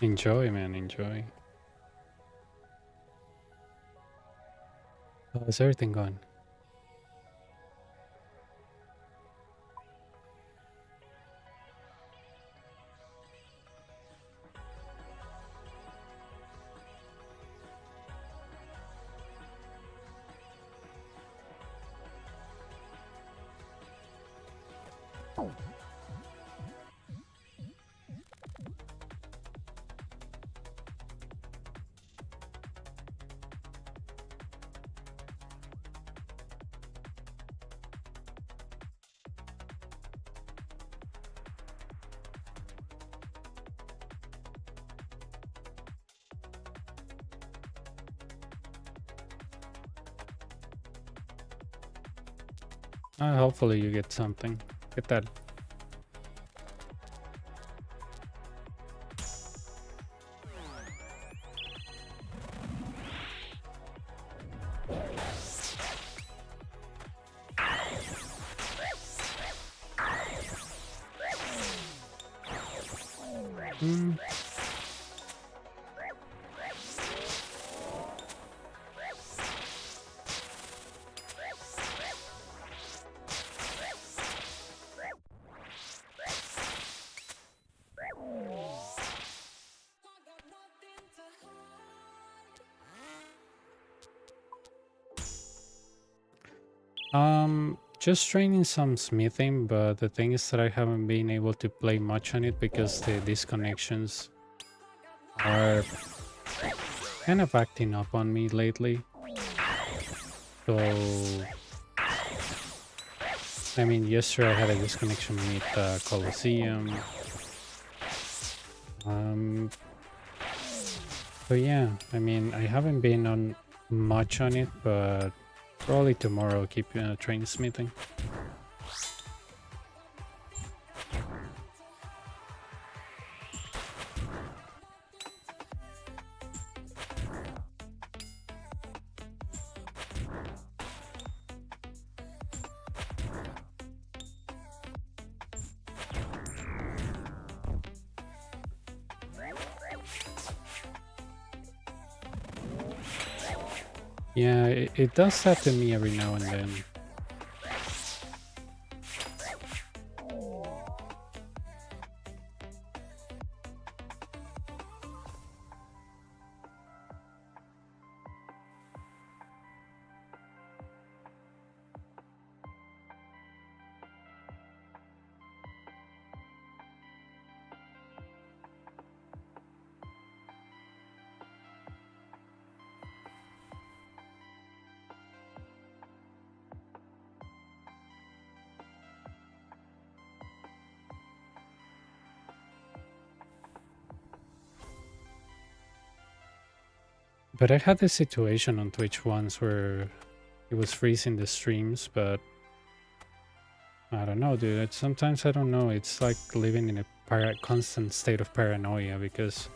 Enjoy, man, enjoy. How's everything going? Hopefully you get something. Get that. Hmm. Just training some smithing, but the thing is that I haven't been able to play much on it because the disconnections are kind of acting up on me lately. So, I mean, yesterday I had a disconnection with Colosseum. Um, so yeah, I mean, I haven't been on much on it, but probably tomorrow I'll keep train smithing. Yeah, it does that to me every now and then. But I had this situation on Twitch once where it was freezing the streams, but I don't know, dude. Sometimes I don't know. It's like living in a constant state of paranoia because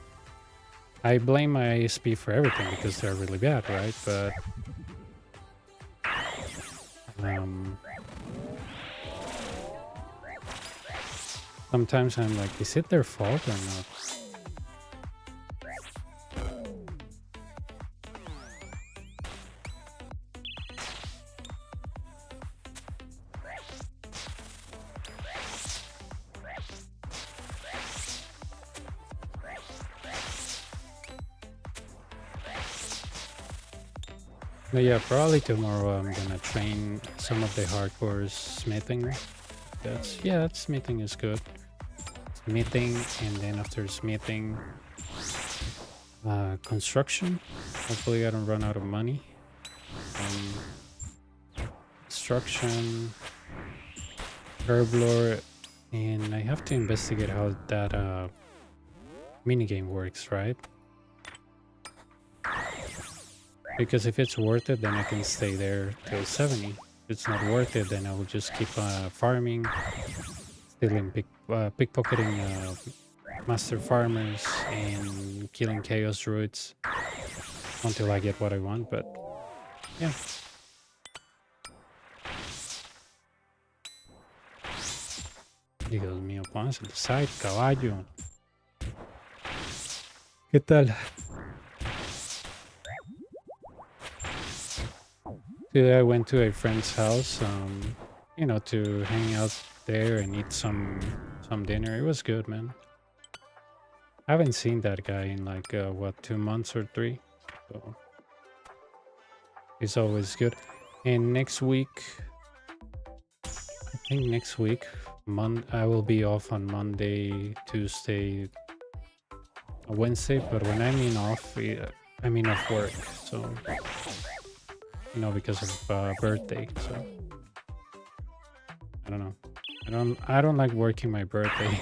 I blame my ISP for everything because they're really bad, right? But um, sometimes I'm like, is it their fault or not? But yeah, probably tomorrow I'm gonna train some of the hardcore smithing. Smithing is good. Smithing, and then after smithing, construction. Hopefully I don't run out of money. Construction, herb lore, and I have to investigate how that minigame works, right? Because if it's worth it, then I can stay there till 70. If it's not worth it, then I will just keep farming, stealing, pickpocketing master farmers, and killing chaos druids until I get what I want. But yeah. Dios mío, pónganse el side, caballo. ¿Qué tal? Today I went to a friend's house, to hang out there and eat some dinner. It was good, man. I haven't seen that guy in like what 2 months or three, so it's always good. And next week, I think next week, I will be off on Monday, Tuesday, Wednesday. But when I mean off, I mean off work. So because of birthday. So I don't know. I don't like working my birthday.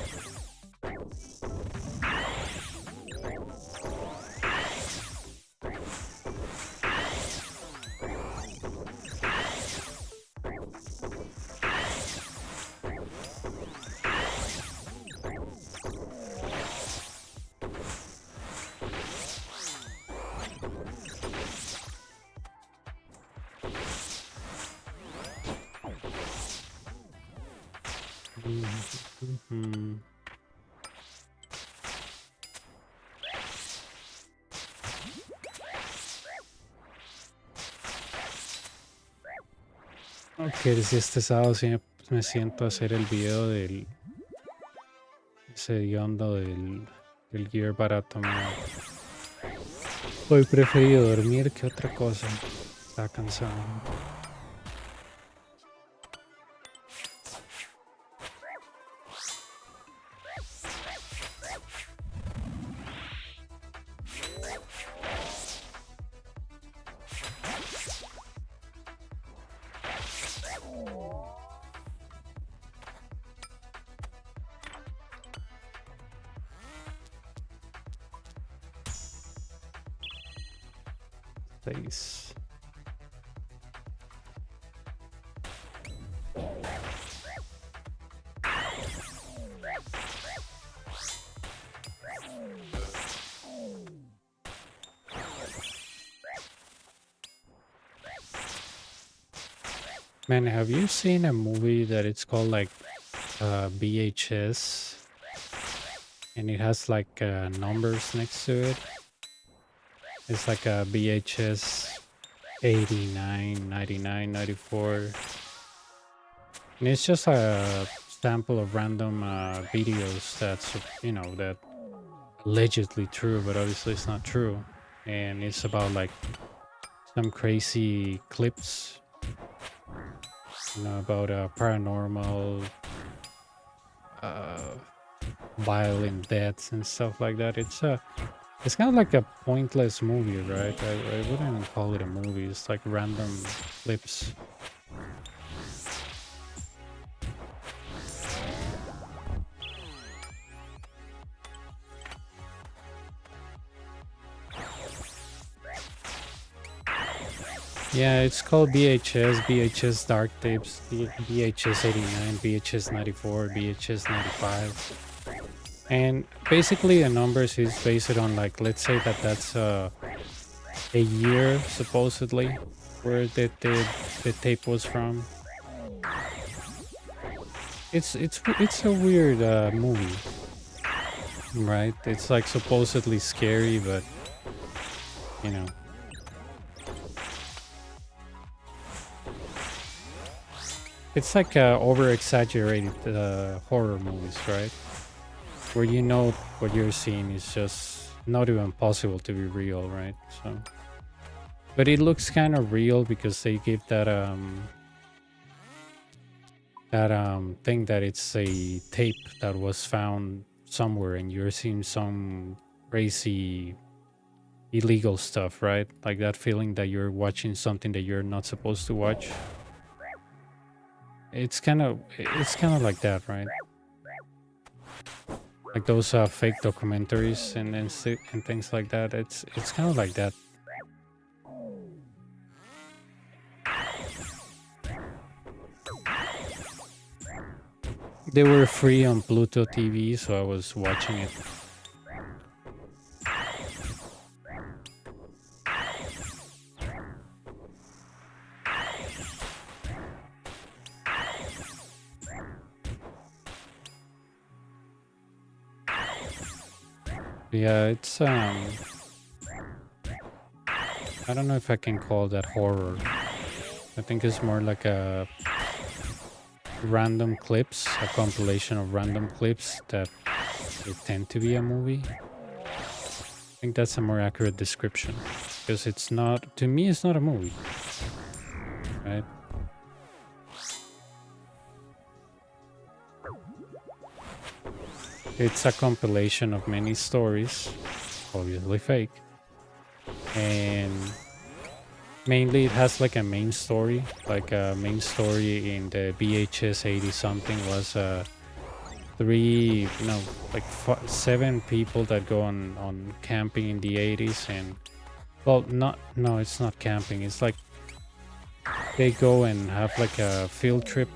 Mhm. Ok, si este sábado sí me siento a hacer el video del ese hediondo del gear barato. Hoy preferido dormir que otra cosa. Estaba cansado. Seis. Man, have you seen a movie that it's called like BHS? And it has like numbers next to it. It's like a BHS 89, 99, 94. And it's just a sample of random videos that's, that allegedly true, but obviously it's not true. And it's about like some crazy clips, about paranormal, uh, violent deaths and stuff like that. It's kind of like a pointless movie, right? I wouldn't even call it a movie. It's like random clips. Yeah, it's called BHS Dark Tapes, BHS 89, BHS 94, BHS 95. And basically the numbers is based on like, let's say that's a year supposedly where the tape was from. It's a weird movie, right? It's like supposedly scary, but you know. It's like over-exaggerated horror movies, right? Where what you're seeing is just not even possible to be real, right? So, but it looks kind of real because they give that thing that it's a tape that was found somewhere, and you're seeing some crazy illegal stuff, right? Like that feeling that you're watching something that you're not supposed to watch. It's kind of like that, right? Like those fake documentaries and things like that. It's kind of like that. They were free on Pluto TV, so I was watching it. Yeah, it's I don't know if I can call that horror. I think it's more like a random clips, a compilation of random clips that they tend to be a movie. I think that's a more accurate description because it's not, to me, it's not a movie, right? It's a compilation of many stories, obviously fake, and mainly it has like a main story. Like a main story in the VHS 80 something was three, no, like seven people that go on camping in the 80s, and well, not, no, it's not camping. It's like they go and have like a field trip,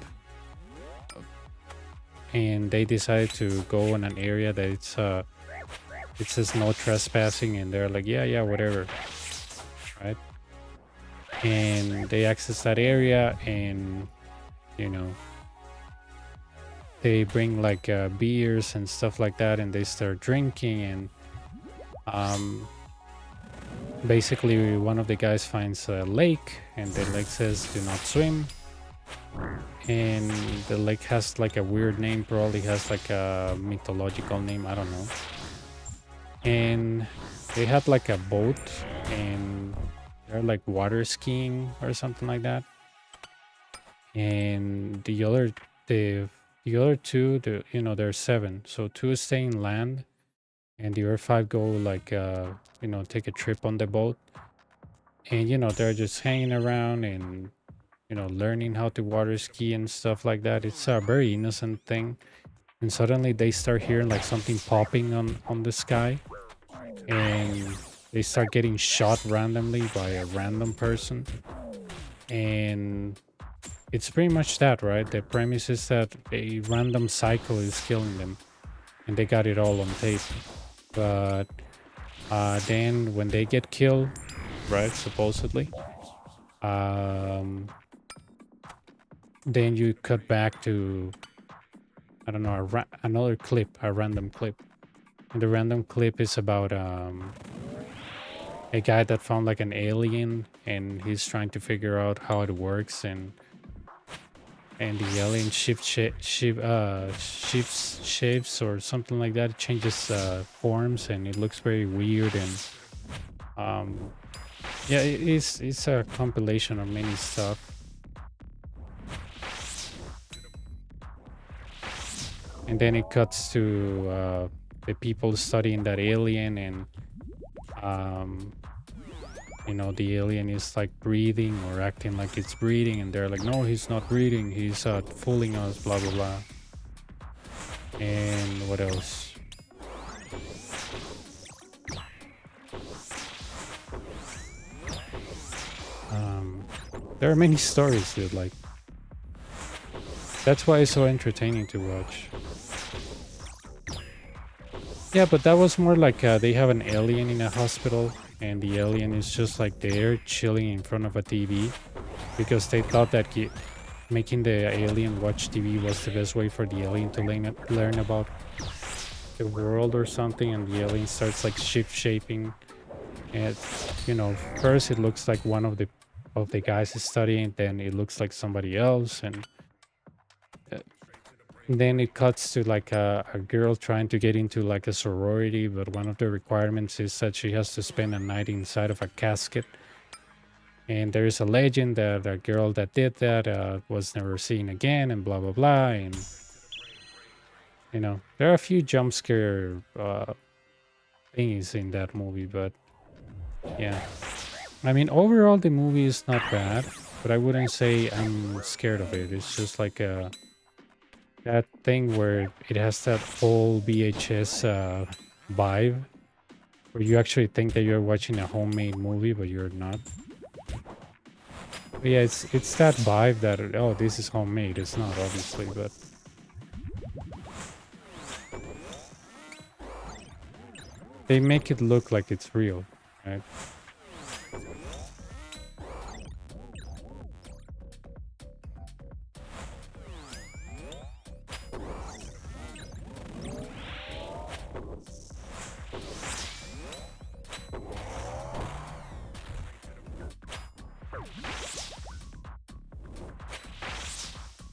and they decide to go in an area that it says no trespassing, and they're like, yeah, whatever, right? And they access that area, and you know, they bring like beers and stuff like that, and they start drinking, and um basically one of the guys finds a lake, and the lake says do not swim, and the lake has like a weird name, probably has like a mythological name, I don't know. And they had like a boat, and they're like water skiing or something like that. And the other two, there's seven, so two stay in land, and the other five go like take a trip on the boat, and they're just hanging around and learning how to water ski and stuff like that. It's a very innocent thing, and suddenly they start hearing like something popping on the sky, and they start getting shot randomly by a random person. And it's pretty much that, right? The premise is that a random cycle is killing them, and they got it all on tape. But then when they get killed, right, supposedly, um, then you cut back to, I don't know, another clip, a random clip. And the random clip is about a guy that found like an alien, and he's trying to figure out how it works, and the alien shifts shapes or something like that. It changes forms, and it looks very weird. And yeah, it's a compilation of many stuff. And then it cuts to the people studying that alien, and the alien is like breathing or acting like it's breathing, and they're like, no, he's not breathing, he's fooling us, blah blah blah. And what else? There are many stories, dude. Like, that's why it's so entertaining to watch. Yeah, but that was more like they have an alien in a hospital, and the alien is just like there chilling in front of a TV, because they thought that making the alien watch TV was the best way for the alien to learn about the world or something. And the alien starts like shift shaping, and first it looks like one of the guys is studying, then it looks like somebody else, and then it cuts to like a girl trying to get into like a sorority, but one of the requirements is that she has to spend a night inside of a casket. And there is a legend that a girl that did that was never seen again, and blah blah blah. And there are a few jump scare things in that movie, but yeah, I mean, overall the movie is not bad, but I wouldn't say I'm scared of it. It's just like that thing where it has that whole VHS vibe, where you actually think that you're watching a homemade movie, but you're not. But yeah, it's that vibe that, oh, this is homemade. It's not, obviously, but they make it look like it's real, right?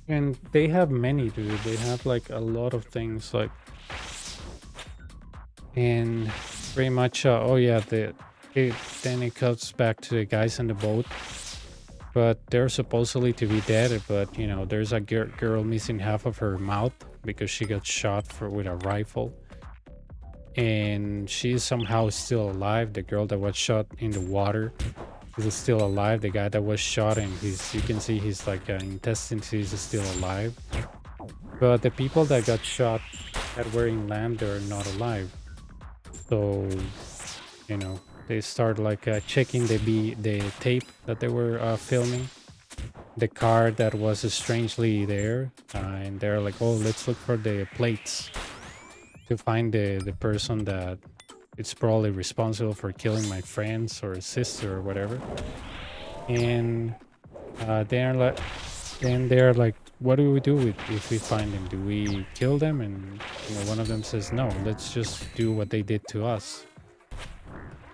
And they have many, dude. They have like a lot of things, like, and pretty much. Oh yeah, then it cuts back to the guys in the boat, but they're supposedly to be dead. But there's a girl missing half of her mouth because she got shot with a rifle, and she's somehow still alive. The girl that was shot in the water is still alive. The guy that was shot, and you can see his like intestines is still alive. But the people that got shot that were in land, they're not alive. So, they start like checking the tape that they were filming, the car that was strangely there, and they're like, oh, let's look for the plates to find the person that it's probably responsible for killing my friends or sister or whatever. And they're like, then they're like, what do we do if we find them? Do we kill them? And one of them says, no, let's just do what they did to us.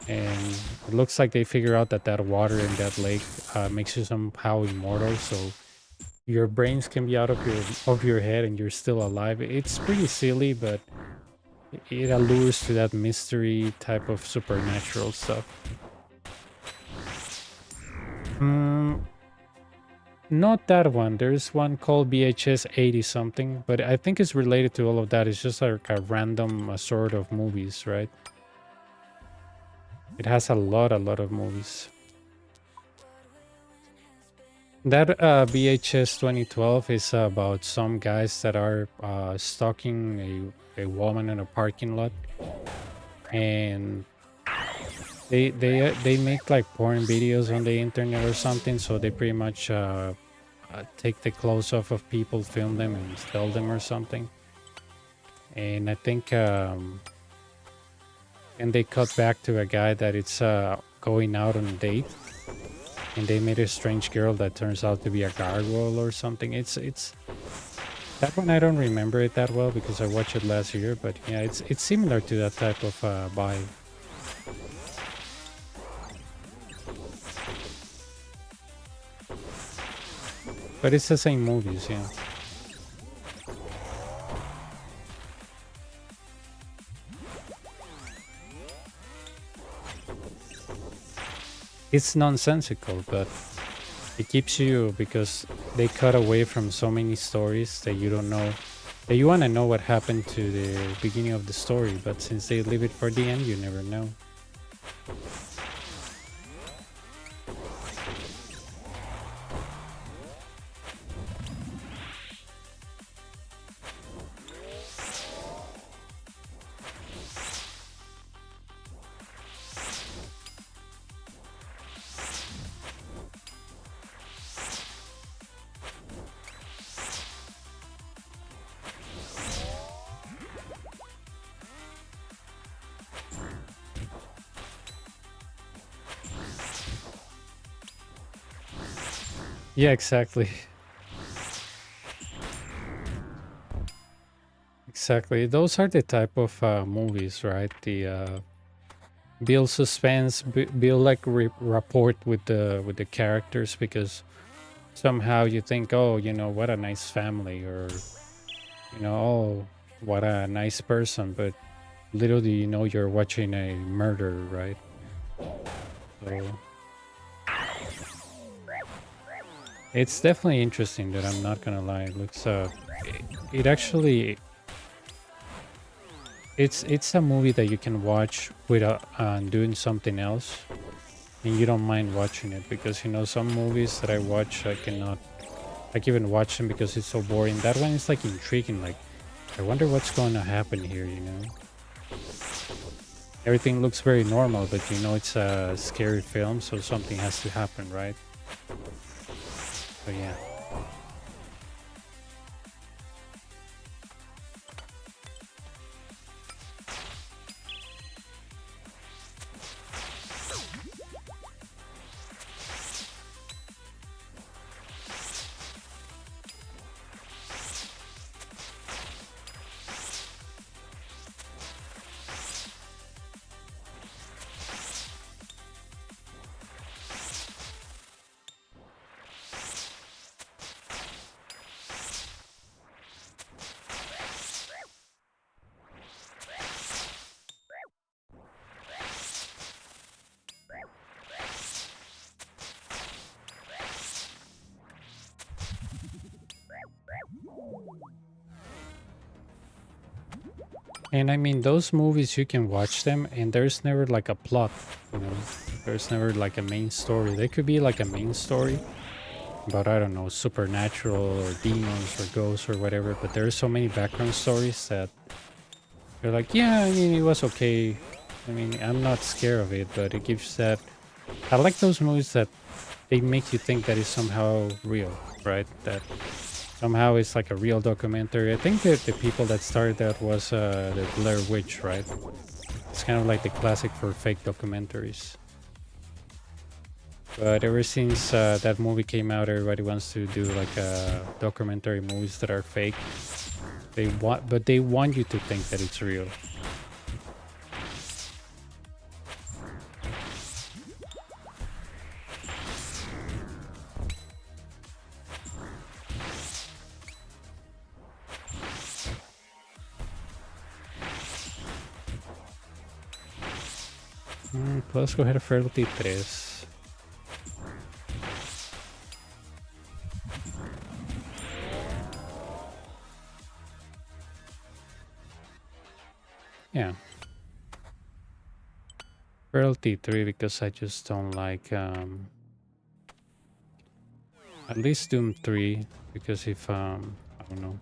And it looks like they figure out that water in that lake makes you somehow immortal, so your brains can be out of your head and you're still alive. It's pretty silly, but it allures to that mystery type of supernatural stuff. Mm, Not that one. There's one called BHS 80 something, but I think it's related to all of that. It's just like a random sort of movies, right? It has a lot of movies. That BHS 2012 is about some guys that are stalking a woman in a parking lot, and they make like porn videos on the internet or something. So they pretty much take the clothes off of people, film them, and sell them or something. And I think and they cut back to a guy that it's going out on a date, and they made a strange girl that turns out to be a gargoyle or something. It's that one. I don't remember it that well because I watched it last year, but yeah, it's similar to that type of vibe. But it's the same movies, yeah. It's nonsensical, but it keeps you because they cut away from so many stories that you don't know, that you want to know what happened to the beginning of the story, but since they leave it for the end, you never know. Yeah, exactly. Exactly. Those are the type of movies, right? The build suspense, build like rapport with the characters, because somehow you think, oh, what a nice family, or oh, what a nice person, but little do you know you're watching a murder, right? So it's definitely interesting, that I'm not gonna lie. It looks it actually, it's a movie that you can watch without doing something else, and you don't mind watching it, because some movies that I watch, I cannot like even watch them because it's so boring. That one is like intriguing, like I wonder what's going to happen here. Everything looks very normal, but it's a scary film, so something has to happen, right? So yeah. And I mean, those movies, you can watch them and there's never like a plot, you know, there's never like a main story. There could be like a main story about, I don't know, supernatural or demons or ghosts or whatever, but there's so many background stories that you're like, yeah, I mean, it was okay. I mean, I'm not scared of it, but it gives that. I like those movies that they make you think that it's somehow real, right? That somehow it's like a real documentary. I think that the people that started that was the Blair Witch, right? It's kind of like the classic for fake documentaries. But ever since that movie came out, everybody wants to do like documentary movies that are fake. But they want you to think that it's real. Puedo escoger Frailty 3. Yeah. Frailty 3 because I just don't like at least Doom 3 because if I don't know,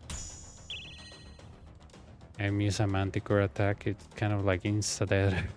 I miss a Manticore attack, it's kind of like insta dead.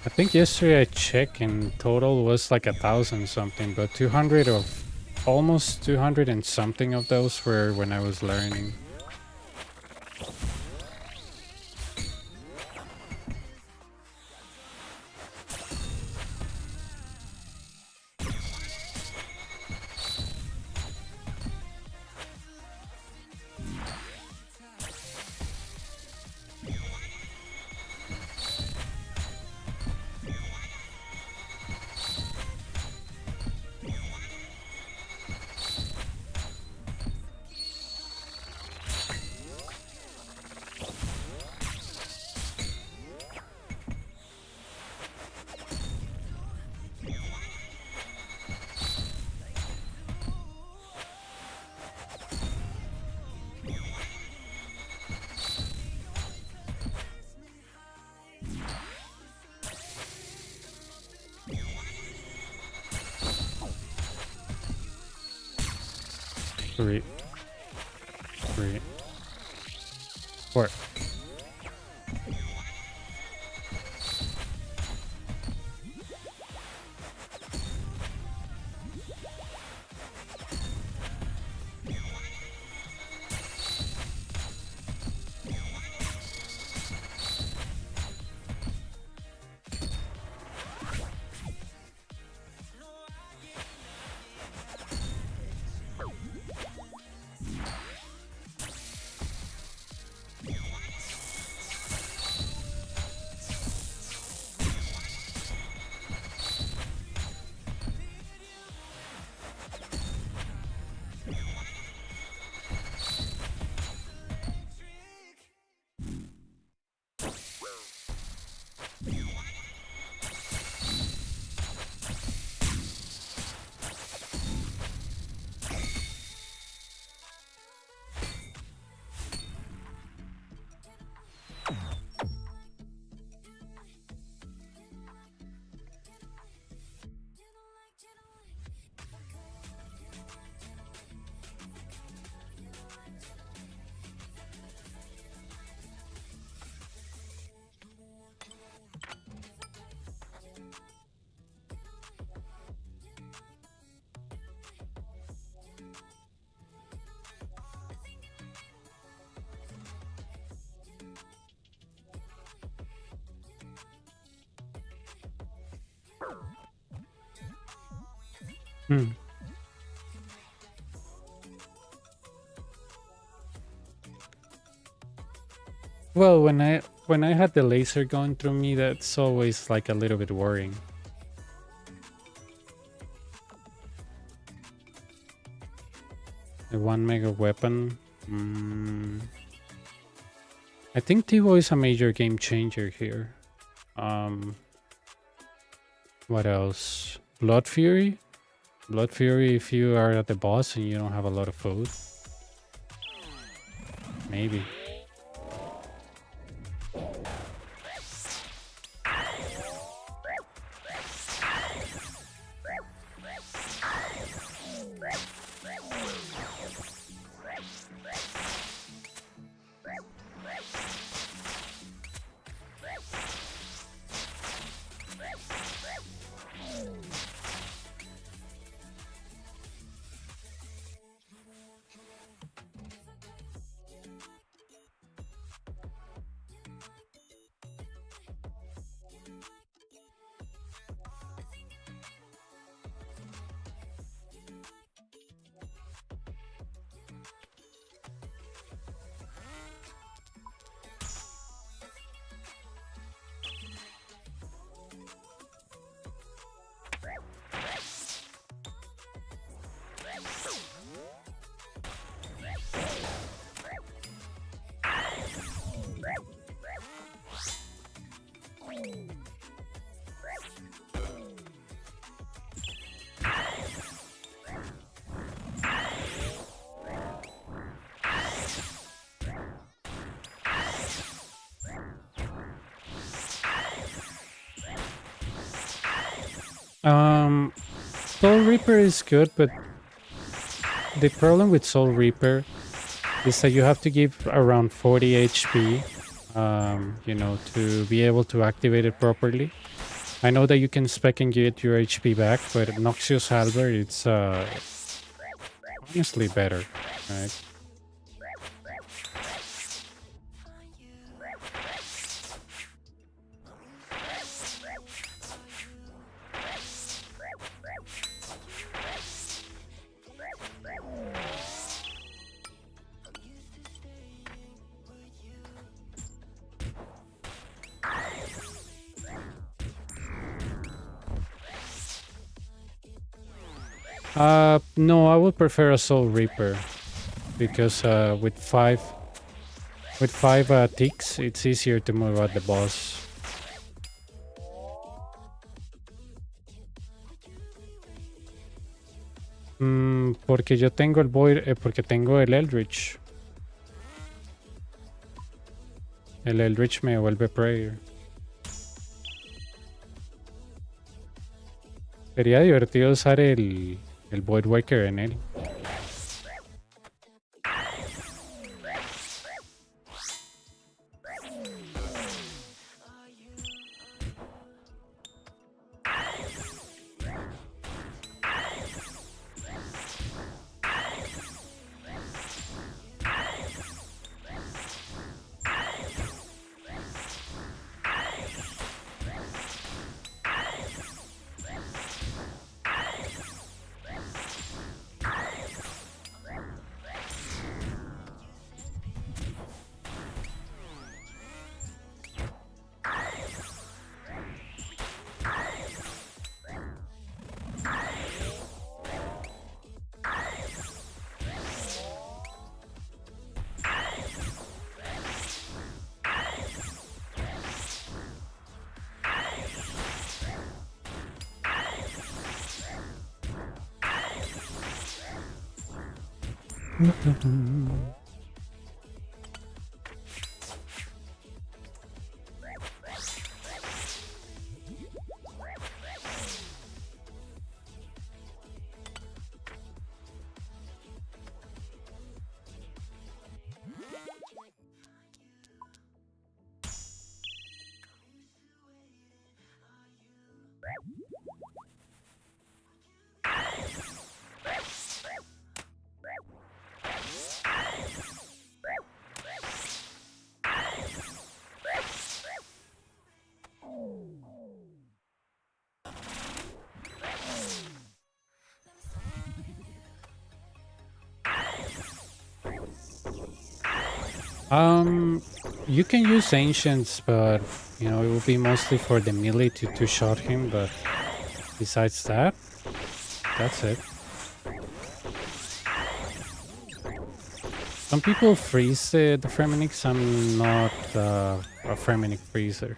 I think yesterday I checked and total was like 1,000 something, but 200 of almost 200 and something of those were when I was learning. 3, 3, 4. Well, when I had the laser going through me, that's always like a little bit worrying. The 1 mega weapon. I think Tivo is a major game changer here. What else? Blood Fury? Blood Fury if you are at the boss and you don't have a lot of food. Maybe. Soul Reaper is good, but the problem with Soul Reaper is that you have to give around 40 HP, you know, to be able to activate it properly. I know that you can spec and get your HP back, but Noxious Halberd, it's honestly better, right? No, I would prefer a Soul Reaper because with five ticks, it's easier to move at the boss. Porque yo tengo el Void, porque tengo el Eldritch. El Eldritch me vuelve Prayer. Sería divertido usar el Void Waker en él. You can use ancients, but you know it will be mostly for the melee to shot him. But besides that, that's it. Some people freeze the Fremenics. I'm not a Fremenic freezer.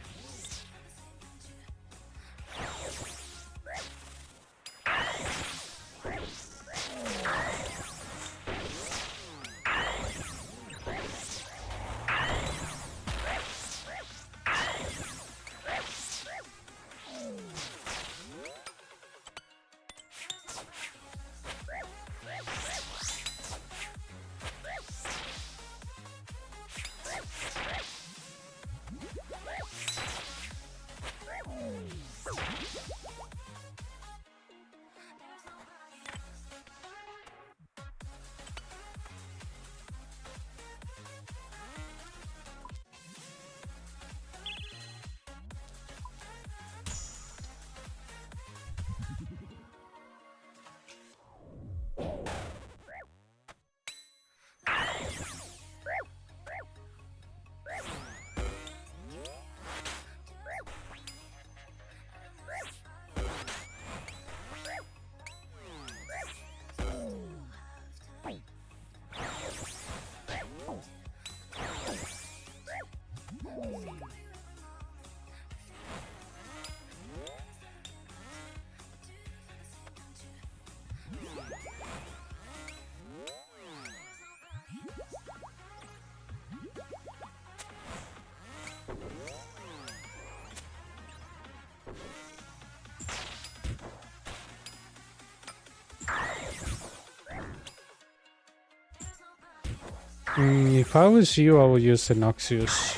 If I was you, I would use the Noxious.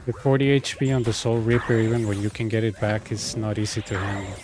The 40 HP on the Soul Reaper, even when you can get it back, is not easy to handle.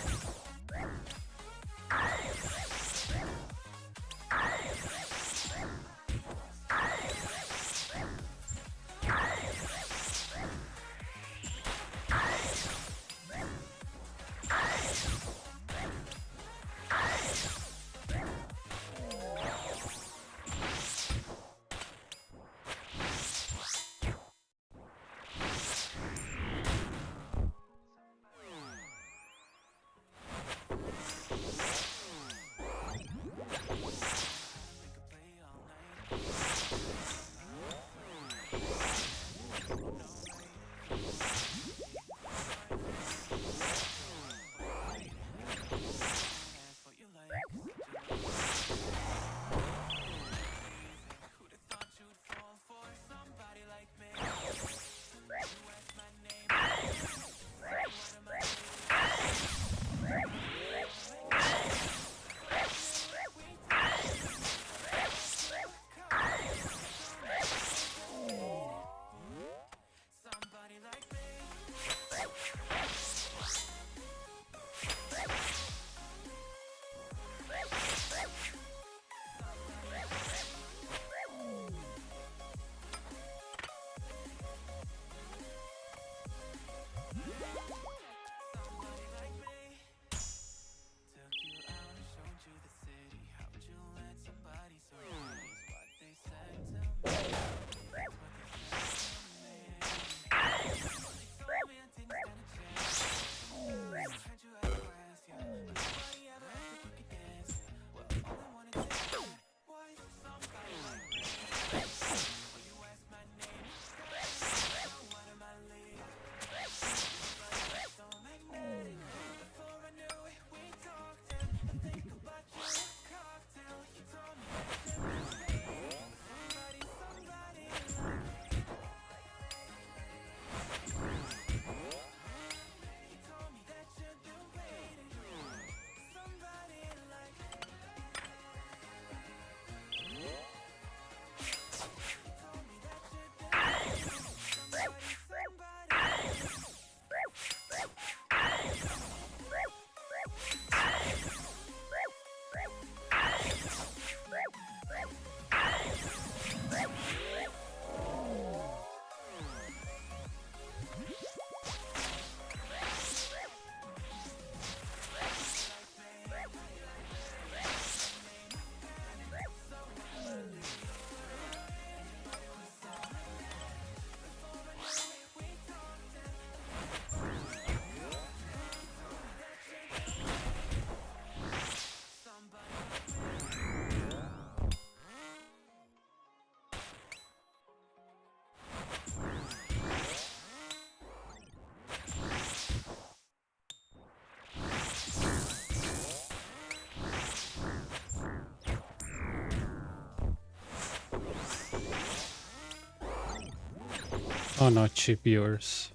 Oh no, cheap viewers.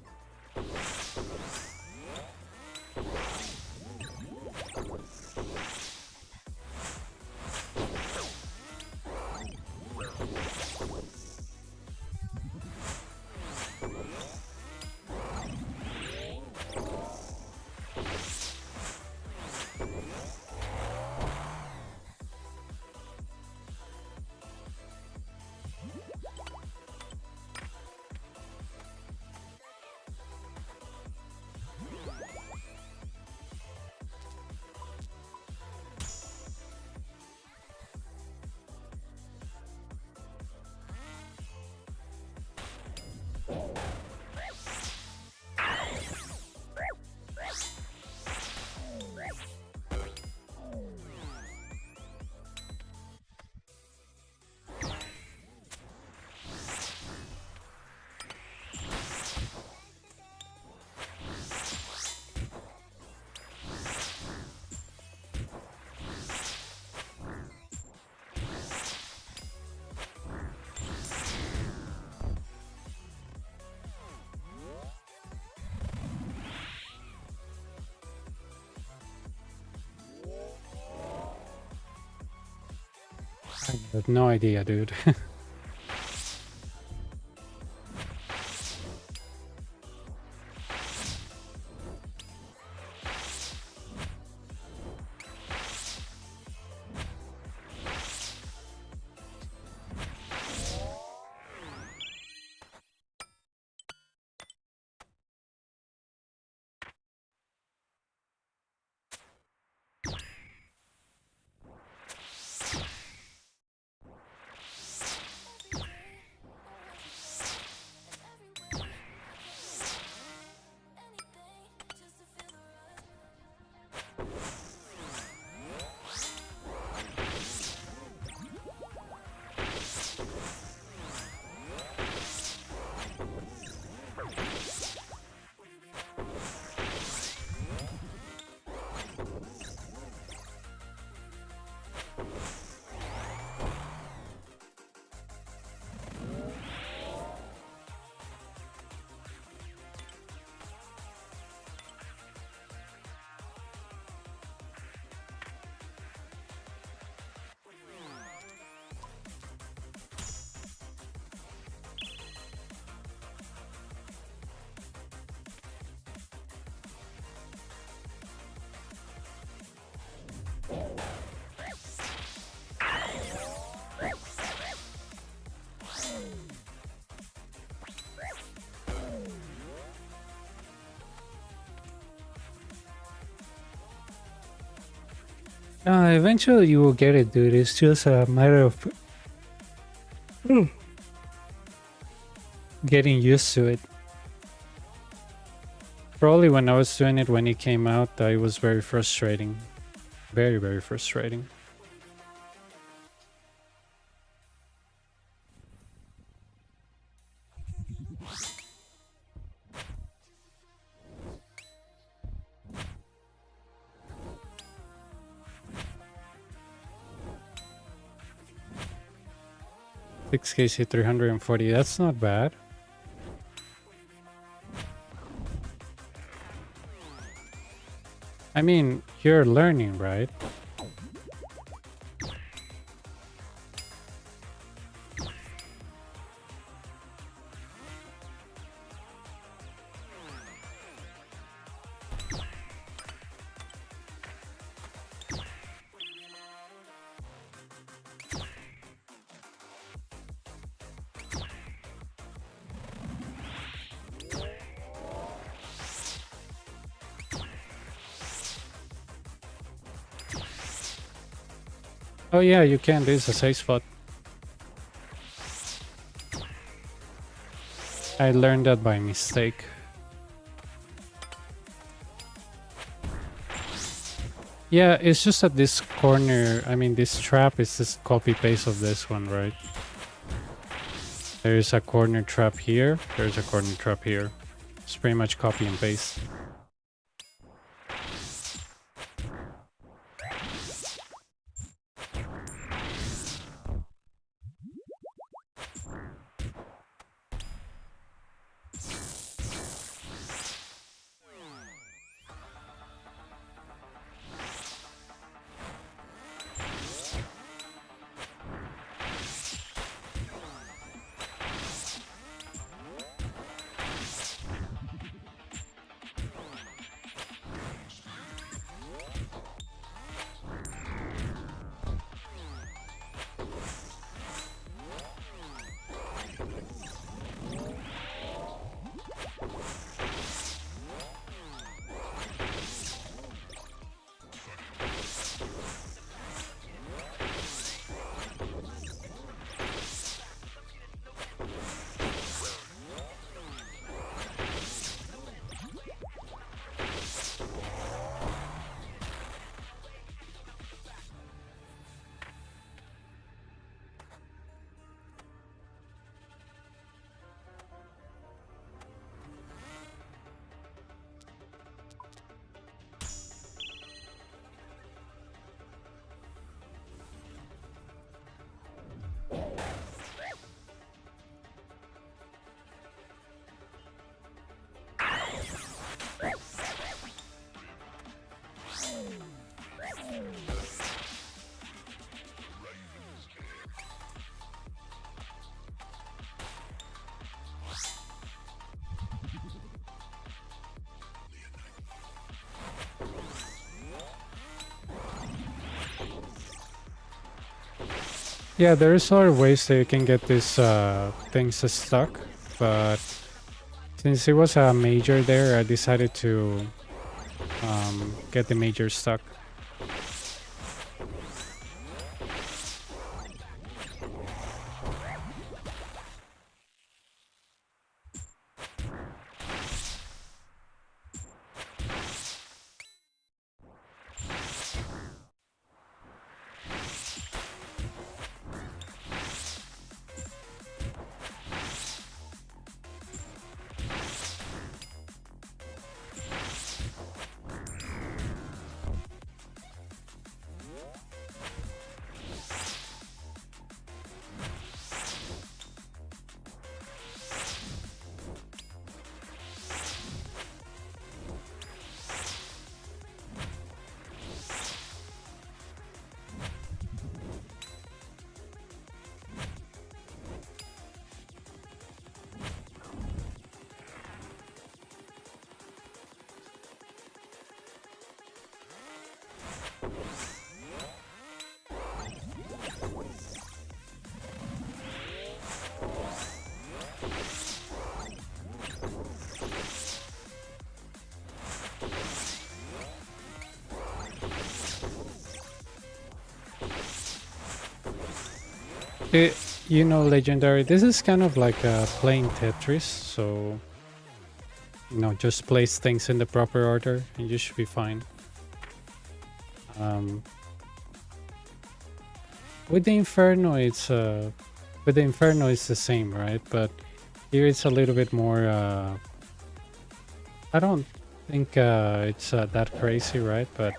I have no idea, dude. Eventually you will get it, dude. It's just a matter of getting used to it. Probably when I was doing it when it came out, it was very frustrating. Very, very frustrating. KC 340, that's not bad. I mean, you're learning, right? Oh yeah, you can. This is a safe spot. I learned that by mistake. Yeah, it's just that this corner, I mean this trap is just copy paste of this one, right? There's a corner trap here, there's a corner trap here. It's pretty much copy and paste. Yeah, there's other ways that you can get these things stuck, but since it was a major there, I decided to get the major stuck. It, you know, Legendary, this is kind of like playing Tetris, so just place things in the proper order and you should be fine. Um, with the Inferno, it's the same, right? But here it's a little bit more. I don't think it's that crazy, right? But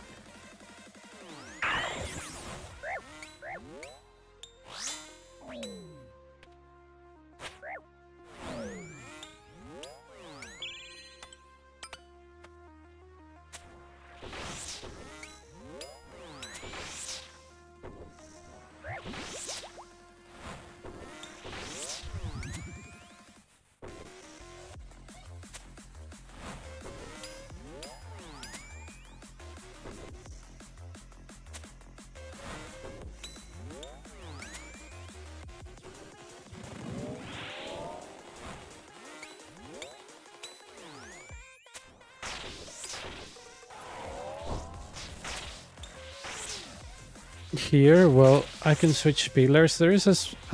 here, well, I can switch pillars. There is a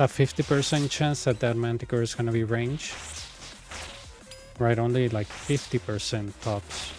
50% chance that that Manticore is going to be range. Right, only like 50% tops.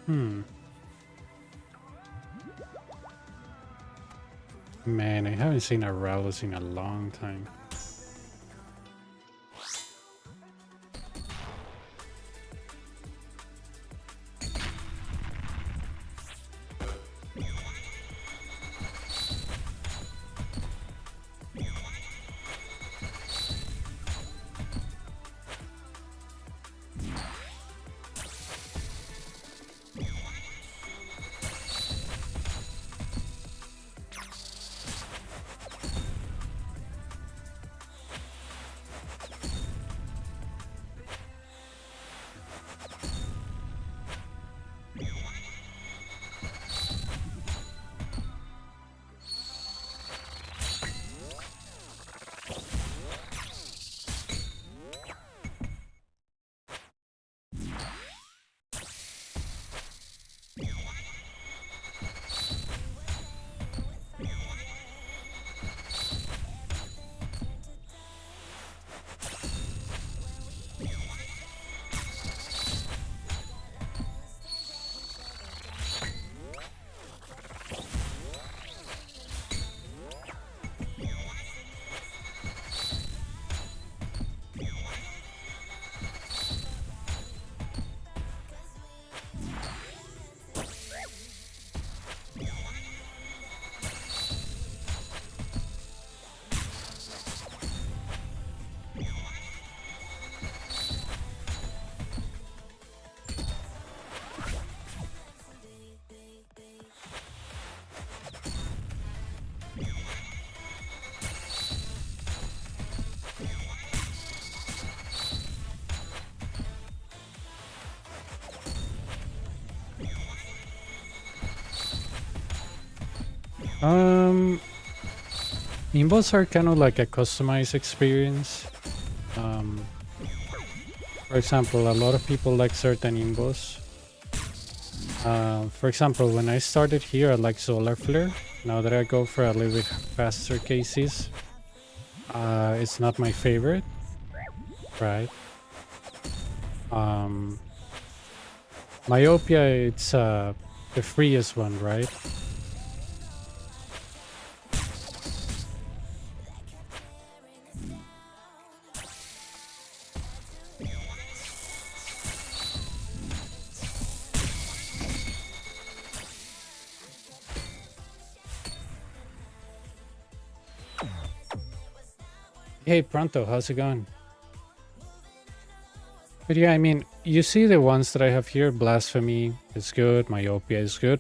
Man, I haven't seen a Rallis in a long time. Imbos are kind of like a customized experience. For example, a lot of people like certain imbos. For example, when I started here, I like Solar Flare. Now that I go for a little bit faster cases, it's not my favorite, right? Myopia, it's the freest one, right? Hey, Pronto, how's it going? But yeah, I mean, you see the ones that I have here. Blasphemy is good. Myopia is good.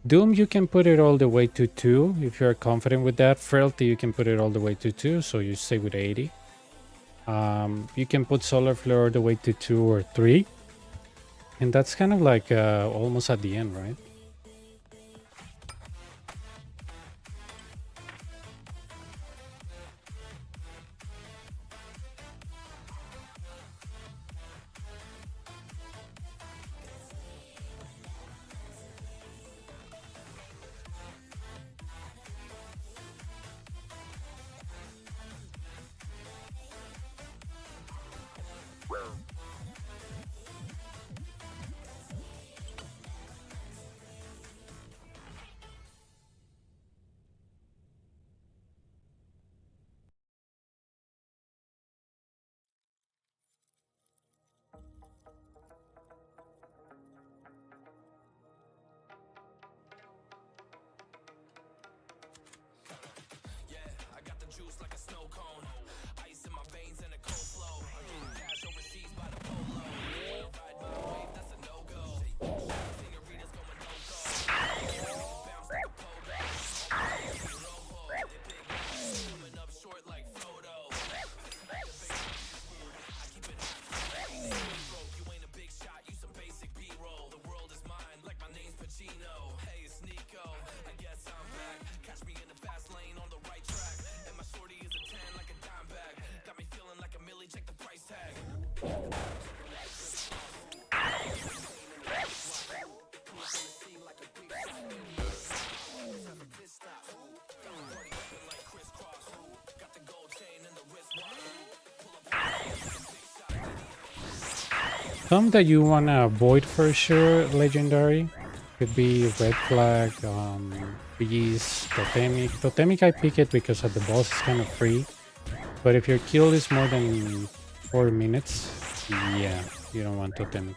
Doom, you can put it all the way to 2 if you're confident with that. Frailty, you can put it all the way to 2, so you stay with 80. You can put Solar Flare all the way to 2 or 3. And that's kind of like almost at the end, right? some that you want to avoid for sure, legendary, could be red flag, beast, totemic. Totemic I pick it because the boss is kind of free, but if your kill is more than 4 minutes, yeah, you don't want totemic.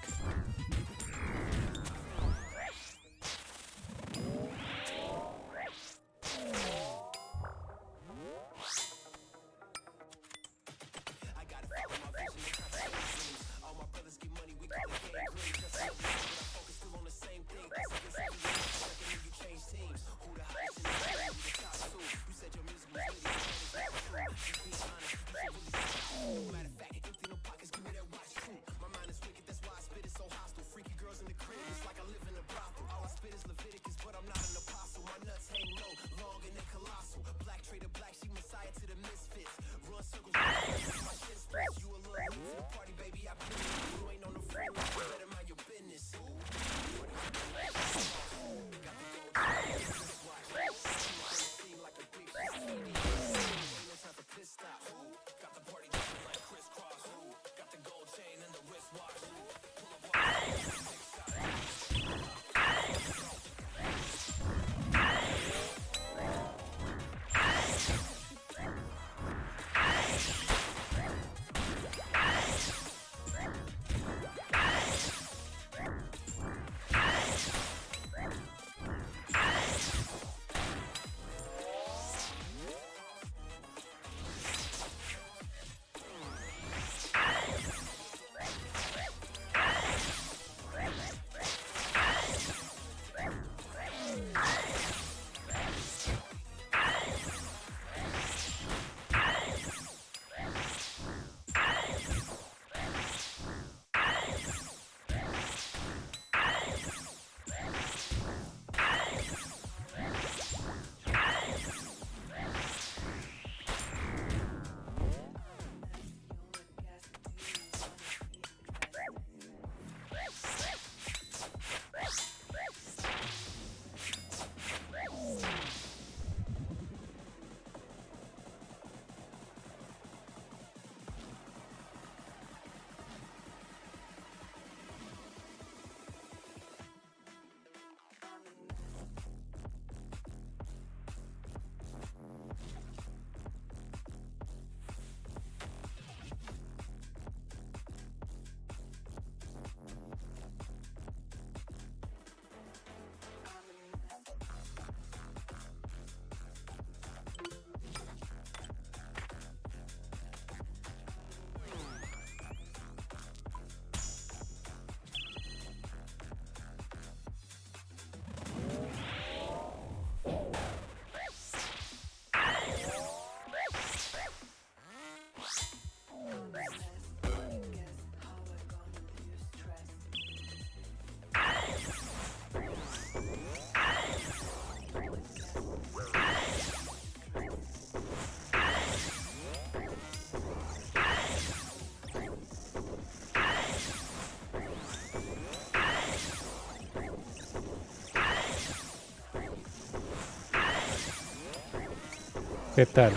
¿Qué tal?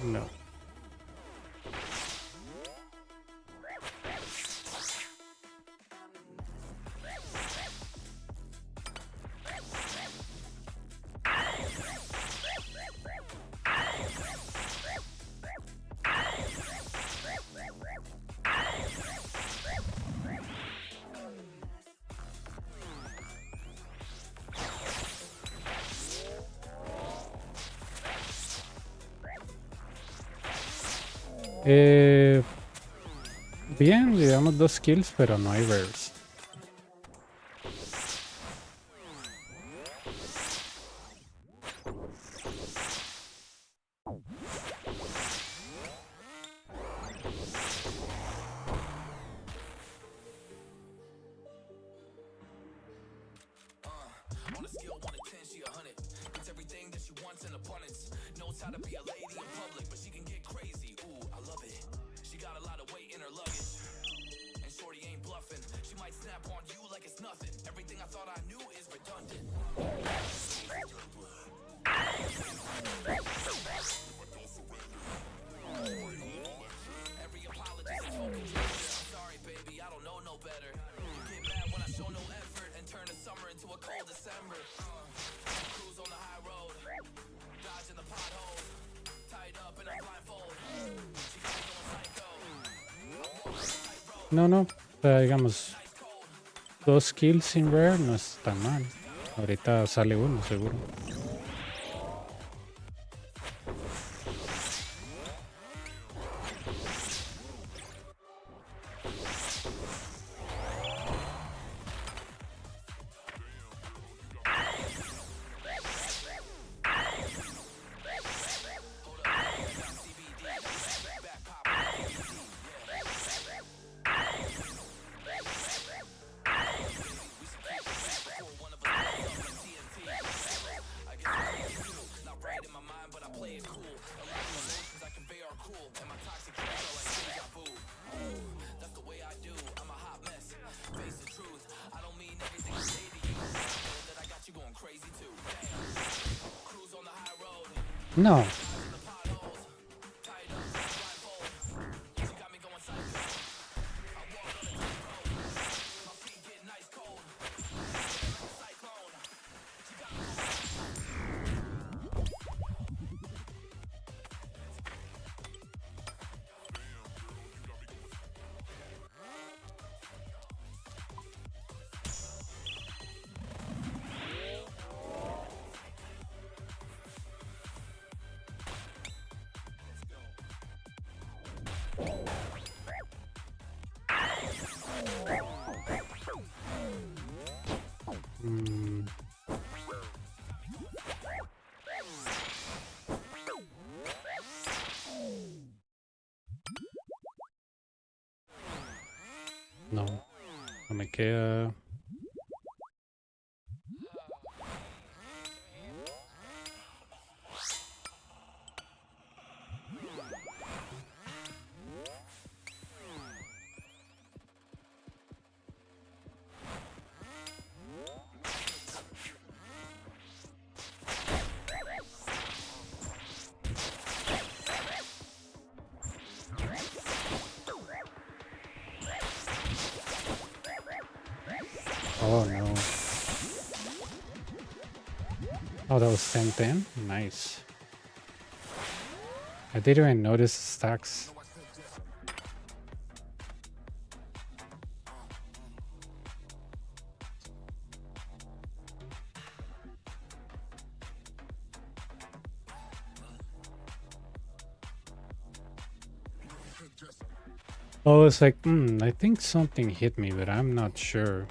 No. Bien, digamos 2 kills, pero no hay rares. No, no, digamos, 2 kills sin rare no es tan mal. Ahorita sale uno, seguro. No. No. No me queda. Oh no. Oh, that was 10-10? Nice. I didn't even notice the stacks. Oh, it's like, I think something hit me, but I'm not sure.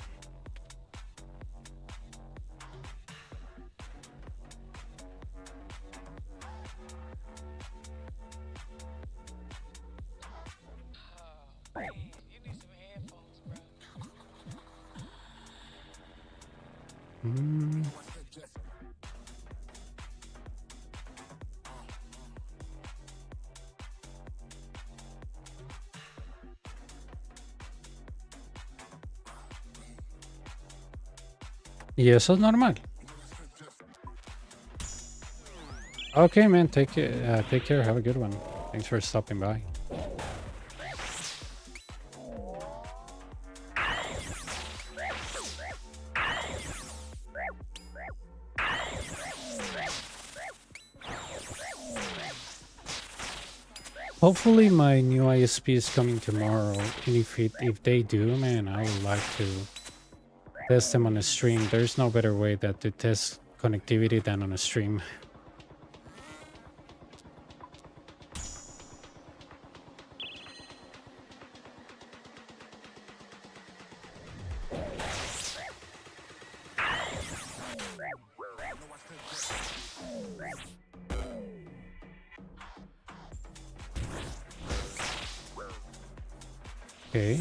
Y eso es normal. Okay, man. Take care. Have a good one. Thanks for stopping by. Hopefully my new ISP is coming tomorrow, and if they do, man, I would like to test them on a stream. There's no better way that to test connectivity than on a stream. Okay.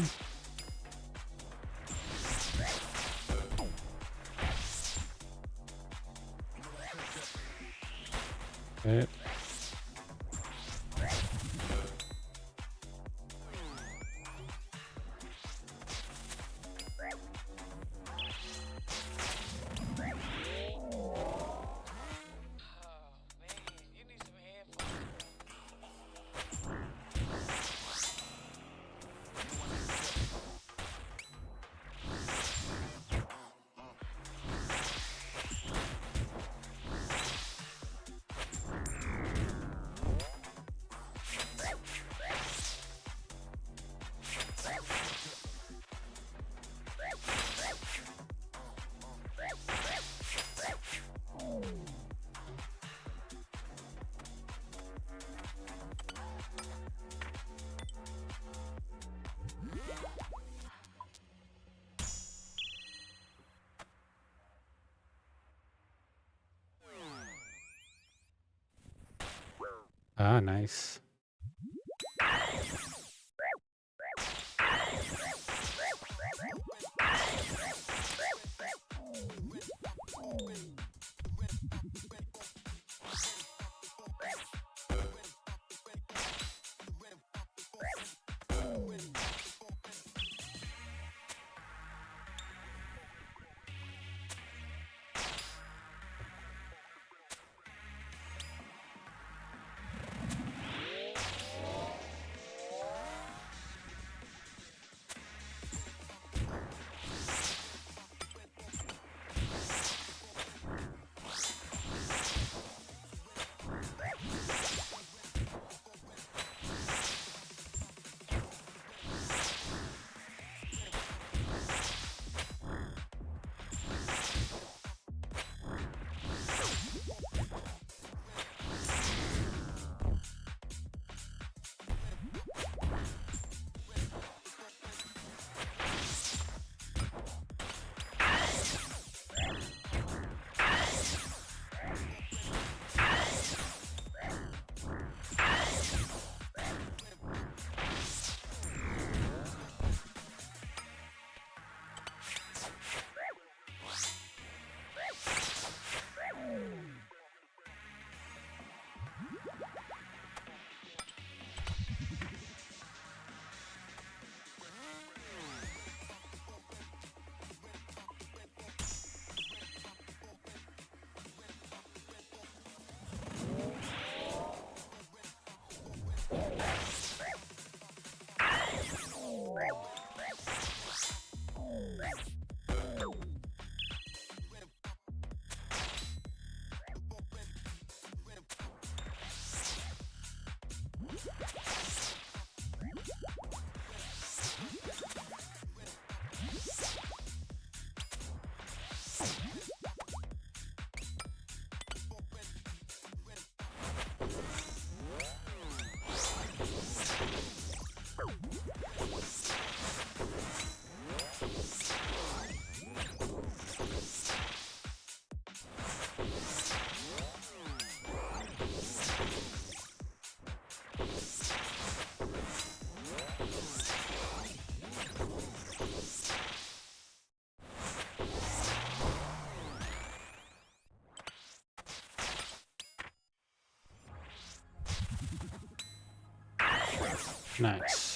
Okay. Ah, nice. Nice.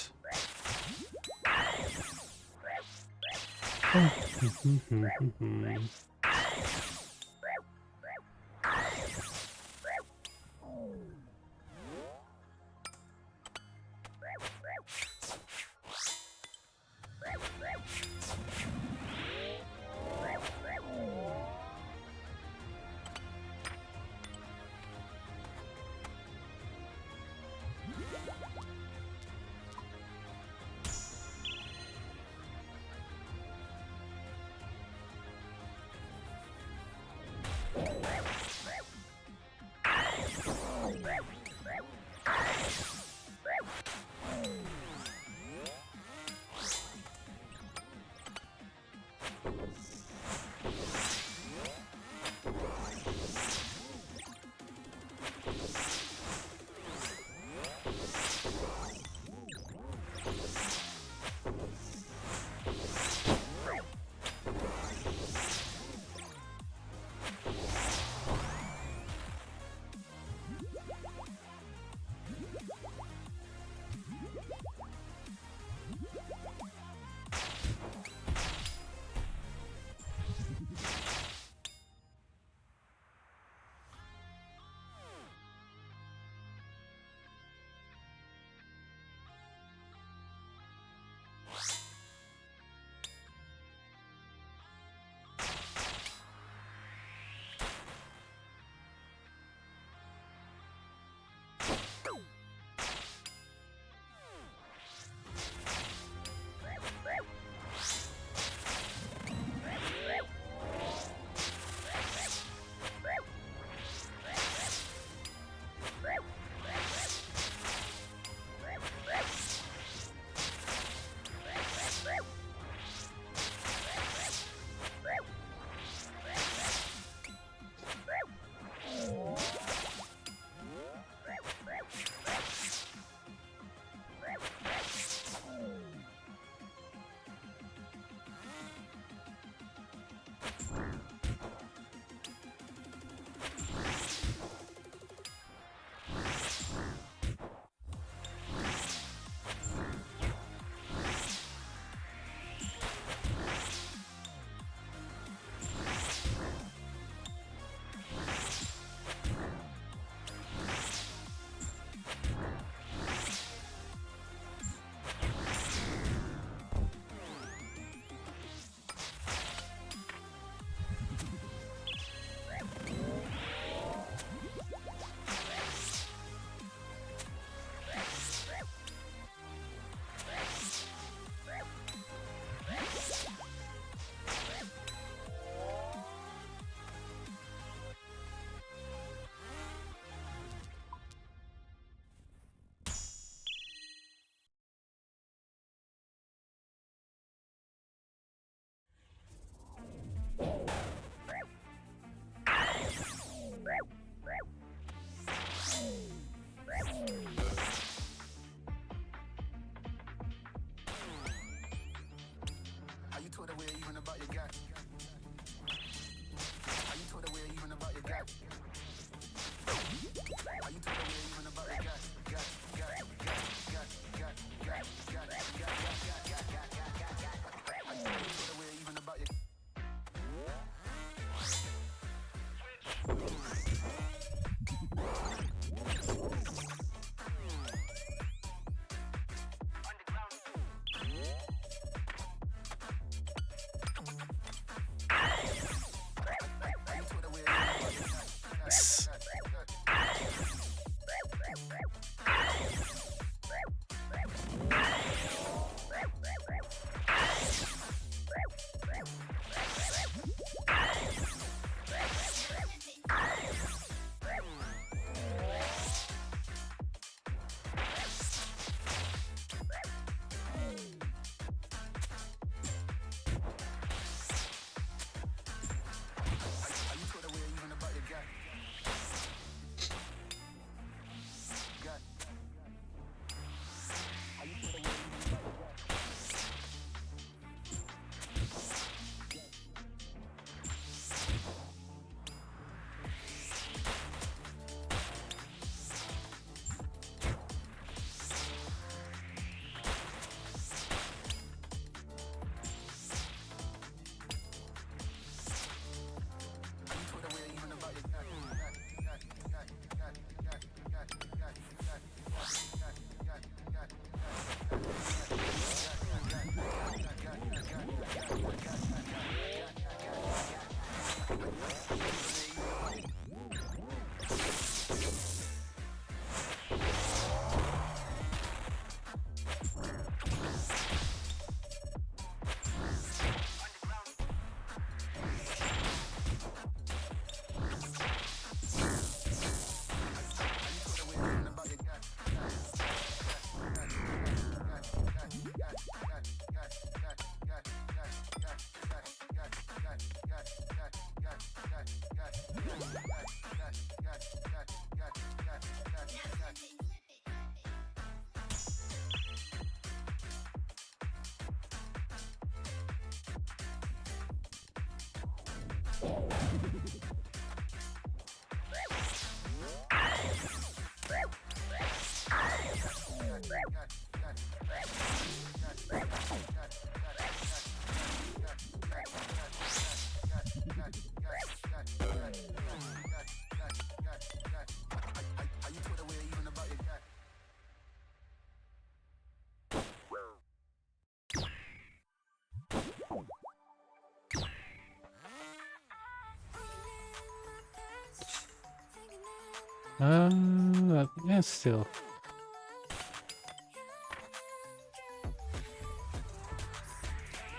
Yeah, still.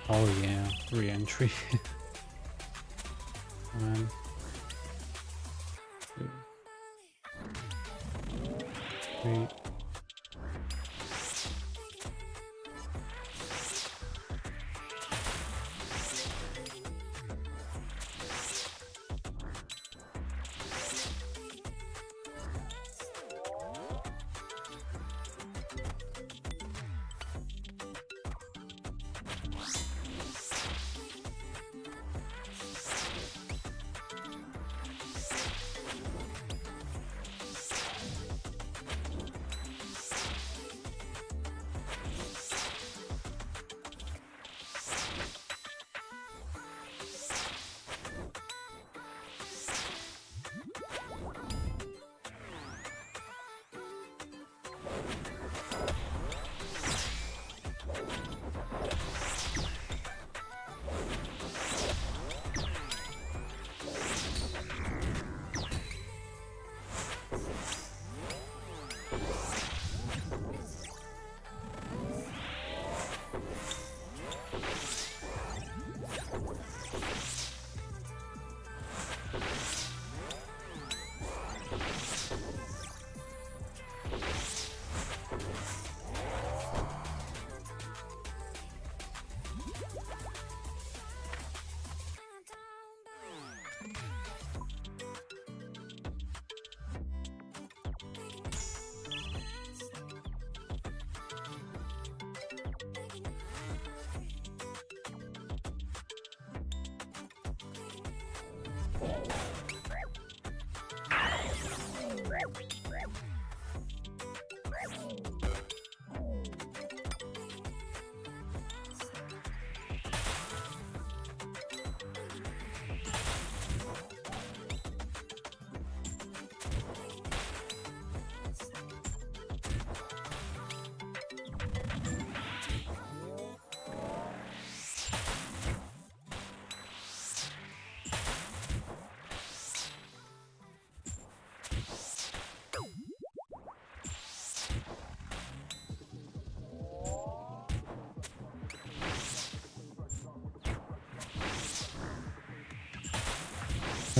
Oh yeah, re-entry. 1, 2, 3.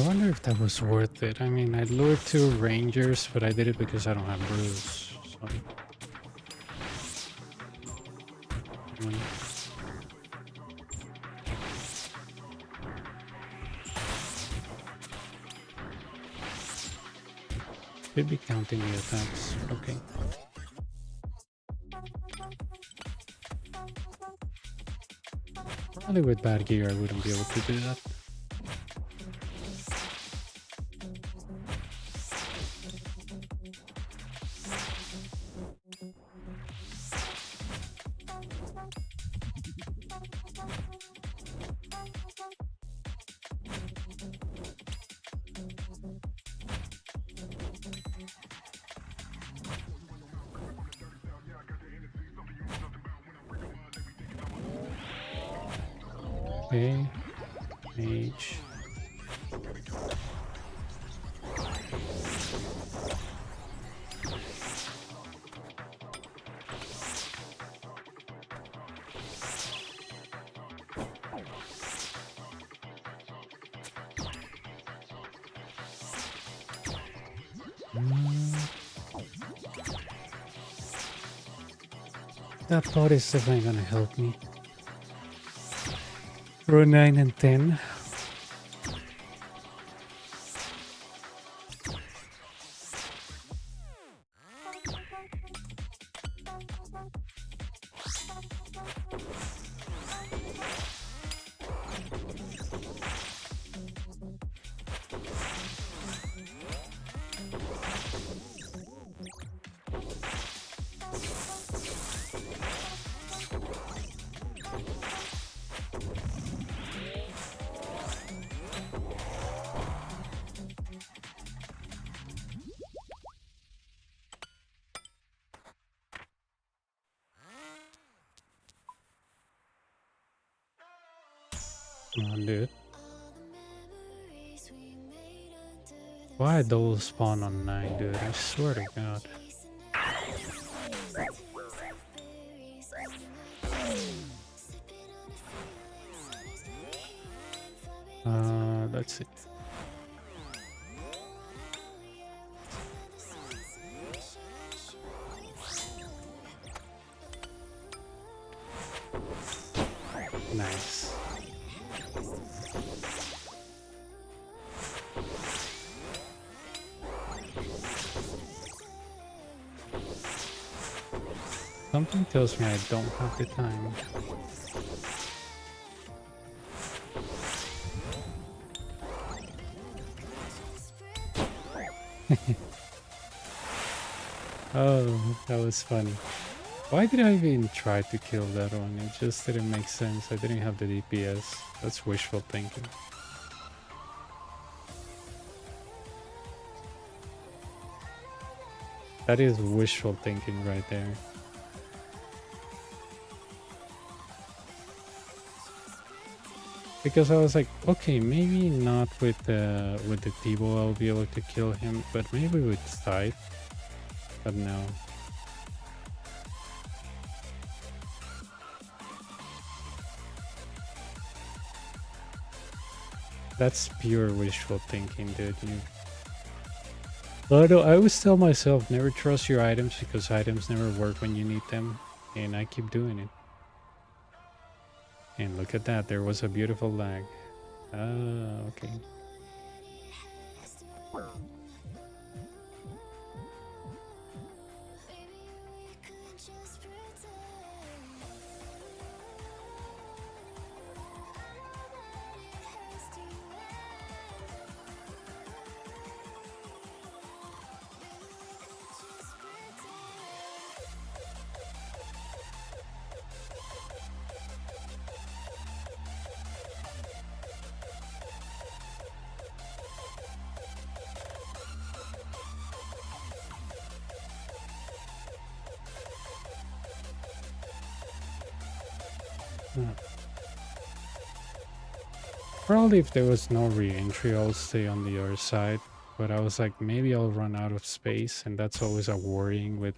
wonder if that was worth it. I mean, I lured 2 rangers, but I did it because I don't have brews. So, should be counting the attacks. Okay. Probably with bad gear, I wouldn't be able to do that. Okay. Mage. That pot is definitely gonna help me. Row 9 and 10. Come on, dude. Why those spawn on 9, dude? I swear to God. That's it. Nice. Something tells me I don't have the time. Oh, that was fun. Why did I even try to kill that one? It just didn't make sense. I didn't have the DPS. That's wishful thinking. That is wishful thinking right there. Because I was like, okay, maybe not with the Tibo I'll be able to kill him, but maybe with Scythe. But no. That's pure wishful thinking, dude. Although I always tell myself, never trust your items because items never work when you need them. And I keep doing it. And look at that, there was a beautiful lag. Ah, okay. Probably if there was no re-entry, I'll stay on the other side. But I was like, maybe I'll run out of space, and that's always a worrying with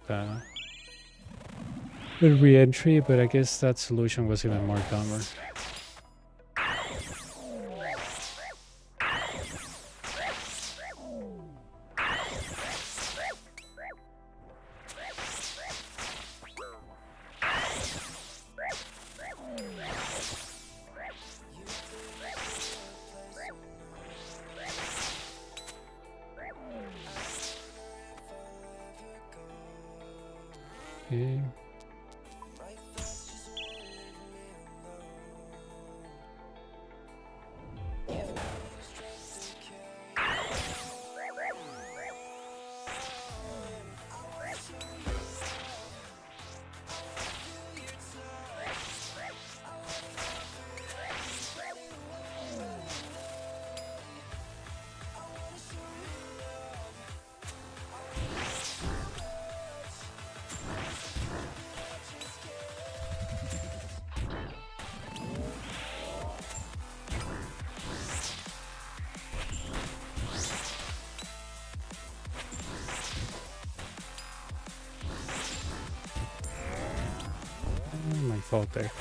re-entry. But I guess that solution was even more dumber. my fault there.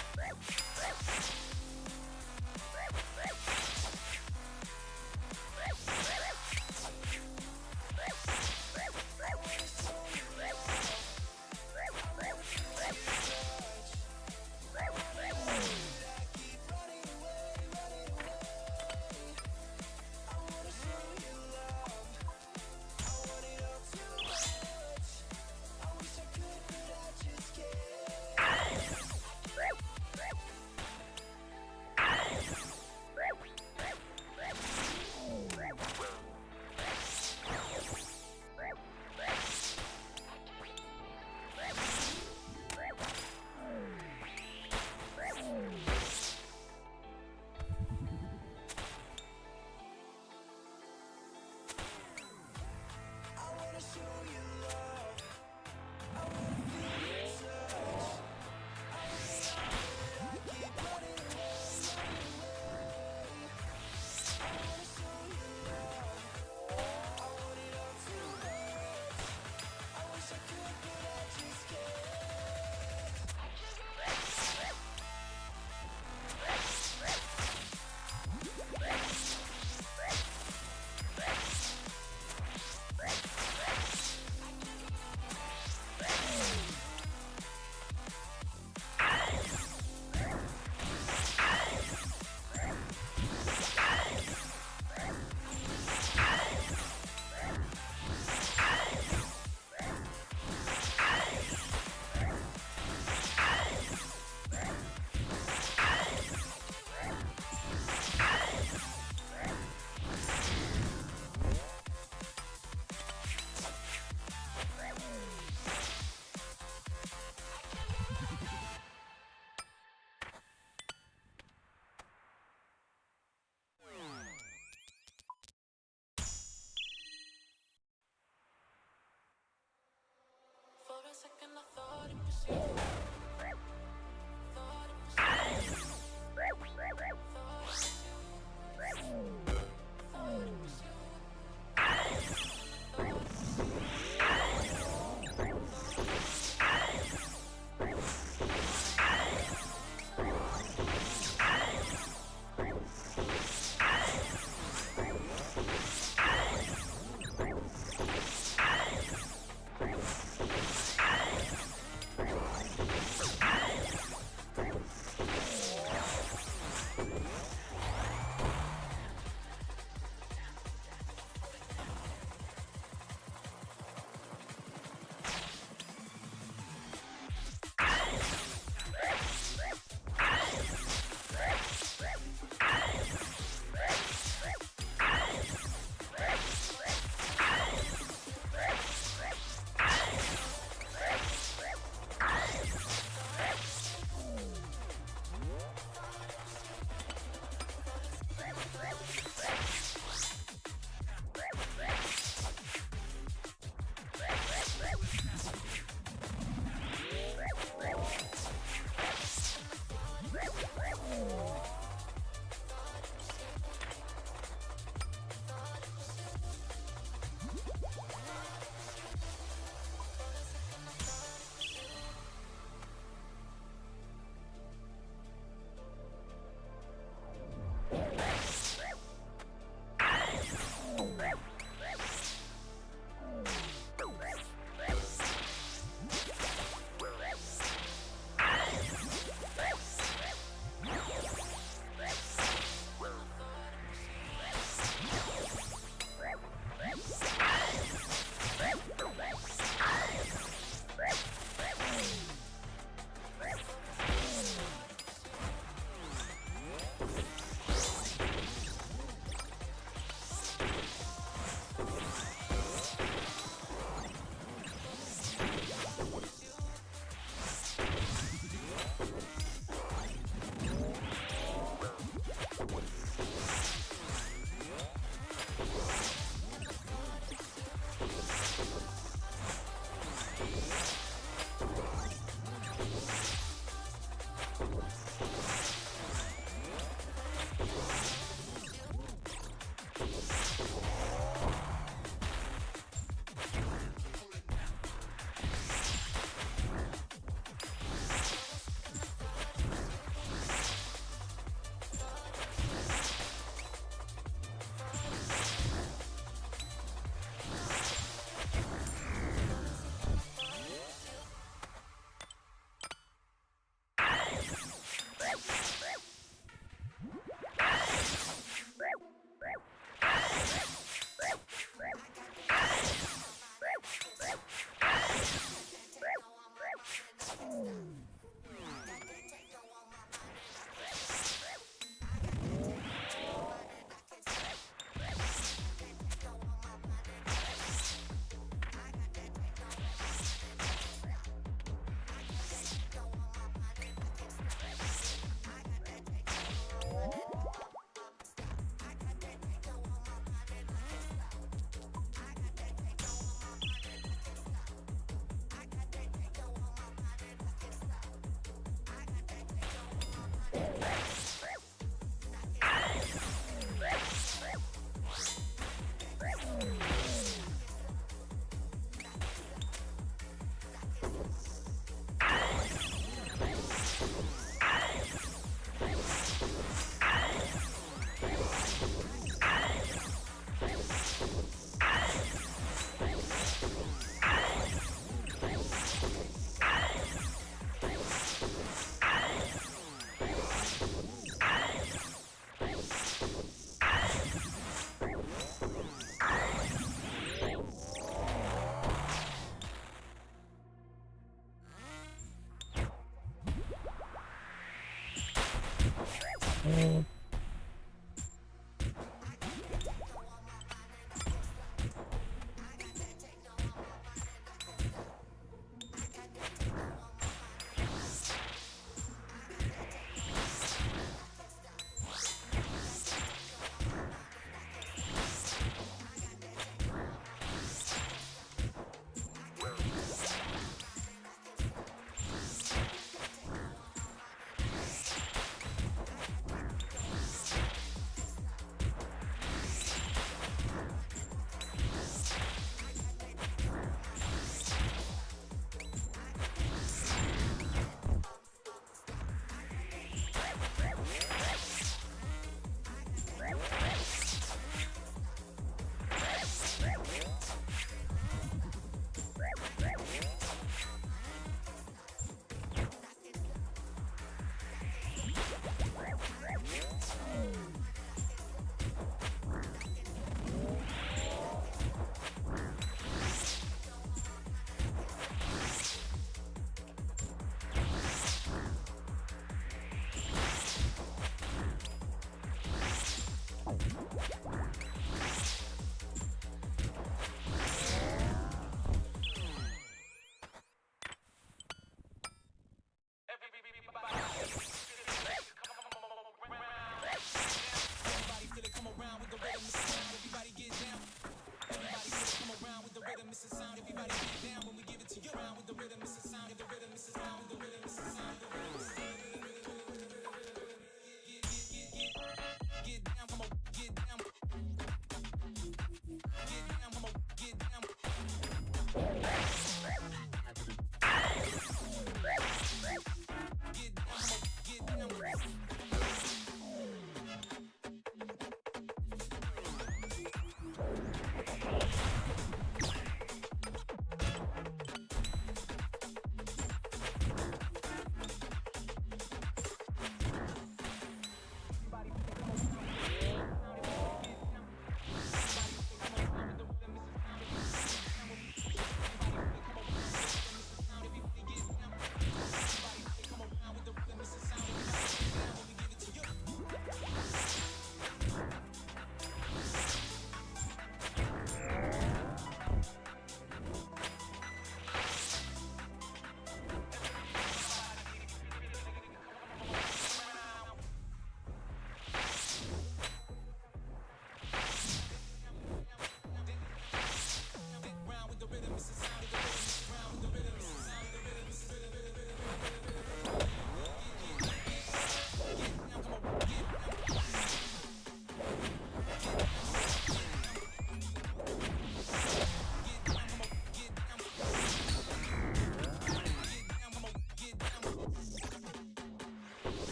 Oh.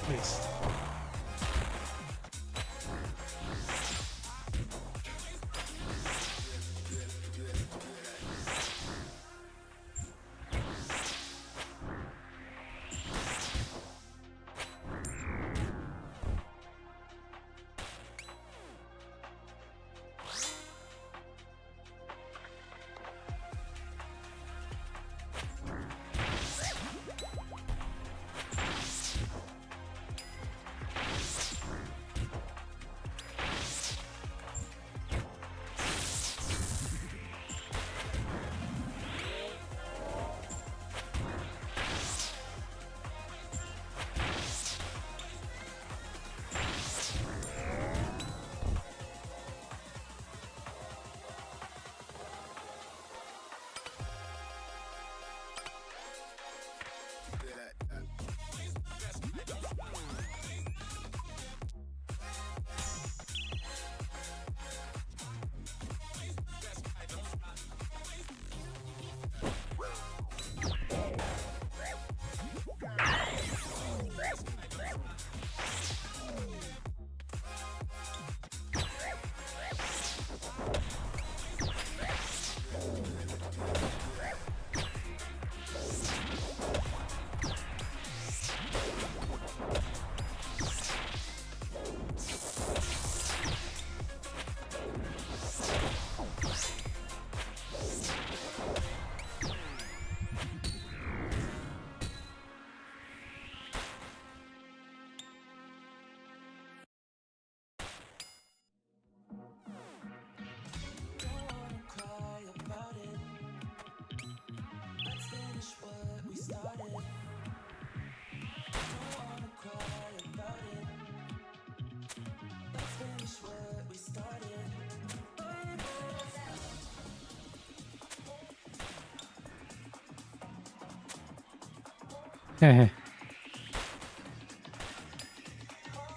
Nice.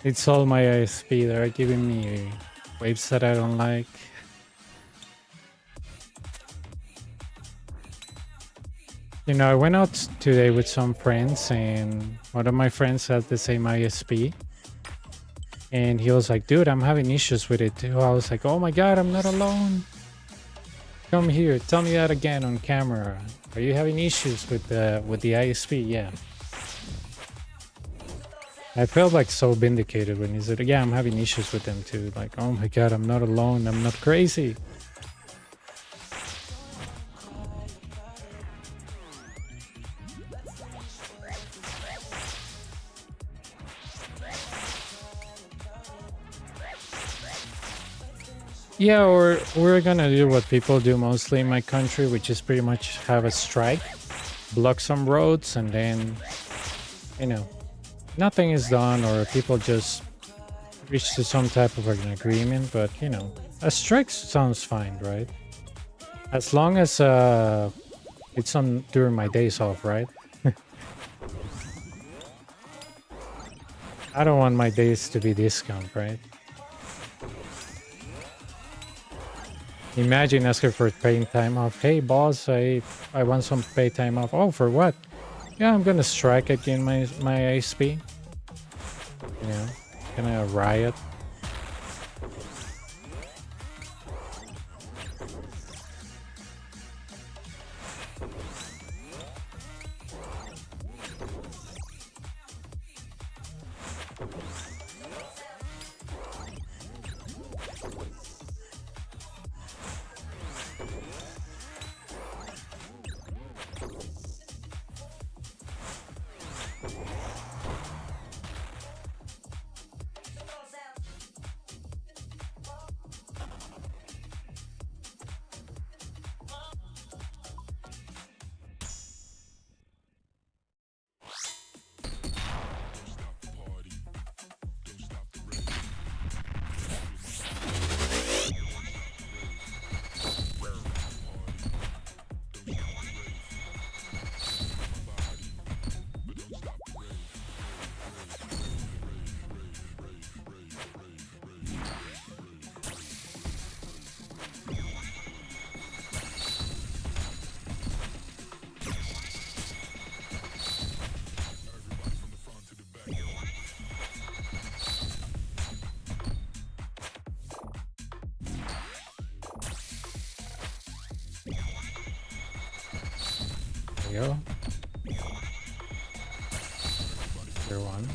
It's all my ISP. They're giving me waves that I don't like. You know, I went out today with some friends, and one of my friends has the same ISP. And he was like, dude, I'm having issues with it too. I was like, oh my god, I'm not alone. Come here, tell me that again on camera. Are you having issues with the ISP? Yeah. I felt like so vindicated when he said, yeah, I'm having issues with them too. Like, oh my god, I'm not alone. I'm not crazy. Yeah, or we're gonna do what people do mostly in my country, which is pretty much have a strike, block some roads, and then, you know, nothing is done, or people just reach to some type of an agreement. But, you know, a strike sounds fine, right? As long as it's on during my days off, right? I don't want my days to be discount, right? Imagine asking for paying time off. Hey boss, I want some pay time off. Oh, for what? Yeah, I'm gonna strike again my ISP. You know, gonna riot. we go. Tier 1.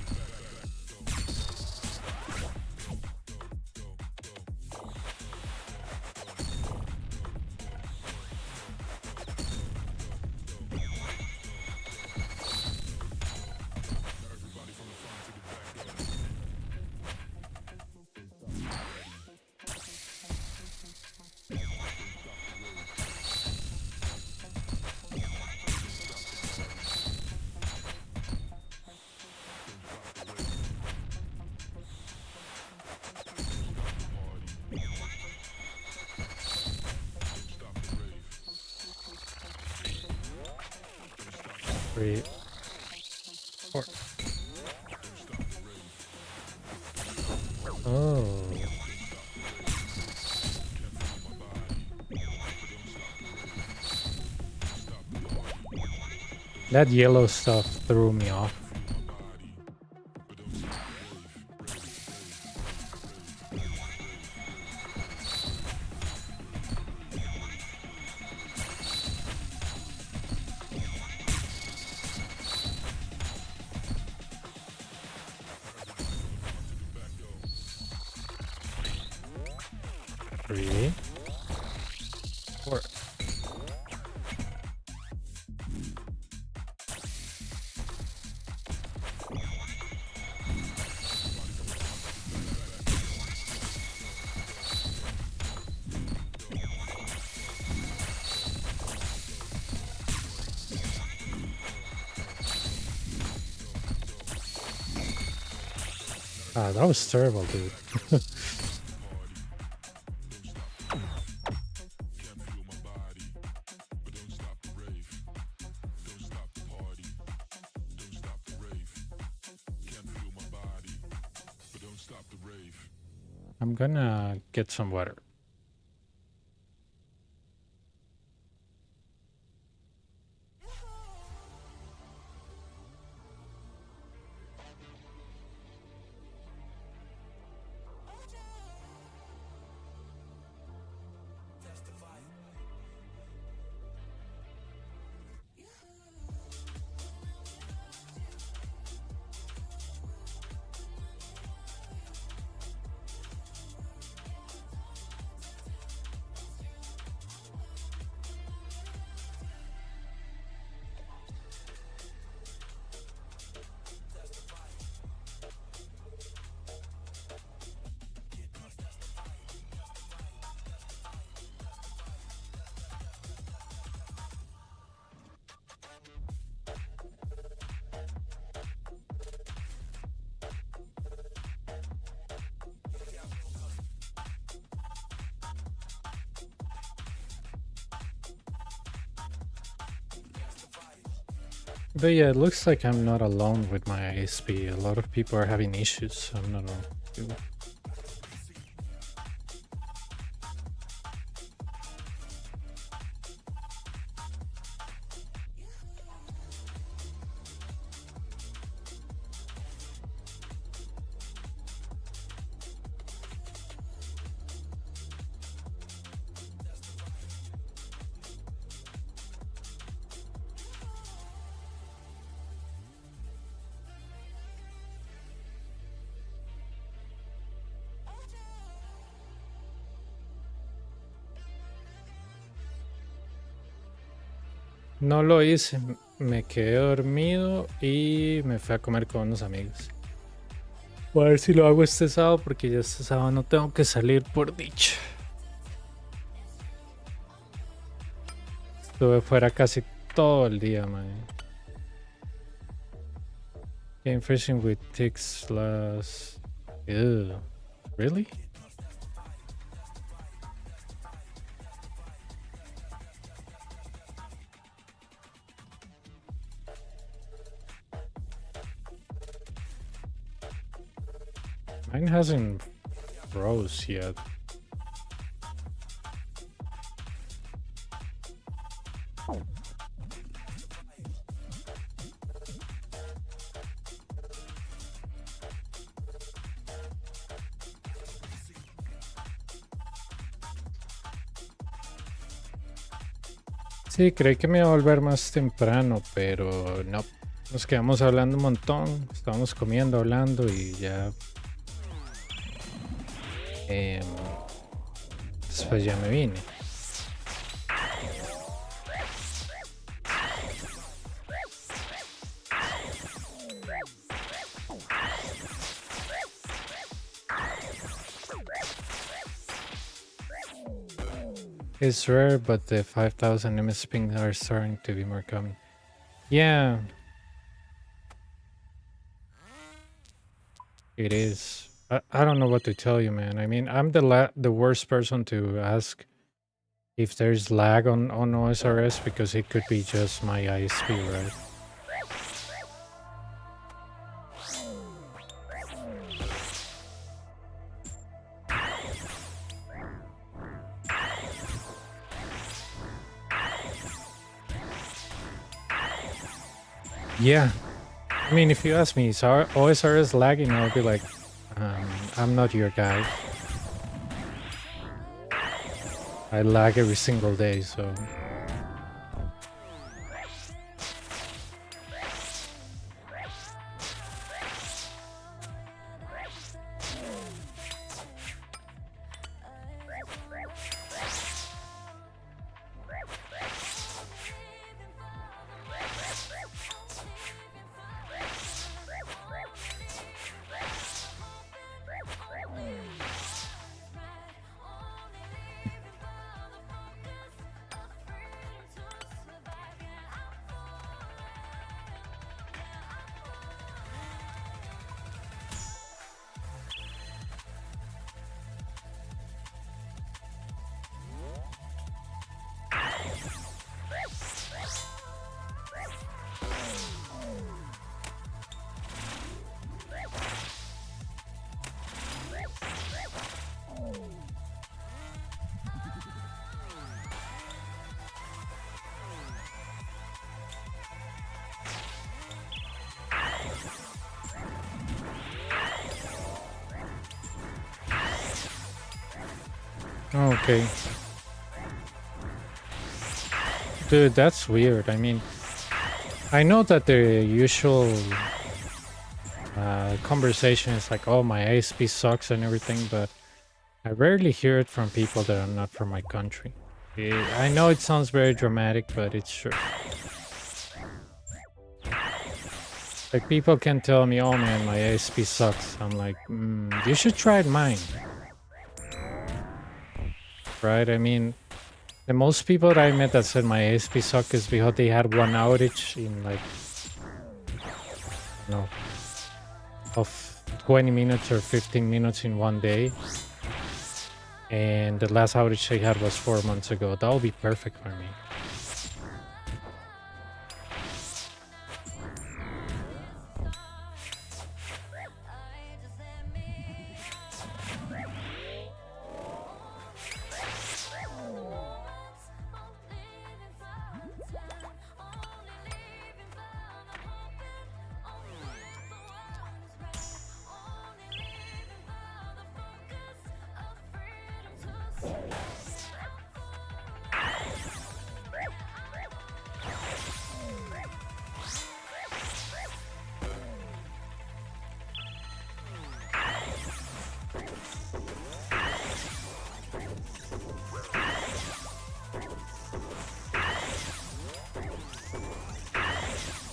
Three, four. Oh. That yellow stuff threw me off. Three, four. Ah, that was terrible, dude. I'm gonna get some water. But yeah, it looks like I'm not alone with my ISP. A lot of people are having issues, so I'm not alone. No lo hice, me quedé dormido y me fui a comer con unos amigos. Voy a ver si lo hago este sábado porque ya este sábado no tengo que salir por dicha. Estuve fuera casi todo el día, man. Game fishing with ticks last... Ew. Really? Mine hasn't froze yet. Sí, creí que me iba a volver más temprano, pero no. Nos quedamos hablando un montón. Estábamos comiendo, hablando y ya. Después ya me vine. It's rare, but the 5,000 MS pings are starting to be more common. Yeah. It is. I don't know what to tell you, man. I mean, I'm the worst person to ask if there's lag on OSRS because it could be just my ISP, right? Yeah. I mean, if you ask me, is our OSRS lagging? I'll be like, I'm not your guy. I lag every single day, so... Okay. Dude, that's weird. I mean, I know that the usual conversation is like, oh, my ISP sucks and everything, but I rarely hear it from people that are not from my country. I know it sounds very dramatic, but it's true. Like, people can tell me, oh man, my ISP sucks. I'm like, you should try mine. Right? I mean, the most people that I met that said my ASP suck is because they had one outage in like, no, of 20 minutes or 15 minutes in one day. And the last outage they had was 4 months ago. That would be perfect for me.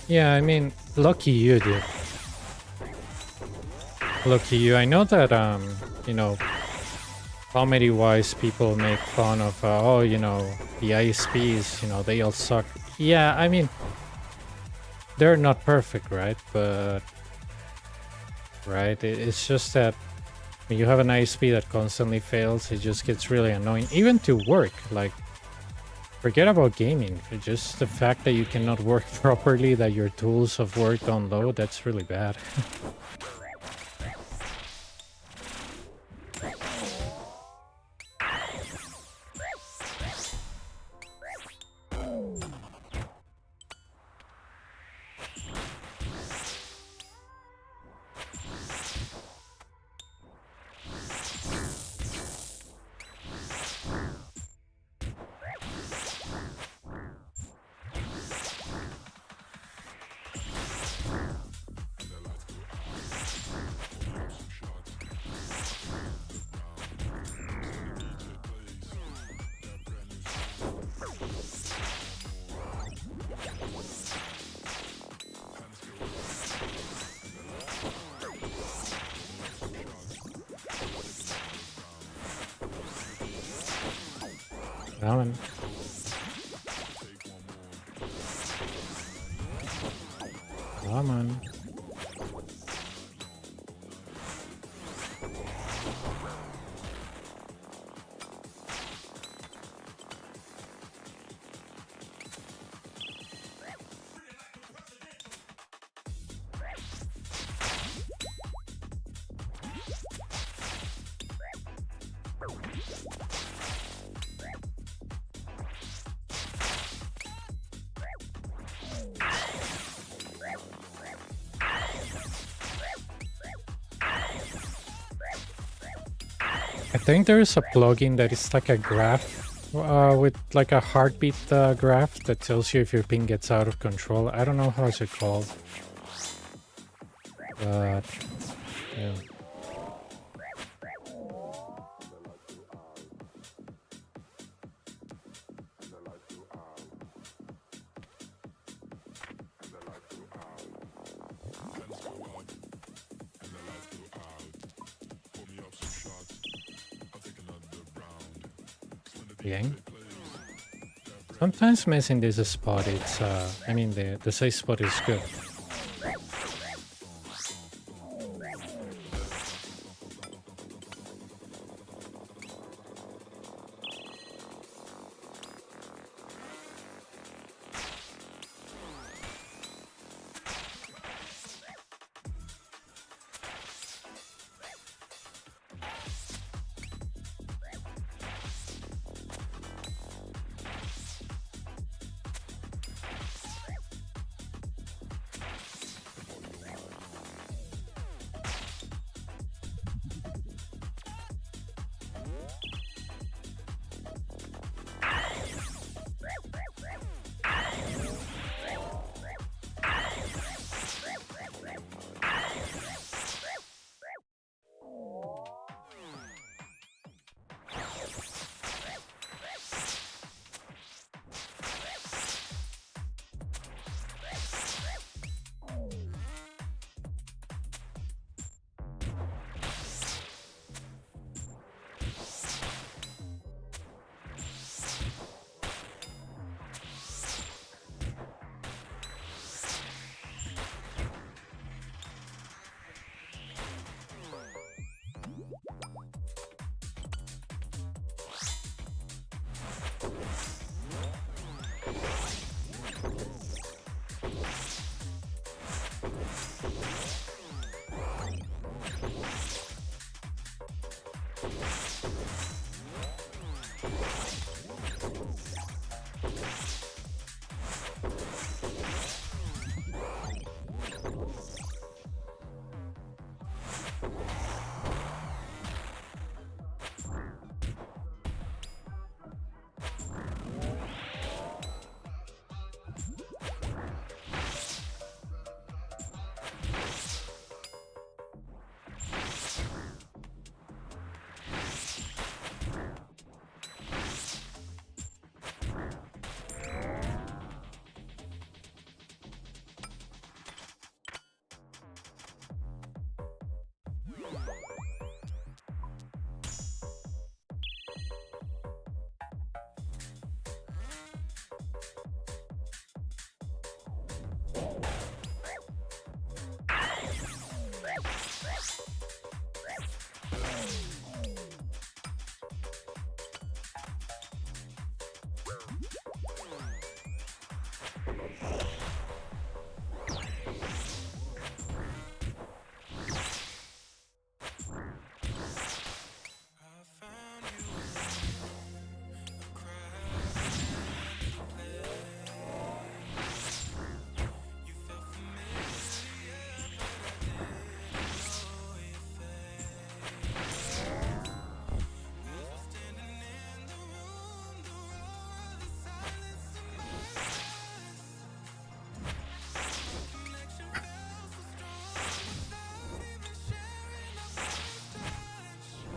Yeah, I mean, lucky you, dude. Lucky you. I know that, you know, comedy-wise, people make fun of, oh, you know, the ISPs, you know, they all suck. Yeah, I mean, they're not perfect, right? But, right, it's just that when you have an ISP that constantly fails, it just gets really annoying. Even to work, like, forget about gaming. Just the fact that you cannot work properly, that your tools of work don't load, that's really bad. Come on. Come on. I think there is a plugin that is like a graph with like a heartbeat graph that tells you if your ping gets out of control. I don't know how it's called. But yeah. Yang. Sometimes missing this spot, it's I mean the safe spot is good.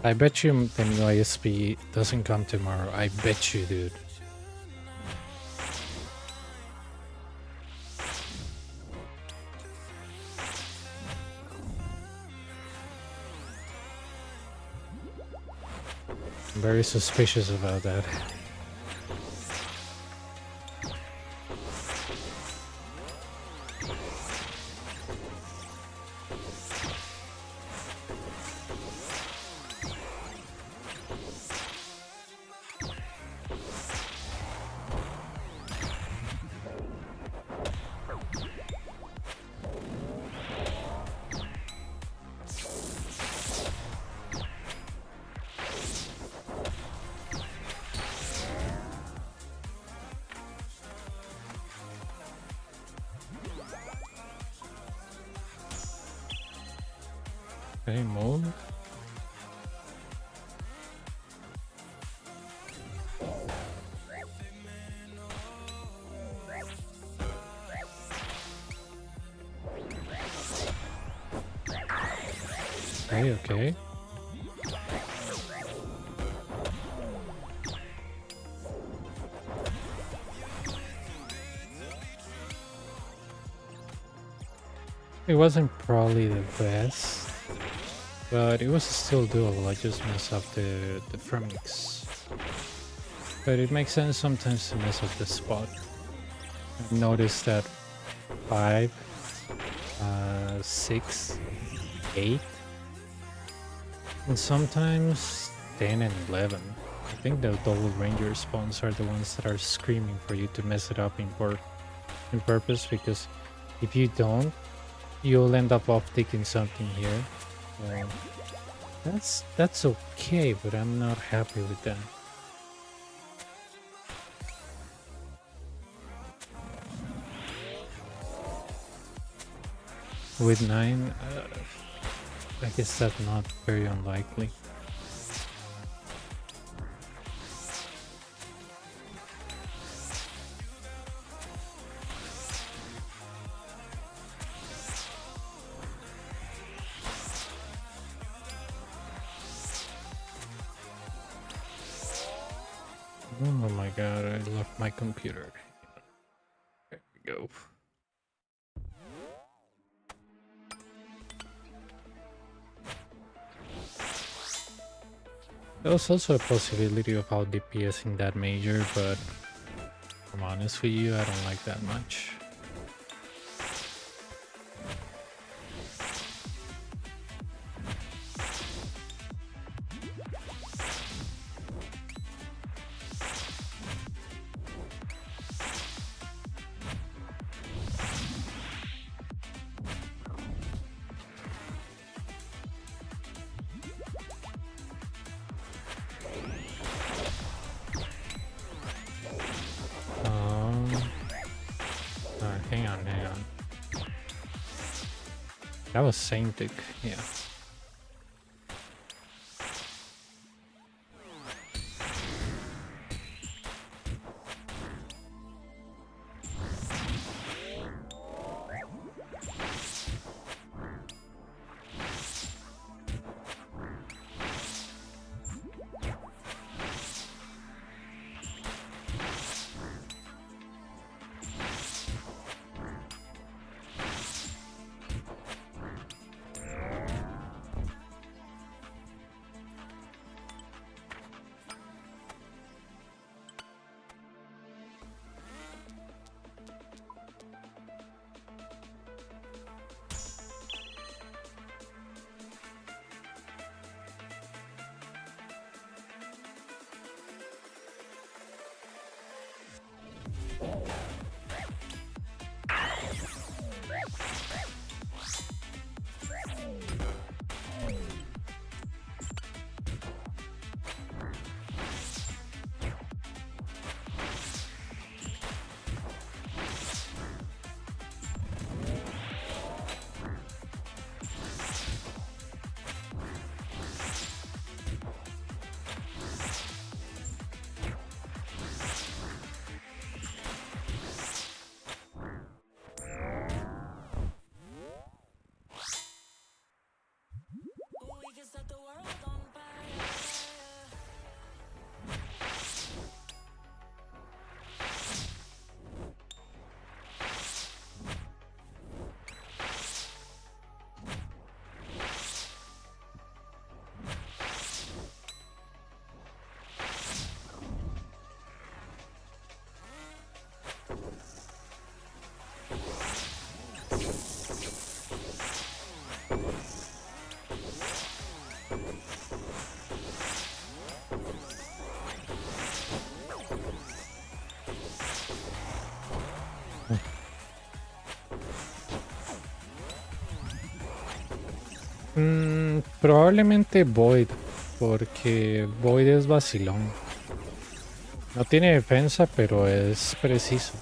I bet you the new ISP doesn't come tomorrow. I bet you, dude. I'm very suspicious about that. Okay, move. Okay. It wasn't probably the best, but it was still doable. I just messed up the mix. But it makes sense sometimes to mess up the spot. I've noticed that 5, 6, 8, and sometimes 10 and 11. I think the double ranger spawns are the ones that are screaming for you to mess it up in purpose, because if you don't, you'll end up off taking something here. That's okay, but I'm not happy with that. With 9, I guess that's not very unlikely. Oh my god, I left my computer. There we go. There was also a possibility of out DPSing that major, but if I'm honest with you, I don't like that much. Hang on. That was Saintic, yeah. Probablemente Void, porque Void es vacilón. No tiene defensa, pero es preciso.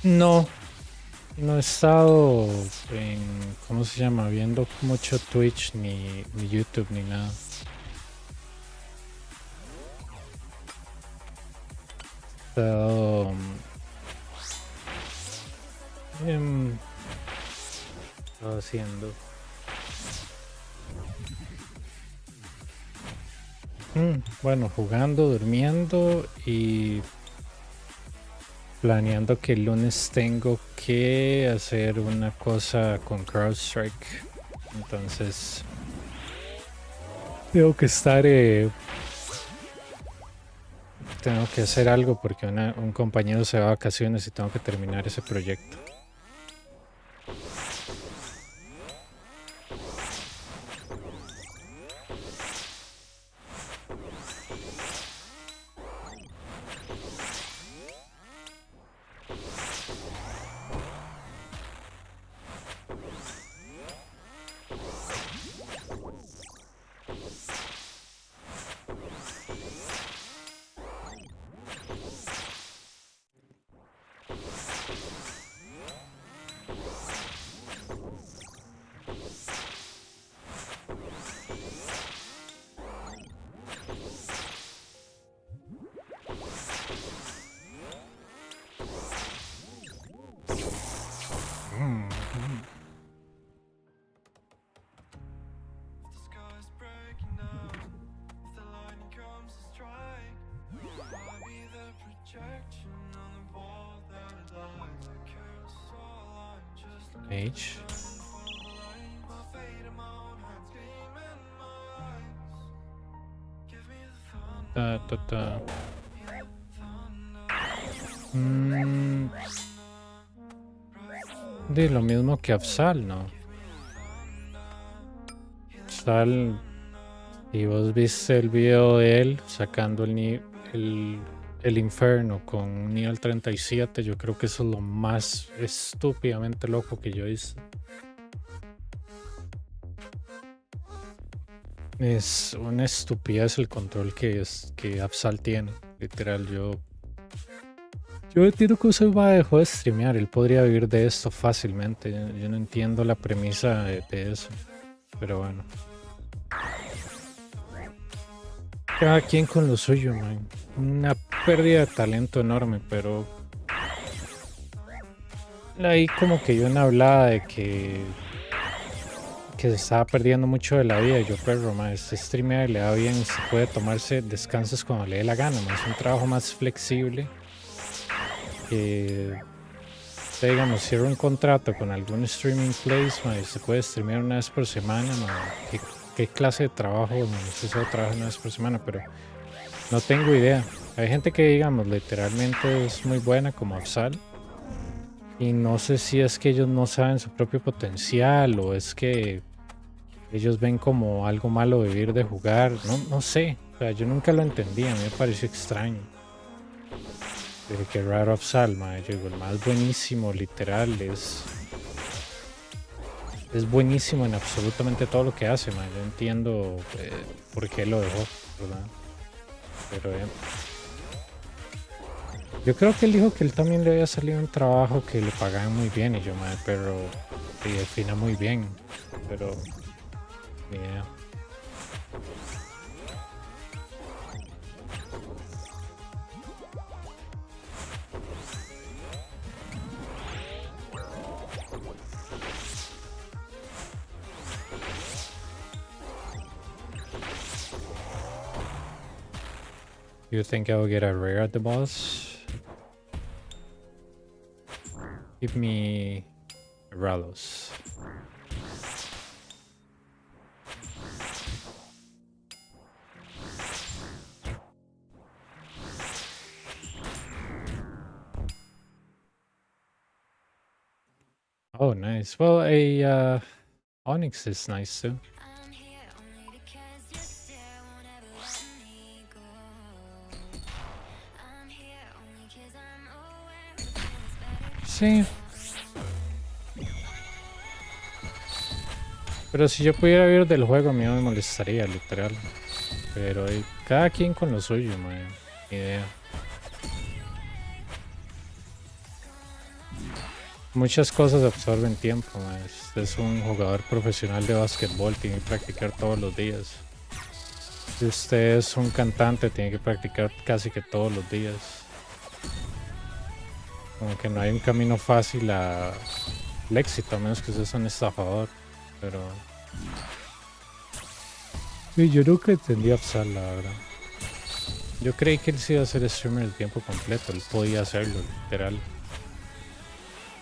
No, no he estado en, ¿cómo se llama? Viendo mucho Twitch ni YouTube ni nada. He estado estaba haciendo. Bueno, jugando, durmiendo y planeando que el lunes tengo que hacer una cosa con CrowdStrike. Entonces, tengo que estar, tengo que hacer algo porque un compañero se va a vacaciones y tengo que terminar ese proyecto. H. Ta. De lo mismo que Afsal, ¿no? Afsal, si vos viste el video de él sacando el infierno con un nivel 37, yo creo que eso es lo más estúpidamente loco que yo hice. Es una estupidez el control que Afsal tiene. Literal, yo entiendo que usted dejó de streamear. Él podría vivir de esto fácilmente. Yo no entiendo la premisa de eso. Pero bueno. Cada quien con lo suyo, man. Una pérdida de talento enorme, pero ahí como que yo no hablaba de que se estaba perdiendo mucho de la vida. Yo, perro, man, este streamer le da bien y se puede tomarse descansos cuando le dé la gana, man. Es un trabajo más flexible. Digamos, cierra un contrato con algún streaming place, man, y se puede streamear una vez por semana, man. ¿Qué clase de trabajo? No sé si trabajo una vez por semana, pero no tengo idea. Hay gente que, digamos, literalmente es muy buena, como Afsal. Y no sé si es que ellos no saben su propio potencial o es que ellos ven como algo malo vivir de jugar. No sé. O sea, yo nunca lo entendí. A mí me pareció extraño. Dije, qué raro Afsal, man. Yo digo, el más buenísimo, literal, es buenísimo en absolutamente todo lo que hace, man. Yo entiendo por qué lo dejó, ¿verdad? Pero yo creo que él dijo que él también le había salido un trabajo que le pagaban muy bien y yo, man, pero y defina muy bien, pero ni idea. You think I will get a rare at the boss? Give me Ralos. Oh, nice. Well, a Onyx is nice too. Sí. Pero si yo pudiera vivir del juego, a mí no me molestaría, literal. Pero cada quien con lo suyo, man. Ni idea. Muchas cosas absorben tiempo, man. Usted es un jugador profesional de básquetbol, tiene que practicar todos los días. Si usted es un cantante, tiene que practicar casi que todos los días. Como que no hay un camino fácil al éxito, a menos que usted sea un estafador. Pero... sí, yo nunca entendí a Upsal, la verdad. Yo creí que él sí iba a ser streamer el tiempo completo, él podía hacerlo, literal.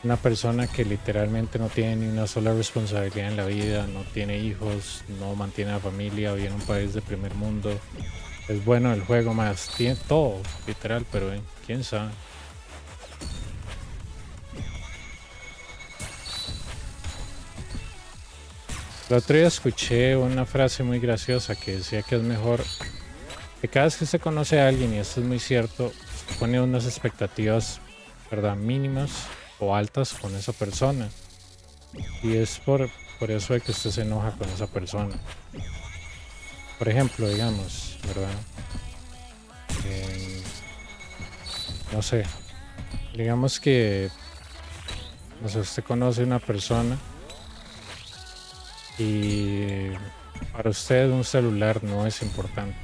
Una persona que literalmente no tiene ni una sola responsabilidad en la vida, no tiene hijos, no mantiene a familia, vive en un país de primer mundo. Es bueno el juego más, tiene todo, literal, pero quién sabe. El otro día escuché una frase muy graciosa que decía que es mejor que cada vez que usted conoce a alguien, y esto es muy cierto, pone unas expectativas, ¿verdad?, mínimas o altas con esa persona. Y es por eso de que usted se enoja con esa persona. Por ejemplo, digamos, ¿verdad? Eh, no sé, digamos que, no sé, usted conoce a una persona y para usted un celular no es importante,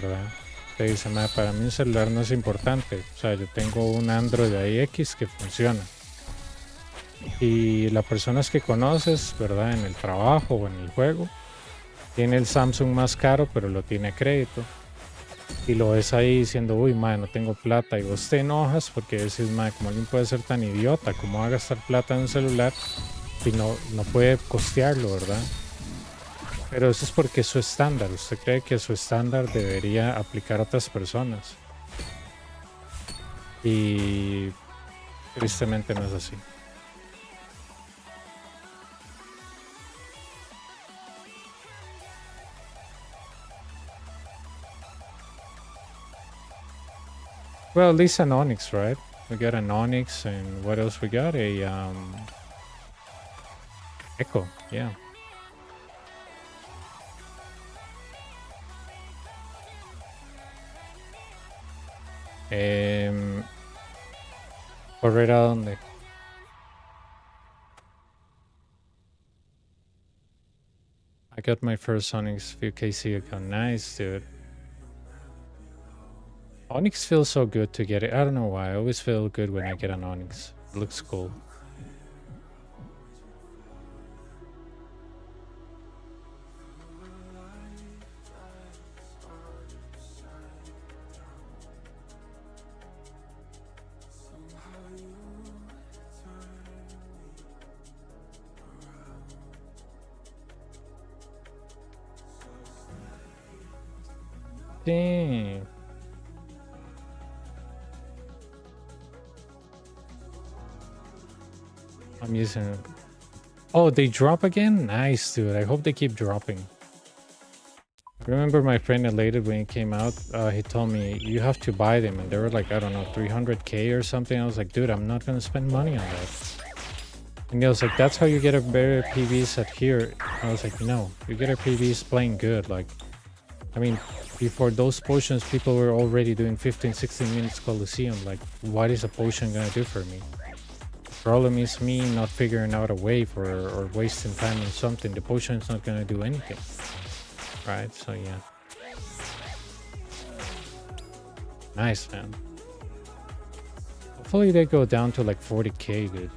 ¿verdad? Usted dice, "Ma, para mí un celular no es importante, o sea, yo tengo un Android ahí X que funciona". Y las personas que conoces, ¿verdad? En el trabajo o en el juego, tiene el Samsung más caro, pero lo tiene a crédito. Y lo ves ahí diciendo, uy, madre, no tengo plata. Y vos te enojas porque decís, madre, ¿cómo alguien puede ser tan idiota? ¿Cómo va a gastar plata en un celular si no puede costearlo, verdad? Pero eso es porque es su estándar. Usted cree que su estándar debería aplicar a otras personas. Y tristemente no es así. Well, at least an Onyx, right? We got an Onyx, and what else we got? A Echo, yeah. ¿Correr a dónde? I got my first Onyx few KC account. Nice, dude. Onyx feels so good to get it. I don't know why. I always feel good when I get an Onyx. It looks cool. Damn. I'm using it. Oh, they drop again? Nice, dude. I hope they keep dropping. I remember my friend elated when it came out. He told me, you have to buy them. And they were like, I don't know, 300k or something. I was like, dude, I'm not going to spend money on that. And he was like, that's how you get a better PVs at here. I was like, no, you get a PVs playing good. Like, I mean, before those potions, people were already doing 15, 16 minutes Coliseum. Like, what is a potion gonna do for me? Problem is me not figuring out a way for or wasting time on something. The potion is not gonna do anything. Right, so yeah. Nice, man. Hopefully they go down to like 40k, dude.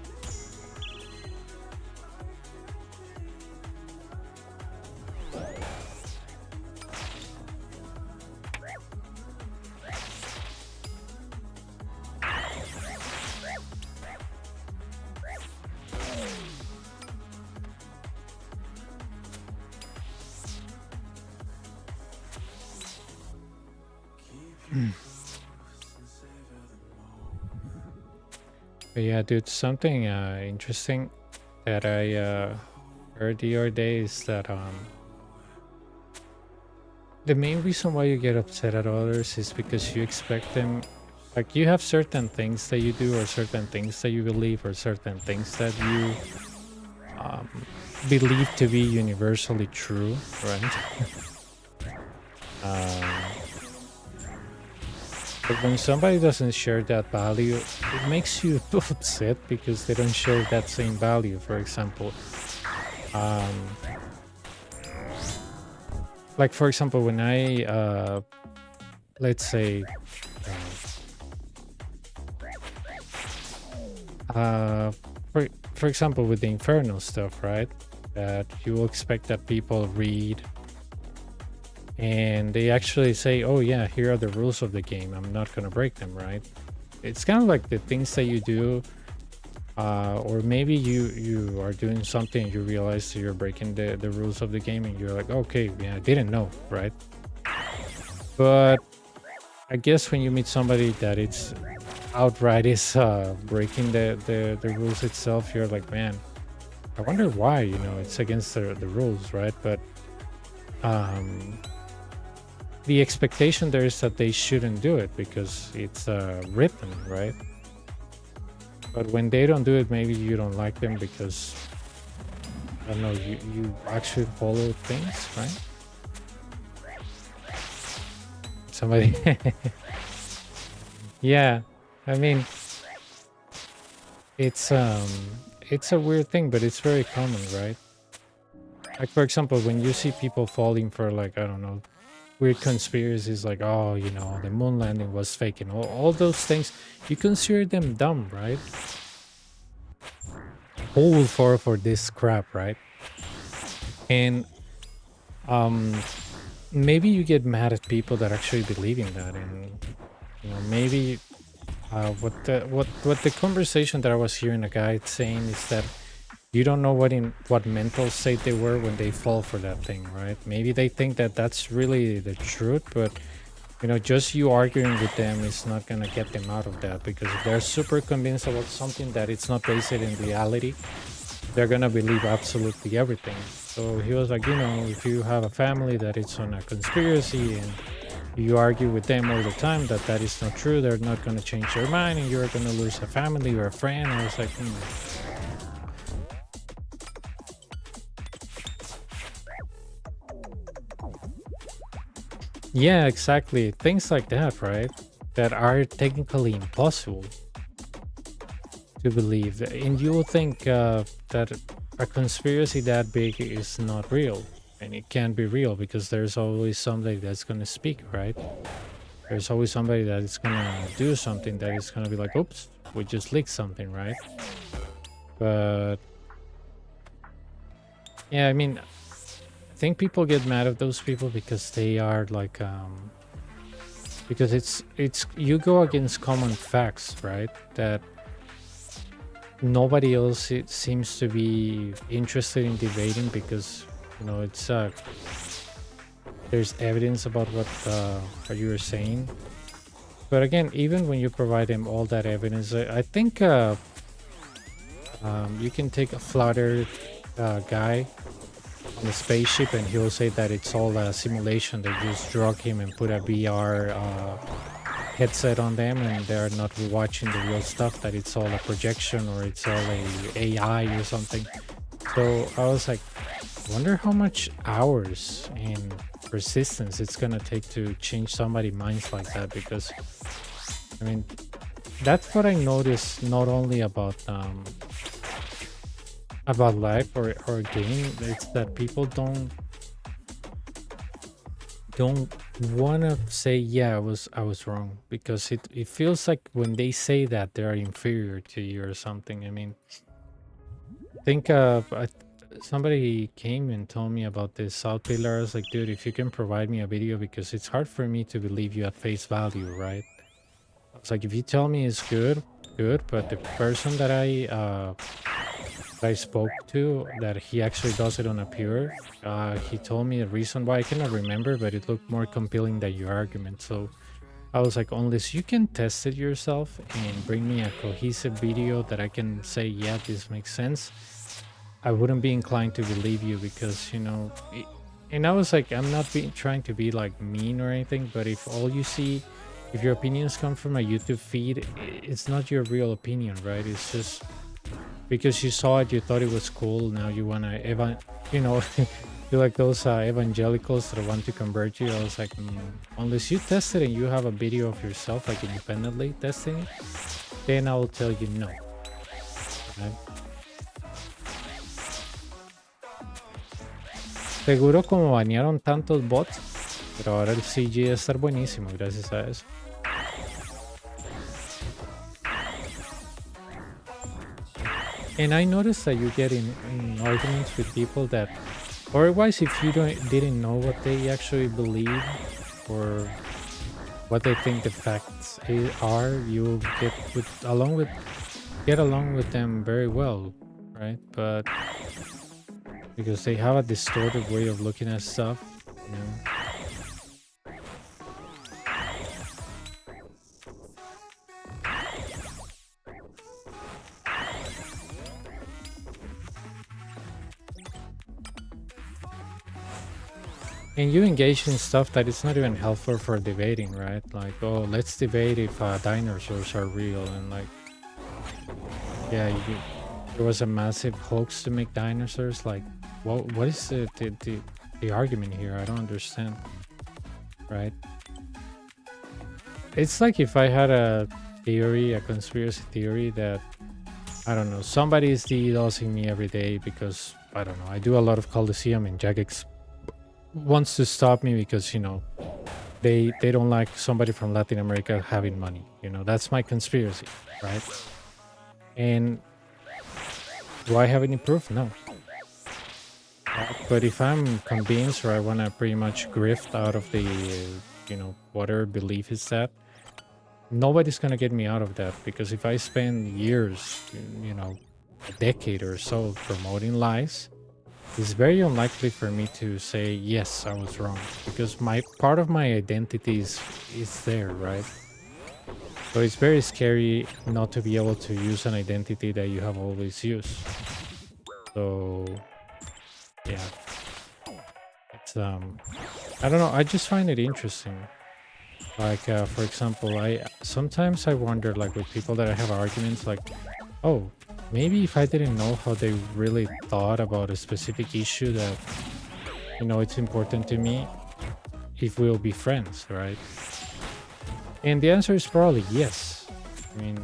But yeah, dude, something interesting that I heard the other day is that the main reason why you get upset at others is because you expect them, like you have certain things that you do or certain things that you believe or certain things that you believe to be universally true, right? But when somebody doesn't share that value, it makes you upset because they don't share that same value. For example, um, like for example, when I let's say, uh, for example, with the Inferno stuff, right? That you will expect that people read and they actually say, "Oh yeah, here are the rules of the game. I'm not gonna break them," right? It's kind of like the things that you do, or maybe you are doing something and you realize that you're breaking the rules of the game, and you're like, "Okay, yeah, I didn't know," right? But I guess when you meet somebody that it's outright is breaking the rules itself, you're like, man, I wonder why. It's against the rules, right? But um, the expectation there is that they shouldn't do it because it's written, right? But when they don't do it, maybe you don't like them because I don't know, you actually follow things, right? Somebody, yeah. I mean, it's um, it's a weird thing, but it's very common, right? Like for example, when you see people falling for like I don't know weird conspiracies, like oh the moon landing was fake and all those things, you consider them dumb, right? Who will fall for this crap, right? And um, maybe you get mad at people that actually believe in that, and maybe what the conversation that I was hearing a guy saying is that you don't know what mental state they were when they fall for that thing, right? Maybe they think that that's really the truth, but just you arguing with them is not gonna get them out of that, because if they're super convinced about something that it's not based in reality, they're gonna believe absolutely everything. So he was like, if you have a family that it's on a conspiracy and you argue with them all the time that that is not true, they're not gonna change their mind and you're gonna lose a family or a friend. I was like, Yeah, exactly. Things like that, right? That are technically impossible to believe. And you will think that a conspiracy that big is not real. And it can't be real because there's always somebody that's going to speak, right? There's always somebody that is going to do something that is going to be like, oops, we just leaked something, right? But yeah, I mean, I think people get mad at those people because they are like, because it's you go against common facts, right? That nobody else it seems to be interested in debating because it's there's evidence about what you were saying. But again, even when you provide them all that evidence, I think you can take a flutter guy on the spaceship and he'll say that it's all a simulation. They just drug him and put a VR headset on them and they're not watching the real stuff, that it's all a projection or it's all a AI or something. So I was like, I wonder how much hours and persistence it's gonna take to change somebody's minds like that, because I mean that's what I noticed not only about life or game, it's that people don't want to say yeah I was wrong, because it feels like when they say that they're inferior to you or something. I mean, think somebody came and told me about this South Pillar. I was like, dude, if you can provide me a video, because it's hard for me to believe you at face value, right? I was like, if you tell me it's good, but the person that I spoke to, that he actually does it on a pure, he told me a reason why. I cannot remember, but it looked more compelling than your argument. So I was like, unless you can test it yourself and bring me a cohesive video that I can say, yeah, this makes sense, I wouldn't be inclined to believe you, because and I was like, I'm not trying to be like mean or anything, but if all you see, if your opinions come from a YouTube feed, it's not your real opinion, right? It's just because you saw it, you thought it was cool, now you want to feel like those evangelicals that want to convert you. I was like, unless you test it and you have a video of yourself, like independently testing it, then I will tell you no. Right? Seguro como banearon tantos bots, pero ahora el CG debe estar buenísimo gracias a eso. And I noticed that you get in arguments with people that, otherwise, if you didn't know what they actually believe or what they think the facts are, you get along with them very well, right? But because they have a distorted way of looking at stuff, you know. And you engage in stuff that is not even helpful for debating, right? Like, oh, let's debate if dinosaurs are real, and like, yeah, there was a massive hoax to make dinosaurs. Like, what is the argument here? I don't understand, right? It's like if I had a theory, a conspiracy theory that, I don't know, somebody is DDoSing me every day because, I don't know, I do a lot of Coliseum and Jagex wants to stop me because, you know, they don't like somebody from Latin America having money. You know, that's my conspiracy, right? And do I have any proof? No. But if I'm convinced or I want to pretty much grift out of the, you know, whatever belief is that, nobody's going to get me out of that, because if I spend years, you know, a decade or so promoting lies, it's very unlikely for me to say, yes, I was wrong, because my part of my identity is there, right? So it's very scary not to be able to use an identity that you have always used. So yeah, it's I don't know, I just find it interesting. Like for example, I sometimes wonder, like with people that I have arguments, like, oh, maybe if I didn't know how they really thought about a specific issue that, you know, it's important to me, if we'll be friends, right? And the answer is probably yes. I mean,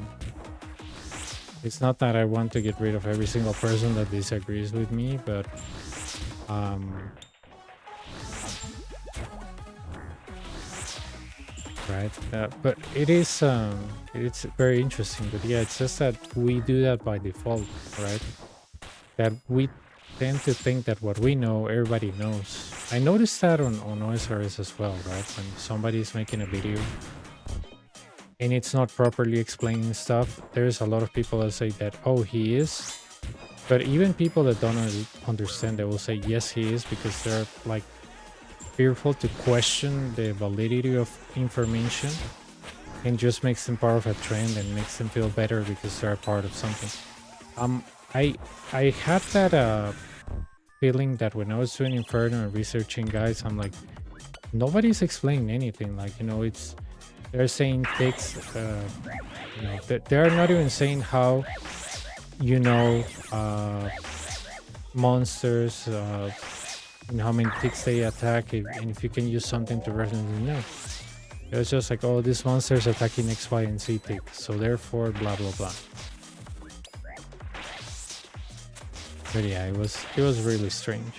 it's not that I want to get rid of every single person that disagrees with me, but right, but it's very interesting. But yeah, it's just that we do that by default, right? That we tend to think that what we know, everybody knows. I noticed that on OSRS as well, right? When somebody is making a video and it's not properly explaining stuff, there's a lot of people that say that, oh, he is. But even people that don't understand, they will say, yes, he is, because they're like fearful to question the validity of information, and just makes them part of a trend and makes them feel better because they're part of something. I had that feeling that when I was doing Inferno and researching guys, I'm like, nobody's explaining anything. Like, you know, they're saying ticks, you know, they're not even saying how, you know, monsters, and how many ticks they attack, and if you can use something to reference. No, it's just like, oh, this monster is attacking X, Y, and Z tick, so therefore blah blah blah. But yeah, it was really strange.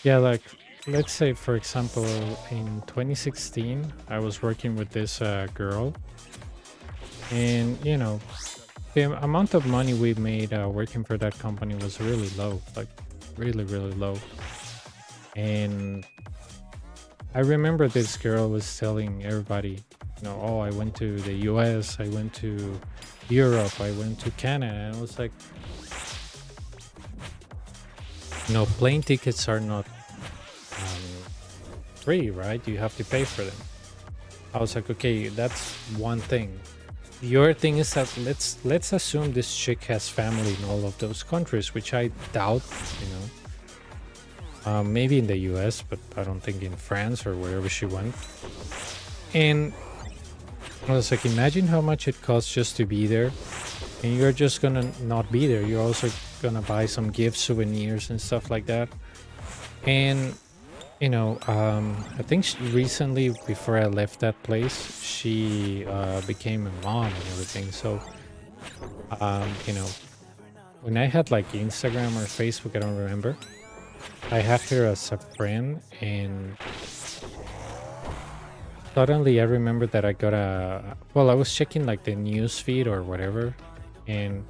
Yeah, like let's say, for example, in 2016, I was working with this girl, and the amount of money we made working for that company was really low, like really, really low. And I remember this girl was telling everybody, oh, I went to the US, I went to Europe, I went to Canada. And I was like, plane tickets are not free, right? You have to pay for them. I was like, okay, that's one thing. The other thing is that let's assume this chick has family in all of those countries, which I doubt, maybe in the US, but I don't think in France or wherever she went. And I was like, imagine how much it costs just to be there. And you're just gonna not be there. You're also gonna buy some gifts, souvenirs, and stuff like that. And I think recently, before I left that place, she became a mom and everything. So, you know, when I had like Instagram or Facebook, I don't remember. I had her as a friend, and suddenly I remember that I got I was checking like the news feed or whatever, and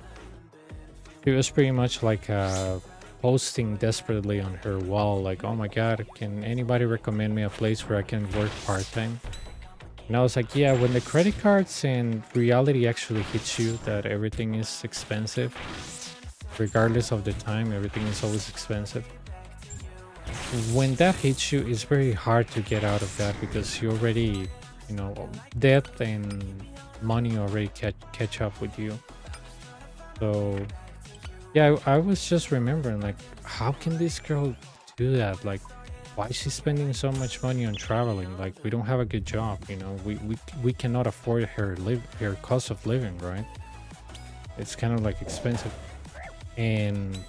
it was pretty much like posting desperately on her wall, like, "Oh my God, can anybody recommend me a place where I can work part time?" And I was like, "Yeah, when the credit cards and reality actually hits you that everything is expensive, regardless of the time, everything is always expensive. When that hits you, it's very hard to get out of that because you already, debt and money already catch up with you." So yeah, I was just remembering, like, how can this girl do that? Like, why is she spending so much money on traveling? Like, we don't have a good job, we cannot afford her cost of living, right? It's kind of like expensive. And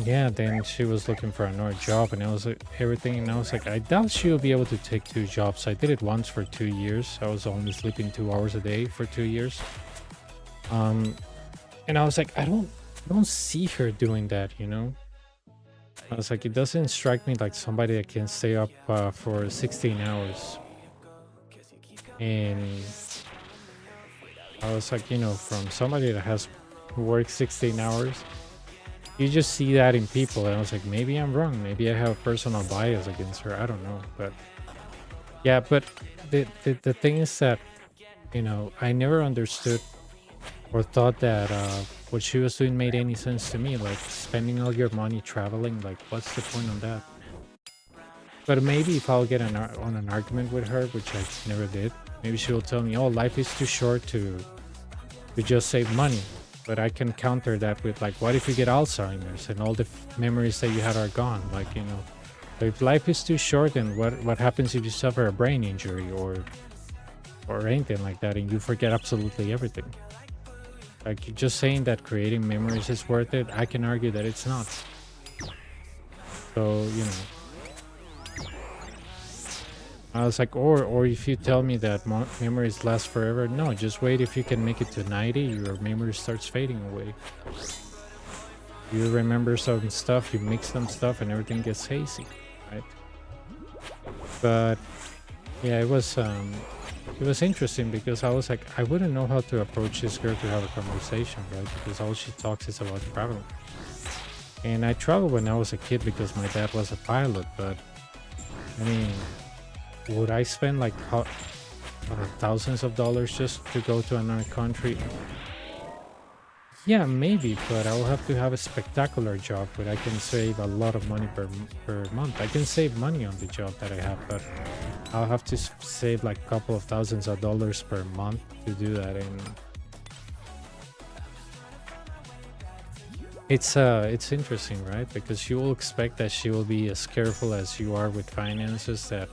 yeah, then she was looking for another job, and I was like, everything, and I was like, I doubt she'll be able to take two jobs. I did it once for 2 years. I was only sleeping 2 hours a day for 2 years. And I was like, I don't see her doing that, I was like, it doesn't strike me like somebody that can stay up for 16 hours. And I was like, from somebody that has worked 16 hours, you just see that in people. And I was like, maybe I'm wrong. Maybe I have a personal bias against her. I don't know. But yeah, but the thing is that, I never understood or thought that what she was doing made any sense to me. Like, spending all your money traveling, like, what's the point on that? But maybe if I'll get on an argument with her, which I never did, maybe she will tell me, "Oh, life is too short to just save money." But I can counter that with, like, what if you get Alzheimer's and all the memories that you had are gone? Like, if life is too short, then what happens if you suffer a brain injury or anything like that, and you forget absolutely everything? Like, just saying that creating memories is worth it, I can argue that it's not. So, I was like, or if you tell me that memories last forever, no, just wait. If you can make it to 90, your memory starts fading away. You remember some stuff, you mix some stuff, and everything gets hazy, right? But yeah, it was interesting because I was like, I wouldn't know how to approach this girl to have a conversation, right? Because all she talks is about traveling. And I traveled when I was a kid because my dad was a pilot, but I mean, would I spend like thousands of dollars just to go to another country? Yeah, maybe, but I will have to have a spectacular job where I can save a lot of money per month. I can save money on the job that I have, but I'll have to save like a couple of thousands of dollars per month to do that. And it's interesting, right? Because you will expect that she will be as careful as you are with finances, that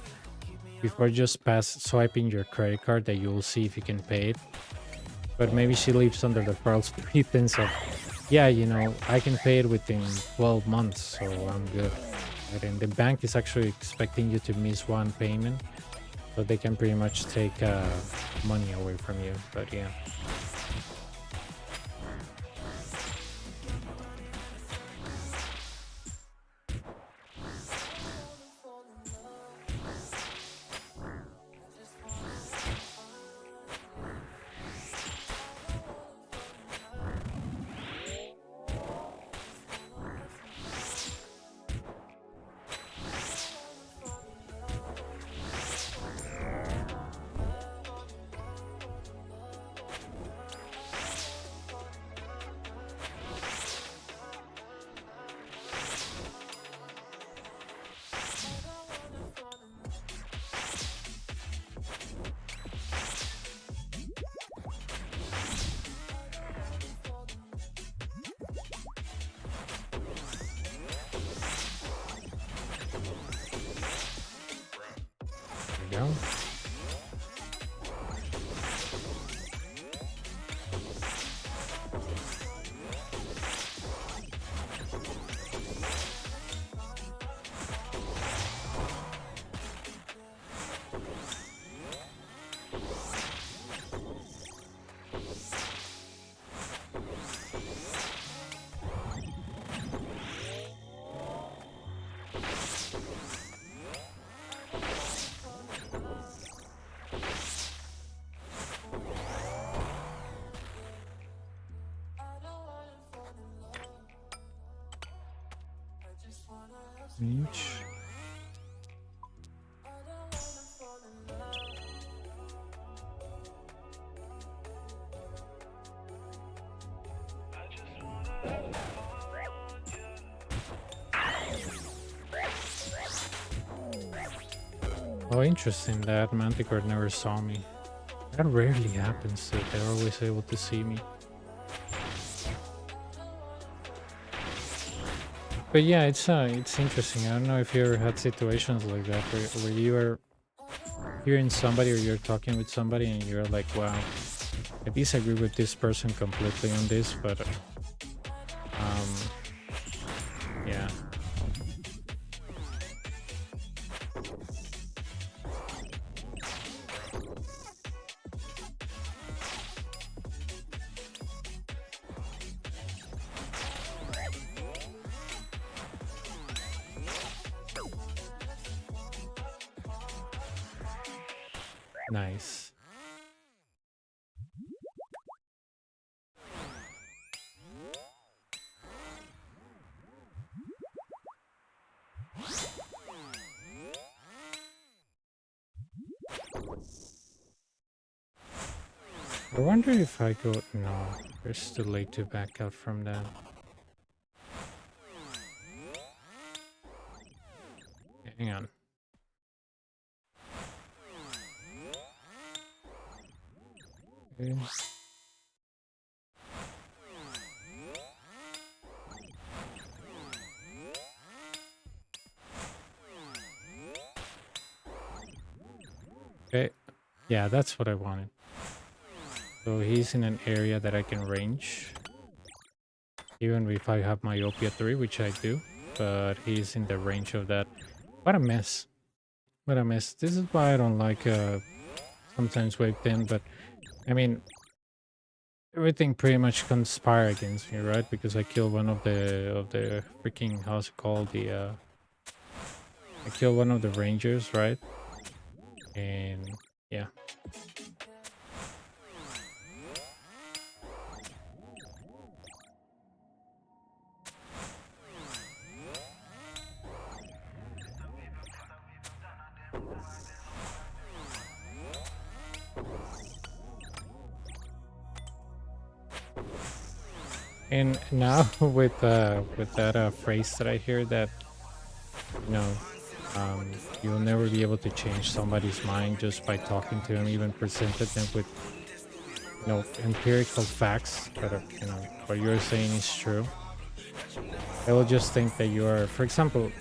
before just swiping your credit card that you will see if you can pay it. But maybe she lives under the false pretense of, yeah, I can pay it within 12 months, so I'm good. Right? And the bank is actually expecting you to miss one payment, so they can pretty much take money away from you. But yeah. we go. Each. Oh, interesting that Manticore never saw me. That rarely happens, that they're always able to see me. But yeah, it's interesting. I don't know if you ever had situations like that where you are hearing somebody or you're talking with somebody and you're like, wow, I disagree with this person completely on this, but yeah. Nice. I wonder if I go... No, it's too late to back out from that. Hang on. Okay. Okay. Yeah, that's what I wanted. So he's in an area that I can range. Even if I have myopia 3, which I do. But he's in the range of that. What a mess. What a mess. This is why I don't like sometimes wave 10, but I mean everything pretty much conspire against me, right? Because I killed one of the freaking, how's it called? I killed one of the rangers, right? And yeah. And now with that phrase that I hear that, you know, you'll never be able to change somebody's mind just by talking to them, even presented them with, you know, empirical facts that are, you know, what you're saying is true. I will just think that you are, for example,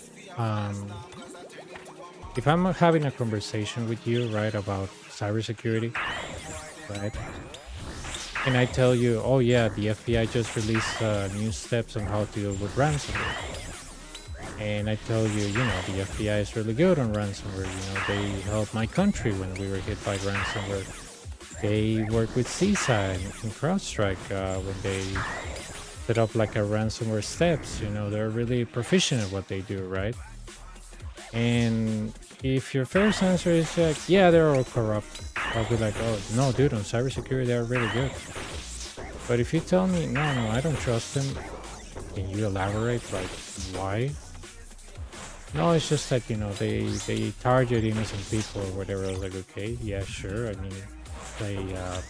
if I'm having a conversation with you, right, about cybersecurity, right? And I tell you, oh yeah, the FBI just released new steps on how to deal with ransomware. And I tell you, you know, the FBI is really good on ransomware. You know, they helped my country when we were hit by ransomware. They work with CISA and CrowdStrike when they set up like a ransomware steps. You know, they're really proficient at what they do, right? And if your first answer is like, yeah, they're all corrupt, I'll be like, oh, no, dude, on cybersecurity, they're really good. But if you tell me, no, I don't trust them, can you elaborate, like, why? No, it's just that, you know, they target innocent people or whatever. I was like, okay, yeah, sure. I mean, a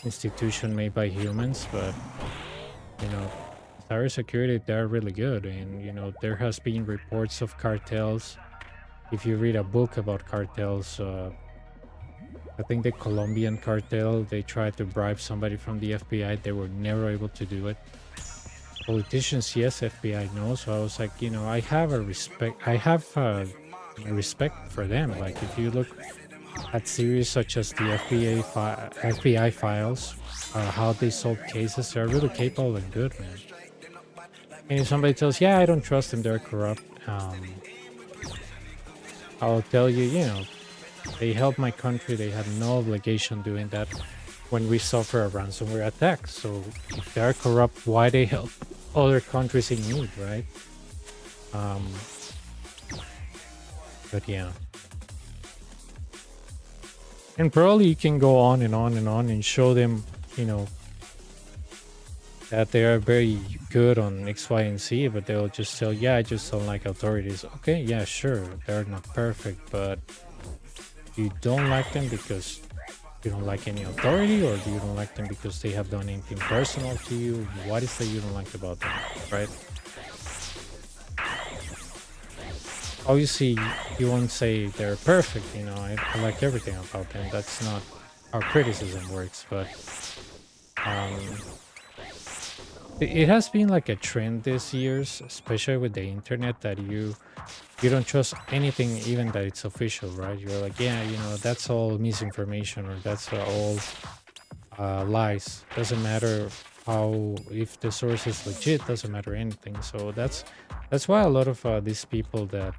institution made by humans, but, you know, cybersecurity, they're really good. And, you know, there has been reports of cartels. If you read a book about cartels, I think the Colombian cartel, they tried to bribe somebody from the FBI. They were never able to do it. Politicians, yes, FBI, no. So I was like, you know, I have a respect. I have my respect for them. Like if you look at series such as the FBI files, how they solve cases, they're really capable and good, man. And if somebody tells, yeah, I don't trust them, they're corrupt, I'll tell you, you know, they helped my country. They had no obligation doing that when we suffer a ransomware attack. So if they're corrupt, why they help other countries in need, right? Um, but yeah. And probably you can go on and on and on and show them, you know, that they are very good on X, Y, and Z, but they'll just tell, yeah, I just don't like authorities. Okay, yeah, sure, they're not perfect, but you don't like them because you don't like any authority, or do you don't like them because they have done anything personal to you? What is that you don't like about them, right? Obviously, you won't say they're perfect, you know, I like everything about them. That's not how criticism works, but um, it has been like a trend this years, especially with the internet, that you don't trust anything, even that it's official, right? You're like, yeah, you know, that's all misinformation, or that's all lies. Doesn't matter how, if the source is legit, doesn't matter anything. So that's why a lot of these people that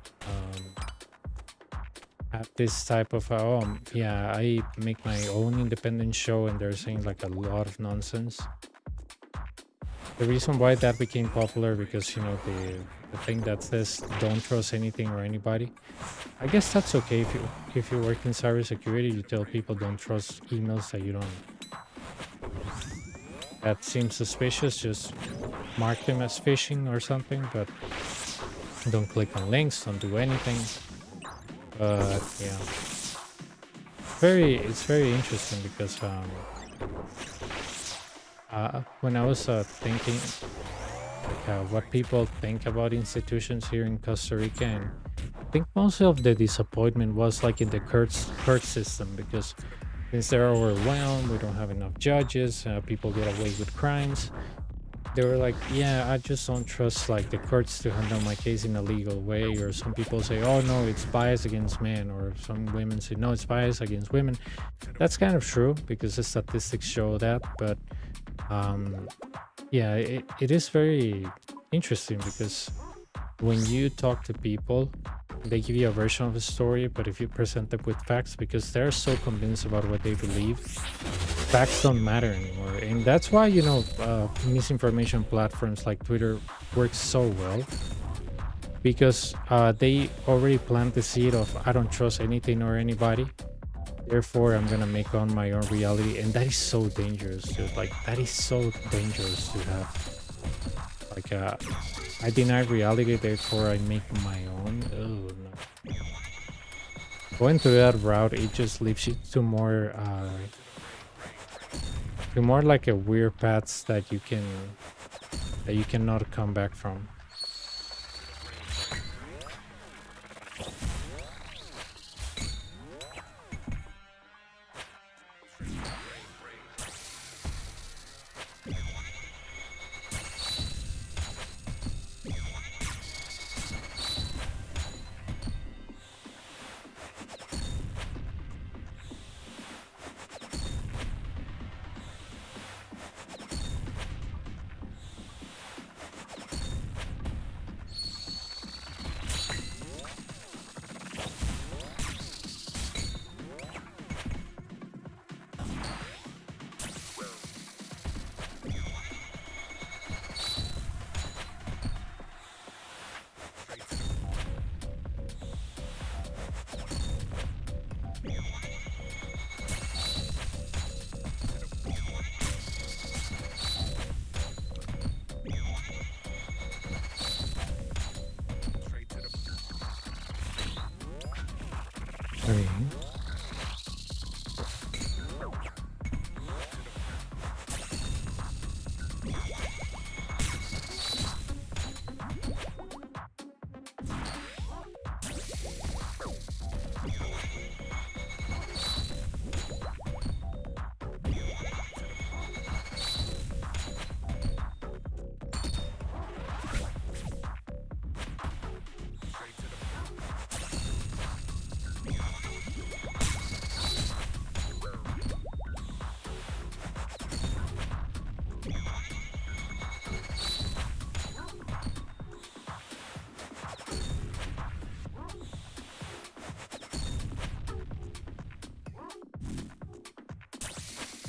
have this type of yeah, I make my own independent show, and they're saying like a lot of nonsense. The reason why that became popular, because you know, the thing that says don't trust anything or anybody. I guess that's okay if you work in cybersecurity. You tell people don't trust emails that you don't, that seems suspicious. Just mark them as phishing or something, but don't click on links. Don't do anything. But yeah, it's very interesting because when I was thinking like what people think about institutions here in Costa Rica, and I think most of the disappointment was like in the court system, because since they're overwhelmed, we don't have enough judges, people get away with crimes. They were like, yeah, I just don't trust like the courts to handle my case in a legal way. Or some people say, oh no, it's bias against men, or some women say, no, it's bias against women. That's kind of true because the statistics show that, but yeah, it is very interesting because when you talk to people, they give you a version of a story, but if you present them with facts, because they're so convinced about what they believe, facts don't matter anymore. And that's why, you know, misinformation platforms like Twitter work so well, because they already plant the seed of I don't trust anything or anybody, therefore I'm gonna make on my own reality. And that is so dangerous, dude. Like that is so dangerous to have. Like I deny reality, therefore I make my own. Oh no. Going through that route, it just leads you to more like a weird paths that you cannot come back from.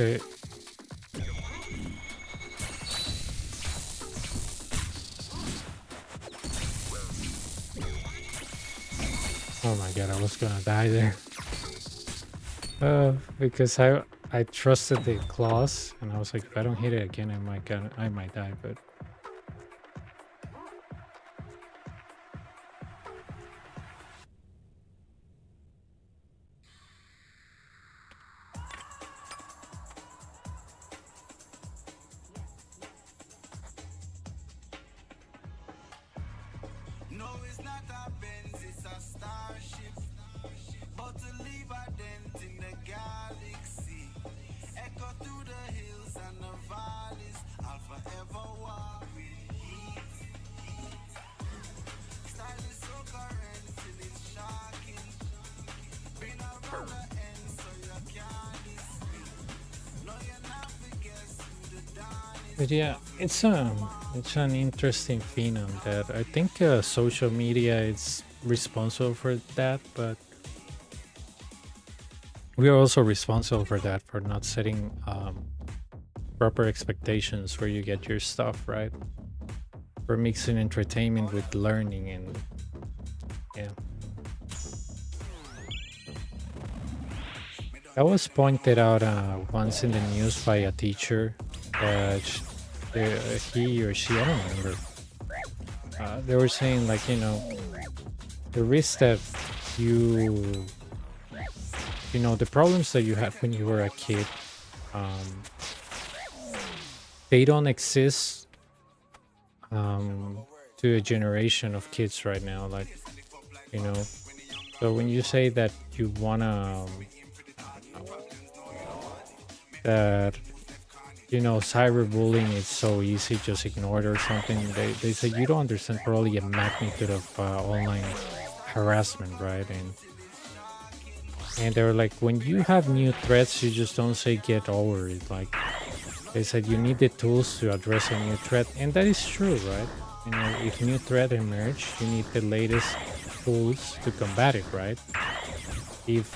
Okay. Oh my god, I was gonna die there. Because I trusted the claws, and I was like, if I don't hit it again, I might die. But No, it's not a Benz, it's a starship. But to leave a dent in the galaxy. Echo through the hills and the valleys. I'll forever walk with heat. Style is so current till it's shocking. Been around the end so you can't escape. No, you're not the guess who the dawn is. But yeah, it's an interesting phenom that I think social media is responsible for that, but we are also responsible for that, for not setting proper expectations where you get your stuff, right? For mixing entertainment with learning, and yeah. That was pointed out once in the news by a teacher. He or she, I don't remember. They were saying, like, the risk that you, the problems that you had when you were a kid, they don't exist to a generation of kids right now. Like, so when you say that you wanna, that cyberbullying is so easy, just ignore it or something. They say you don't understand probably a magnitude of online harassment, right? And they're like, when you have new threats, you just don't say get over it. Like, they said you need the tools to address a new threat, and that is true, right? If new threat emerge, you need the latest tools to combat it, right? If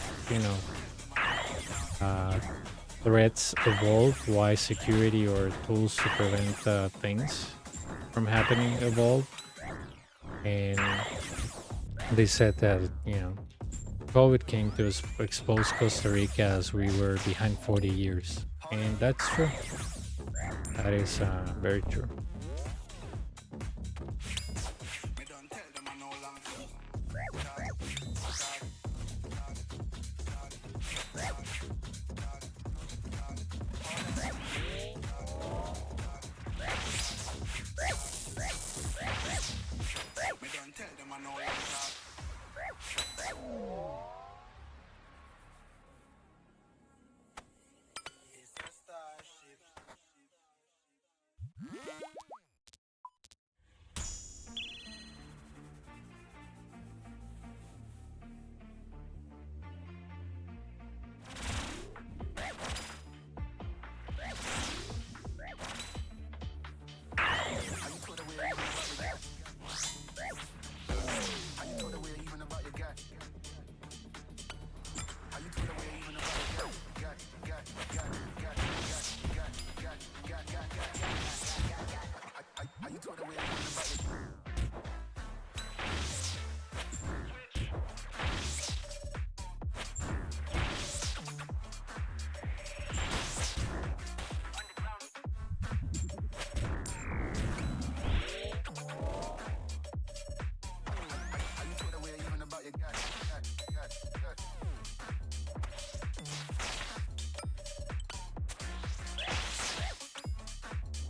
threats evolve, why security or tools to prevent things from happening evolve. And they said that COVID came to expose Costa Rica as we were behind 40 years, and that's true. That is very true.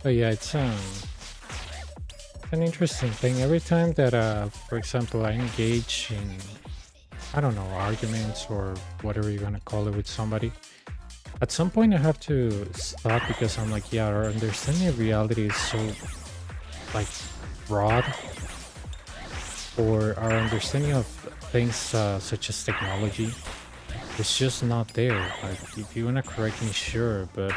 But yeah, it's an interesting thing. Every time that, for example, I engage in, I don't know, arguments or whatever you're gonna call it with somebody, at some point I have to stop, because I'm like, yeah, our understanding of reality is so, like, broad, or our understanding of things such as technology, it's just not there. Like, if you wanna correct me, sure, but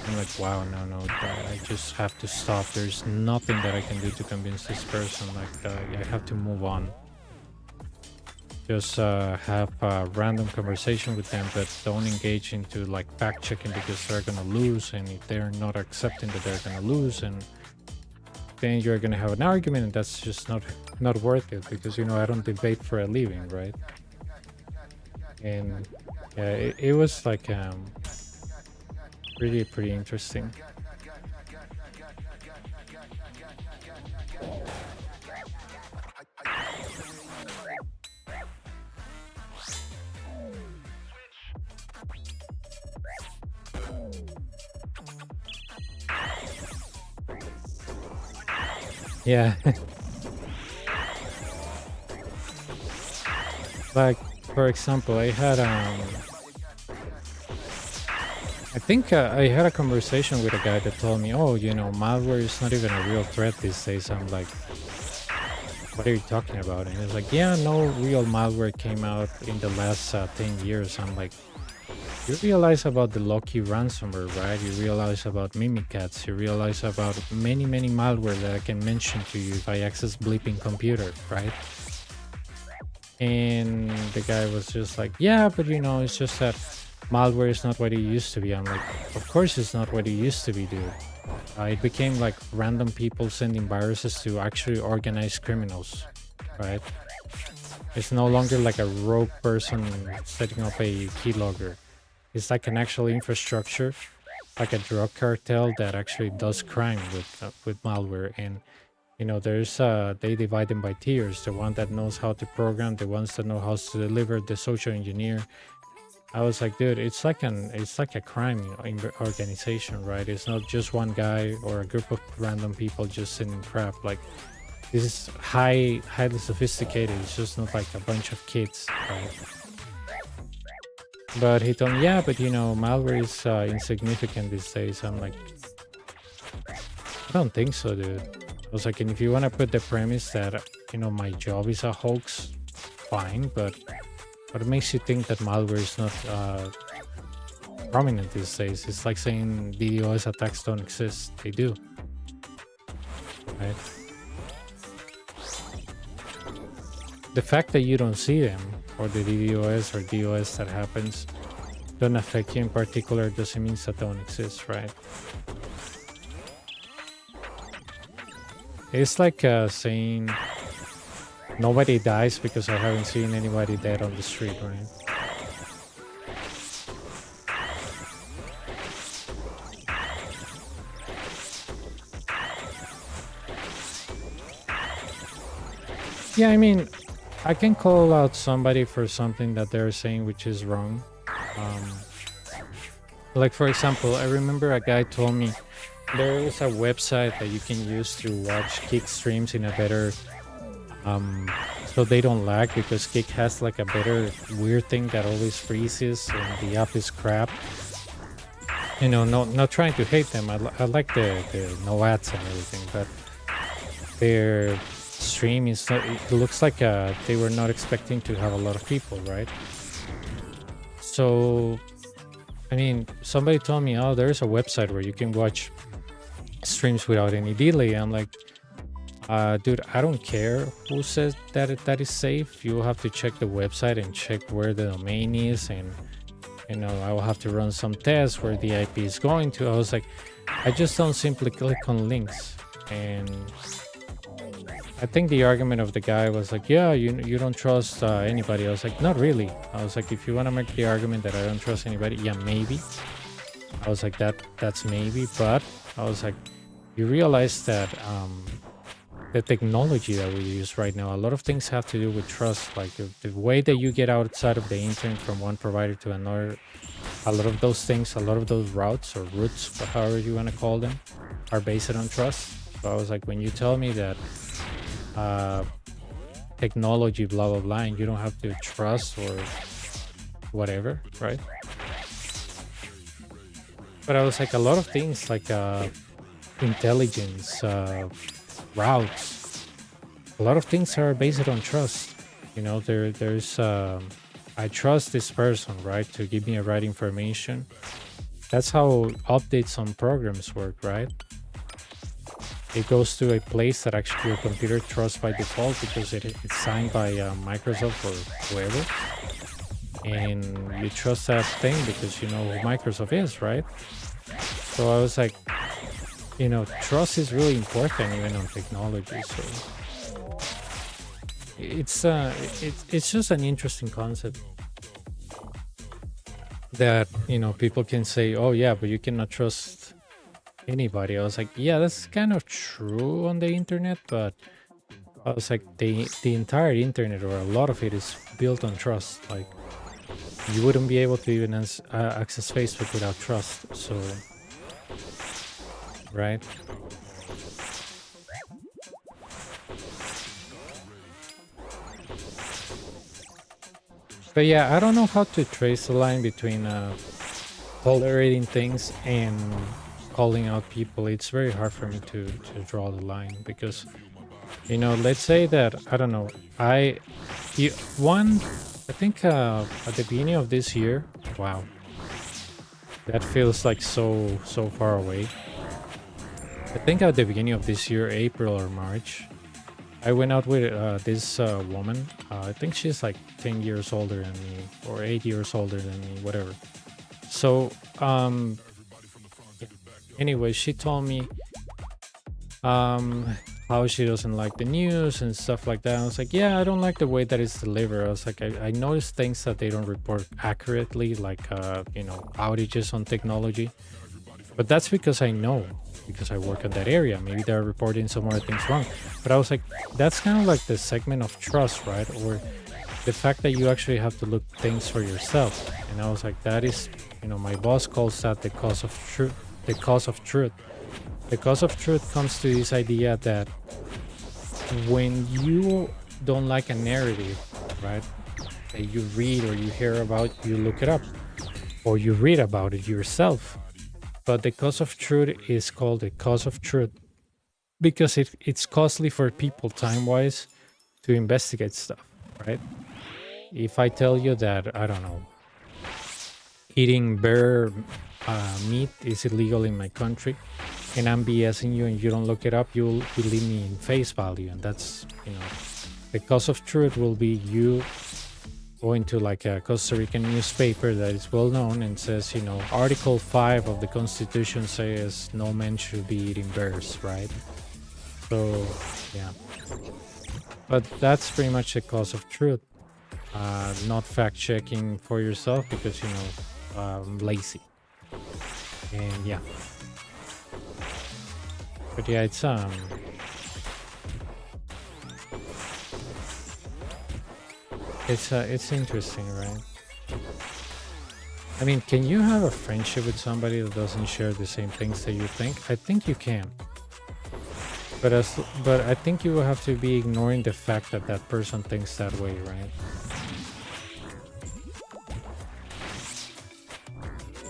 I'm like, wow, no, I just have to stop. There's nothing that I can do to convince this person. Like, I have to move on. just have a random conversation with them, but don't engage into like fact checking because they're gonna lose, and if they're not accepting that they're gonna lose, and then you're gonna have an argument, and that's just not worth it, because I don't debate for a living, right? And yeah, it was like pretty interesting. Yeah. Like, for example, I had I think I had a conversation with a guy that told me, oh, malware is not even a real threat these days. I'm like, what are you talking about? And he's like, yeah, no real malware came out in the last 10 years. I'm like, you realize about the Loki ransomware, right? You realize about Mimikatz. You realize about many malware that I can mention to you if I access bleeping computer, right? And the guy was just like, yeah, but it's just that malware is not what it used to be. I'm like, of course it's not what it used to be, dude. It became like random people sending viruses to actually organized criminals, right? It's no longer like a rogue person setting up a keylogger. It's like an actual infrastructure, like a drug cartel that actually does crime with malware. And there's they divide them by tiers: the one that knows how to program, the ones that know how to deliver, the social engineer. I was like, dude, it's like a crime organization, right? It's not just one guy or a group of random people just sending crap. Like, this is highly sophisticated. It's just not like a bunch of kids, right? But he told me, yeah, but malware is insignificant these days. I'm like, I don't think so, dude. I was like, and if you want to put the premise that my job is a hoax, fine, but what makes you think that malware is not prominent these days? It's like saying DDoS attacks don't exist. They do, right? The fact that you don't see them, or the DDoS or DOS that happens, don't affect you in particular, doesn't mean that don't exist, right? It's like saying nobody dies because I haven't seen anybody dead on the street, right? Yeah, I mean, I can call out somebody for something that they're saying which is wrong. Like, for example, I remember a guy told me there is a website that you can use to watch Kick streams in a better so they don't lag, because Kick has like a better weird thing that always freezes and the app is crap. Not trying to hate them. I like the no ads and everything, but their stream is not, it looks like they were not expecting to have a lot of people, right? So I mean, somebody told me, oh, there's a website where you can watch streams without any delay. I'm like, dude, I don't care who says that is safe. You will have to check the website and check where the domain is, and I will have to run some tests where the IP is going to. I was like, I just don't simply click on links. And I think the argument of the guy was like, yeah, you don't trust anybody. I was like, not really. I was like, if you want to make the argument that I don't trust anybody, yeah, maybe. I was like, that's maybe. But I was like, you realize that the technology that we use right now, a lot of things have to do with trust. Like the way that you get outside of the internet from one provider to another, a lot of those things, a lot of those routes or routes, however you want to call them, are based on trust. So I was like, when you tell me that technology, blah, blah, blah, and you don't have to trust or whatever, right? But I was like, a lot of things like intelligence, routes, a lot of things are based on trust. There's I trust this person, right, to give me the right information. That's how updates on programs work, right? it goes to a place that actually your computer trusts by default because it's signed by Microsoft or whoever, and you trust that thing because you know who Microsoft is, right? So I was like, you know, trust is really important even on technology. So it's just an interesting concept that, you know, people can say, oh yeah, but you cannot trust anybody. I was like, yeah, that's kind of true on the internet, but I was like, the entire internet, or a lot of it, is built on trust. Like, you wouldn't be able to even access Facebook without trust. So, right? But yeah, I don't know how to trace the line between tolerating things and calling out people. It's very hard for me to draw the line because, you know, let's say that, I don't know, I think at the beginning of this year, wow, that feels like so far away. I think at the beginning of this year, April or March, I went out with this woman. I think she's like 10 years older than me, or 8 years older than me, whatever. So, anyway, she told me how she doesn't like the news and stuff like that. I was like, yeah, I don't like the way that it's delivered. I was like, I noticed things that they don't report accurately, like, you know, outages on technology. But that's because I know, because I work in that area. Maybe they're reporting some other things wrong. But I was like, that's kind of like the segment of trust, right? Or the fact that you actually have to look things for yourself. And I was like, that is, you know, my boss calls that the cause of truth. The cause of truth. The cause of truth comes to this idea that when you don't like a narrative, right, that you read or you hear about, you look it up, or you read about it yourself. But the cause of truth is called the cause of truth because it's costly for people time-wise to investigate stuff, right? If I tell you that, I don't know, eating bear meat is illegal in my country, and I'm BSing you and you don't look it up, you'll believe me in face value. And that's, you know, the cause of truth will be you going to like a Costa Rican newspaper that is well known and says, you know, Article 5 of the Constitution says no man should be eating bears, right? So, yeah. But that's pretty much the cause of truth. Not fact checking for yourself because, you know, I'm lazy. And yeah. But yeah, it's interesting, right? I mean, can you have a friendship with somebody that doesn't share the same things that you think? I think you can. But I think you will have to be ignoring the fact that that person thinks that way, right?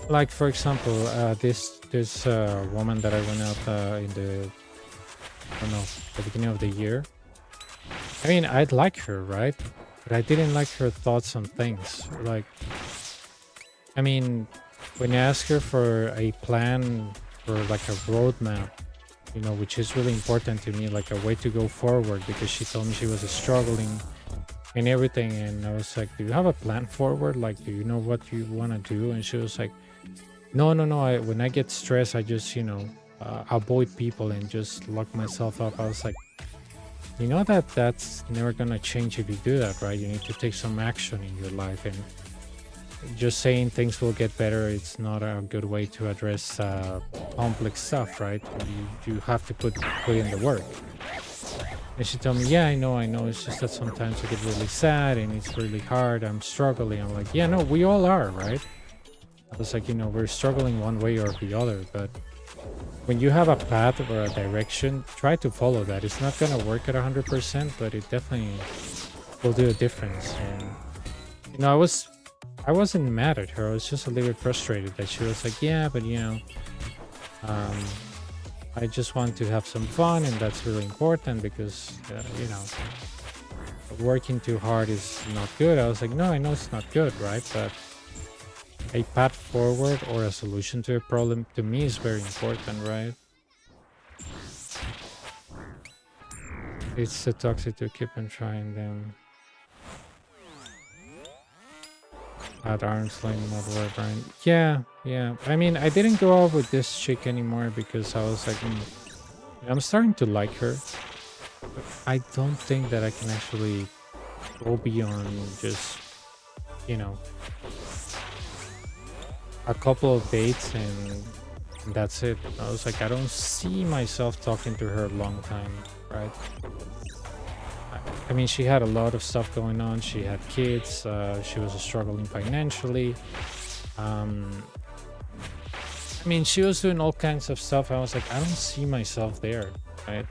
Like, for example, this woman that I went out in the, I don't know, the beginning of the year. I mean, I'd like her, right? But I didn't like her thoughts on things. Like, I mean, when I asked her for a plan, for like a roadmap, you know, which is really important to me, like a way to go forward, because she told me she was struggling and everything. And I was like, do you have a plan forward? Like, do you know what you want to do? And she was like, no. When I get stressed, I just, you know, avoid people and just lock myself up. I was like, you know that's never gonna change if you do that, right? You need to take some action in your life, and just saying things will get better, it's not a good way to address complex stuff, right? You have to put in the work. And she told me, yeah, I know, it's just that sometimes I get really sad and it's really hard, I'm struggling. I'm like, yeah, no, we all are, right? I was like, you know, we're struggling one way or the other, but when you have a path or a direction, try to follow that. It's not gonna work at 100%, but it definitely will do a difference. And, you know, I wasn't mad at her. I was just a little bit frustrated that she was like, yeah, but you know, I just want to have some fun, and that's really important because, you know, working too hard is not good. I was like, no, I know it's not good, right? But a path forward or a solution to a problem to me is very important, right? It's too toxic to keep on trying them at arm's length, not worth Brian. Yeah, yeah. I mean, I didn't go out with this chick anymore because I was like, I'm starting to like her. But I don't think that I can actually go beyond just, you know, a couple of dates and that's it. I was like, I don't see myself talking to her a long time, right? I mean, she had a lot of stuff going on. She had kids. She was struggling financially. Um, I mean, she was doing all kinds of stuff. I was like, I don't see myself there, right?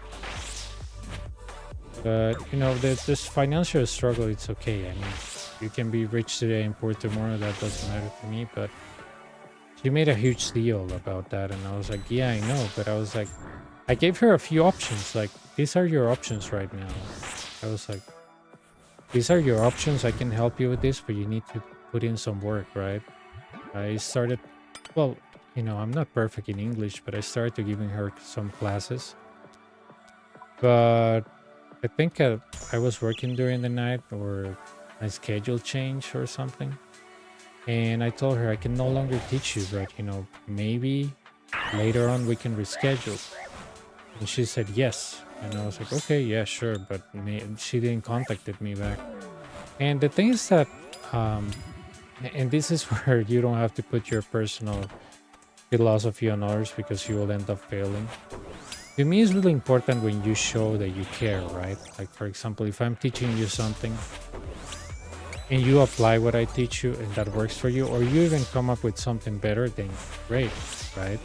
But you know, this financial struggle, it's okay. I mean, you can be rich today and poor tomorrow. That doesn't matter to me. But she made a huge deal about that, and I was like, yeah, I know. But I was like, I gave her a few options. Like, these are your options right now. I was like, these are your options. I can help you with this, but you need to put in some work, right? I started, well, you know, I'm not perfect in English, but I started to giving her some classes. But I think I was working during the night or my schedule changed or something. And I told her I can no longer teach you, but you know, maybe later on we can reschedule. And she said yes. And I was like, okay, yeah, sure. But she didn't contacted me back. And the thing is that, and this is where you don't have to put your personal philosophy on others because you will end up failing. To me, it's really important when you show that you care, right? Like, for example, if I'm teaching you something and you apply what I teach you and that works for you, or you even come up with something better, then great, right?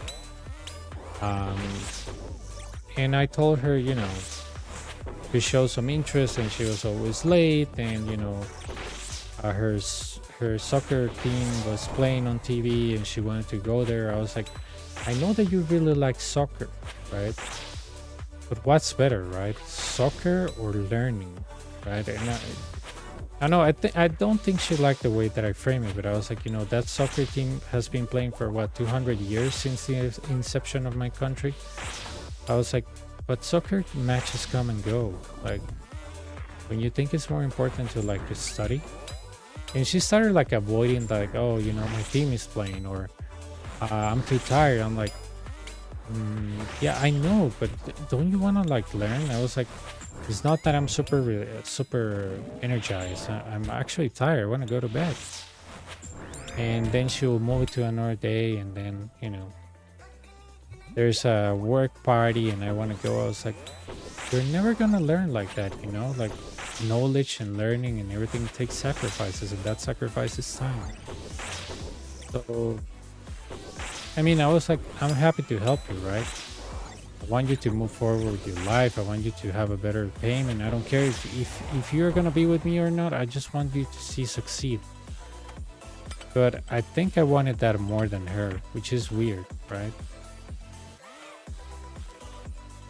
And I told her, you know, to show some interest, and she was always late, and you know, her soccer team was playing on TV and she wanted to go there. I was like, I know that you really like soccer, right? But what's better, right? Soccer or learning, right? And I know I don't think she liked the way that I frame it, but I was like, you know, that soccer team has been playing for what, 200 years since the inception of my country. I was like, but soccer matches come and go. Like, when you think it's more important to like just study. And she started like avoiding, like, oh, you know, my team is playing, or I'm too tired. I'm like, yeah, I know, but don't you want to like learn? I was like, it's not that I'm super energized. I'm actually tired. I want to go to bed. And then she will move it to another day, and then, you know, there's a work party and I want to go. I was like, you're never gonna learn like that, you know, like knowledge and learning and everything takes sacrifices, and that sacrifice is time. So I mean, I was like, I'm happy to help you, right? I want you to move forward with your life. I want you to have a better payment. I don't care if you're gonna be with me or not. I just want you to see succeed. But I think I wanted that more than her, which is weird, right?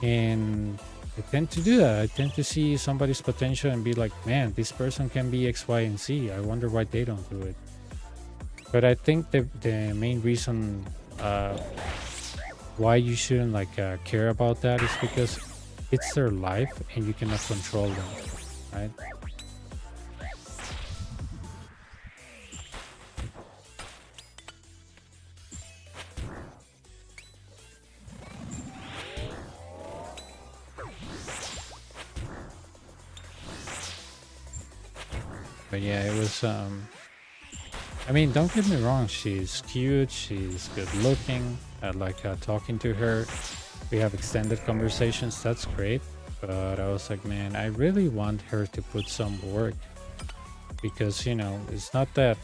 And I tend to do that. I tend to see somebody's potential and be like, man, this person can be X, Y, and Z. I wonder why they don't do it. But I think the main reason why you shouldn't like care about that is because it's their life and you cannot control them, right? But yeah, it was I mean, don't get me wrong, she's cute, she's good looking. I like talking to her. We have extended conversations, that's great. But I was like, man, I really want her to put some work, because, you know, it's not that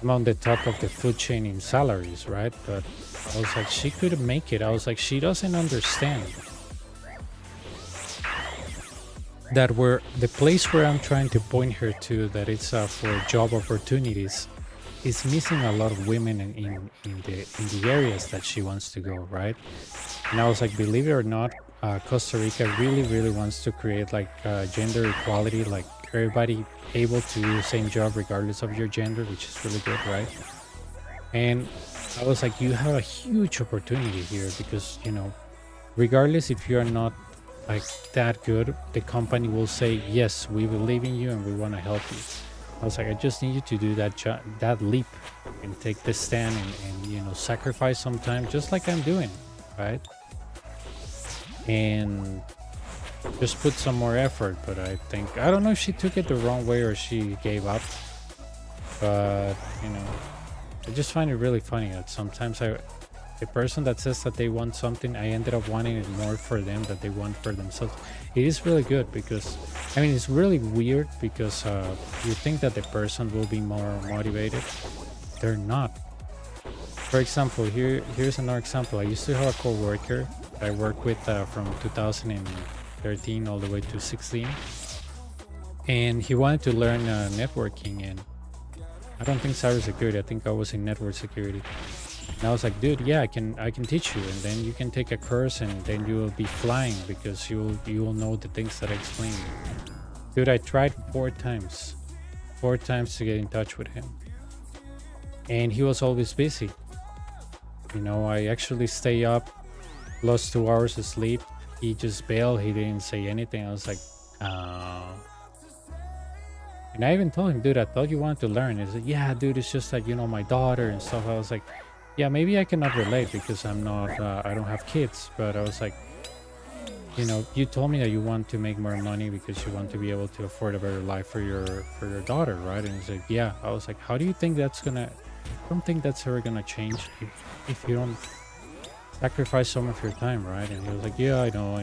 I'm on the top of the food chain in salaries, right? But I was like, she could make it. I was like, she doesn't understand that the place where I'm trying to point her to, that it's for job opportunities, is missing a lot of women in the areas that she wants to go, right? And I was like, believe it or not, Costa Rica really wants to create like gender equality, like everybody able to do the same job regardless of your gender, which is really good, right? And I was like, you have a huge opportunity here, because, you know, regardless if you're not like that good, the company will say, yes, we believe in you and we want to help you. I was like, I just need you to do that leap and take the stand and sacrifice some time, just like I'm doing, right? And just put some more effort. But I don't know if she took it the wrong way or she gave up. But I just find it really funny that sometimes the person that says that they want something, I ended up wanting it more for them than they want for themselves. It is really good because, it's really weird because you think that the person will be more motivated. They're not. For example, here's another example. I used to have a coworker I worked with from 2013 all the way to 16, and he wanted to learn networking, and I don't think cybersecurity. I think I was in network security. And I was like, dude, yeah, I can teach you, and then you can take a course, and then you will be flying because you will know the things that I explained. Dude, I tried 4 times to get in touch with him, and he was always busy. I actually stay up, lost 2 hours of sleep. He just bailed. He didn't say anything. I was like, oh. And I even told him, dude, I thought you wanted to learn. He said, yeah, dude, it's just that, my daughter and stuff. I was like, yeah, maybe I cannot relate because I'm not, I don't have kids. But I was like, you told me that you want to make more money because you want to be able to afford a better life for your daughter, right? And he's like, yeah. I was like, how do you think that's gonna? I don't think that's ever gonna change if you don't sacrifice some of your time, right? And he was like, yeah, I know.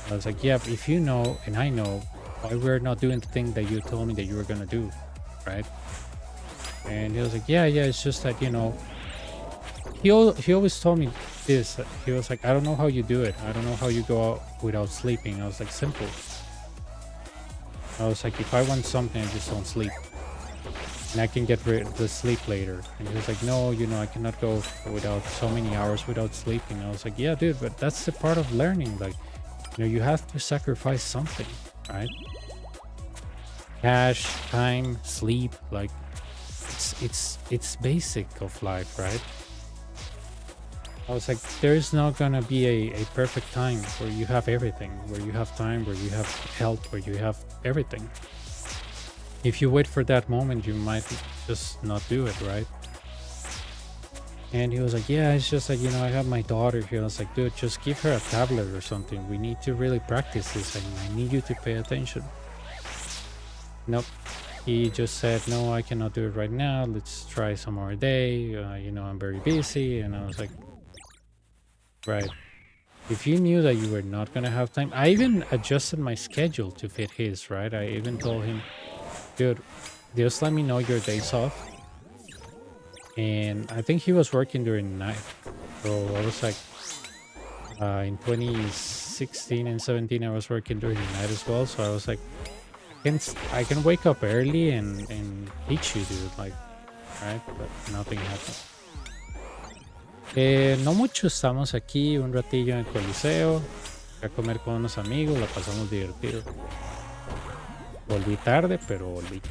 I was like, yeah, if you know and I know, why we're not doing the thing that you told me that you were gonna do, right? And he was like, yeah, it's just that he always told me this. He was like, I don't know how you do it. I don't know how you go out without sleeping. I was like, simple. I was like, if I want something, I just don't sleep, and I can get rid of the sleep later. And he was like, no, I cannot go without so many hours without sleeping. I was like, yeah, dude, but that's the part of learning. Like, you have to sacrifice something, right? Cash, time, sleep, like it's basic of life, right? I was like, there's not gonna be a perfect time where you have everything, where you have time, where you have health, where you have everything. If you wait for that moment, you might just not do it, right? And he was like, yeah, it's just like, I have my daughter here. I was like, dude, just give her a tablet or something. We need to really practice this, and I need you to pay attention. Nope. He just said, no, I cannot do it right now. Let's try some more day. I'm very busy. And I was like, right. If you knew that you were not going to have time, I even adjusted my schedule to fit his, right? I even told him, dude, just let me know your days off. And I think he was working during the night. So I was like, in 2016 and 17, I was working during the night as well. So I was like, I can wake up early and teach you, dude, like, right? But nothing happened. No mucho, estamos aquí un ratillo en el Coliseo, a comer con unos amigos, la pasamos divertido. Volví tarde, pero volví.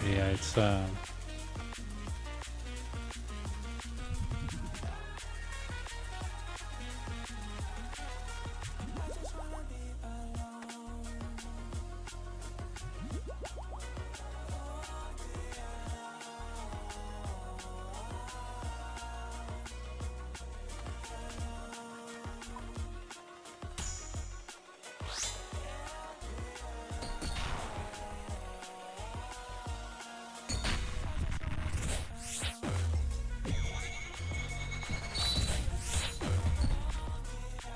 Yeah, it's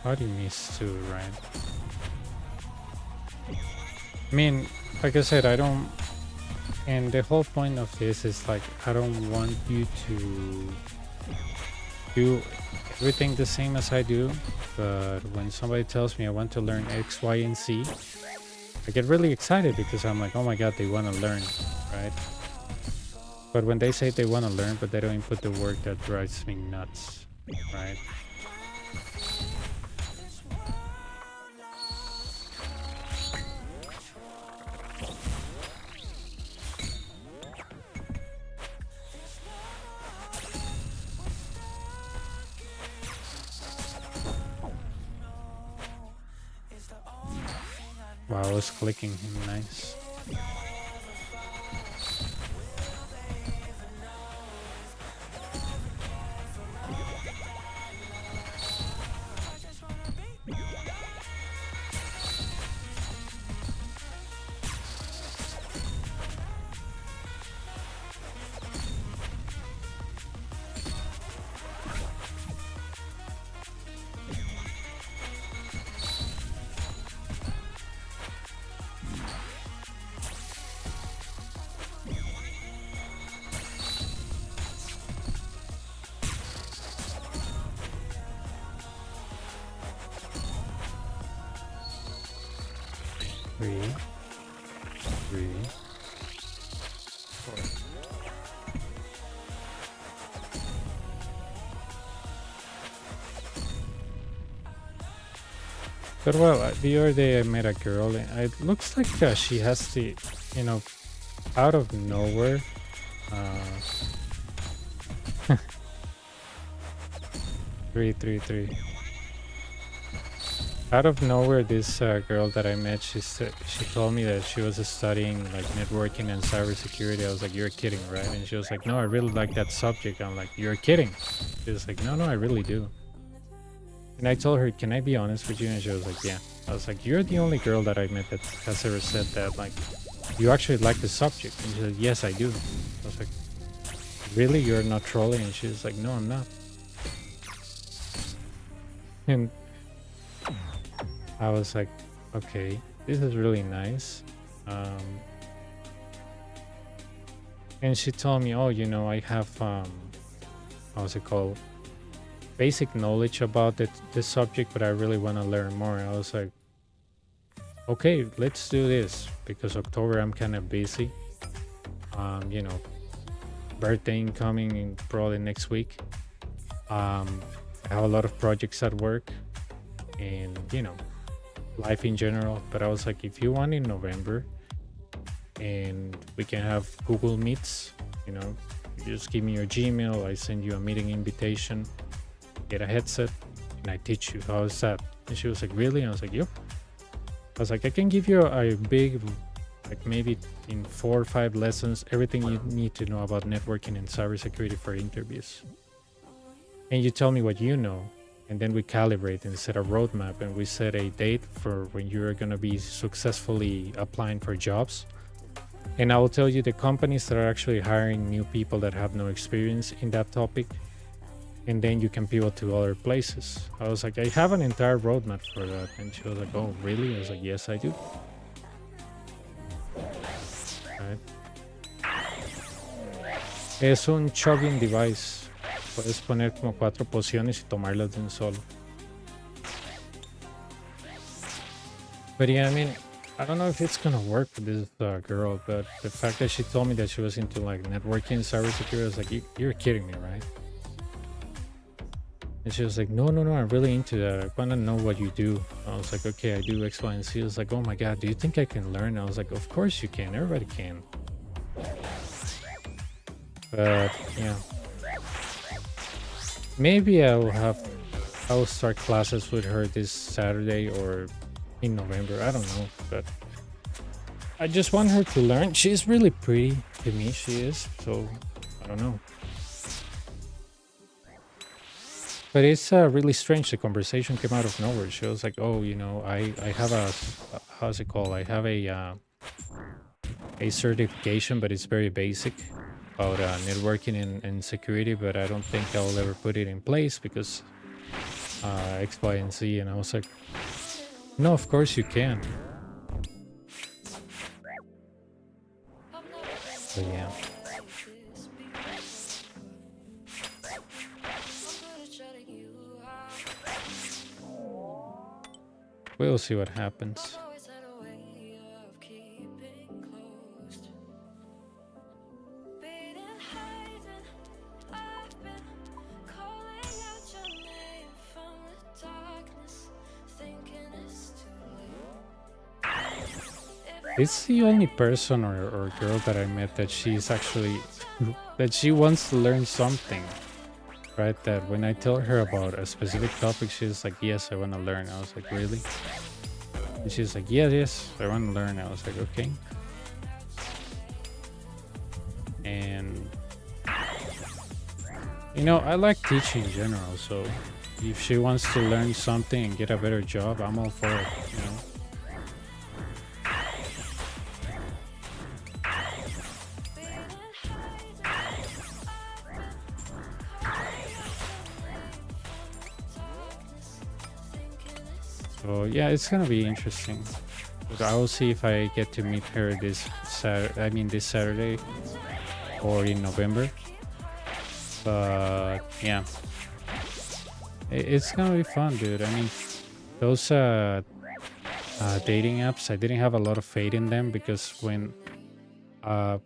Body needs to, right? I mean, like I said, I don't, and the whole point of this is like, I don't want you to do everything the same as I do, but when somebody tells me I want to learn X, Y, and Z, I get really excited because I'm like, oh my god, they want to learn, right? But when they say they want to learn, but they don't input the work, that drives me nuts, right? Wow, I was clicking him, nice. Three, three, four. But well, the other day I met a girl, and it looks like she has the, you know, out of nowhere. Three, three, three. Out of nowhere, this girl that I met, she told me that she was studying like networking and cybersecurity. I was like, "You're kidding, right?" And she was like, "No, I really like that subject." I'm like, "You're kidding." She was like, "No, no, I really do." And I told her, "Can I be honest with you?" And she was like, "Yeah." I was like, "You're the only girl that I met that has ever said that. Like, you actually like the subject." And she said, "Yes, I do." I was like, "Really? You're not trolling?" And she was like, "No, I'm not." And I was like, okay, this is really nice. And she told me, oh, you know, I have, how's it called? Basic knowledge about the subject, but I really want to learn more. I was like, okay, let's do this because October I'm kind of busy. You know, birthday incoming in probably next week. I have a lot of projects at work and, you know, life in general. But I was like, if you want in November and we can have Google Meets, you know, you just give me your Gmail, I send you a meeting invitation, get a headset, and I teach you. How is that? And she was like, really? And I was like, yep. I was like, I can give you a big, like maybe in 4 or 5 lessons, everything you need to know about networking and cybersecurity for interviews. And you tell me what you know, and then we calibrate and set a roadmap, and we set a date for when you're going to be successfully applying for jobs. And I will tell you the companies that are actually hiring new people that have no experience in that topic, and then you can pivot to other places. I was like, I have an entire roadmap for that. And she was like, oh, really? I was like, yes, I do. Right. Es un chugging device. Puedes poner como 4 pociones y tomarlas de un solo. But yeah, I mean, I don't know if it's gonna work for this girl, but the fact that she told me that she was into like networking, cybersecurity, I was like, you're kidding me, right? And she was like, no, I'm really into that. I want to know what you do. I was like, okay, I do X, Y, and Z. She was like, oh my God, do you think I can learn? I was like, of course you can. Everybody can. But yeah. Maybe I'll start classes with her this Saturday or in November. I don't know, but I just want her to learn. She's really pretty to me. She is. So I don't know. But it's really strange. The conversation came out of nowhere. She was like, "Oh, you know, I have a how's it called? I have a certification, but it's very basic about networking and security. But I don't think I'll ever put it in place because X, Y, and Z." And I was like, "No, of course you can." So yeah. We'll see what happens. It's the only person or girl that I met that she's actually that she wants to learn something, right? That when I tell her about a specific topic, she's like, "Yes, I want to learn." I was like, "Really?" And she's like, "Yes, yes, I want to learn." I was like, "Okay." And you know, I like teaching in general, so if she wants to learn something and get a better job, I'm all for it, you know. So yeah, it's gonna be interesting. But I will see if I get to meet her this this Saturday or in November. But yeah, it's gonna be fun, dude. I mean, those dating apps, I didn't have a lot of faith in them because uh,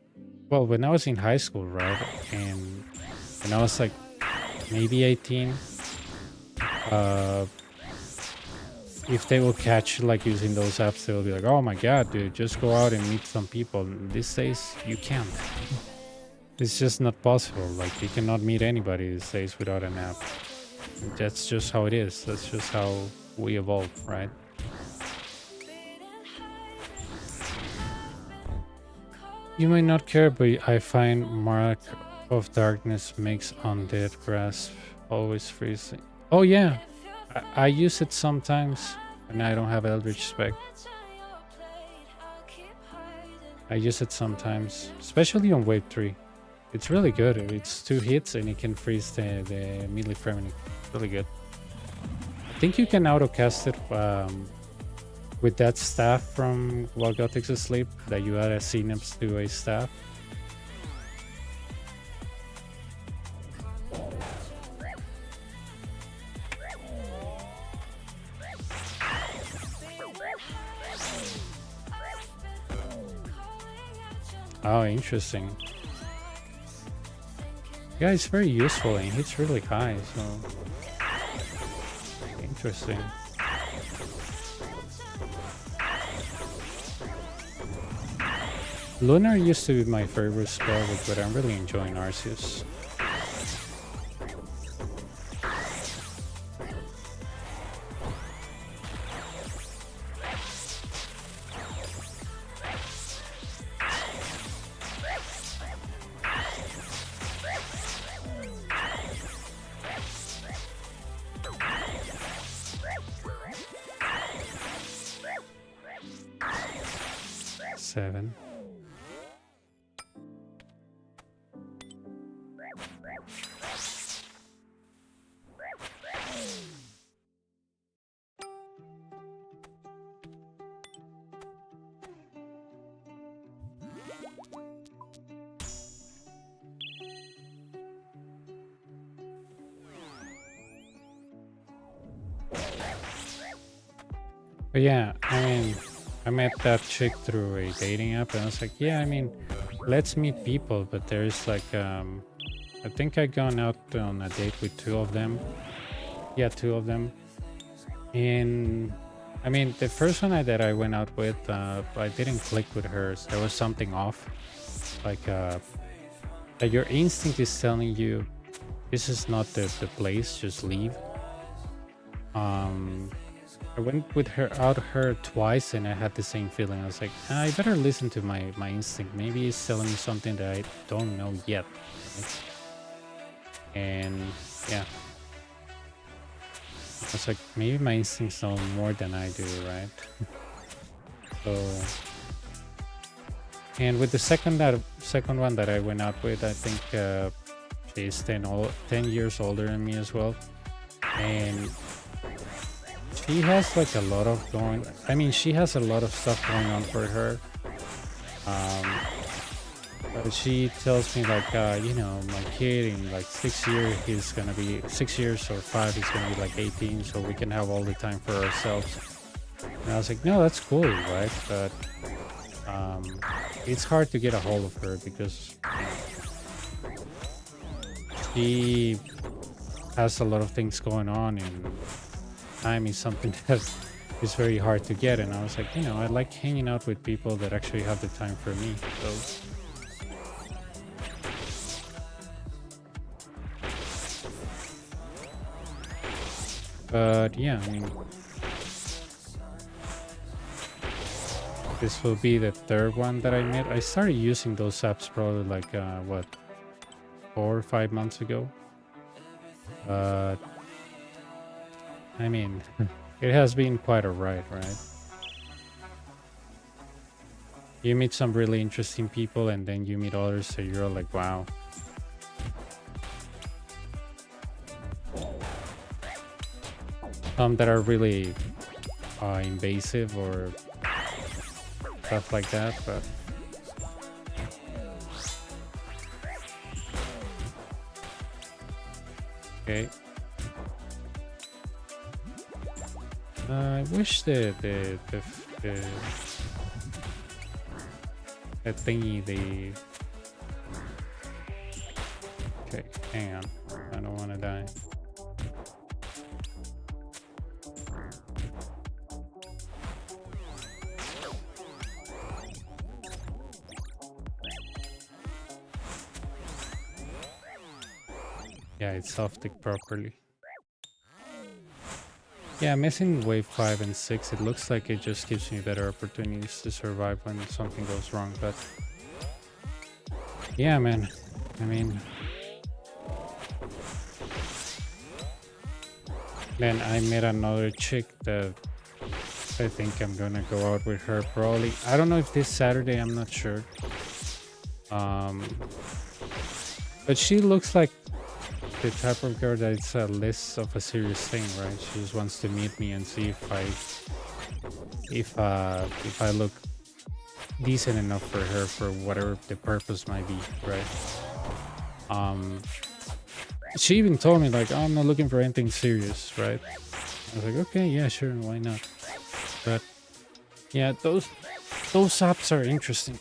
when I was in high school, right, and when I was like maybe 18, uh, if they will catch you like using those apps, they will be like, "Oh my god, dude, just go out and meet some people." These days, you can't. It's just not possible. Like you cannot meet anybody these days without an app. That's just how it is. That's just how we evolve, right? You might not care, but I find Mark of Darkness makes undead grasp always freezing. Oh yeah, I use it sometimes when I don't have Eldritch Spec. I use it sometimes, especially on wave 3. It's really good. It's 2 hits and it can freeze the melee frame. Really good. I think you can auto-cast it with that staff from While Gothics Asleep, that you add a synapse to a staff. Oh, interesting. Yeah, it's very useful and it hits really high, so interesting. Lunar used to be my favorite spell, but I'm really enjoying Arceus. Seven. But yeah, I mean, I met that chick through a dating app and I was like, yeah, I mean, let's meet people, but there's like, I think I gone out on a date with 2 of them. Yeah, 2 of them. And I mean, the first one that I went out with, I didn't click with her. So there was something off. Like your instinct is telling you, this is not the place, just leave. I went with her twice and I had the same feeling. I was like, I better listen to my instinct. Maybe it's telling me something that I don't know yet. Right? And yeah. I was like, maybe my instincts know more than I do, right? So, and with the second one that I went out with, I think she's 10 years older than me as well. And she has like a lot of she has a lot of stuff going on for her. But she tells me like, you know, my kid in like 6 years, he's gonna be 6 years or 5, he's gonna be like 18, so we can have all the time for ourselves. And I was like, no, that's cool, right? But it's hard to get a hold of her because she has a lot of things going on, and time is something that it's very hard to get. And I was like, I like hanging out with people that actually have the time for me. So but yeah, I mean, this will be the third one that I made. I started using those apps probably like what, 4 or 5 months ago. But I mean, it has been quite a ride, right? You meet some really interesting people, and then you meet others, so you're like, wow. Some that are really invasive or stuff like that, but okay. I wish the thingy, okay, hang on, I don't want to die. Yeah, it's soft-tick properly. Yeah, missing wave 5 and 6, it looks like it just gives me better opportunities to survive when something goes wrong, but yeah, man, I mean, then I met another chick that I think I'm gonna go out with her probably. I don't know if this Saturday, I'm not sure. But she looks like the type of girl that it's a less of a serious thing, right? She just wants to meet me and see if I look decent enough for her for whatever the purpose might be, right? She even told me like, oh, I'm not looking for anything serious, right? I was like, okay, yeah, sure, why not? But yeah, those apps are interesting.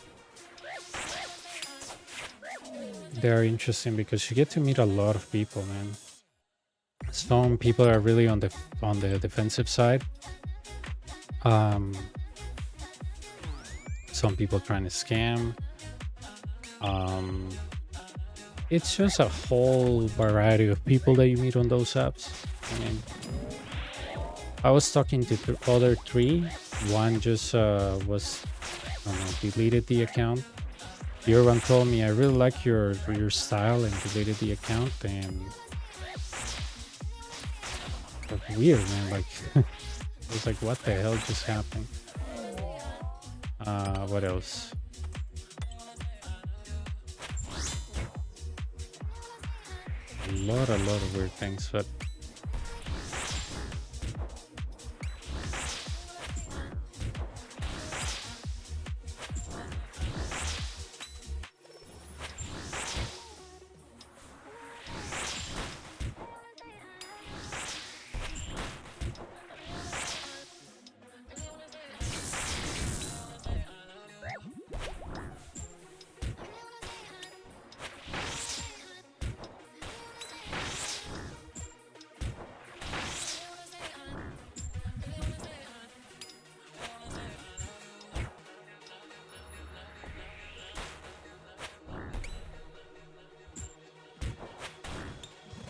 They're interesting because you get to meet a lot of people, man. Some people are really on the defensive side. Some people trying to scam. It's just a whole variety of people that you meet on those apps. I mean, I was talking to other 3. One just was deleted the account. The other one told me, I really like your style, and deleted the account. And that's weird, man. Like, I was like, what the hell just happened? What else? A lot of weird things, but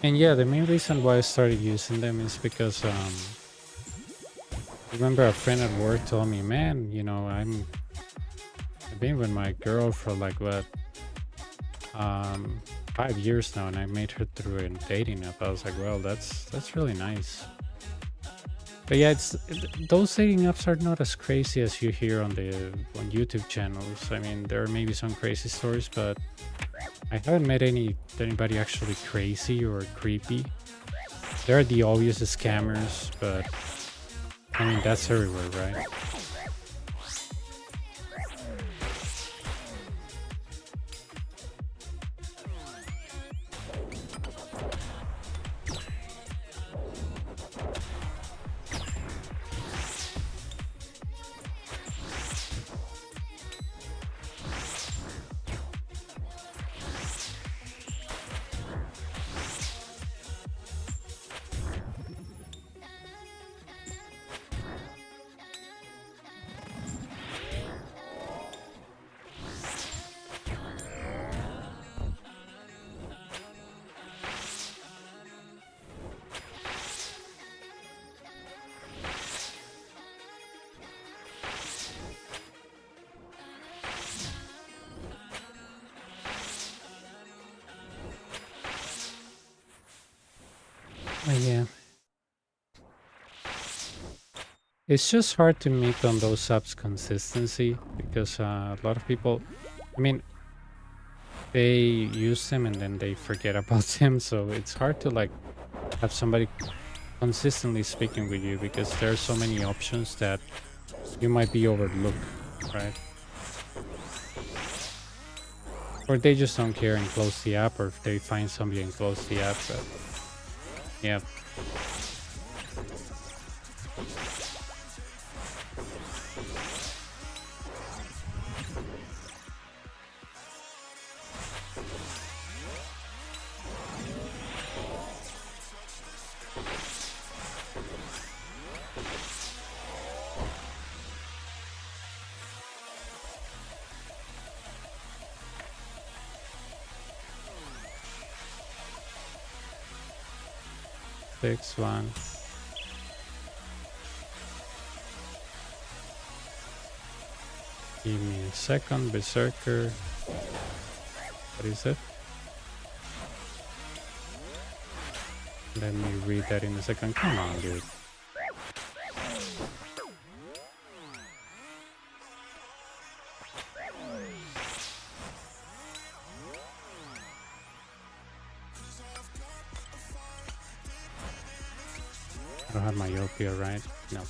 and yeah, the main reason why I started using them is because remember a friend at work told me, man, I've been with my girl for like what 5 years now, and I made her through a dating app. I was like, well, that's really nice. But yeah, those dating apps are not as crazy as you hear on YouTube channels. I mean, there are maybe some crazy stories, but I haven't met anybody actually crazy or creepy. There are the obvious scammers, but I mean, that's everywhere, right? Oh, yeah. It's just hard to meet on those apps consistency because a lot of people, I mean, they use them and then they forget about them. So it's hard to like have somebody consistently speaking with you because there are so many options that you might be overlooked, right? Or they just don't care and close the app, or if they find somebody and close the app. But yeah. 6-1. Give me a second, Berserker. What is it? Let me read that in a second. Come on, dude. I don't have myopia, right? No.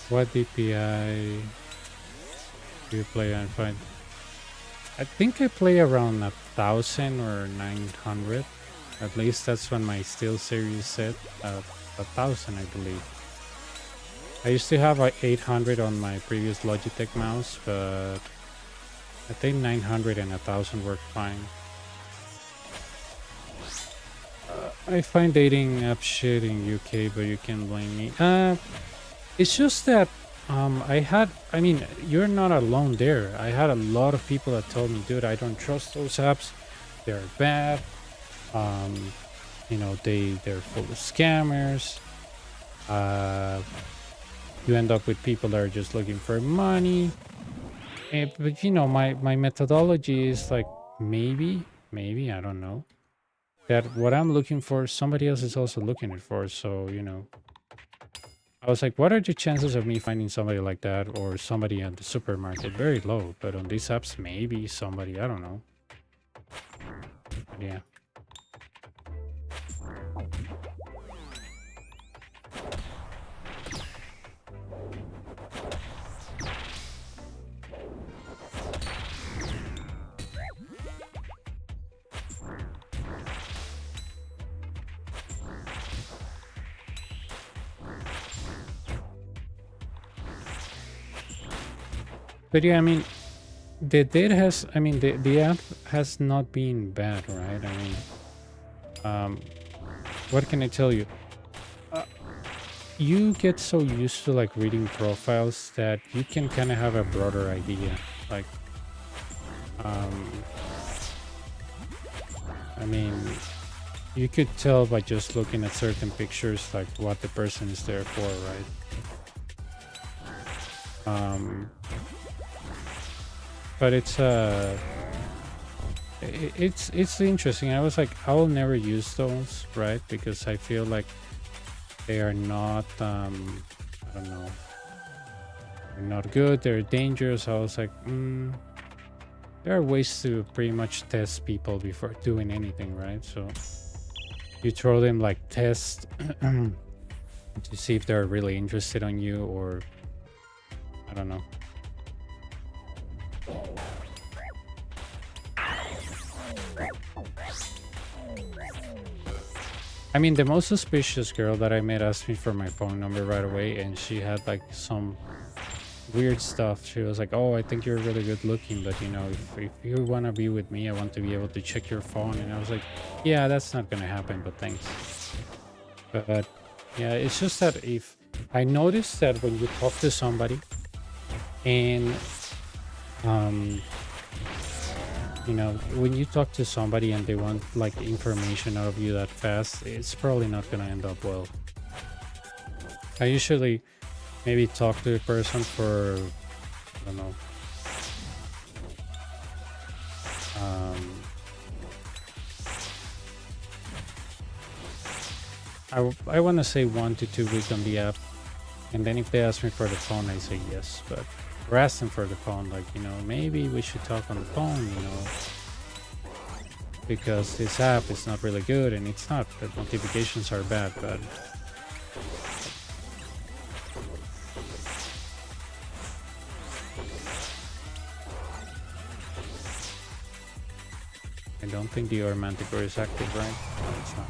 What DPI do you play on fight? I think I play around 1,000 or 900. At least that's when my Steel series set at 1,000, I believe. I used to have 800 on my previous Logitech mouse, but I think 900 and 1,000 work fine. I find dating app shit in UK, but you can blame me. It's just that I mean, you're not alone there. I had a lot of people that told me, dude, I don't trust those apps. They're bad. You know, they're full of scammers. You end up with people that are just looking for money. But you know, my methodology is like maybe, I don't know. That what I'm looking for, somebody else is also looking it for. So, you know, I was like, what are the chances of me finding somebody like that or somebody at the supermarket? Very low. But on these apps, maybe somebody, I don't know. But yeah. But yeah, I mean, the app has not been bad, right? I mean, what can I tell you? You get so used to like reading profiles that you can kind of have a broader idea. Like, I mean, you could tell by just looking at certain pictures, like what the person is there for, right? But it's interesting. I was like, I will never use those, right? Because I feel like they are not, I don't know, they're not good. They're dangerous. I was like, there are ways to pretty much test people before doing anything, right? So you throw them like test to see if they're really interested on you, or I don't know. I mean, the most suspicious girl that I met asked me for my phone number right away, and she had like some weird stuff. She was like, oh, I think you're really good looking, but you know, if you want to be with me, I want to be able to check your phone. And I was like, yeah, that's not gonna happen, but thanks. But yeah, it's just that if I noticed that when you talk to somebody and you know, when you talk to somebody and they want like information out of you that fast, it's probably not gonna end up well. I usually maybe talk to the person for, I don't know, Um, I want to say 1 to 2 weeks on the app, and then if they ask me for the phone, I say yes. But we're asking for the phone, like, maybe we should talk on the phone, because this app is not really good, and it's not. The notifications are bad, but I don't think the Manticore is active, right? No, it's not.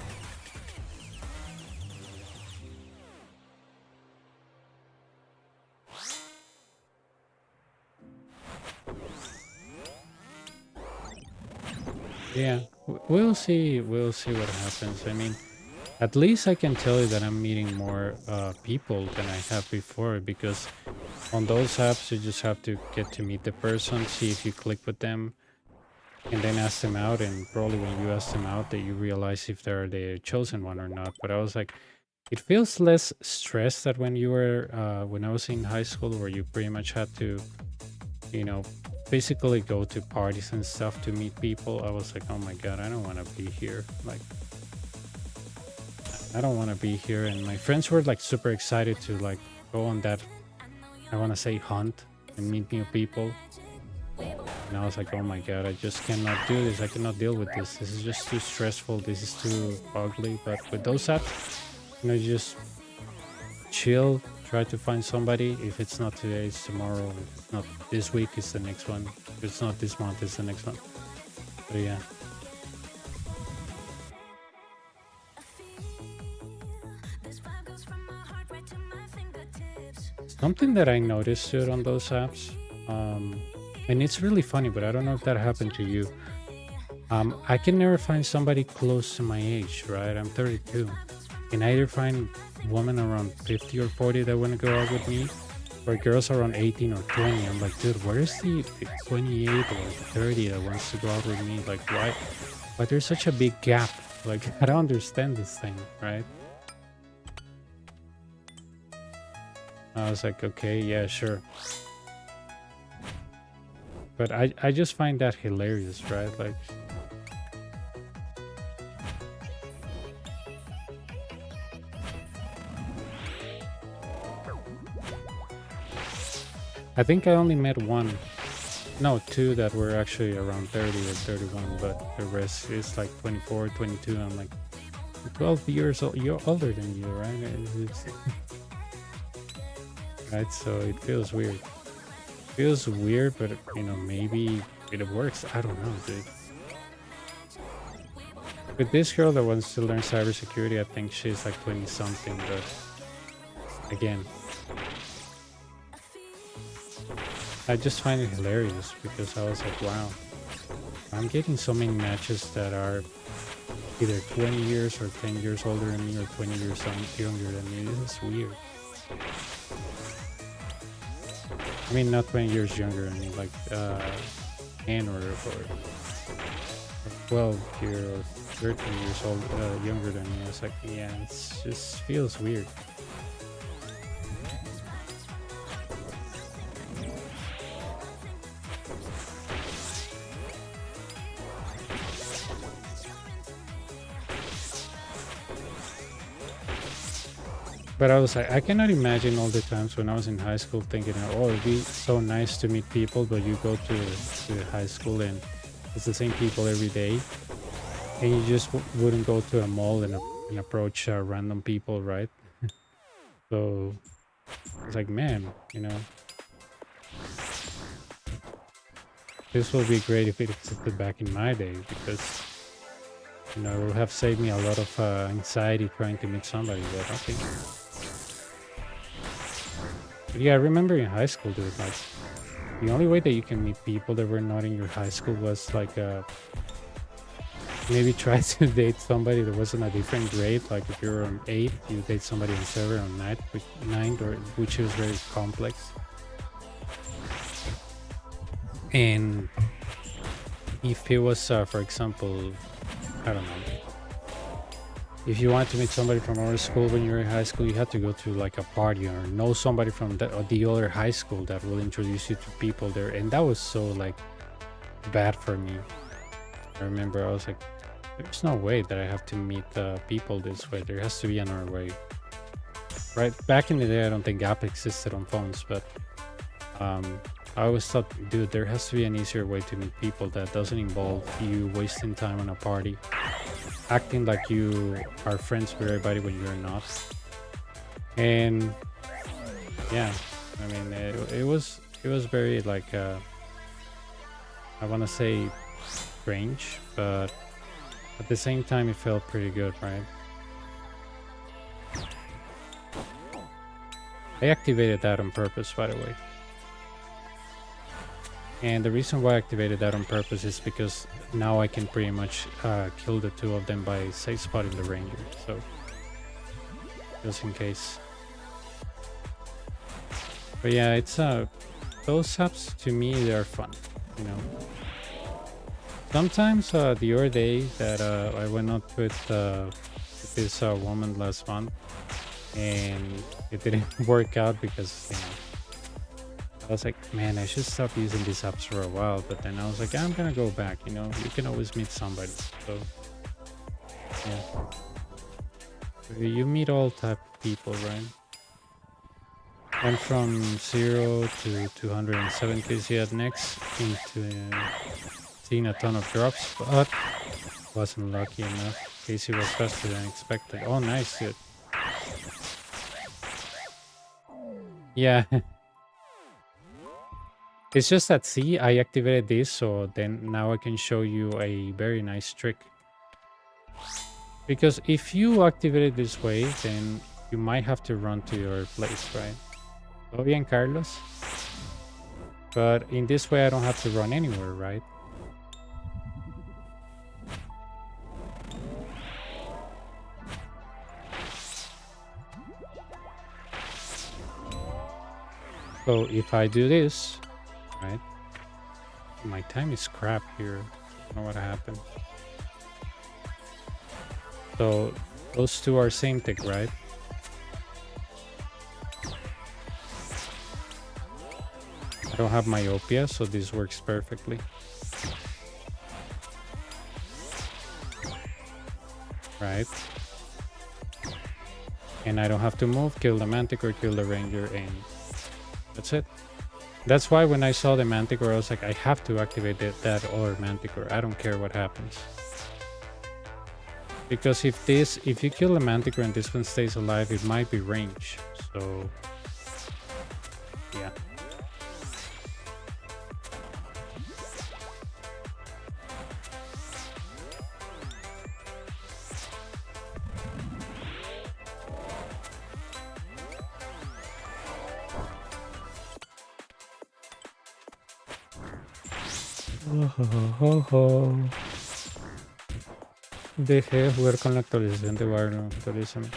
Yeah, we'll see. We'll see what happens. I mean, at least I can tell you that I'm meeting more people than I have before, because on those apps you just have to get to meet the person, see if you click with them, and then ask them out. And probably when you ask them out, that you realize if they're the chosen one or not. But I was like, it feels less stressed than when you were when I was in high school, where you pretty much had to, you know, basically go to parties and stuff to meet people. I was like, oh my god, I don't want to be here. Like, I don't want to be here. And my friends were like super excited to like go on that, I want to say, hunt and meet new people. And I was like, oh my god, I just cannot do this. I cannot deal with this. This is just too stressful. This is too ugly. But with those apps, you just chill, try to find somebody. If it's not today, it's tomorrow. If it's not this week, it's the next one. If it's not this month, it's the next one. But yeah. Something that I noticed too on those apps, and it's really funny, but I don't know if that happened to you. I can never find somebody close to my age, right? I'm 32. And I either find women around 50 or 40 that want to go out with me, or girls around 18 or 20. I'm like, dude, where's the 28 or 30 that wants to go out with me? Like, why? But there's such a big gap. Like, I don't understand this thing, right? I was like, okay, yeah, sure. But I just find that hilarious, right? Like, I think I only met two that were actually around 30 or 31, but the rest is like 24, 22. I'm like, 12 years old, you're older than you, right? Right, so it feels weird. Feels weird, but maybe it works. I don't know, dude. With this girl that wants to learn cybersecurity, I think she's like 20 something, but again, I just find it hilarious because I was like, wow, I'm getting so many matches that are either 20 years or 10 years older than me, or 20 years younger than me. This is weird. I mean, not 20 years younger, I mean like 10 or 12 years or 13 years old younger than me. I was like, yeah, it just feels weird. But I was like, I cannot imagine all the times when I was in high school thinking, oh, it'd be so nice to meet people, but you go to high school and it's the same people every day, and you just wouldn't go to a mall and approach random people, right? So it's like, man, this would be great if it existed back in my day, because it would have saved me a lot of anxiety trying to meet somebody. But okay. But yeah, I remember in high school, dude, like, the only way that you can meet people that were not in your high school was like maybe try to date somebody that was in a different grade. Like if you're on 8, you date somebody on 7 or 9, or which is very complex. And if it was, for example, I don't know, if you wanted to meet somebody from our school when you were in high school, you had to go to like a party or know somebody from the other high school that will introduce you to people there. And that was so like bad for me. I remember I was like, there's no way that I have to meet people this way. There has to be another way. Right? Back in the day, I don't think app existed on phones, but I always thought, dude, there has to be an easier way to meet people that doesn't involve you wasting time on a party, acting like you are friends with everybody when you're not. And yeah, I mean, it was very like I want to say strange, but at the same time, it felt pretty good, right? I activated that on purpose, by the way. And the reason why I activated that on purpose is because now I can pretty much kill the two of them by safe spotting the ranger. So, just in case. But yeah, it's those apps to me, they're fun, you know. Sometimes the other day that I went out with this woman last month, and it didn't work out because, you know, I was like, man, I should stop using these apps for a while. But then I was like, I'm gonna go back, you know, you can always meet somebody. So yeah, you meet all type of people, right? Went from 0 to 270 yet next into seeing a ton of drops, but wasn't lucky enough. Casey was faster than expected. Oh, nice, dude. Yeah. It's just that, see, I activated this, so then now I can show you a very nice trick. Because if you activate it this way, then you might have to run to your place, right? Todo bien, Carlos? But in this way, I don't have to run anywhere, right? So if I do this, right? My time is crap here. I don't know what happened. So those two are same thing, right? I don't have myopia, so this works perfectly. Right? And I don't have to move, kill the manticore, kill the ranger, and that's it. That's why when I saw the manticore, I was like, I have to activate that other manticore. I don't care what happens. Because if you kill the manticore and this one stays alive, it might be range. So yeah. Dejé de jugar con la actualización de Warner, actualízame.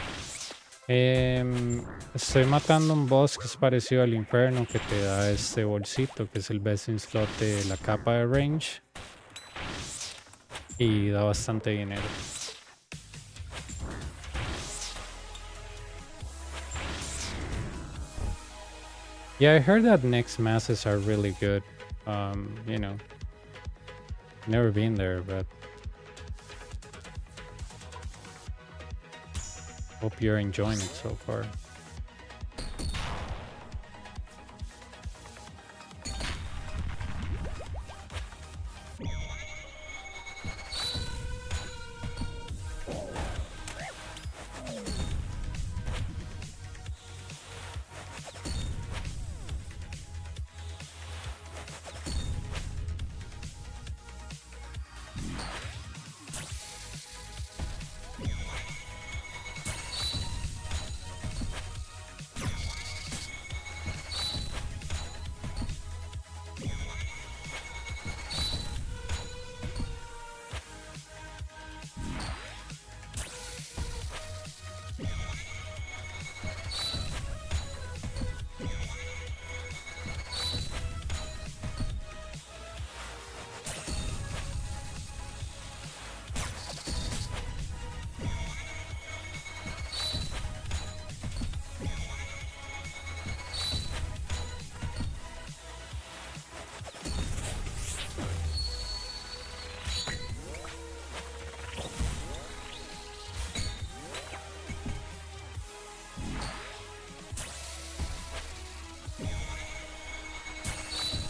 Estoy matando un boss que es parecido al infierno, que te da este bolsito, que es el best in slot de la capa de range. Y da bastante dinero. Yeah, I heard that next masses are really good. You know, never been there, but hope you're enjoying it so far.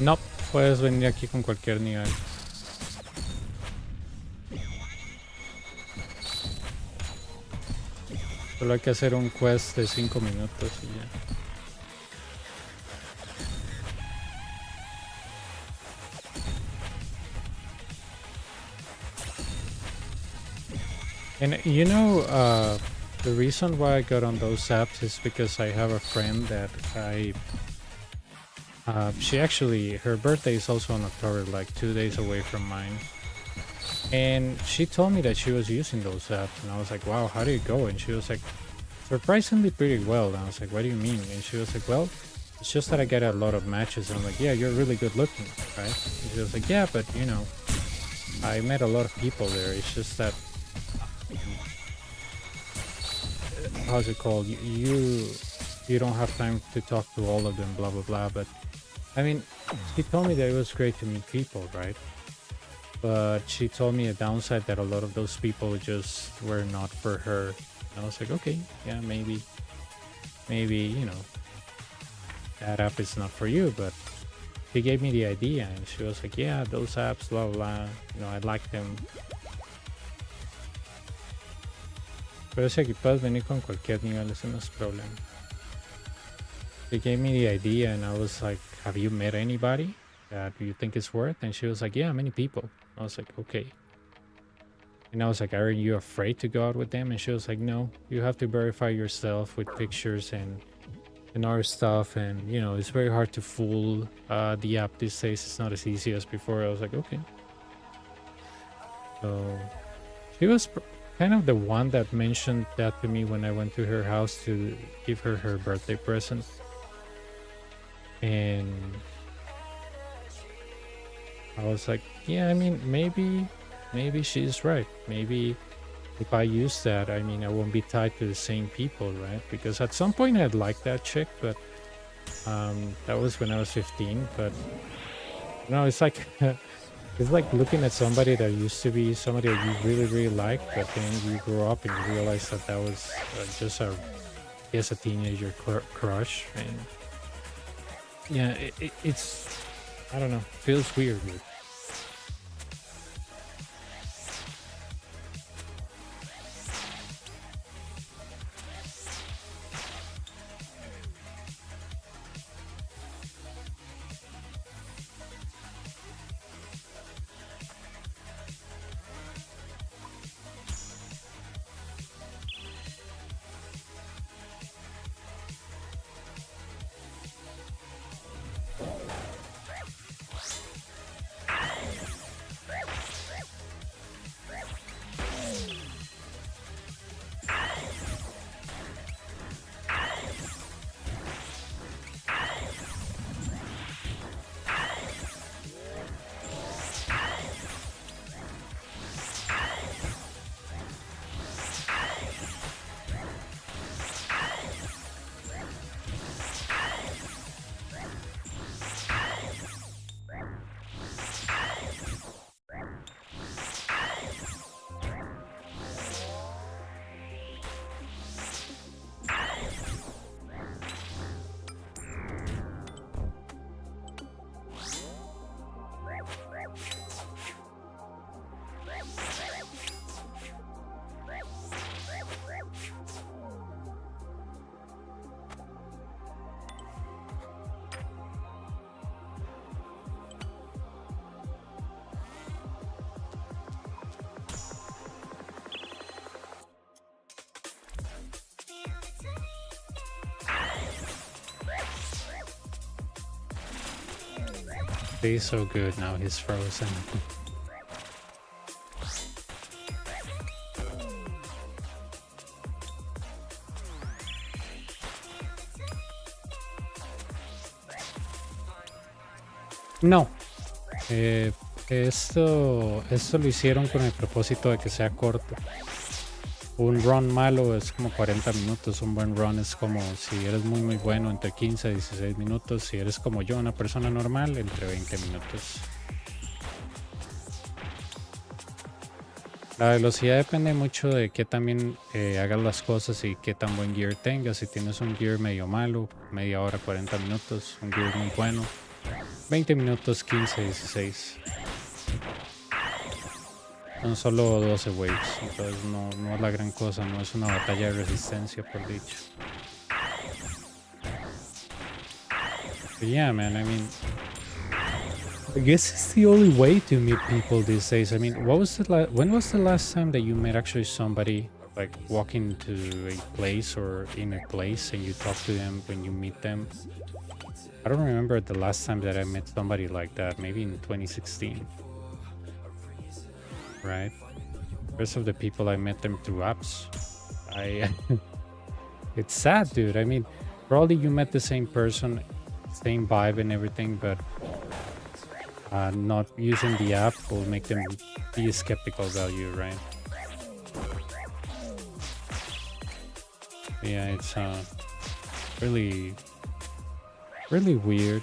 No, puedes venir aquí con cualquier nivel. Solo hay que hacer un quest de 5 minutos y ya. And you know, the reason why I got on those apps is because I have a friend that she actually, her birthday is also on October, like 2 days away from mine. And she told me that she was using those apps, and I was like, wow, how do you go? And she was like, surprisingly pretty well. And I was like, what do you mean? And she was like, well, it's just that I get a lot of matches. And I'm like, yeah, you're really good looking, right? And she was like, yeah, but you know, I met a lot of people there. It's just that, how's it called? You don't have time to talk to all of them, blah blah blah. But I mean, she told me that it was great to meet people, right? But she told me a downside that a lot of those people just were not for her. And I was like, okay, yeah, maybe, you know, that app is not for you. But she gave me the idea, and she was like, yeah, those apps, blah blah blah. You know, I like them. Pero si aquí puedes venir con cualquier nivel, ese no es problema. She gave me the idea, and I was like, have you met anybody that you think is worth? And she was like, yeah, many people. I was like, okay. And I was like, aren't you afraid to go out with them? And she was like, no, you have to verify yourself with pictures and other stuff. And, you know, it's very hard to fool the app these days. It's not as easy as before. I was like, okay. So she was kind of the one that mentioned that to me when I went to her house to give her her birthday present. And I was like, yeah, I mean, maybe she's right. Maybe if I use that, I mean, I won't be tied to the same people, right? Because at some point I'd like that chick, but that was when I was 15. But you know, it's like it's like looking at somebody that used to be somebody that you really really like, but then you grow up and you realize that that was just a, I guess, a teenager crush. And yeah, it's, I don't know, feels weird. He's so good now, he's frozen. No. Esto lo hicieron con el propósito de que sea corto. Un run malo es como 40 minutos, un buen run es como, si eres muy muy bueno, entre 15 a 16 minutos, si eres como yo, una persona normal, entre 20 minutos. La velocidad depende mucho de qué también hagas las cosas y qué tan buen gear tengas. Si tienes un gear medio malo, media hora, 40 minutos, un gear muy bueno, 20 minutos, 15, 16. Son solo 12 waves, entonces no es la gran cosa, no es una batalla de resistencia, por dicho. But yeah, man, I mean, I guess it's the only way to meet people these days. I mean, when was the last time that you met actually somebody, like walking to a place or in a place and you talk to them when you meet them? I don't remember the last time that I met somebody like that, maybe in 2016. Right? The rest of the people I met them through apps. It's sad, dude. I mean, probably you met the same person, same vibe and everything, but not using the app will make them be skeptical about you, right? Yeah, it's really weird.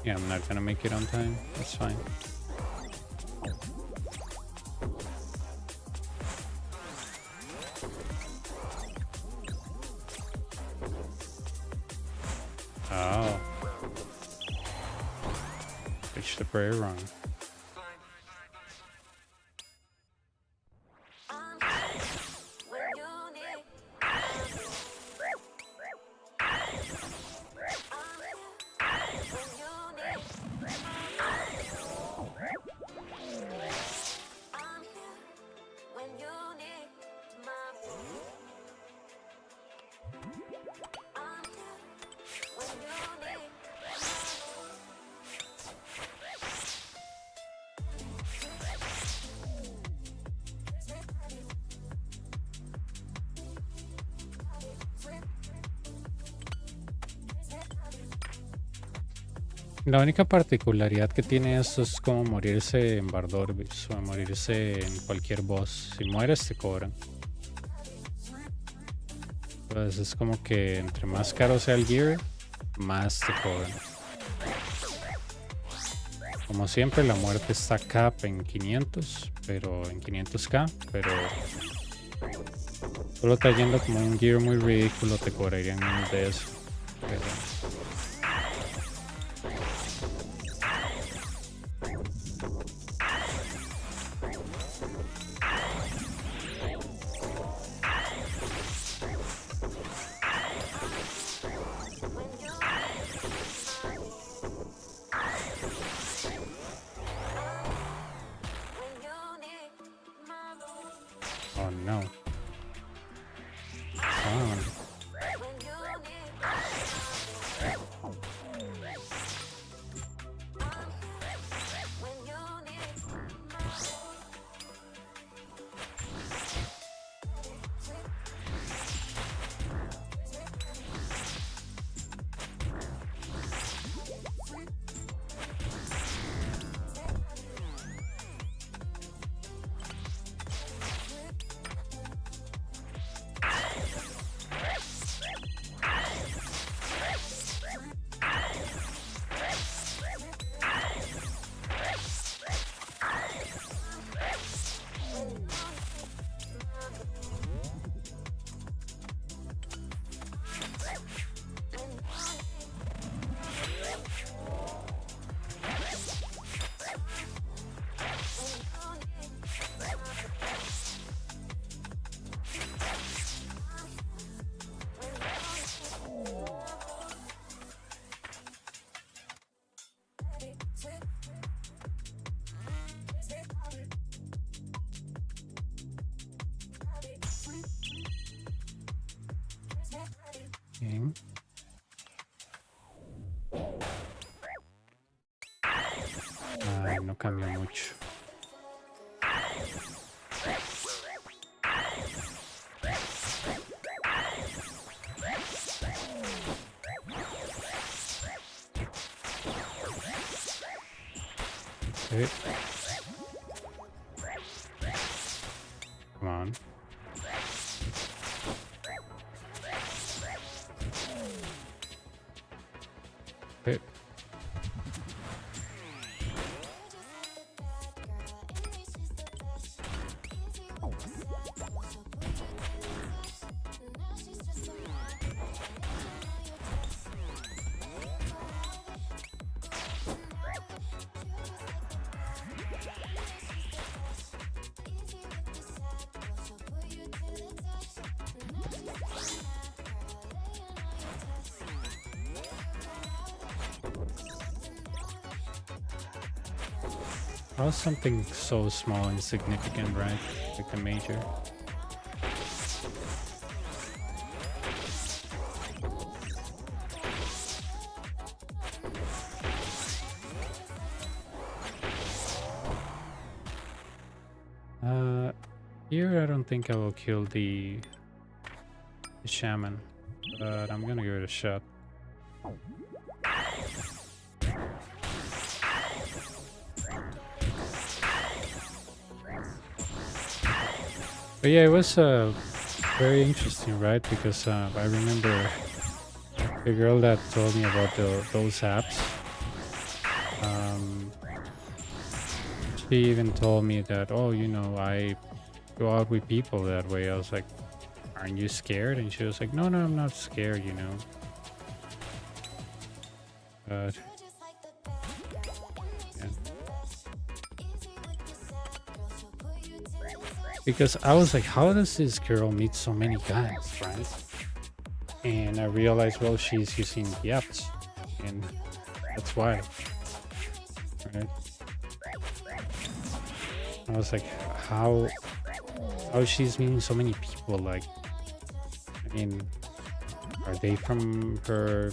Yeah, I'm not gonna make it on time. That's fine. Oh. Reached the prayer wrong. La única particularidad que tiene esto es como morirse en Bardorbis o morirse en cualquier boss. Si mueres te cobran. Pues es como que entre más caro sea el gear, más te cobran. Como siempre la muerte está cap en 500, pero en 500k, pero solo trayendo como un gear muy ridículo te cobrarían menos de eso. Pero oh no. Come on. Bien. Ay, no cambia mucho. Okay. Come on. Okay. How's something so small and significant, right? Like a major. Here I don't think I will kill the shaman, but I'm gonna give it a shot. But yeah, it was very interesting, right? Because I remember the girl that told me about those apps. Um, she even told me that, oh, you know, I go out with people that way. I was like, aren't you scared? And she was like, no, I'm not scared, you know. But yeah. Because I was like, how does this girl meet so many guys, right? And I realized, well, she's using the apps, and that's why, right? I was like, how she's meeting so many people? Like, I mean, are they from her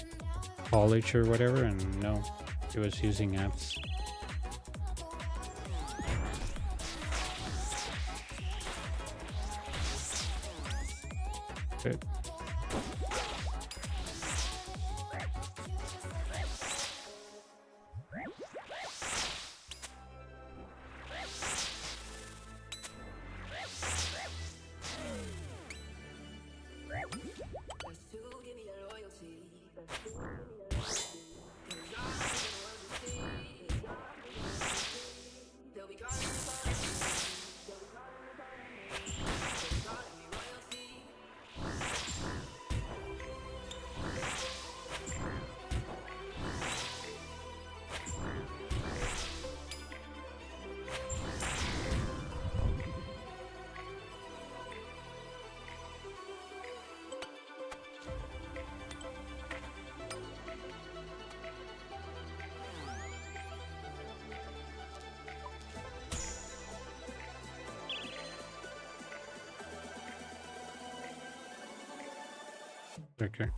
college or whatever? And no, she was using apps. Good. Okay.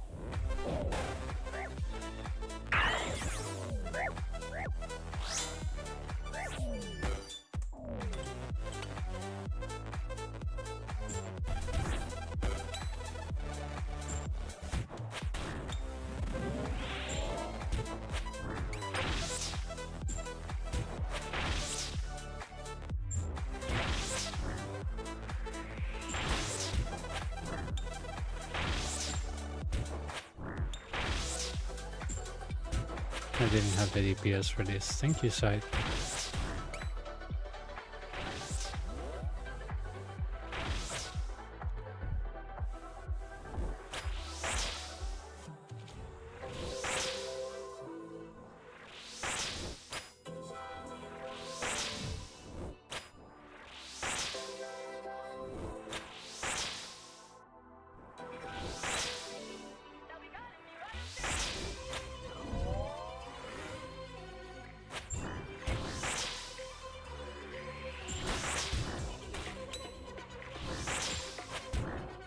I didn't have the DPS for this. Thank you, side.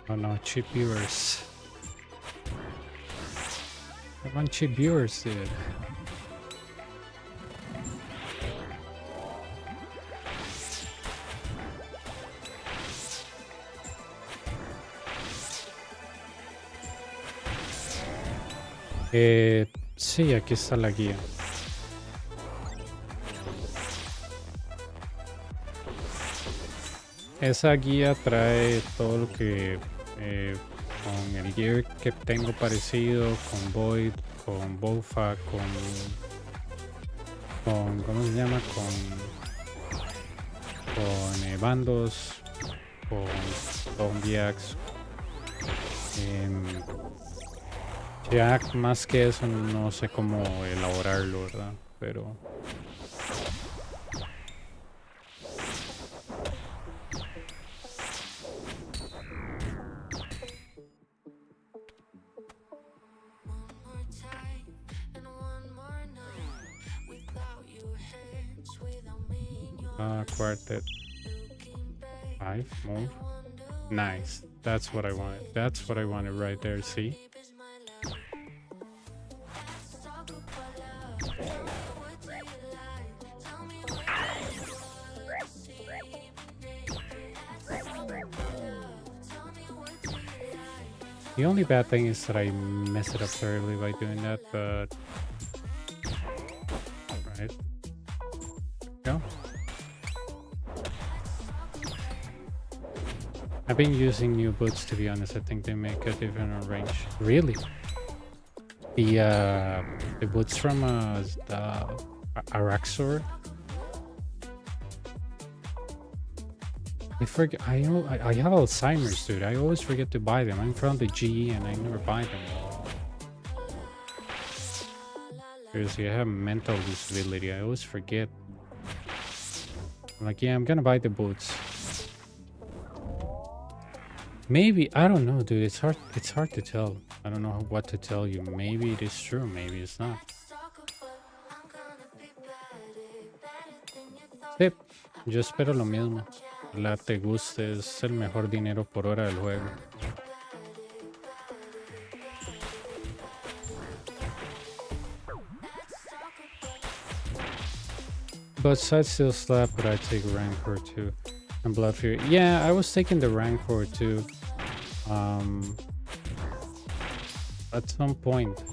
Oh no, cheap viewers. I want cheap viewers, dude. Sí, aquí está la guía. Esa guía trae todo lo que con el gear que tengo parecido, con Void, con Bofa, con ¿cómo se llama? Con bandos, con Zombiacs. Ya más que eso no sé cómo elaborarlo, ¿verdad? Pero Without your hands, without me. Quartet. 5 more. Nice. That's what I wanted. That's what I wanted right there. See? The only bad thing is that I mess it up thoroughly by doing that, but right. Go. I've been using new boots, to be honest. I think they make a different range. Really? The boots from the Araxor. I forget. I have Alzheimer's, dude. I always forget to buy them. I'm from the GE and I never buy them. Seriously, I have mental disability. I always forget. I'm like, yeah, I'm gonna buy the boots. Maybe, I don't know, dude. It's hard to tell. I don't know what to tell you. Maybe it is true, maybe it's not. Sí, yo espero lo mismo. La te guste, es el mejor dinero por hora del juego. But side still slap, but I take Rancor too. And Blood Fury. Yeah, I was taking the Rancor too. At some point.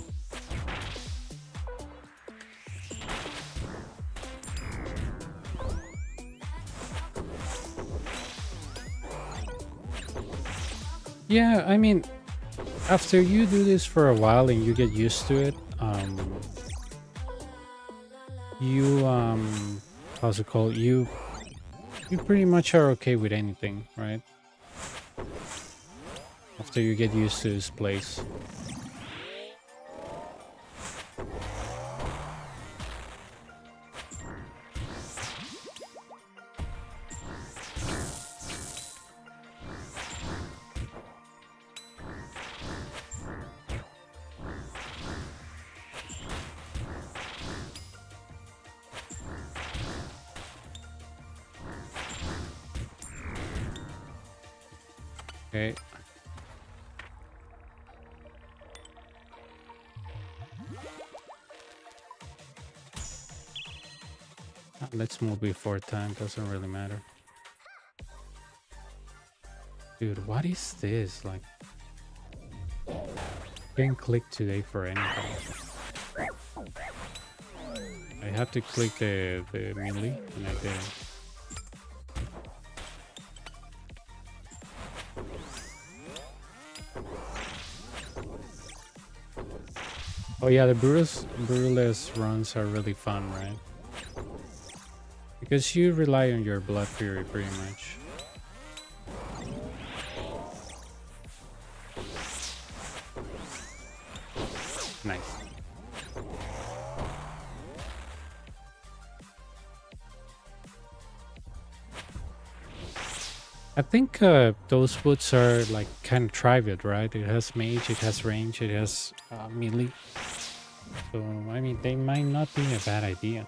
Yeah, I mean, after you do this for a while and you get used to it, you how's it called? You pretty much are okay with anything, right? After you get used to this place. Okay. Let's move before time, doesn't really matter. Dude, what is this? Like, can't click today for anything. I have to click the melee and I didn't. Oh yeah, the brutalist runs are really fun, right? Because you rely on your Blood Fury pretty much. Nice. I think those boots are like kind of trivid, right? It has mage, it has range, it has melee. So, I mean, they might not be a bad idea.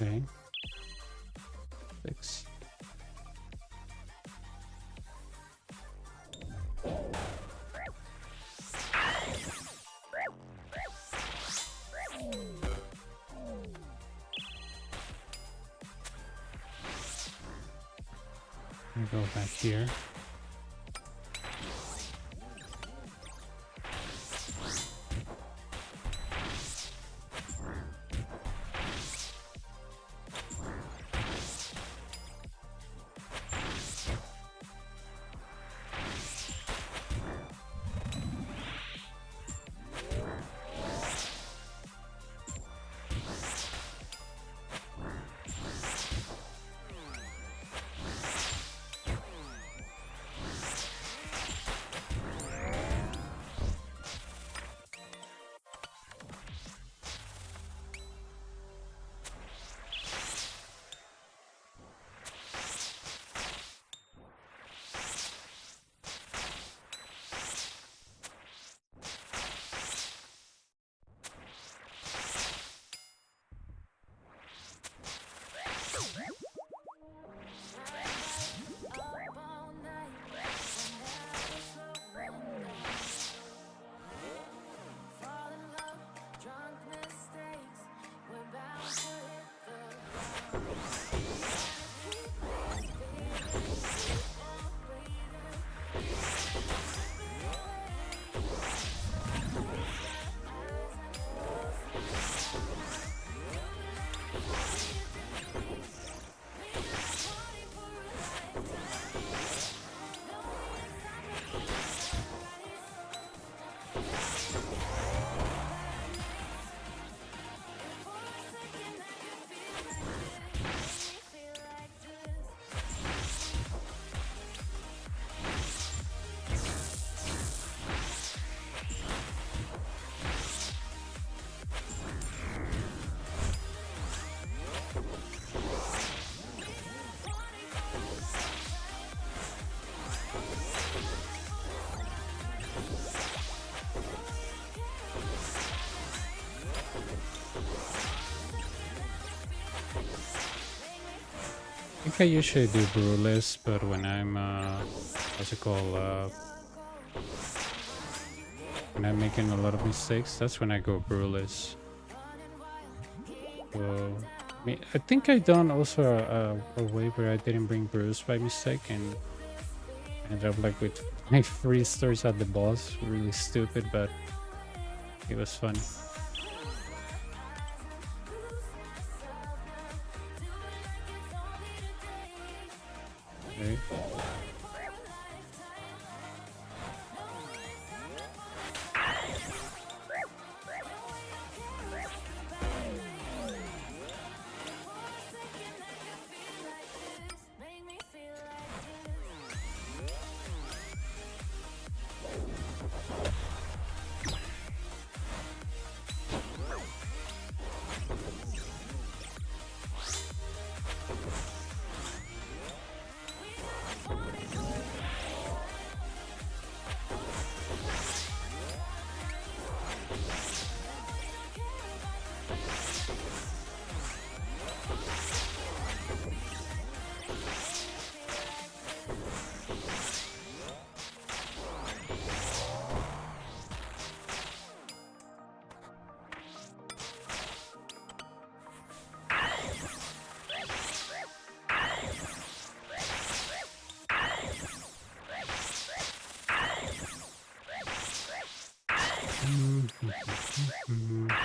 Okay. 6. me go back here. I think I usually do brewless, but when I'm what's it called? When I'm making a lot of mistakes, that's when I go brewless. So I think I done also a way where I didn't bring brews by mistake and ended up like with my 3 stars at the boss. Really stupid, but it was fun. Okay.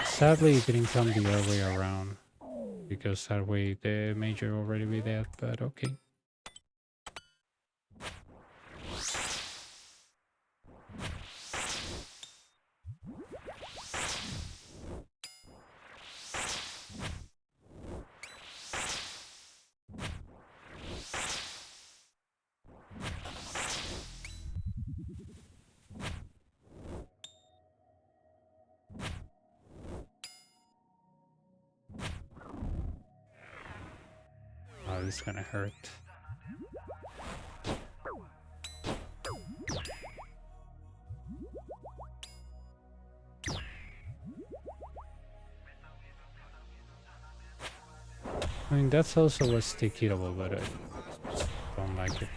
Sadly, it didn't come the other way around because that way the major already be dead, but okay. Oh, this is gonna hurt. I mean, that's also what's stickable, but I just don't like it.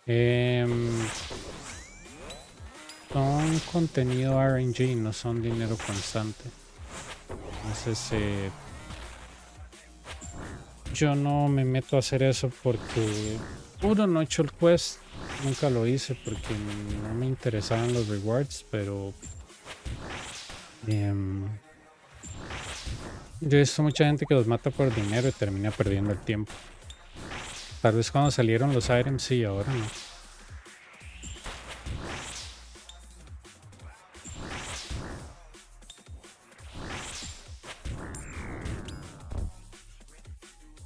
Em, son contenido RNG, no son dinero constante. Entonces, yo no me meto a hacer eso porque, uno, no he hecho el quest, nunca lo hice porque no me interesaban los rewards, pero em, yo he visto mucha gente que los mata por dinero y termina perdiendo el tiempo. Tal vez cuando salieron los items sí, ahora no.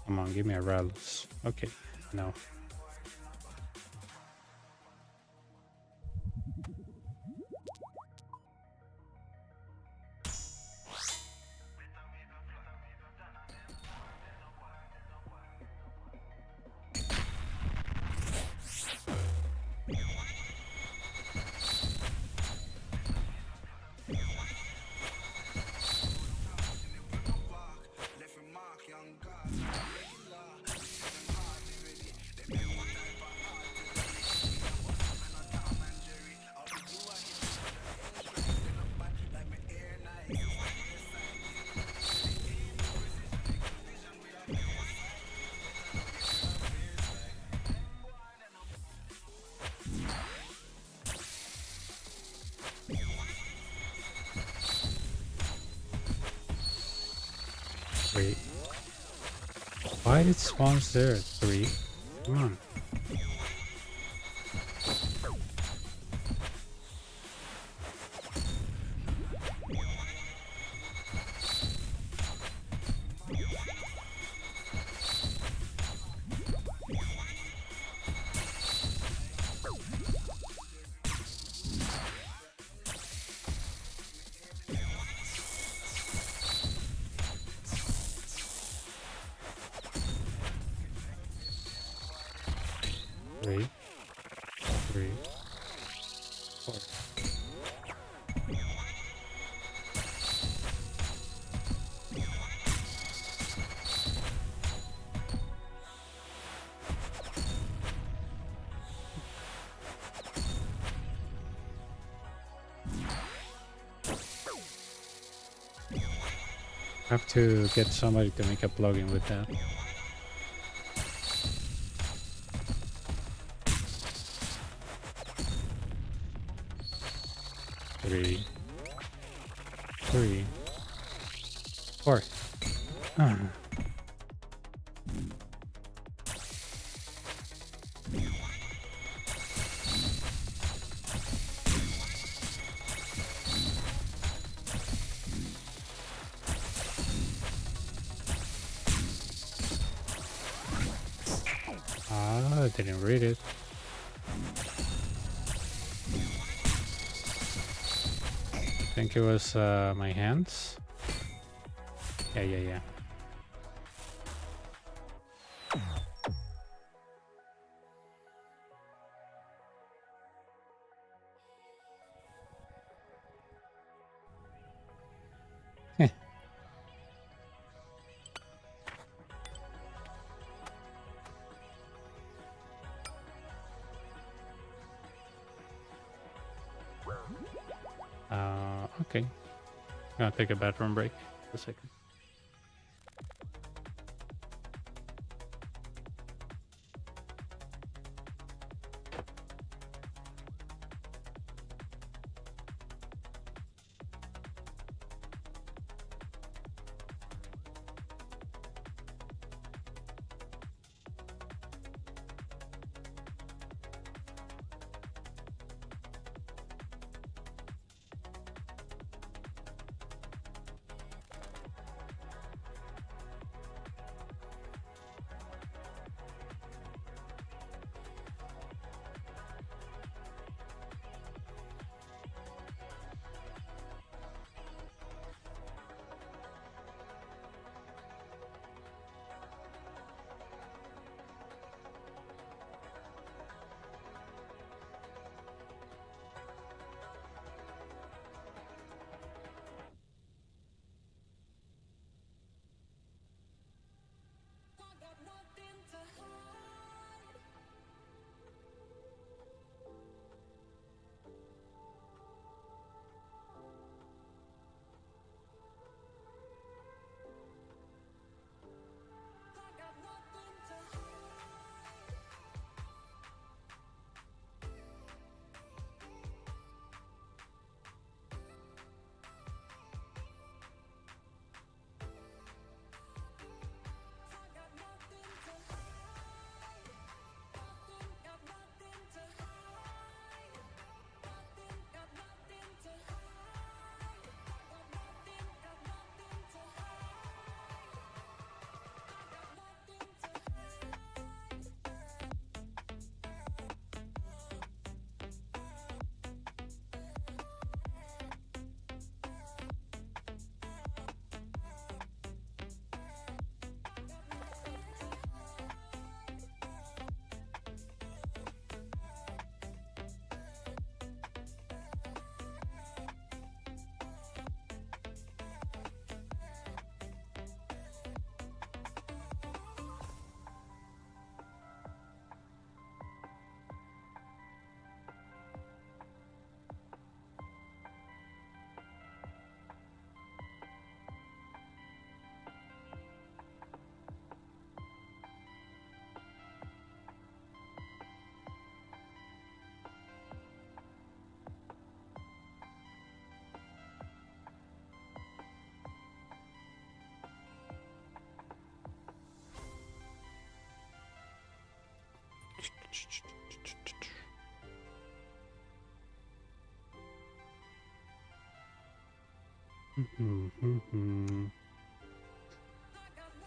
Come on, give me a Rallos. Okay, no. Wait. Why did spawns there? 3? Come on. Three, 4. I have to get somebody to make a plugin with that. Three, 4. Ah. I didn't read it. I think it was my hands. Yeah. Okay. Gonna take a bathroom break for a second.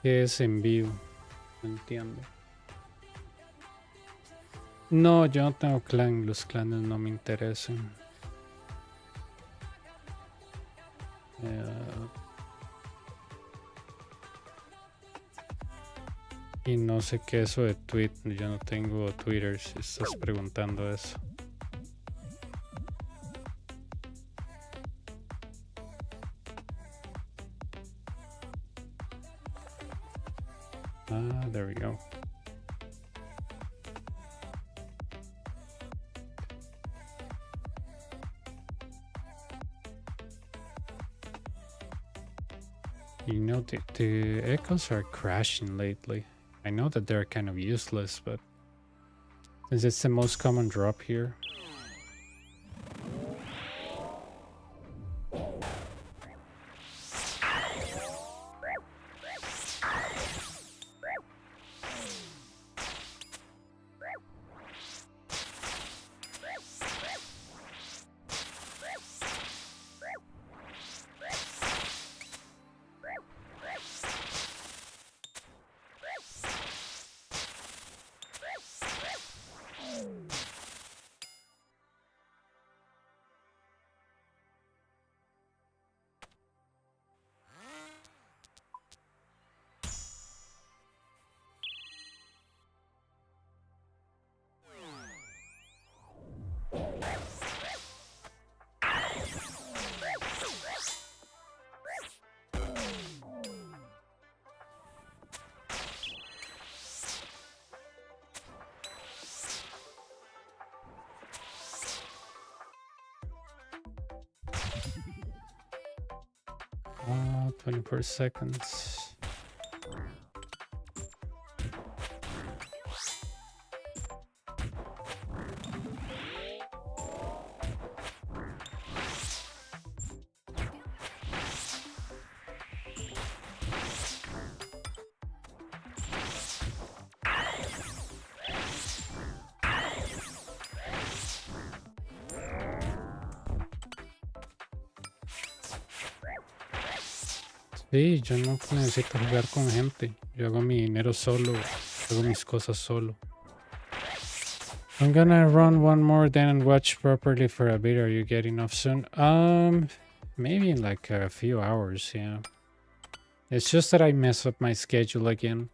¿Qué es en vivo? No entiendo. No, yo no tengo clan, los clanes no me interesan. Y no sé qué es eso de tweet, yo no tengo Twitter si estás preguntando eso. Ah, there we go. You know, the echoes are crashing lately. I know that they're kind of useless, but since it's the most common drop here. Ah, 24 seconds. Sí, yo no necesito jugar con gente. Yo hago mi dinero solo, hago mis cosas solo. I'm gonna run one more then and watch properly for a bit. Are you getting off soon? Maybe in like a few hours, yeah. It's just that I mess up my schedule again.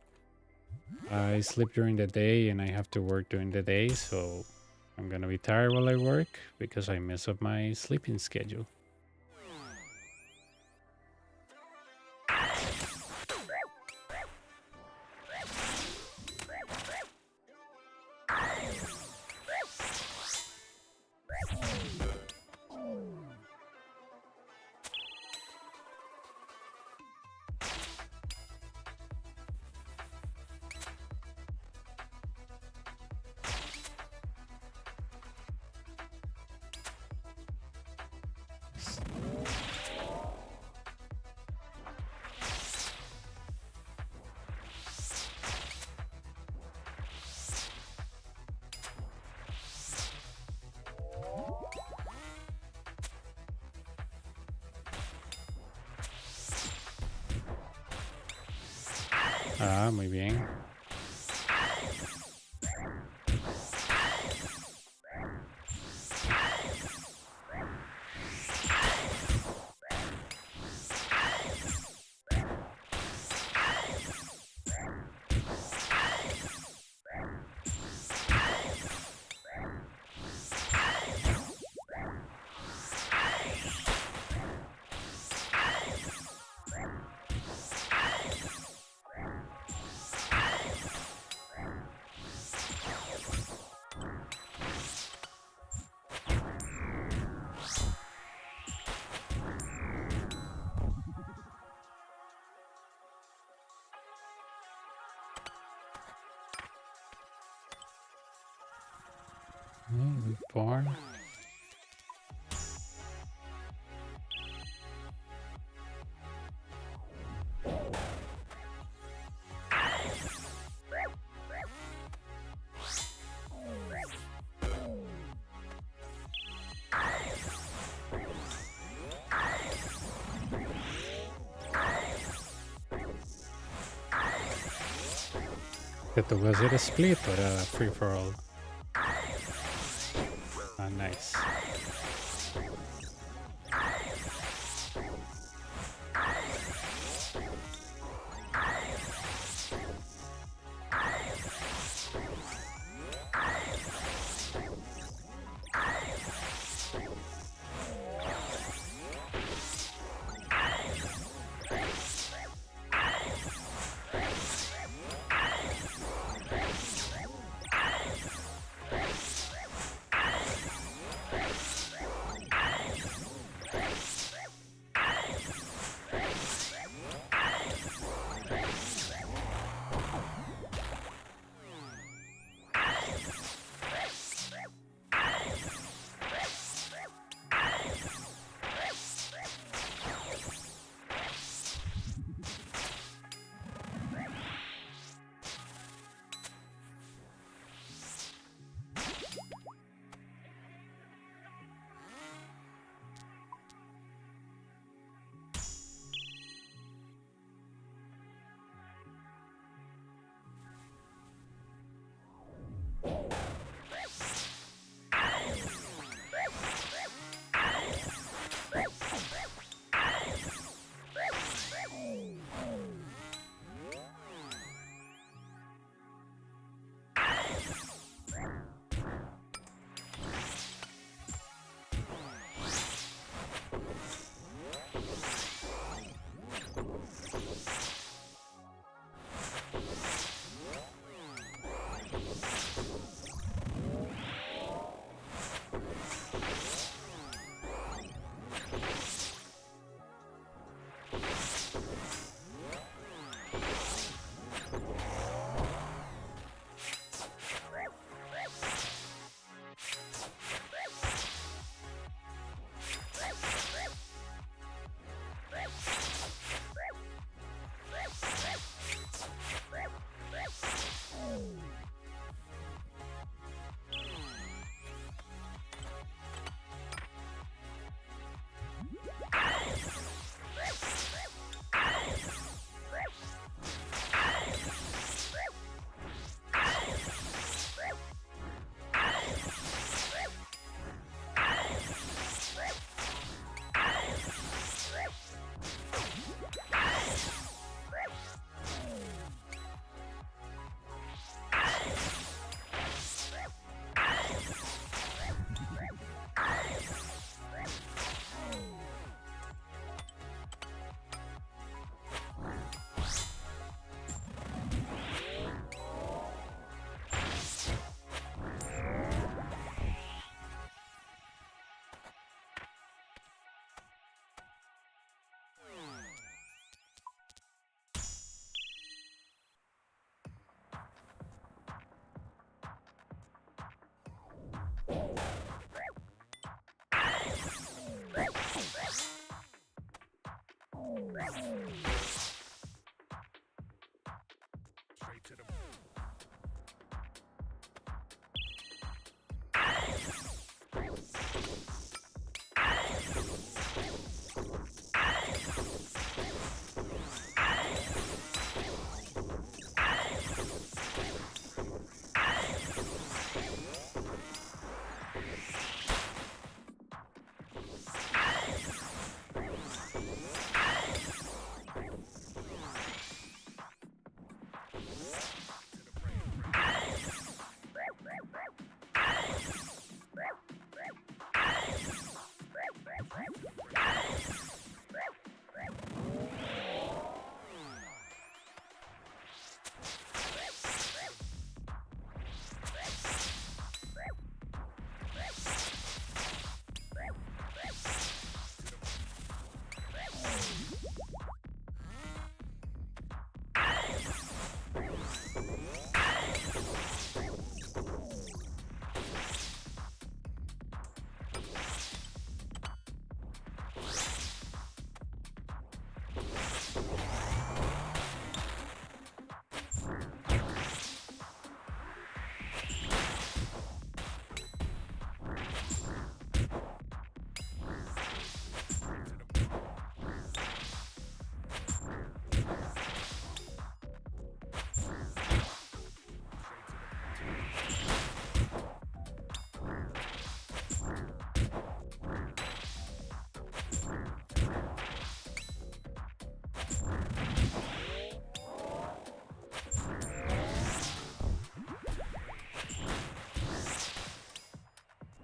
I sleep during the day and I have to work during the day, so I'm gonna be tired while I work because I mess up my sleeping schedule. Ah, muy bien. Barn. ¿Te tocó hacer split o era free for all? Ah, nice.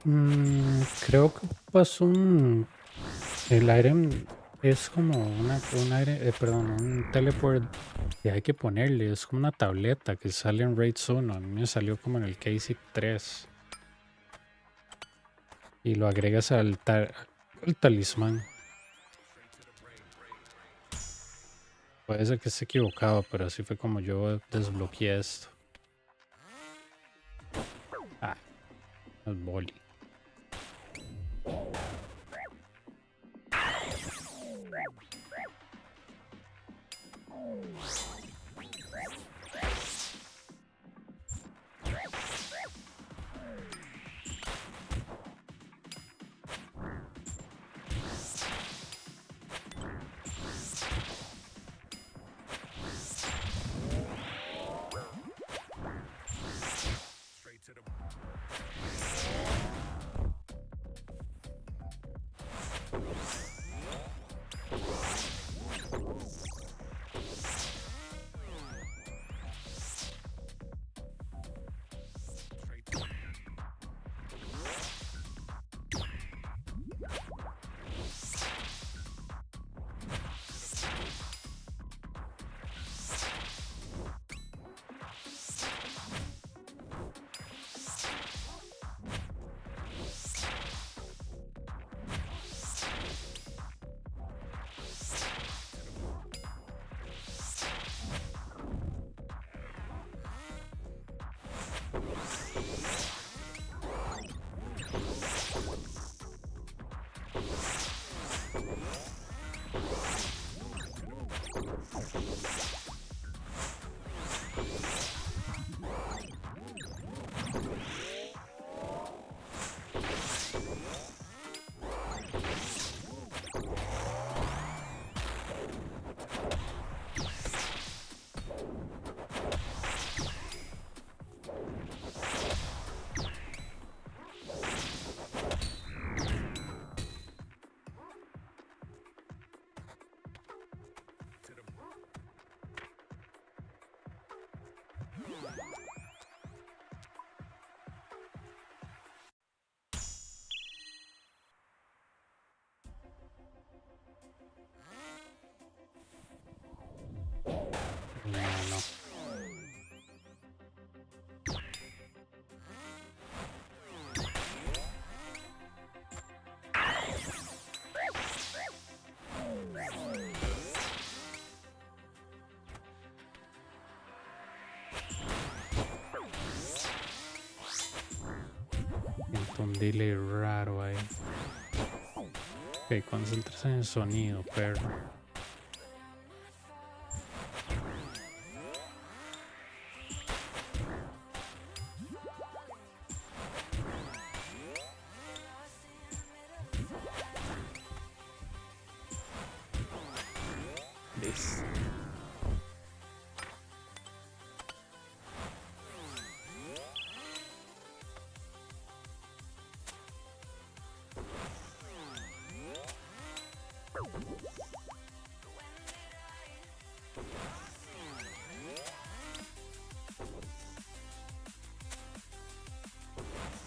Creo que pasó un... El item es como un aire, perdón, un teleport que hay que ponerle. Es como una tableta que sale en Raids 1. A mí me salió como en el KC 3. Y lo agregas al talismán. Puede ser que esté equivocado, pero así fue como yo desbloqueé esto. Ah, el boli. No, no. Siento un delay raro ahí. Ok, concéntrate en el sonido, perro. Listo.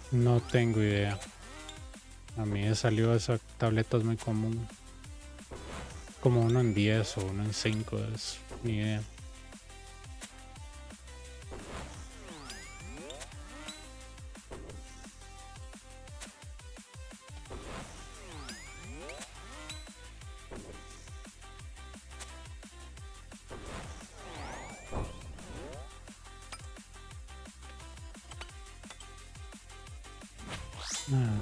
No tengo idea. A mí me salió esa tableta, es muy común. Como uno en 10 o uno en 5, es ni idea. Ah.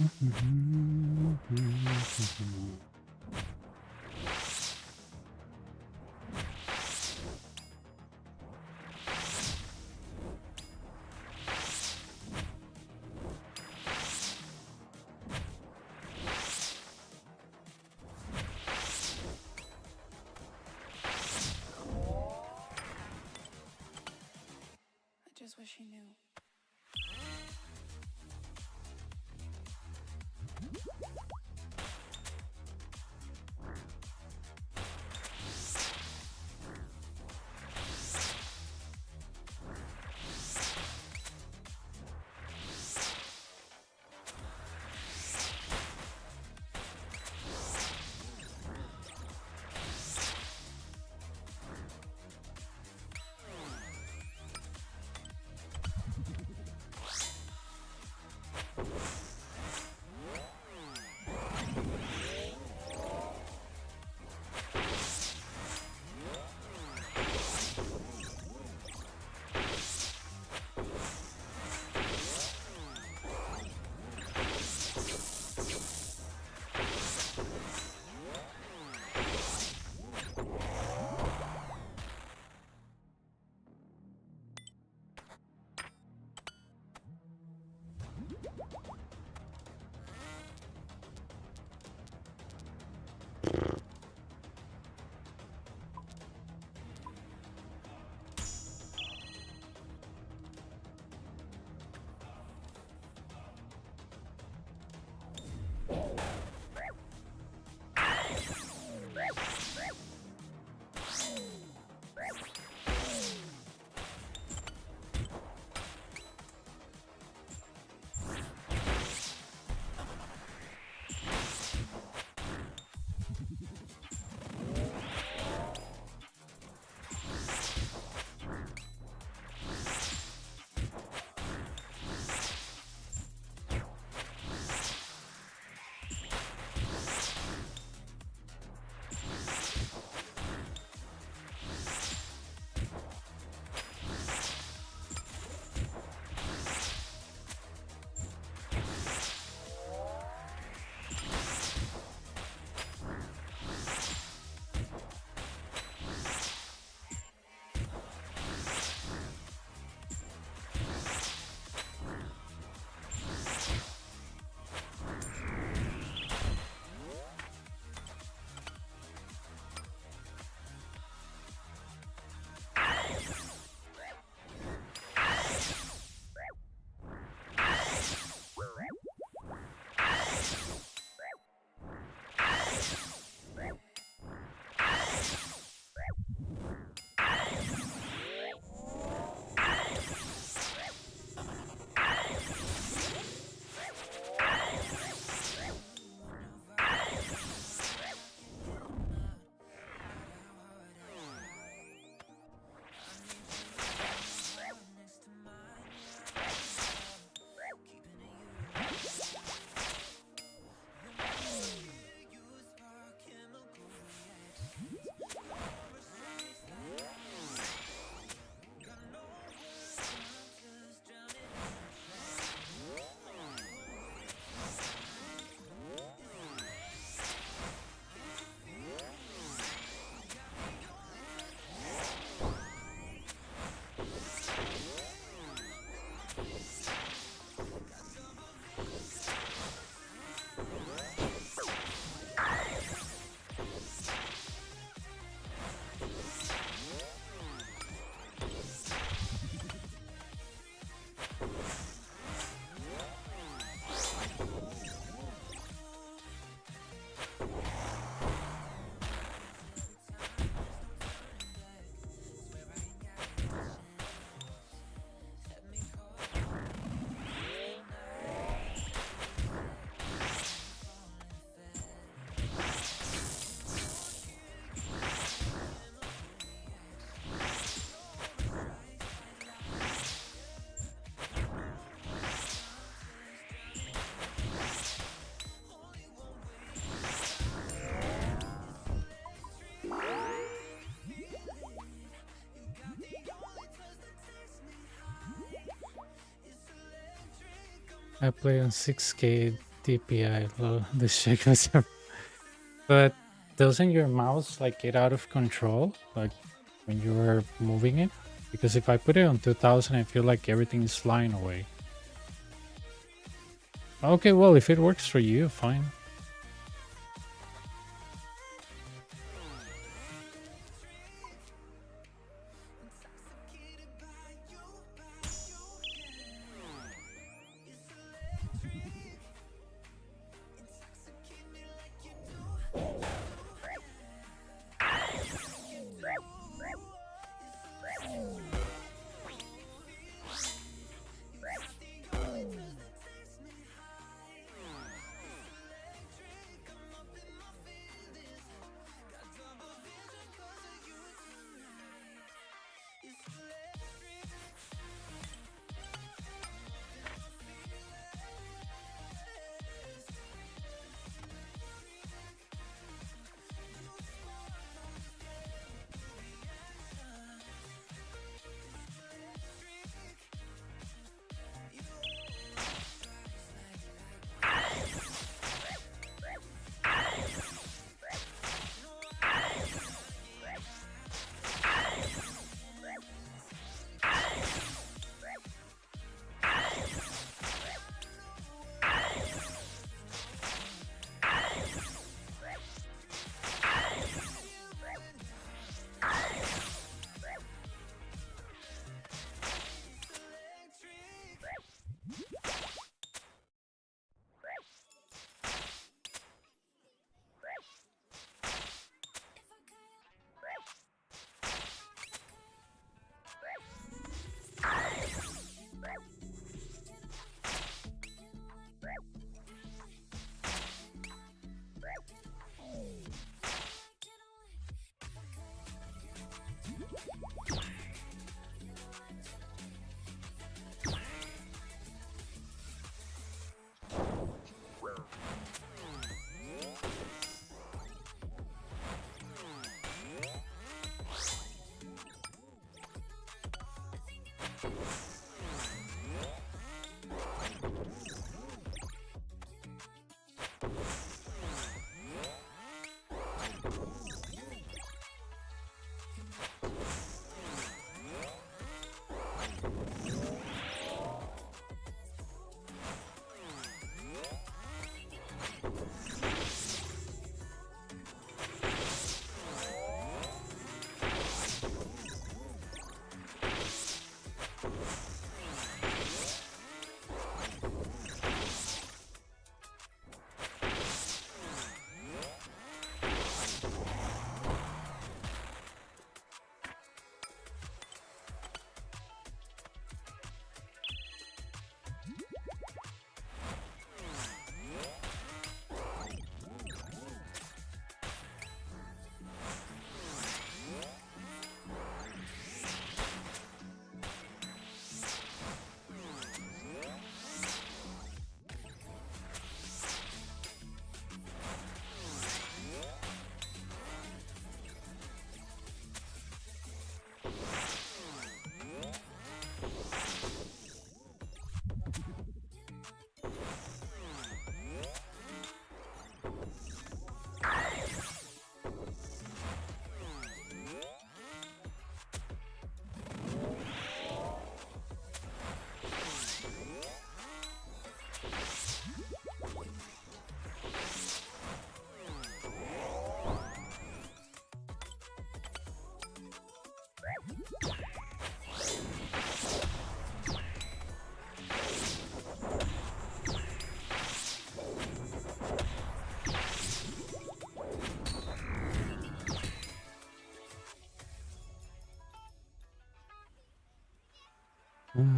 I just wish he knew. I play on 6K DPI, well, the shake was. But doesn't your mouse like get out of control, like when you are moving it? Because if I put it on 2000, I feel like everything is flying away. Okay, well, if it works for you, fine.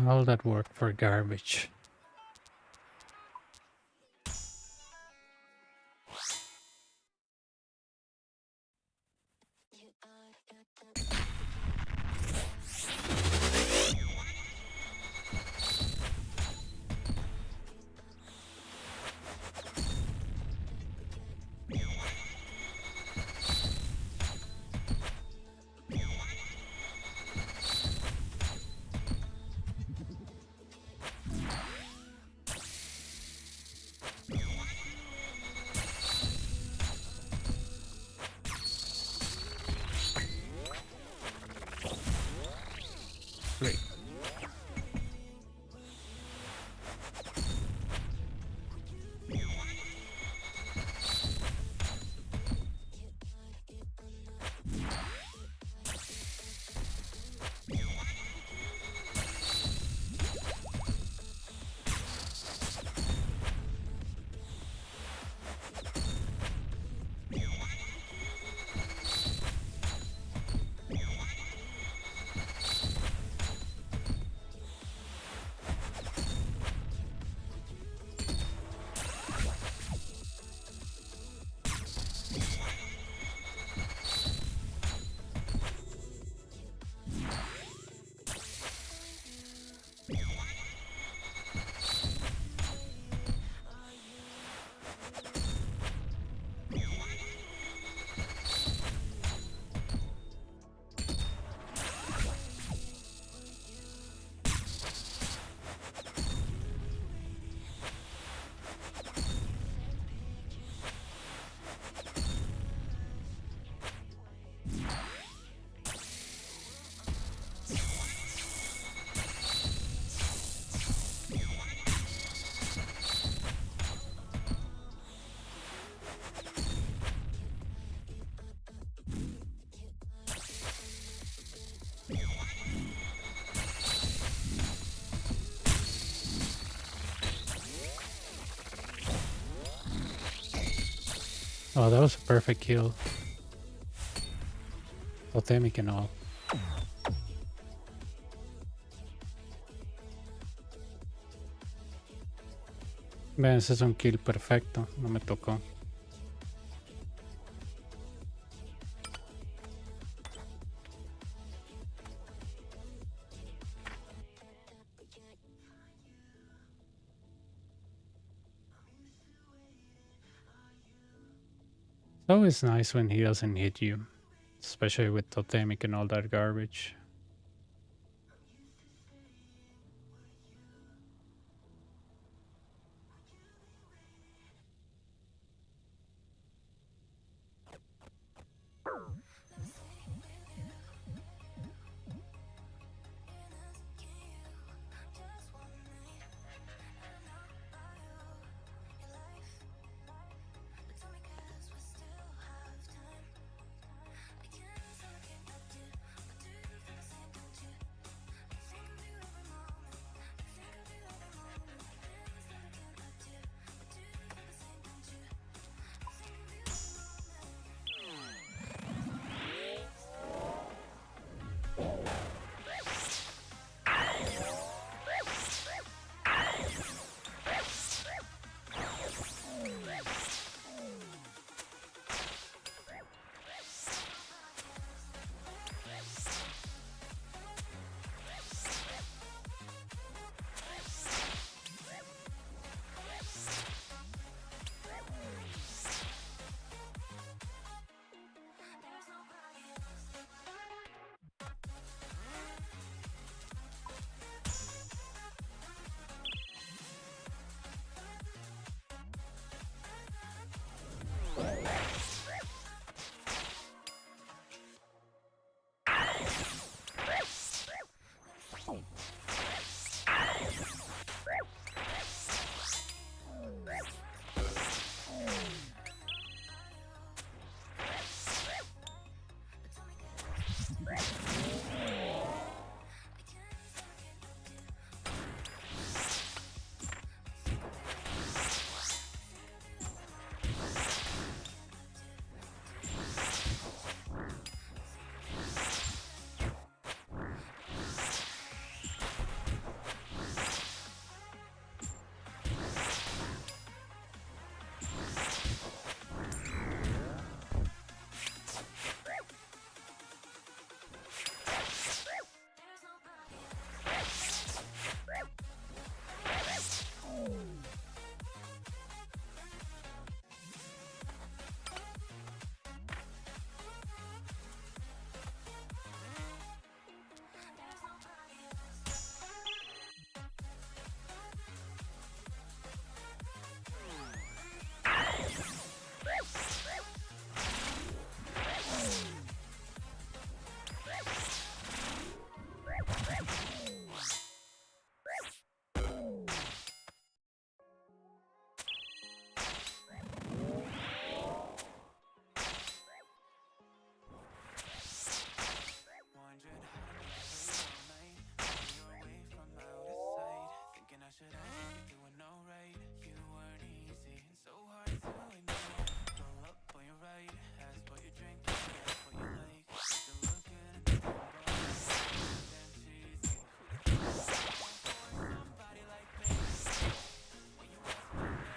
All that work for garbage. Oh, that was a perfect kill. Totemic and all. Vean, ese es un kill perfecto. No me tocó. It's always nice when he doesn't hit you. Especially with Totemic and all that garbage.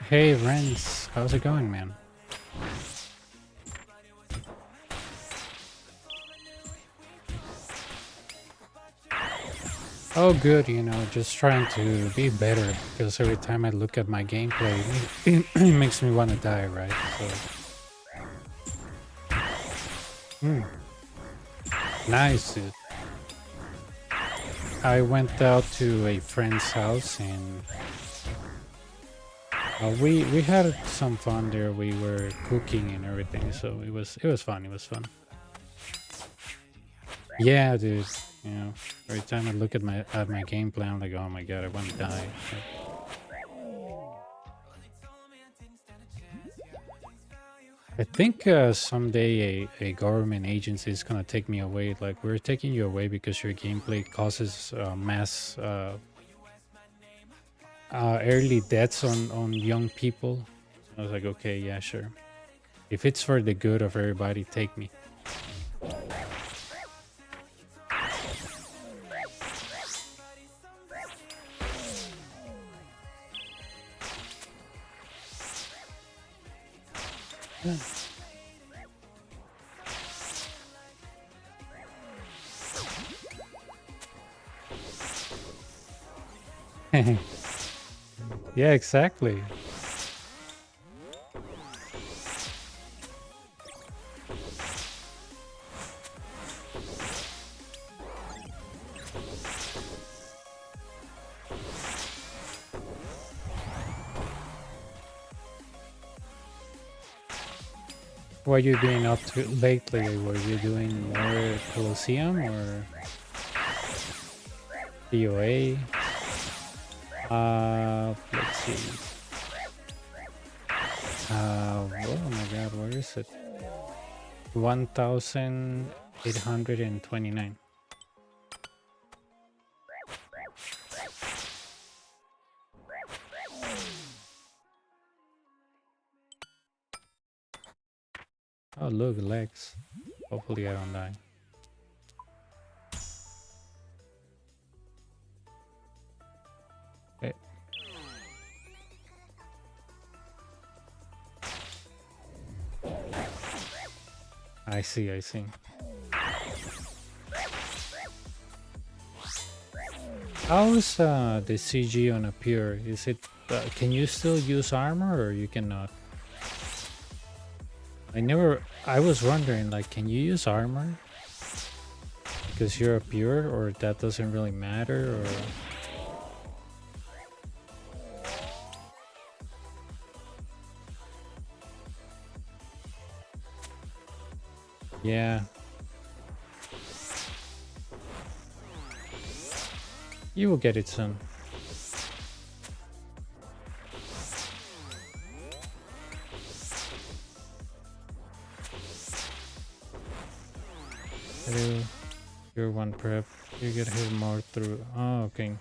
Hey, Renz. How's it going, man? Oh, good, you know, just trying to be better because every time I look at my gameplay, it makes me want to die, right? So, nice, dude. I went out to a friend's house and we had some fun there. We were cooking and everything, so it was fun. It was fun. Yeah, dude. You know, every time I look at my gameplay, I'm like, oh my god, I want to die. I think someday a government agency is gonna take me away. Like, we're taking you away because your gameplay causes mass early deaths on young people. I was like, okay, yeah, sure. If it's for the good of everybody, take me. Yeah, exactly. What you been up to lately? Were you doing more Colosseum or DOA? Let's see. Oh my god, where is it? 1829. Oh, look, legs. Hopefully I don't die. Okay. I see, I see. How is the CG on a pure? Is it, can you still use armor or you cannot? I was wondering, like, can you use armor? Because you're a pure, or that doesn't really matter, or... Yeah. You will get it soon. Hello. You're one prep. You get hit more through... Oh, okay.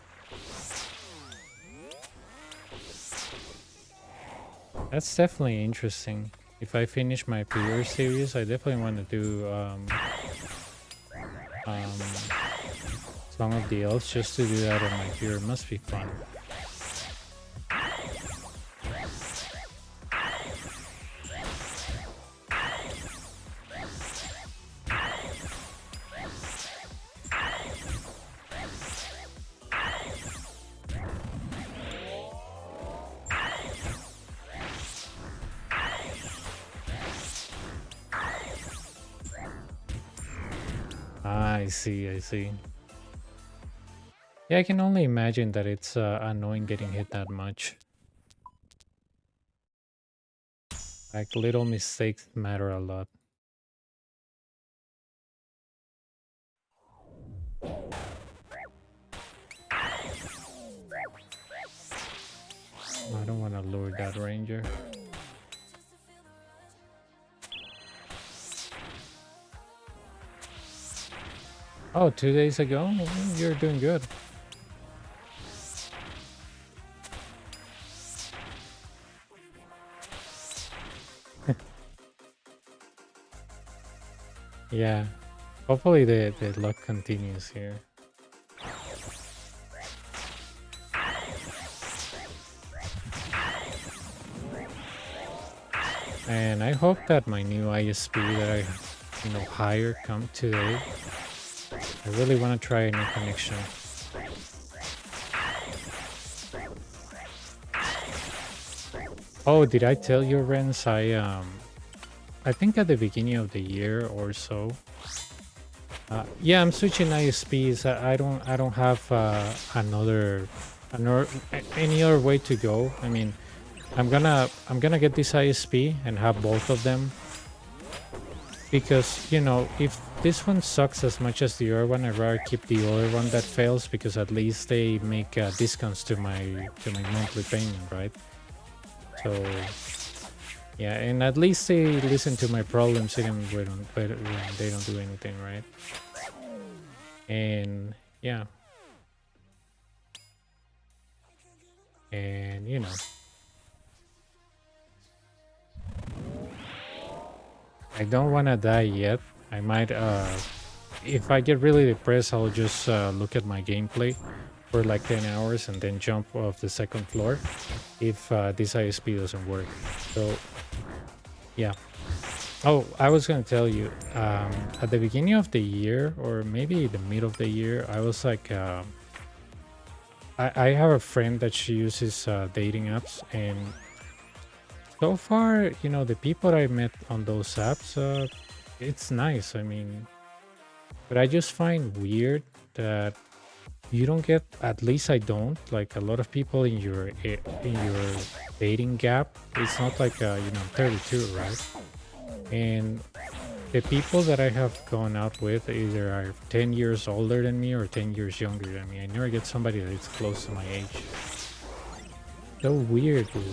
That's definitely interesting. If I finish my pure series, I definitely want to do Song of the Elves just to do that on my pure. It must be fun. I see, I see. Yeah, I can only imagine that it's annoying getting hit that much. Like, little mistakes matter a lot. I don't want to lure that ranger. Oh, 2 days ago? You're doing good. Yeah. Hopefully the luck continues here. And I hope that my new ISP that I, hire come today. I really want to try a new connection. Oh, did I tell you, Renz? I think at the beginning of the year or so. Yeah, I'm switching ISPs. I don't have any other way to go. I mean, I'm gonna get this ISP and have both of them, because if this one sucks as much as the other one, I'd rather keep the other one that fails, because at least they make discounts to my monthly payment, right? So yeah, and at least they listen to my problems even when they don't do anything, right? And yeah, and I don't want to die yet. I might, if I get really depressed, I'll just look at my gameplay for like 10 hours and then jump off the second floor if this ISP doesn't work. So, yeah. Oh, I was going to tell you, at the beginning of the year, or maybe the middle of the year, I was like, I have a friend that she uses dating apps, and so far, you know, the people I met on those apps, it's nice. I mean, but I just find weird that you don't get, at least I don't, like a lot of people in your dating gap. It's not like you know, I'm 32, right? And the people that I have gone out with either are 10 years older than me or 10 years younger than me. I never get somebody that is close to my age. So weird, dude.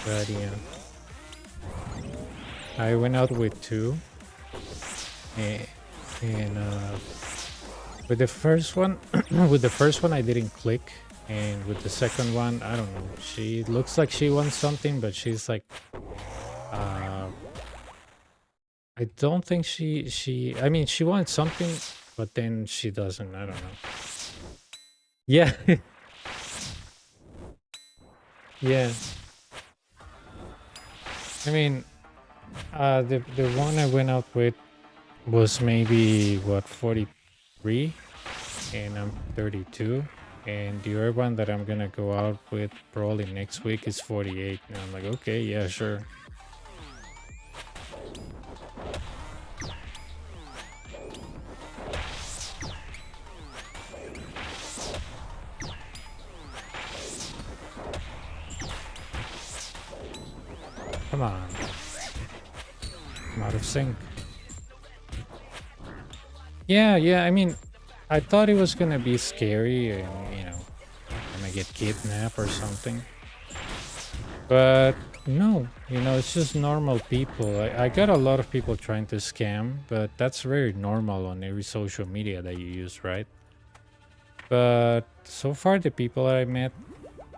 But yeah, I went out with two, and, and with the first one, with the first one I didn't click, and with the second one, I don't know. She looks like she wants something, but she's like, I don't think I mean, she wants something, but then she doesn't. I don't know. Yeah, yeah. I mean, the one I went out with was maybe what, 43, and I'm 32, and the other one that I'm gonna go out with probably next week is 48, and I'm like, okay, yeah, sure. Come on, I'm out of sync. Yeah, I mean, I thought it was gonna be scary and, you know, I'm gonna get kidnapped or something. But no, you know, it's just normal people. I got a lot of people trying to scam, but that's very normal on every social media that you use, right? But so far, the people I met,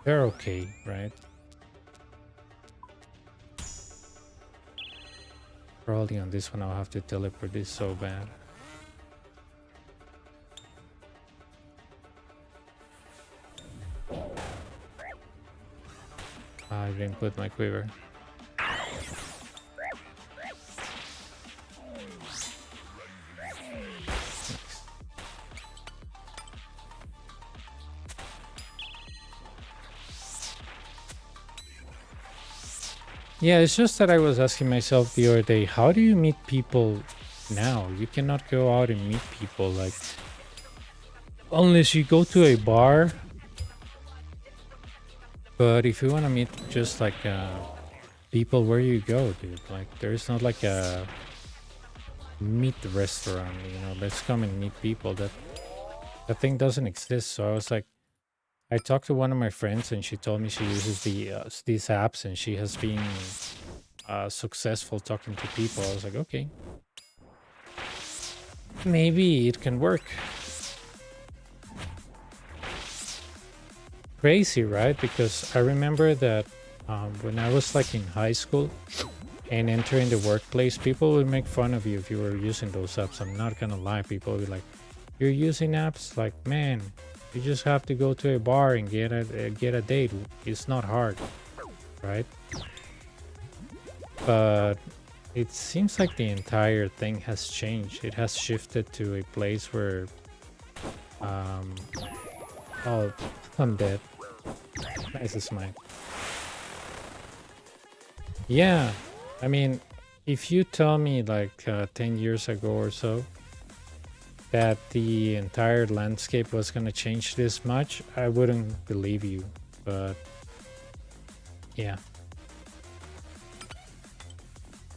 they're okay, right? Probably on this one, I'll have to teleport this so bad. I didn't put my quiver. Yeah, it's just that I was asking myself the other day, how do you meet people now? You cannot go out and meet people, like, unless you go to a bar. But if you want to meet just like people, where you go, dude? Like, there's not like a meet restaurant, you know, let's come and meet people. That thing doesn't exist. So I was like, I talked to one of my friends, and she told me she uses these apps, and she has been successful talking to people. I was like, okay, maybe it can work. Crazy, right? Because I remember that when I was like in high school and entering the workplace, people would make fun of you if you were using those apps. I'm not gonna lie, people would be like, you're using apps? Like, man, you just have to go to a bar and get a date. It's not hard, right? But it seems like the entire thing has changed. It has shifted to a place where oh, I'm dead. Nice smite. Yeah, I mean, if you tell me like 10 years ago or so that the entire landscape was gonna change this much, I wouldn't believe you. But yeah,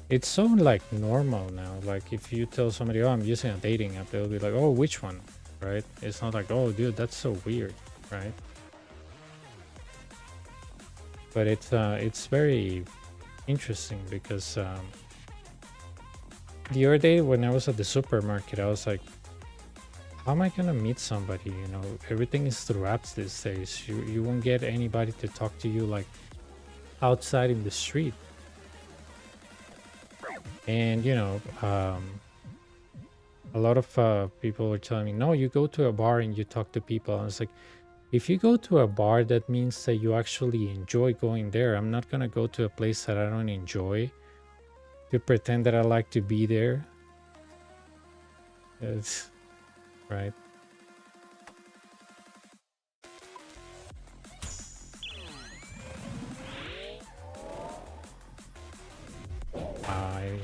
it's so like normal now. Like, if you tell somebody, oh, I'm using a dating app, they'll be like, oh, which one? Right? It's not like, oh, dude, that's so weird, right? But it's very interesting because the other day when I was at the supermarket, I was like, how am I gonna meet somebody? You know, everything is through apps these days. You won't get anybody to talk to you like outside in the street. And a lot of people were telling me, no, you go to a bar and you talk to people. I was like, if you go to a bar, that means that you actually enjoy going there. I'm not gonna go to a place that I don't enjoy to pretend that I like to be there. It's right. I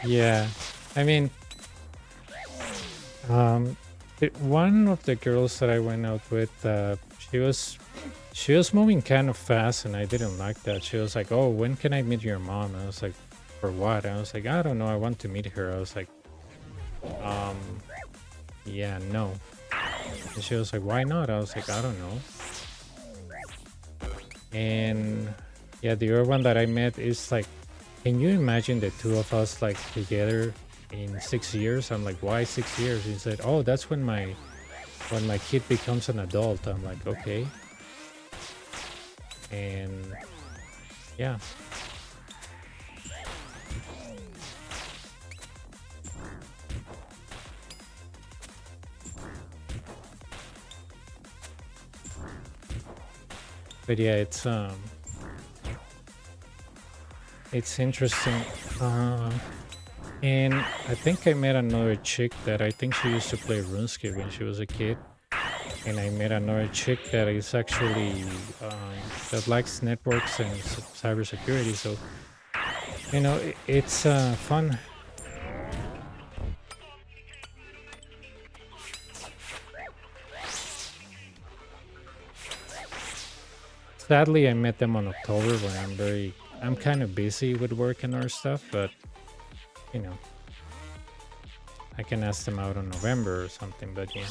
yeah. I mean, one of the girls that I went out with, she was she was moving kind of fast, and I didn't like that. She was like, "Oh, when can I meet your mom?" And I was like, "For what?" I was like, "I don't know. I want to meet her." I was like, um, yeah, no. And she was like, "Why not?" I was like, "I don't know." And yeah, the other one that I met is like, can you imagine the two of us like together in 6 years? I'm like, why 6 years? He said, oh, that's when my kid becomes an adult. I'm like, okay. And yeah. But yeah, it's interesting. And I think I met another chick that I think she used to play RuneScape when she was a kid. And I met another chick that is actually that likes networks and cybersecurity. So it's fun. Sadly, I met them on October when I'm kind of busy with work and other stuff, but you know, I can ask them out on November or something. But yeah.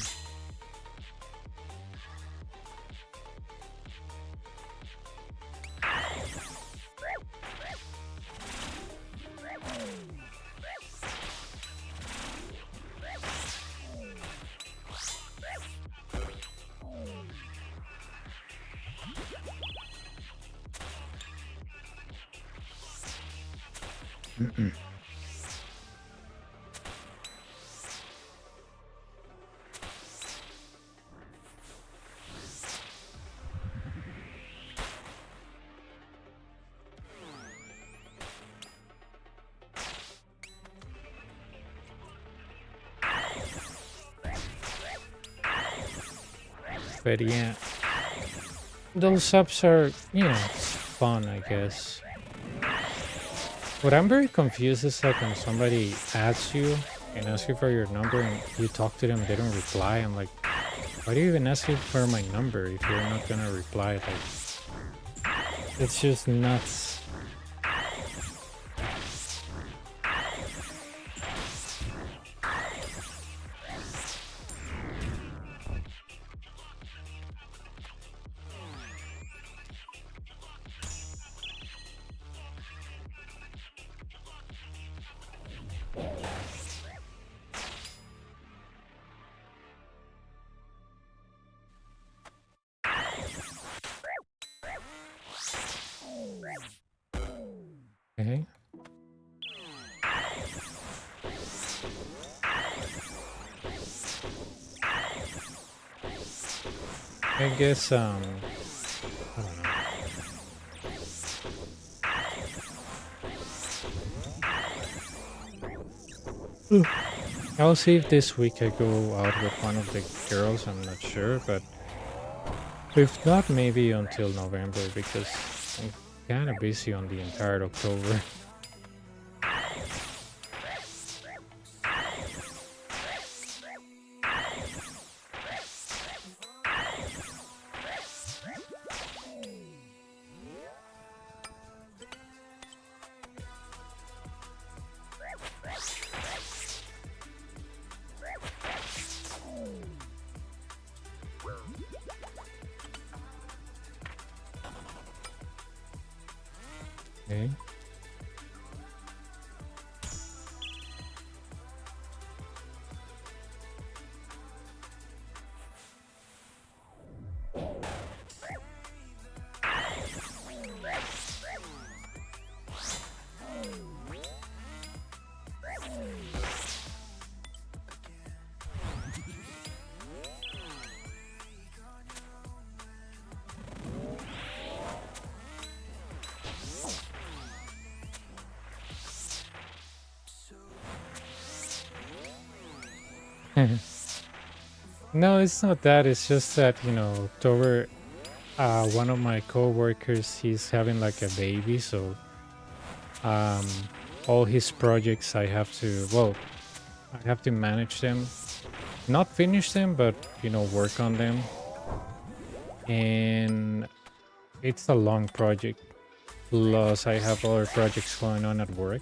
But yeah, those subs are, it's fun, I guess. What I'm very confused is like when somebody adds you and asks you for your number and you talk to them, they don't reply. I'm like, why do you even ask you for my number if you're not gonna reply? Like, it's just nuts. Okay. I guess I don't know. I'll see if this week I go out with one of the girls. I'm not sure, but if not, maybe until November because I'm kind of busy on the entire October. Okay. No, it's not that. It's just that, you know, October, one of my co-workers, he's having like a baby, so um, all his projects I have to, well, I have to manage them. Not finish them, but, you know, work on them. And it's a long project. Plus, I have other projects going on at work.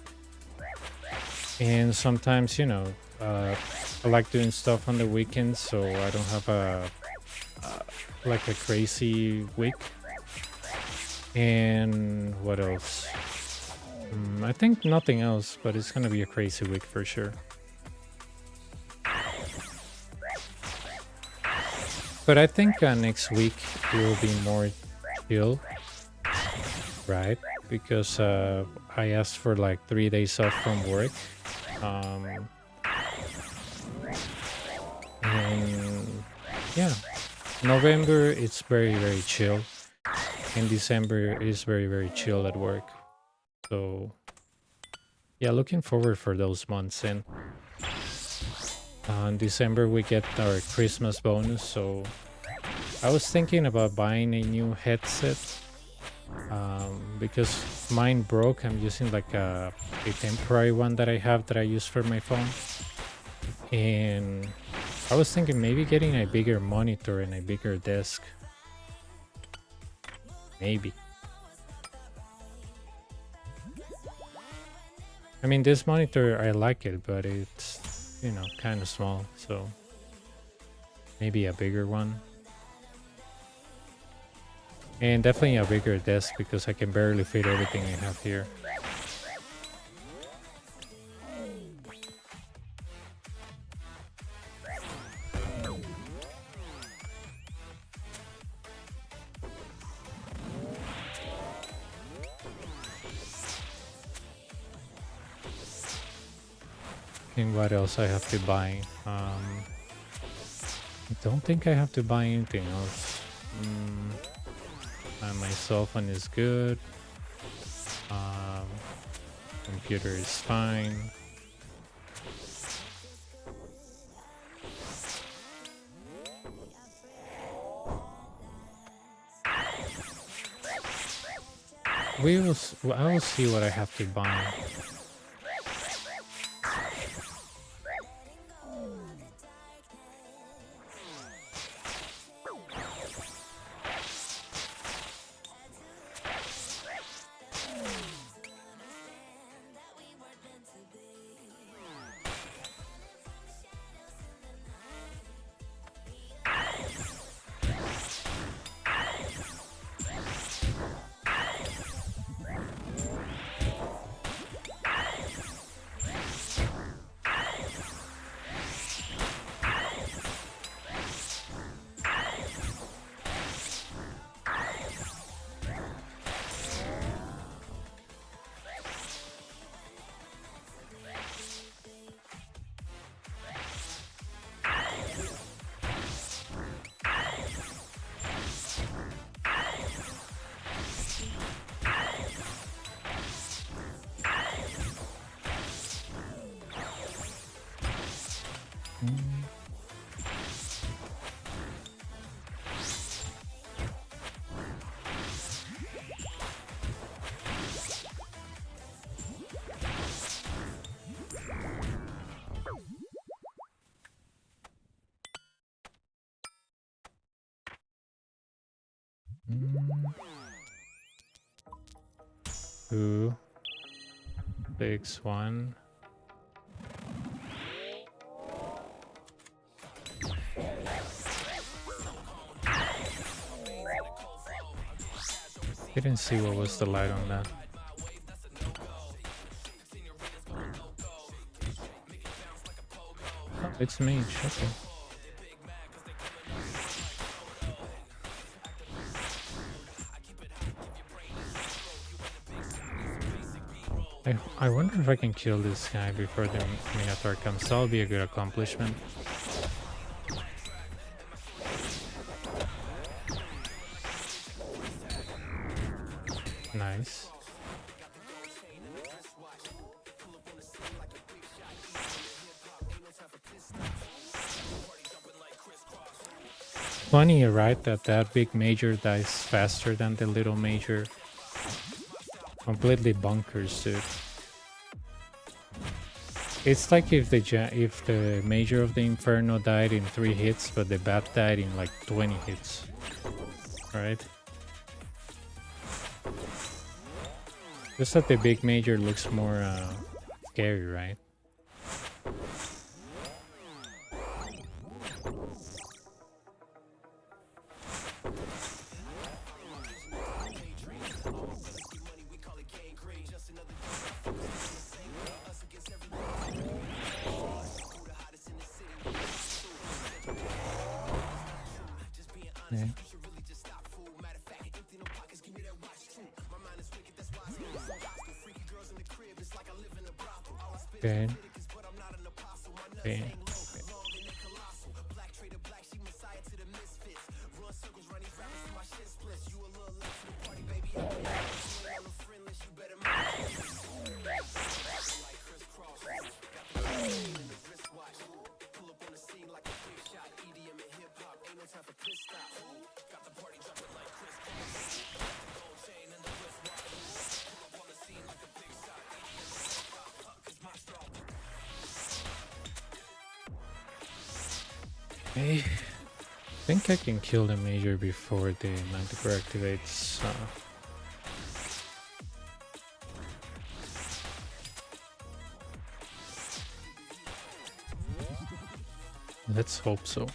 And sometimes, you know, I like doing stuff on the weekends, so I don't have like a crazy week. And what else? I think nothing else, but it's gonna be a crazy week for sure. But I think next week it will be more chill, right? Because I asked for like 3 days off from work. And yeah, November it's very chill. And December is very chill at work. So yeah, looking forward for those months. And in December we get our Christmas bonus, so I was thinking about buying a new headset because mine broke. I'm using like a temporary one that I have that I use for my phone. And I was thinking maybe getting a bigger monitor and a bigger desk. Maybe. I mean, this monitor, I like it, but it's, you know, kind of small, so maybe a bigger one. And definitely a bigger desk because I can barely fit everything I have here. And what else I have to buy? I don't think I have to buy anything else. My cell phone is good. Computer is fine. I will see what I have to buy. Two, six, one. Didn't see what was the light on that. It's mage, okay. I wonder if I can kill this guy before the Minotaur comes. That'll be a good accomplishment. Nice. Funny, right, that big major dies faster than the little major. Completely bunkers, dude. It's like if the major of the Inferno died in 3 hits, but the bat died in like 20 hits. Right? Just that the big major looks more scary, right? Yeah. Okay. Okay. I think I can kill the major before the Manticore activates. Let's hope so.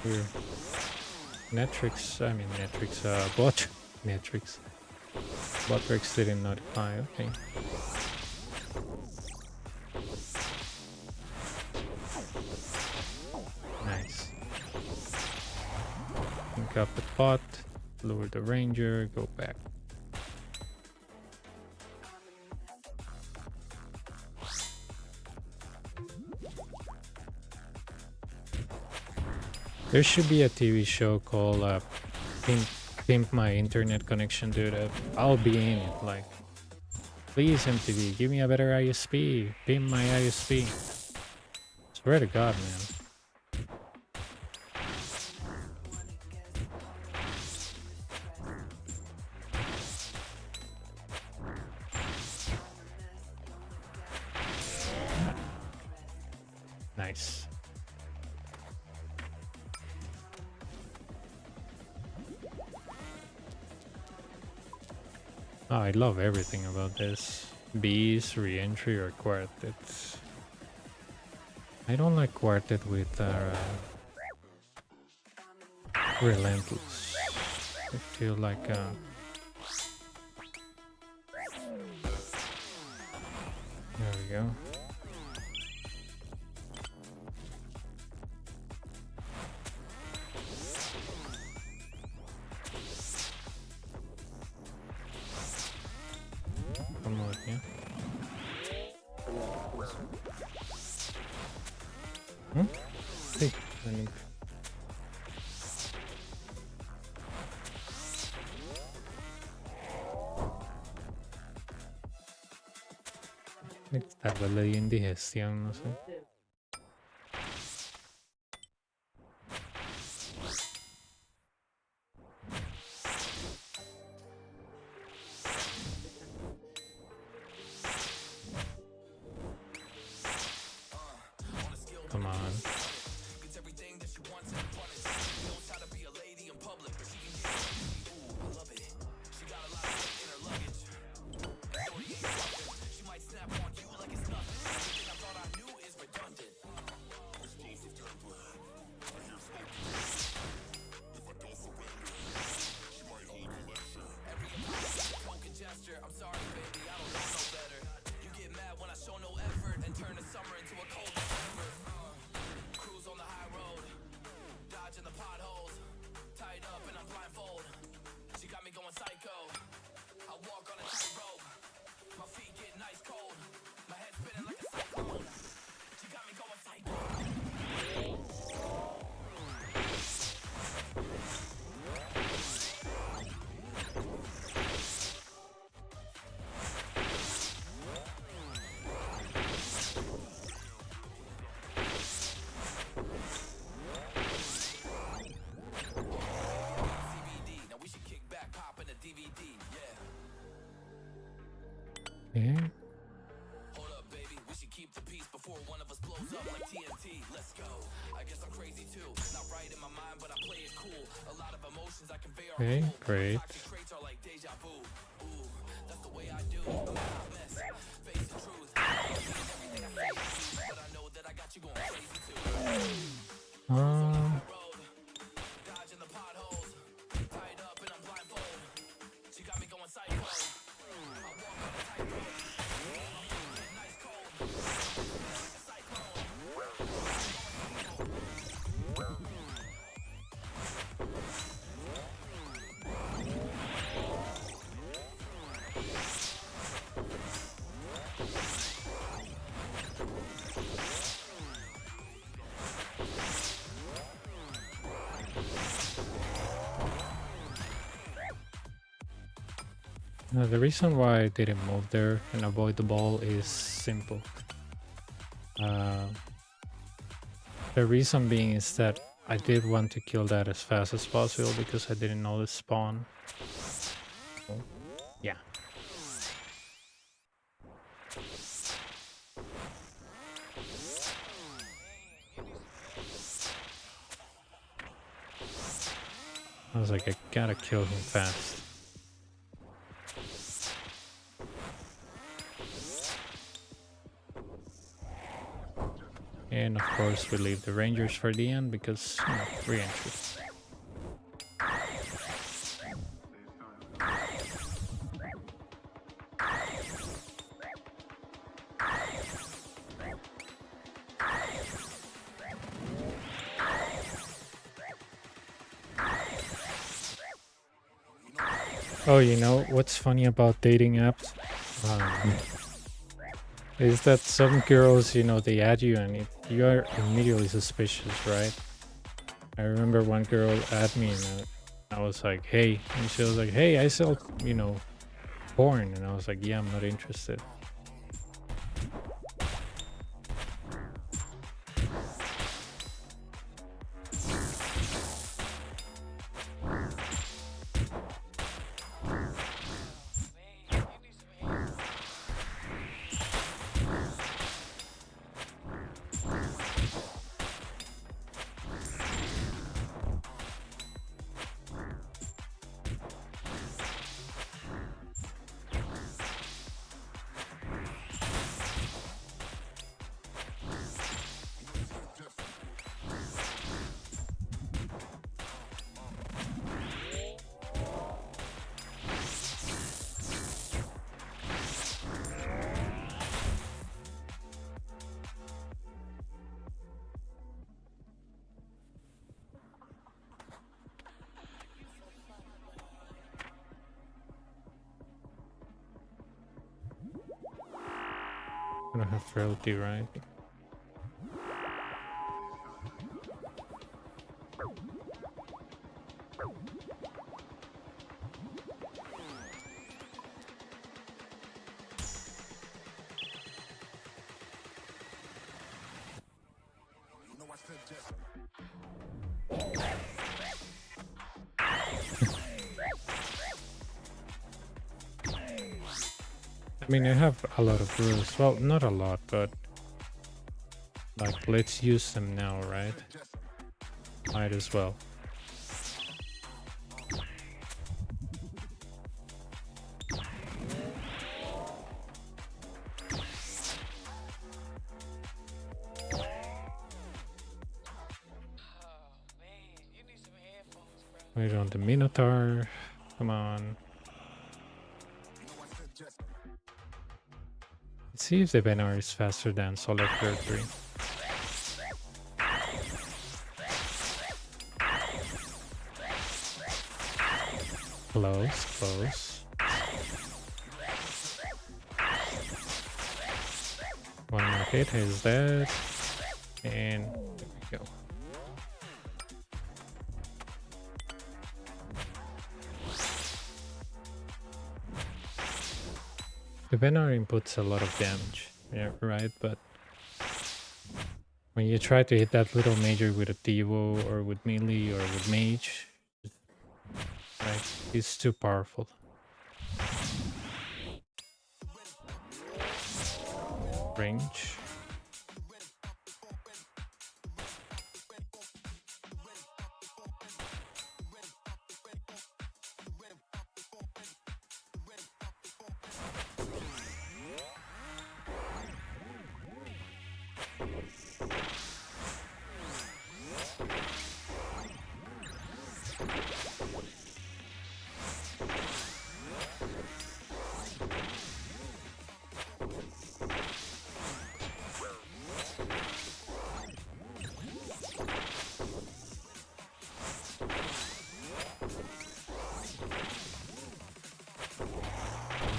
Here. Botrix didn't notify, okay. Nice. Pick up the pot, lure the ranger, go back. There should be a TV show called Pimp My Internet Connection, dude. I'll be in it. Like, please, MTV, give me a better ISP. Pimp my ISP. Swear to God, man. Nice. Oh, I love everything about this. Bees, re-entry, or quartets. I don't like quartet with Relentless. I feel like there we go. Come on, yeah. Hey, I need. Tal vez le dio indigestión, no sé. Come on. Okay. Okay, great. Um, the reason why I didn't move there and avoid the ball is simple. The reason being is that I did want to kill that as fast as possible because I didn't know the spawn. So, yeah. I was like, I gotta kill him fast. And of course we leave the rangers for the end because, you know, re-entry. Oh, you know what's funny about dating apps? Is that some girls, you know, they add you and you are immediately suspicious, right? I remember one girl add me and I was like, hey, and she was like, hey, I sell, you know, porn. And I was like, yeah, I'm not interested. I don't have frailty, right? I mean, I have a lot of rules. Well, not a lot, but like, let's use them now, right? Might as well. Wait on the Minotaur. Come on. Let's see if the Venar is faster than Solar Flare 3. Close, close. One more hit is that. And there we go. The Venar inputs a lot of damage, yeah, right? But when you try to hit that little major with a Devo or with melee or with mage, right, it's too powerful. Range.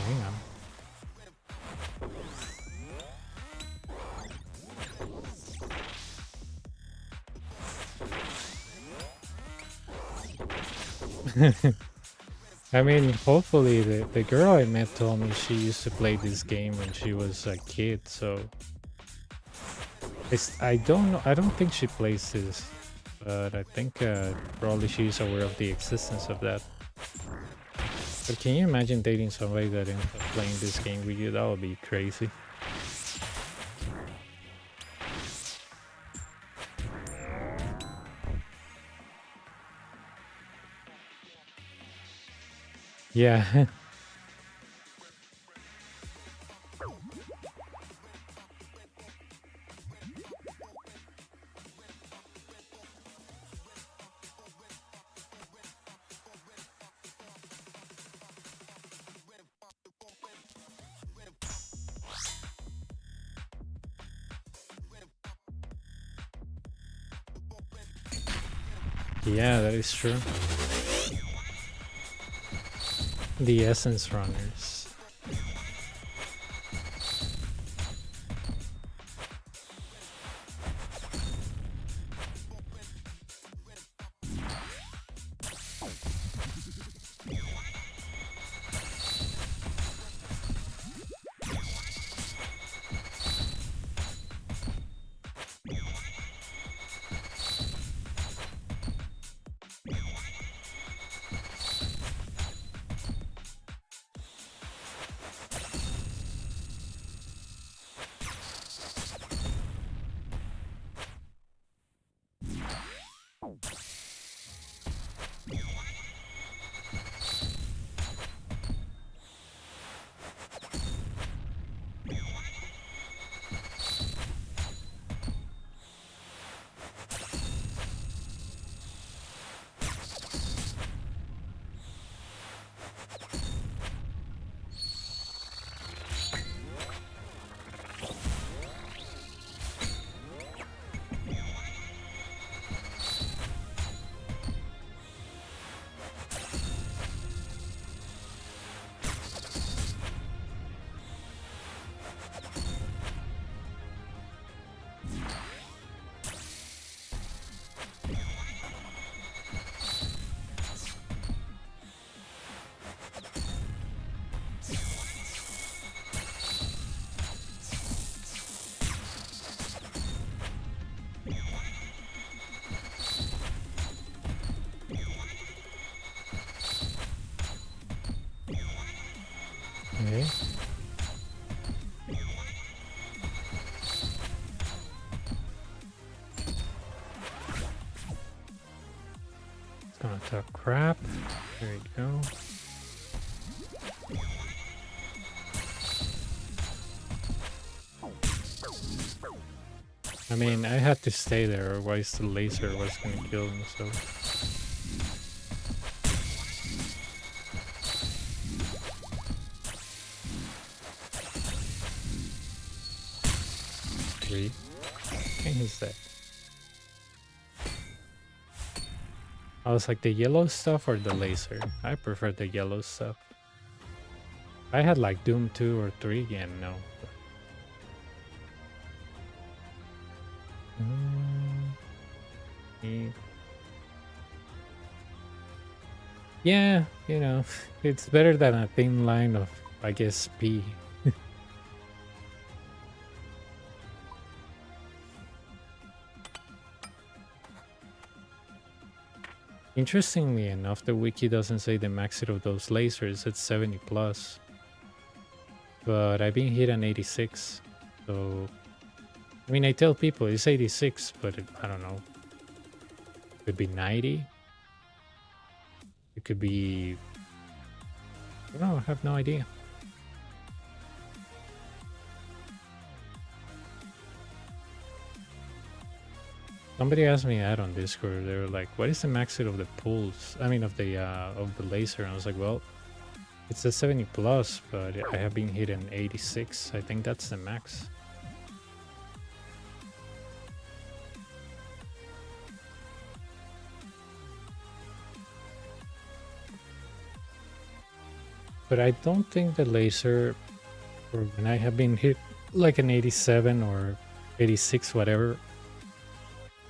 Hang on. I mean, hopefully the girl I met told me she used to play this game when she was a kid, so I don't know, I don't think she plays this, but I think probably she's aware of the existence of that. But can you imagine dating somebody that ends up playing this game with you? That would be crazy. Yeah. Yeah, that is true. The essence runners. Okay. Gonna talk crap. There you go. I mean, I had to stay there, otherwise the laser was gonna kill me, so... Three. And he's dead. I was like, the yellow stuff or the laser? I prefer the yellow stuff. I had like Doom 2 or 3 again, no. Yeah, you know, it's better than a thin line of, I guess, P. Interestingly enough, the wiki doesn't say the max hit of those lasers, it's 70 plus. But I've been hit on 86, so... I mean, I tell people it's 86, but I don't know. It could be 90. It could be... I don't know, I have no idea. Somebody asked me that on Discord. They were like, what is the max hit of the pulse? I mean, of the laser. And I was like, well, it's a 70 plus, but I have been hit in 86. I think that's the max. But I don't think the laser, or when I have been hit like an 87 or 86, whatever,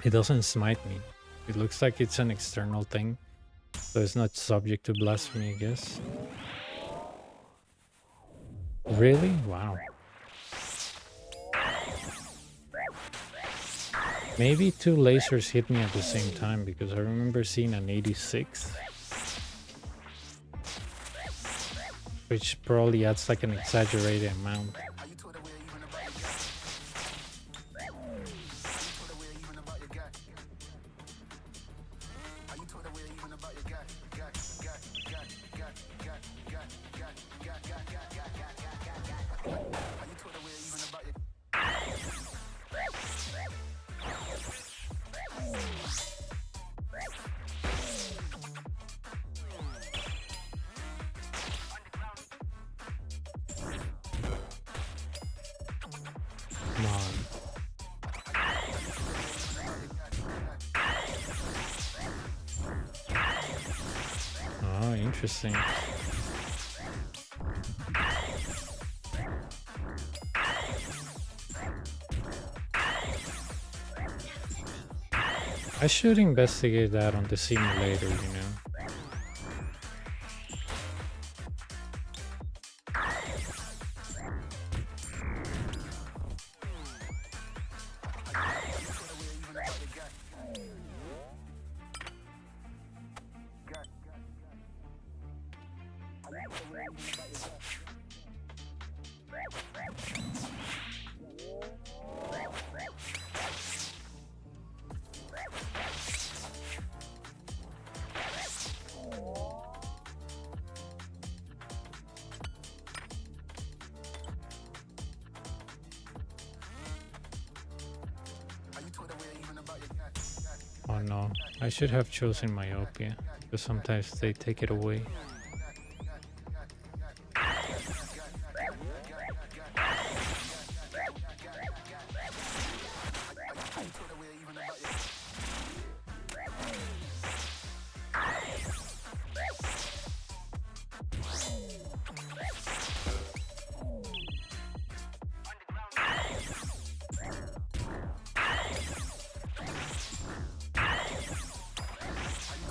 it doesn't smite me. It looks like it's an external thing, so it's not subject to blasphemy, I guess. Really? Wow. Maybe two lasers hit me at the same time, because I remember seeing an 86. Which probably adds like an exaggerated amount. Interesting. I should investigate that on the simulator, you know. Oh no, I should have chosen myopia, because sometimes they take it away.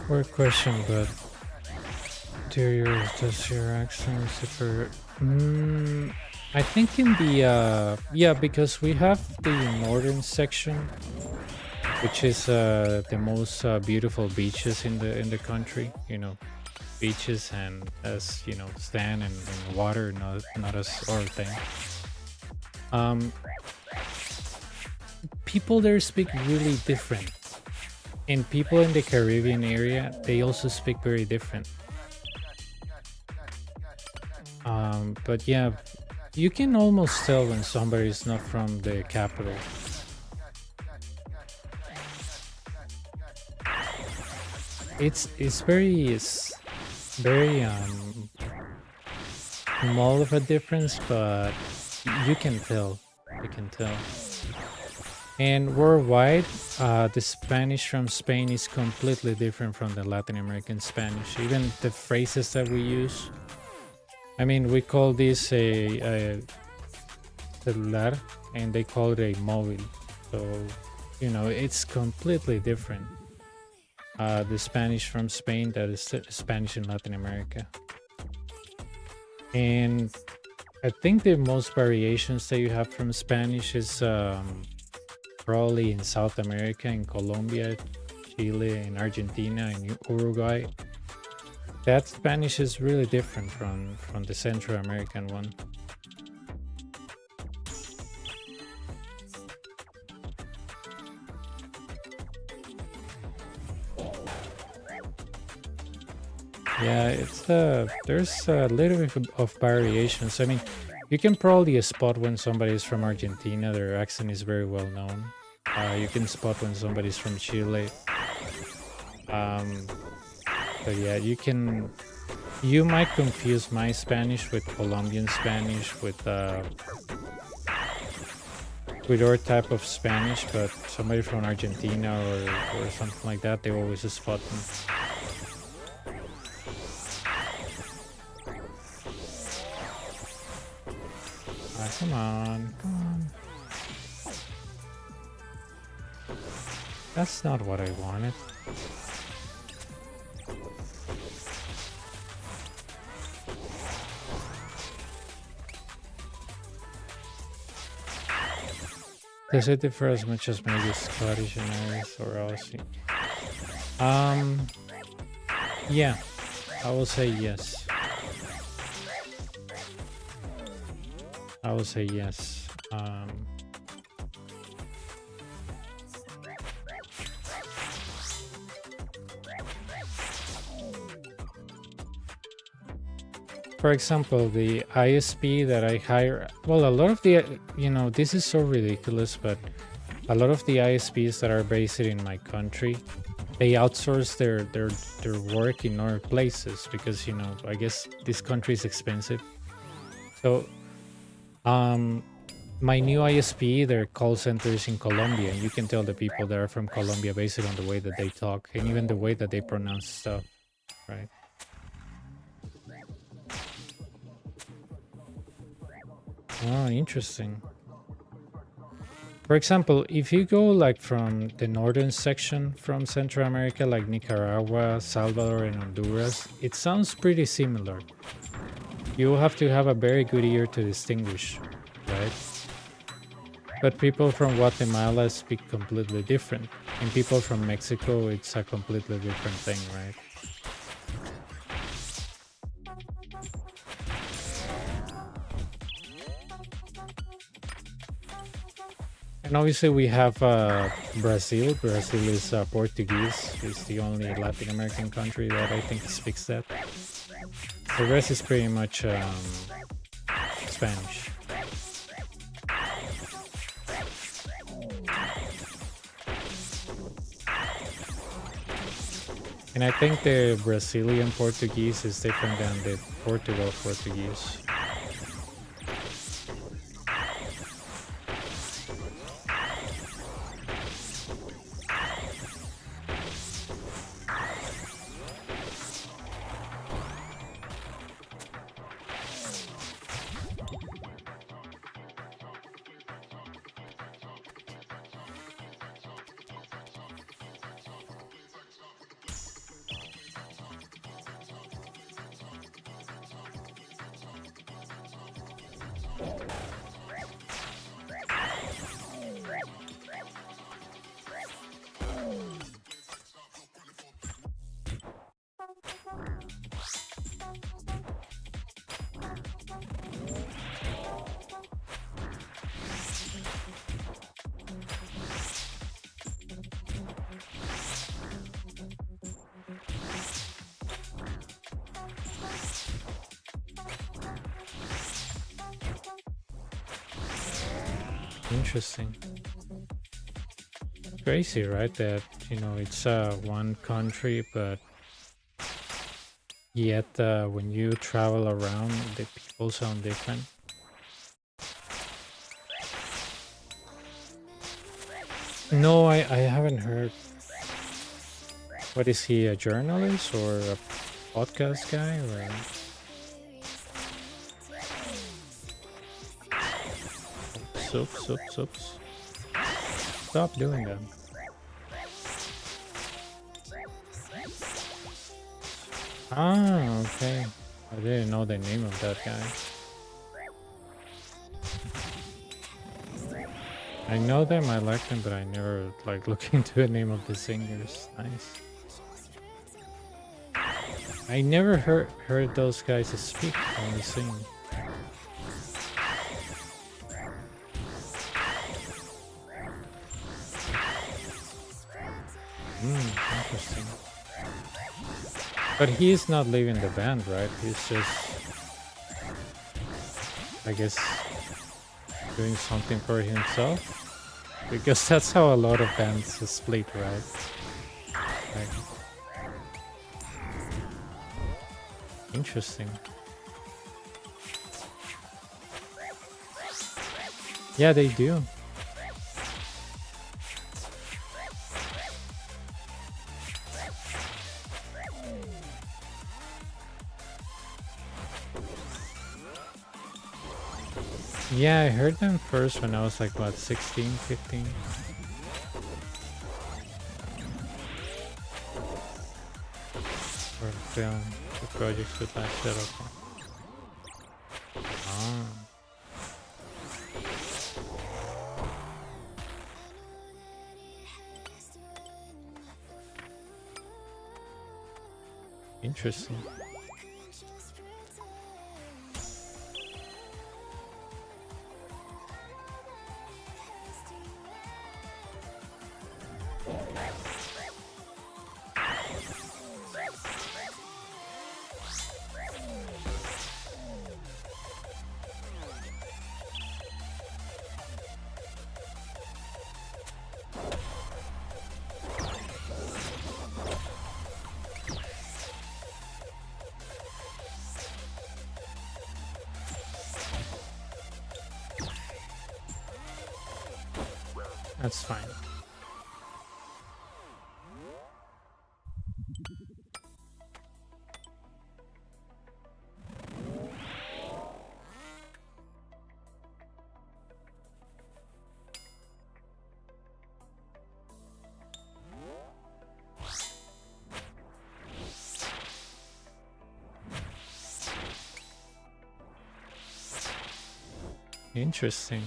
Weird question, but does your accent for? I think in the yeah, because we have the northern section, which is the most beautiful beaches in the country. You know, beaches and as you know, sand and water, not a sort of thing. People there speak really different. And people in the Caribbean area, they also speak very different. But yeah, you can almost tell when somebody is not from the capital. It's very small of a difference, but you can tell. You can tell. And worldwide, the Spanish from Spain is completely different from the Latin American Spanish. Even the phrases that we use. I mean, we call this a celular, and they call it a móvil. So, you know, it's completely different. The Spanish from Spain, that is Spanish in Latin America. And I think the most variations that you have from Spanish is probably in South America, in Colombia, Chile, in Argentina, and Uruguay. That Spanish is really different from the Central American one. Yeah, it's there's a little bit of variations. I mean, you can probably spot when somebody is from Argentina, their accent is very well known. You can spot when somebody's from Chile. But yeah, you might confuse my Spanish with Colombian Spanish, with our type of Spanish, but somebody from Argentina or something like that, they always spot them. Come on, come on. That's not what I wanted. Does it differ as much as maybe Scottish and Irish or Aussie? Yeah, I will say yes. I will say yes. For example, the ISP that I hire, well, a lot of the, this is so ridiculous, but a lot of the ISPs that are based in my country, they outsource their work in other places because, I guess this country is expensive. So, my new ISP, their call center is in Colombia, and you can tell the people that are from Colombia based on the way that they talk and even the way that they pronounce stuff, right? Oh, interesting. For example, if you go like from the northern section from Central America, like Nicaragua, Salvador, and Honduras, it sounds pretty similar. You will have to have a very good ear to distinguish, right? But people from Guatemala speak completely different. And people from Mexico, it's a completely different thing, right? And obviously we have Brazil. Brazil is Portuguese. It's the only Latin American country that I think speaks that. The rest is pretty much Spanish. And I think the Brazilian Portuguese is different than the Portugal Portuguese. Interesting. Crazy, right? That, you know, it's one country, but yet when you travel around, the people sound different. No, I haven't heard. What is he, a journalist or a podcast guy? Or... Oops. Stop doing that. Ah, okay. I didn't know the name of that guy. I know them, I like them, but I never like look into the name of the singers. Nice. I never heard those guys speak, only sing. Interesting. But he's not leaving the band, right? He's just, I guess, doing something for himself. Because that's how a lot of bands split, right? Like, interesting. Yeah, they do. Yeah, I heard them first when I was like, what, 16, 15? Or film, the projects with that shit up. Ah. Interesting. That's fine. Interesting.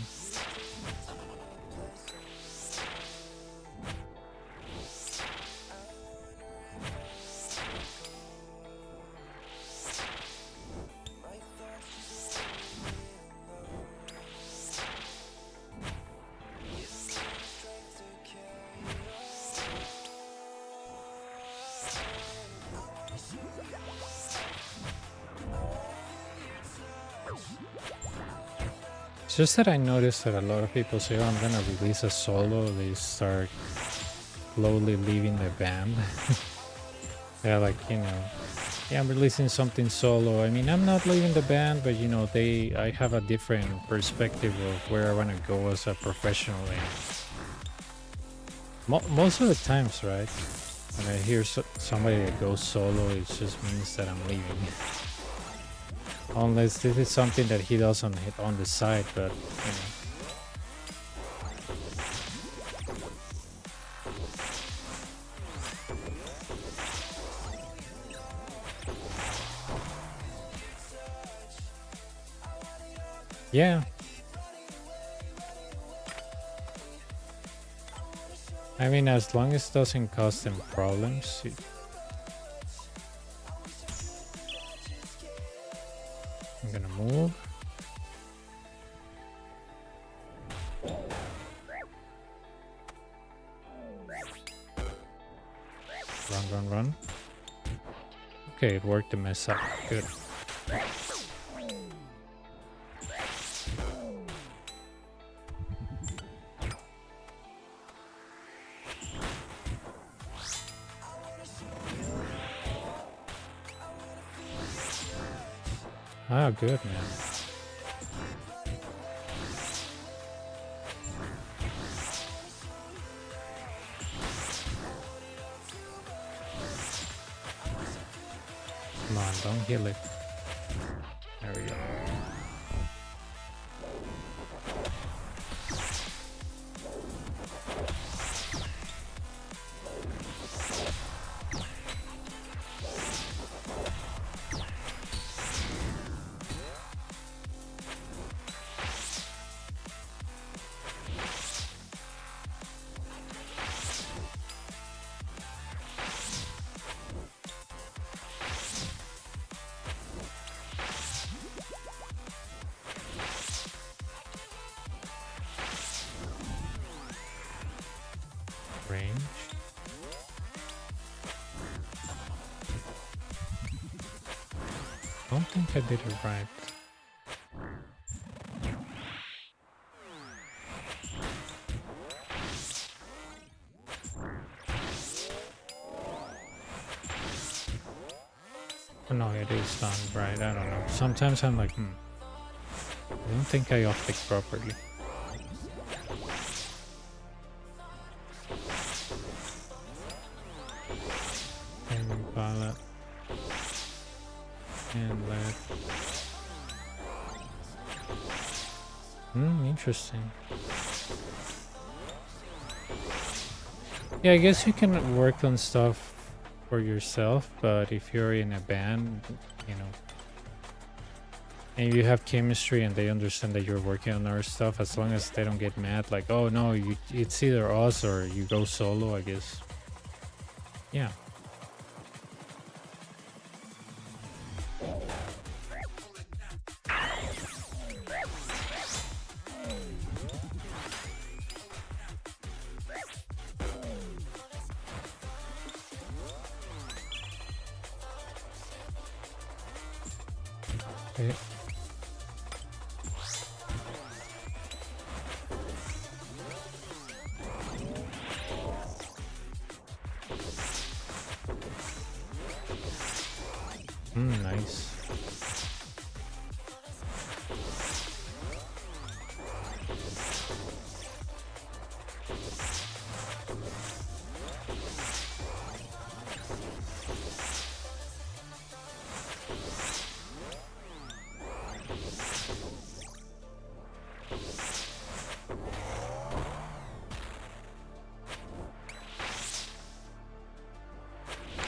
It's just that I noticed that a lot of people say, oh, I'm gonna release a solo, they start slowly leaving the band. They're like, you know, yeah, I'm releasing something solo. I mean, I'm not leaving the band, but you know, I have a different perspective of where I want to go as a professional. Most of the times, right, when I hear somebody that goes solo, it just means that I'm leaving. Unless this is something that he does on the side, but you know. Yeah. I mean, as long as it doesn't cause them problems. I'm gonna move. Run. Okay, it worked to mess up. Good. Ah, good, man. Come on, don't heal it. There we go. Range. I don't think I did it right. Oh, no, it is done right. I don't know. Sometimes I'm like, I don't think I off-tick properly. And palette. And lead. Interesting. Yeah, I guess you can work on stuff for yourself, but if you're in a band, you know, and you have chemistry and they understand that you're working on our stuff, as long as they don't get mad, like, oh no, it's either us or you go solo, I guess. Yeah. Okay. Nice.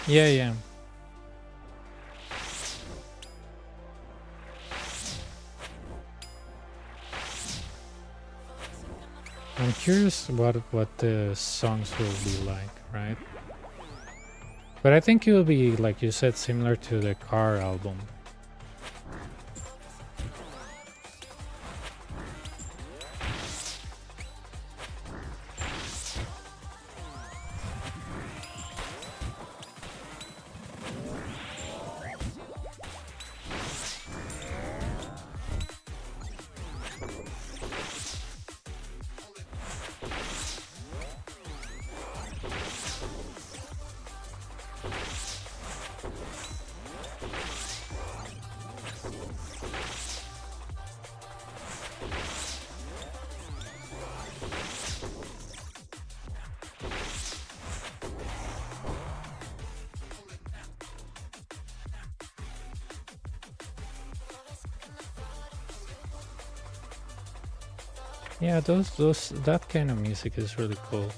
Yeah. I'm curious what the songs will be like, right? But I think it will be, like you said, similar to the Car album. Yeah, that kind of music is really cool.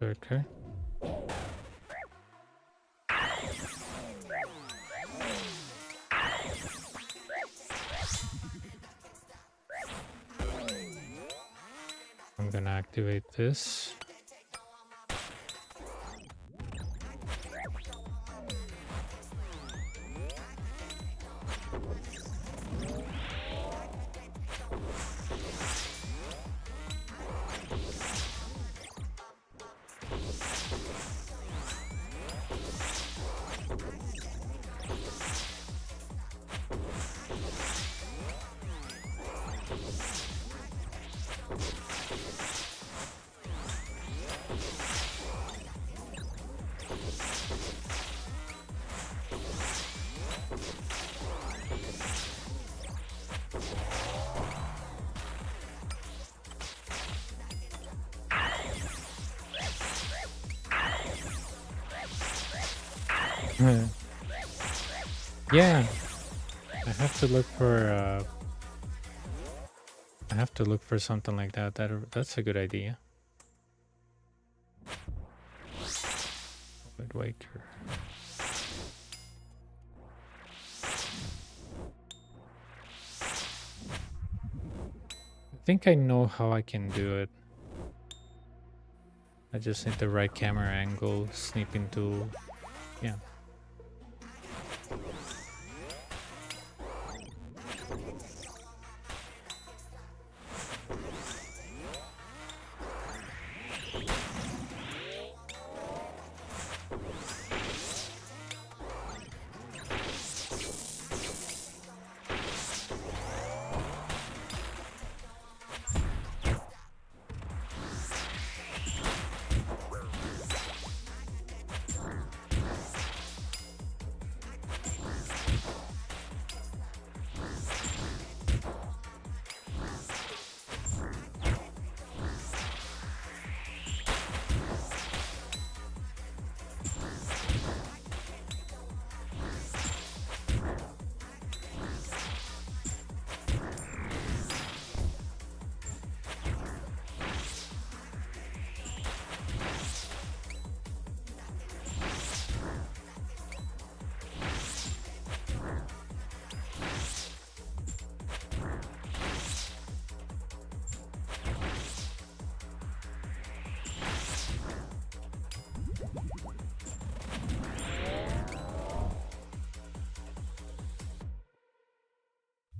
Okay. I'm gonna activate this. Yeah, I have to look for something like that. That's a good idea. Wind Waker. I think I know how I can do it. I just need the right camera angle, snipping tool. Yeah.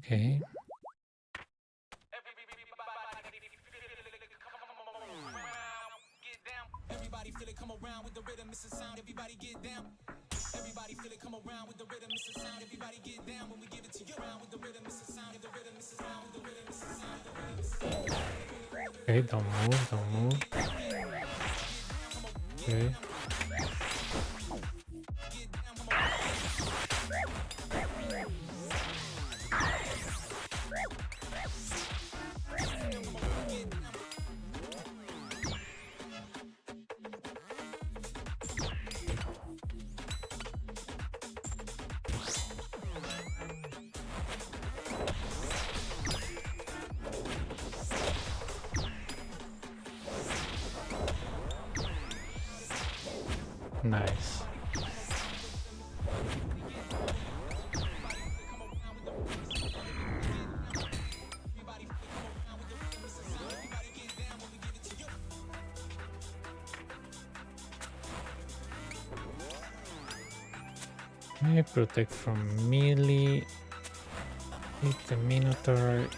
Okay. Everybody feel it come around with the rhythm, it's a sound, everybody get down. Everybody feel it come around with the rhythm, it's a sound, everybody get down when we give it to you. Around with the rhythm, it's a sound, the rhythm, it's a sound, with the rhythm, it's a sound, the rhythm, it's a sound. Okay, don't move, don't move. Okay. Nice. I protect from melee. Hit the Minotaur.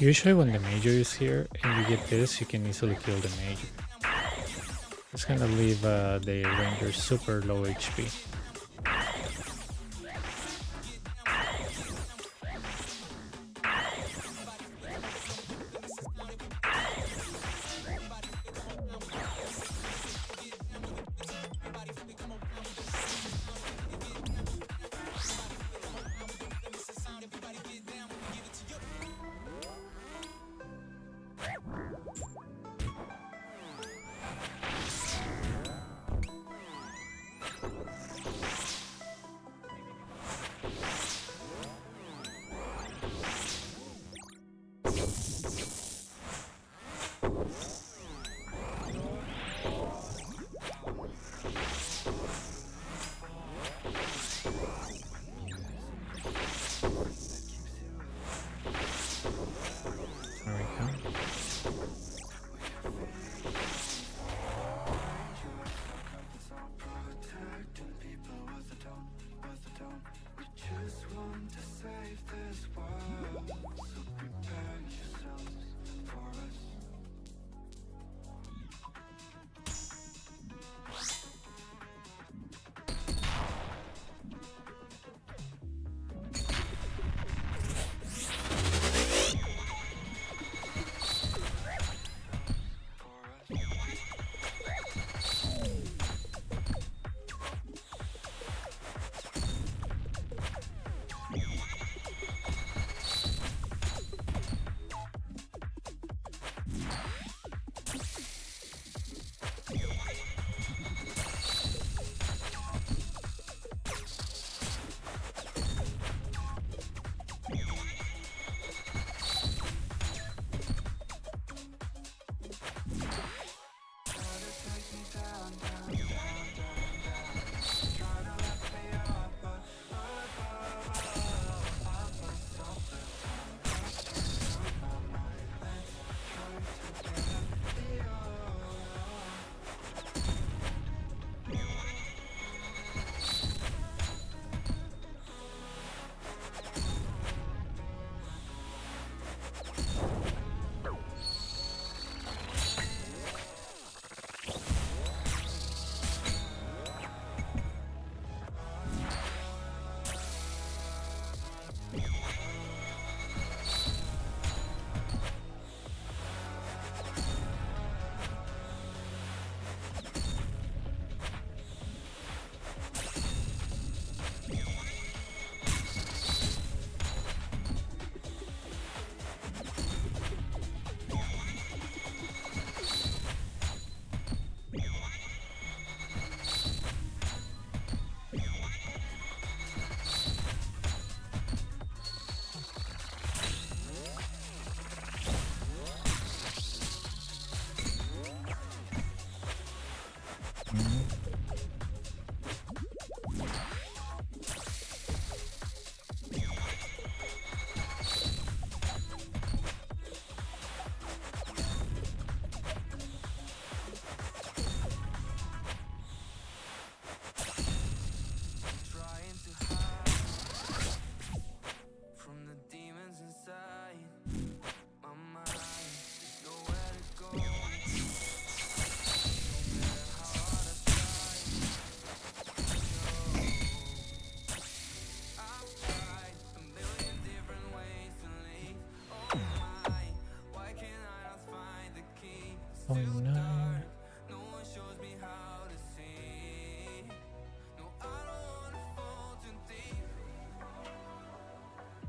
Usually when the major is here and you get this, you can easily kill the major. It's gonna leave the ranger super low HP.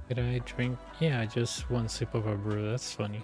Did I drink? Yeah, just one sip of a brew. That's funny.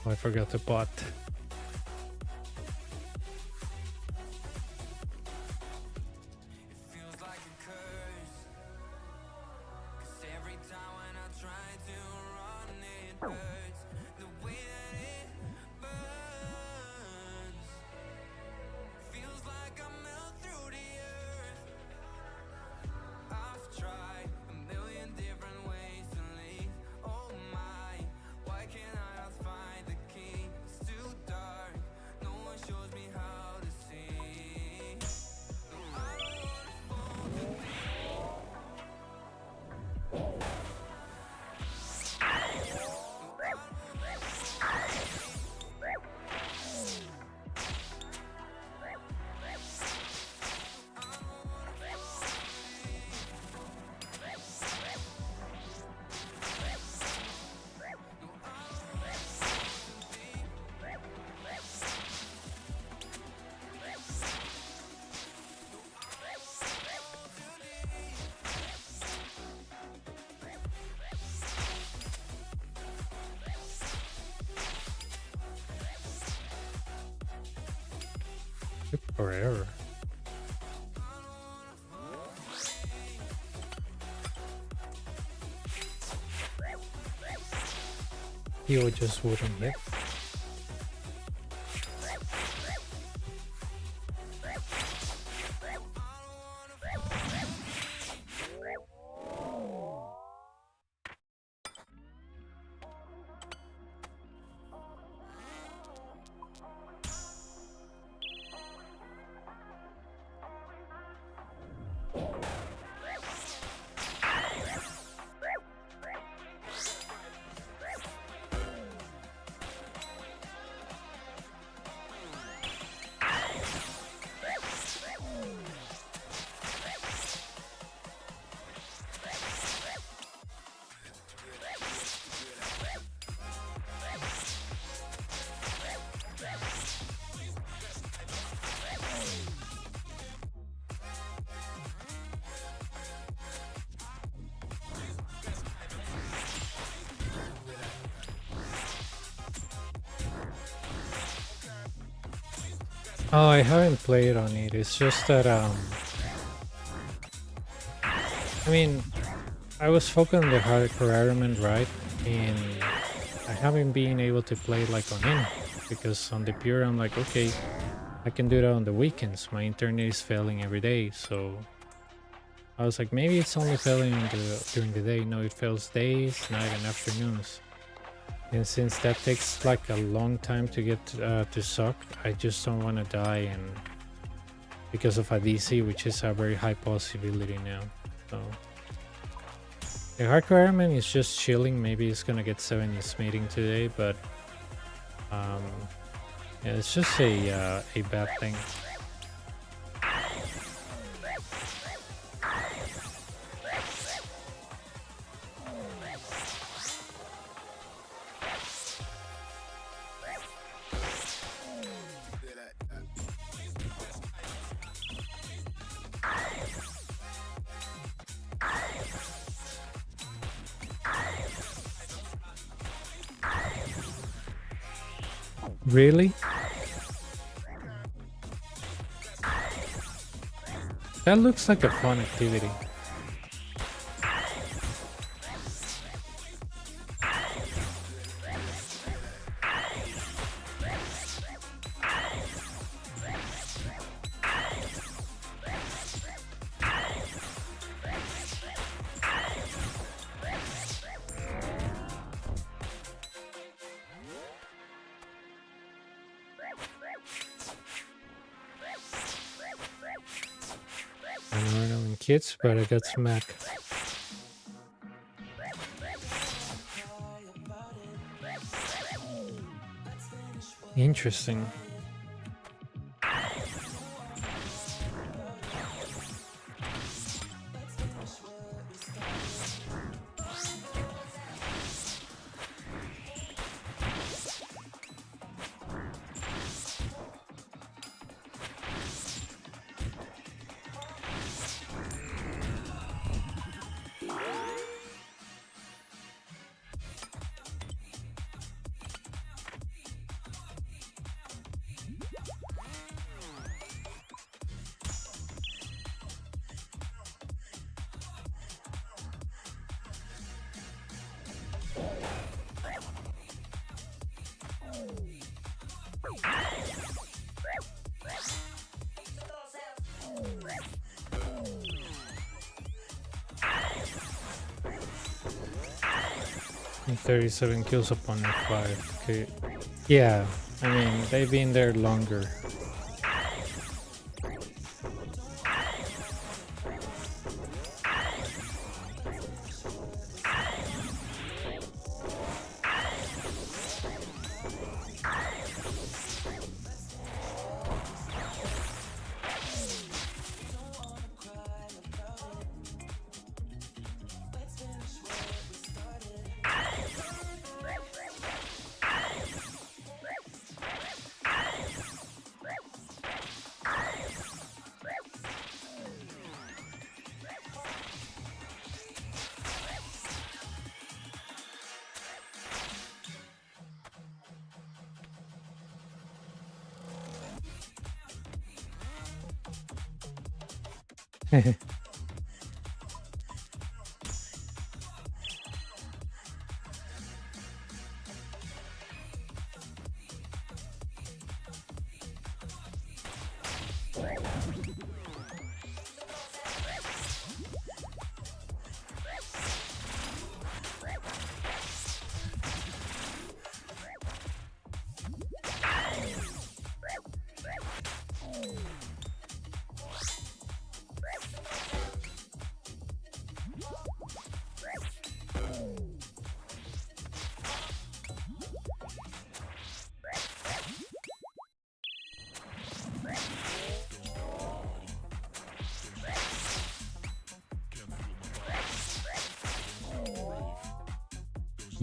Oh, I forgot the pot. Feels like a curse. 'Cause every time when I try to run, it hurts. The way that it burns feels like I melt through the earth. I've tried a million different ways to leave. Oh my, why can't I not find the key? It's too dark. No one shows me how to see. No, I don't wanna fall too Forever. You just wouldn't hit. Oh, I haven't played on it. It's just that I mean, I was focused on the hardcore element, right? And I haven't been able to play like on any because on the pure I'm like, okay, I can do that on the weekends. My internet is failing every day, so I was like, maybe it's only failing during the day. No, it fails days, night, and afternoons. And since that takes like a long time to get to suck, I just don't want to die and because of a DC, which is a very high possibility now. So the hardcore airman is just chilling. Maybe it's gonna get 70s mating today, but yeah, it's just a bad thing. Really? That looks like a fun activity. I don't know in kids, but I got smack. Interesting. And 37 kills upon F5. Okay. Yeah, I mean, they've been there longer.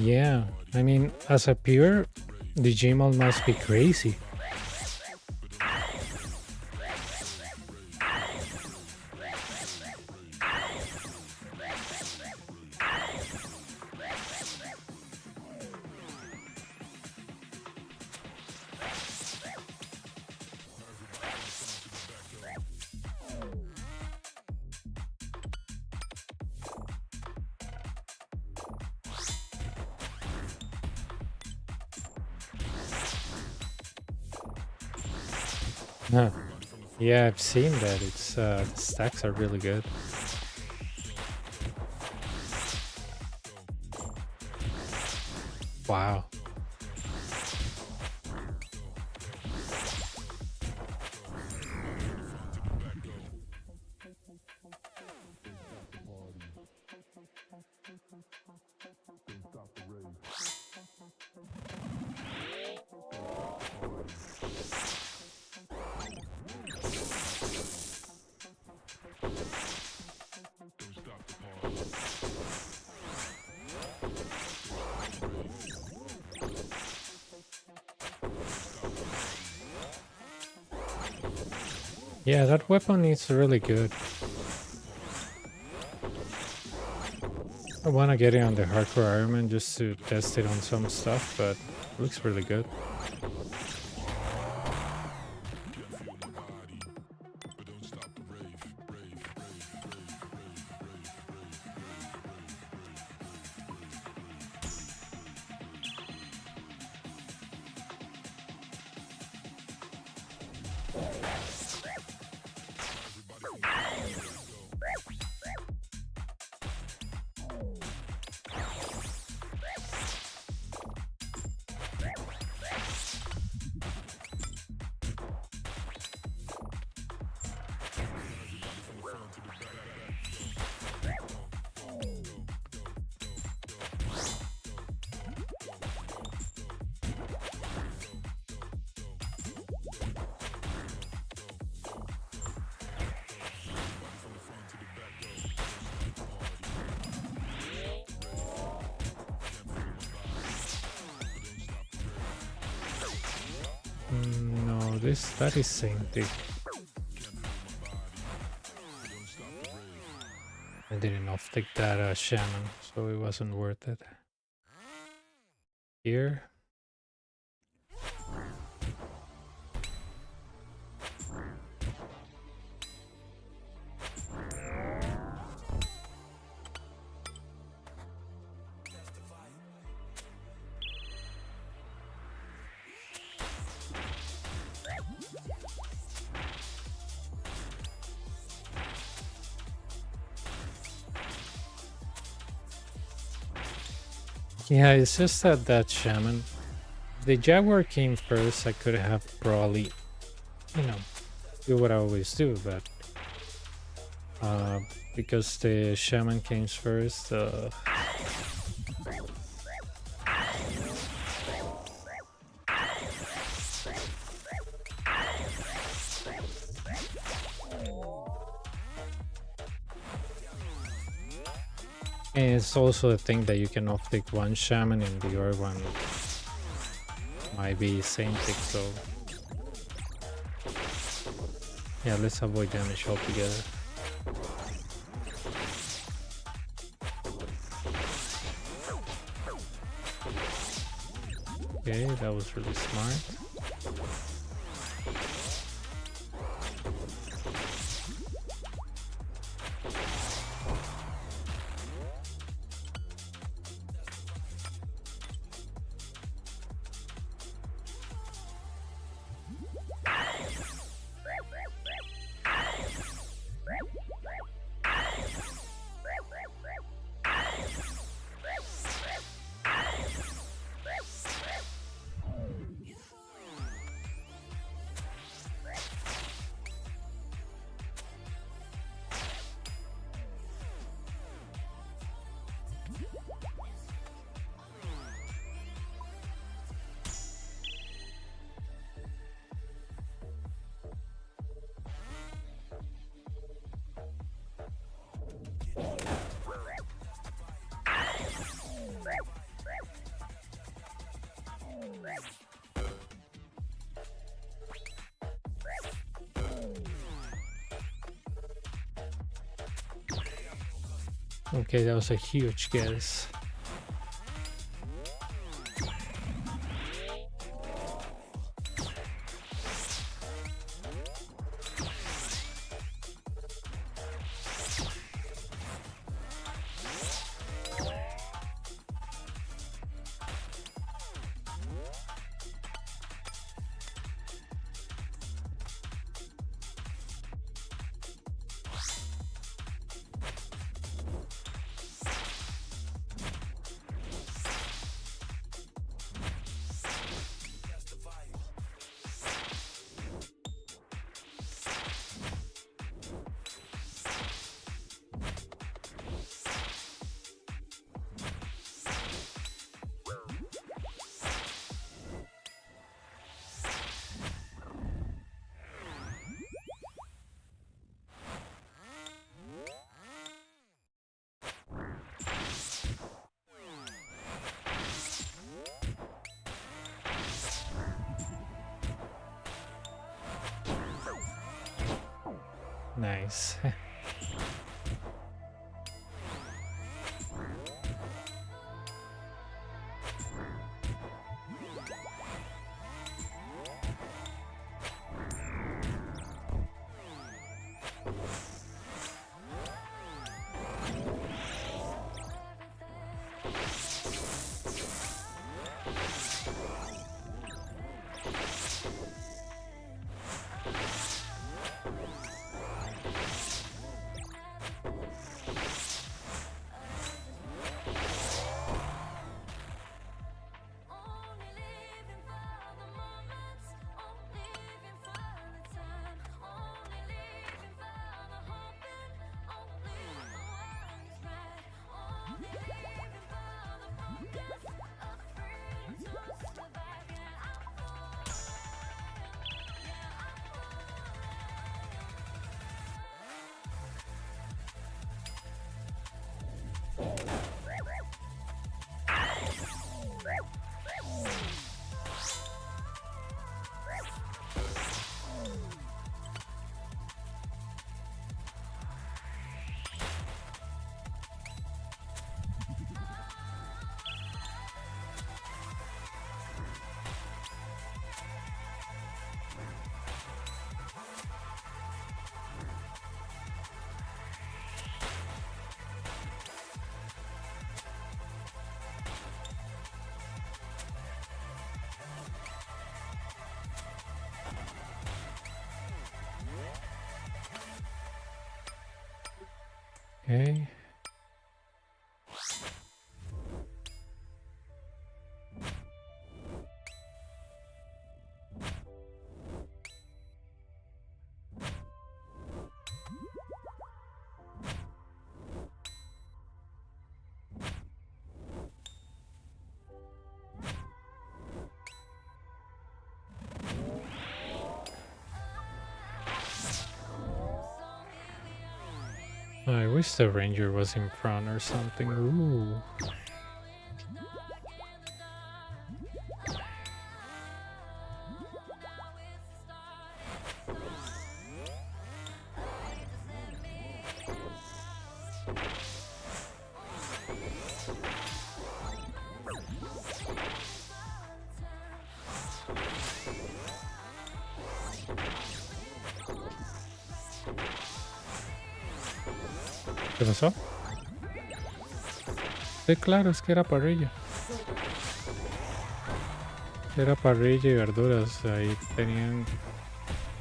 Yeah, I mean, as a peer, the Gmail must be crazy. Huh. Yeah, I've seen that. It's the stacks are really good. Wow. Yeah, that weapon is really good. I want to get it on the hardcore Iron Man just to test it on some stuff, but it looks really good. No, that is Saintic. I didn't off-take that shaman, so it wasn't worth it. Here. Yeah, it's just that shaman. If the jaguar came first, I could have probably, you know, do what I always do, but because the shaman came first, and it's also a thing that you can off-take one shaman and the other one might be same tick, so yeah, let's avoid damage altogether. Okay, that was really smart. Okay, that was a huge guess. Nice. Okay. I wish the ranger was in front or something. Ooh. ¿Qué pasó? Sí, claro, es que era parrilla. Era parrilla y verduras. Ahí tenían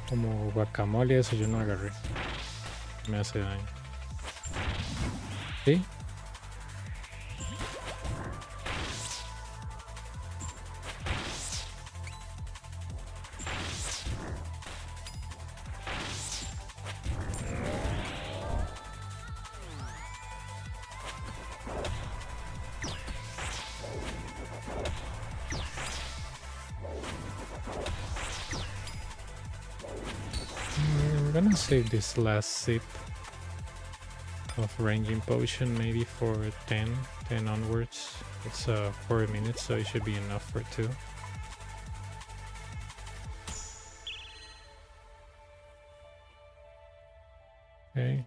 como guacamole y eso yo no agarré. Me hace daño. ¿Sí? I'm gonna save this last sip of ranging potion maybe for 10 onwards. It's 4 minutes, so it should be enough for 2. Okay.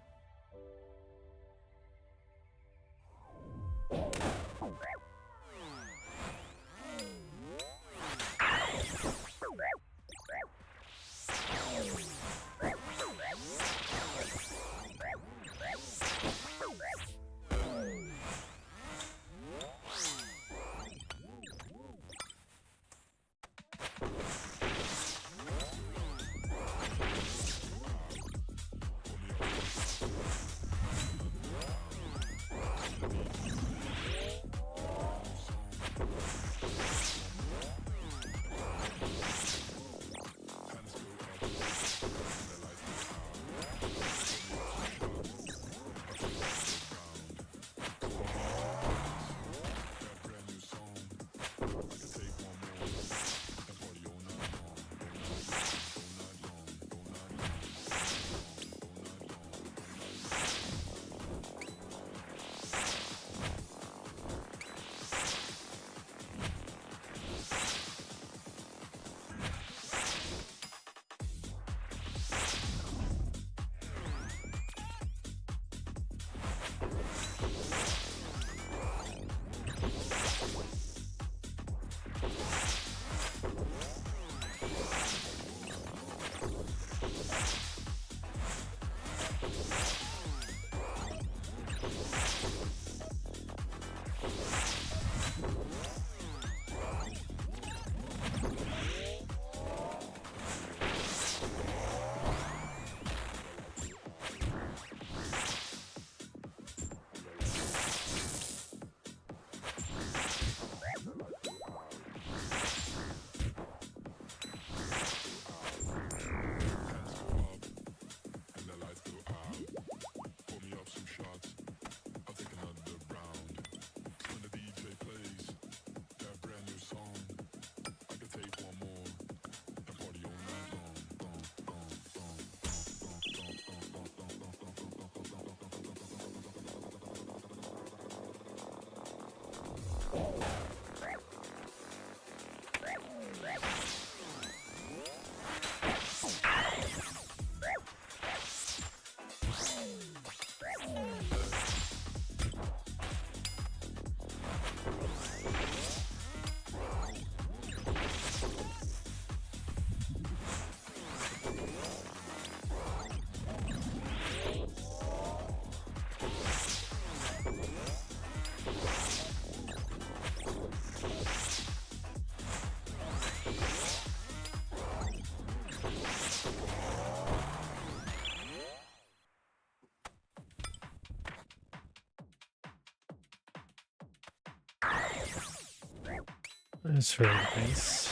That's really nice.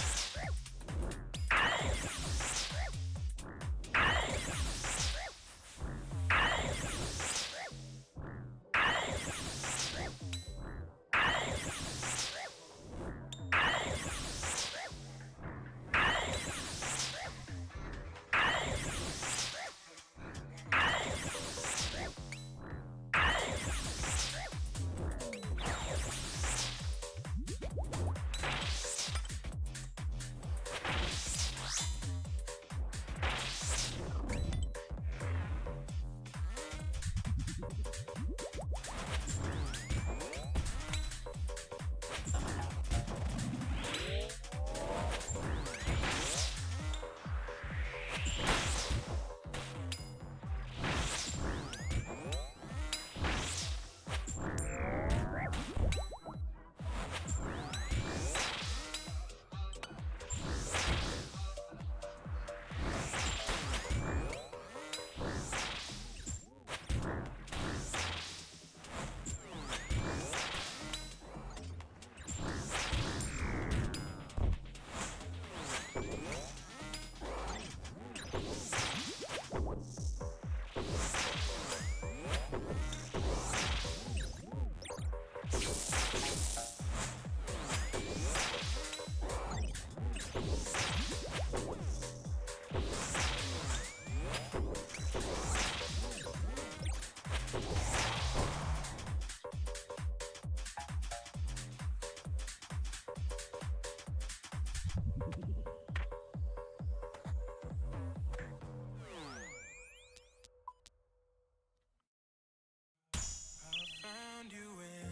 Found you in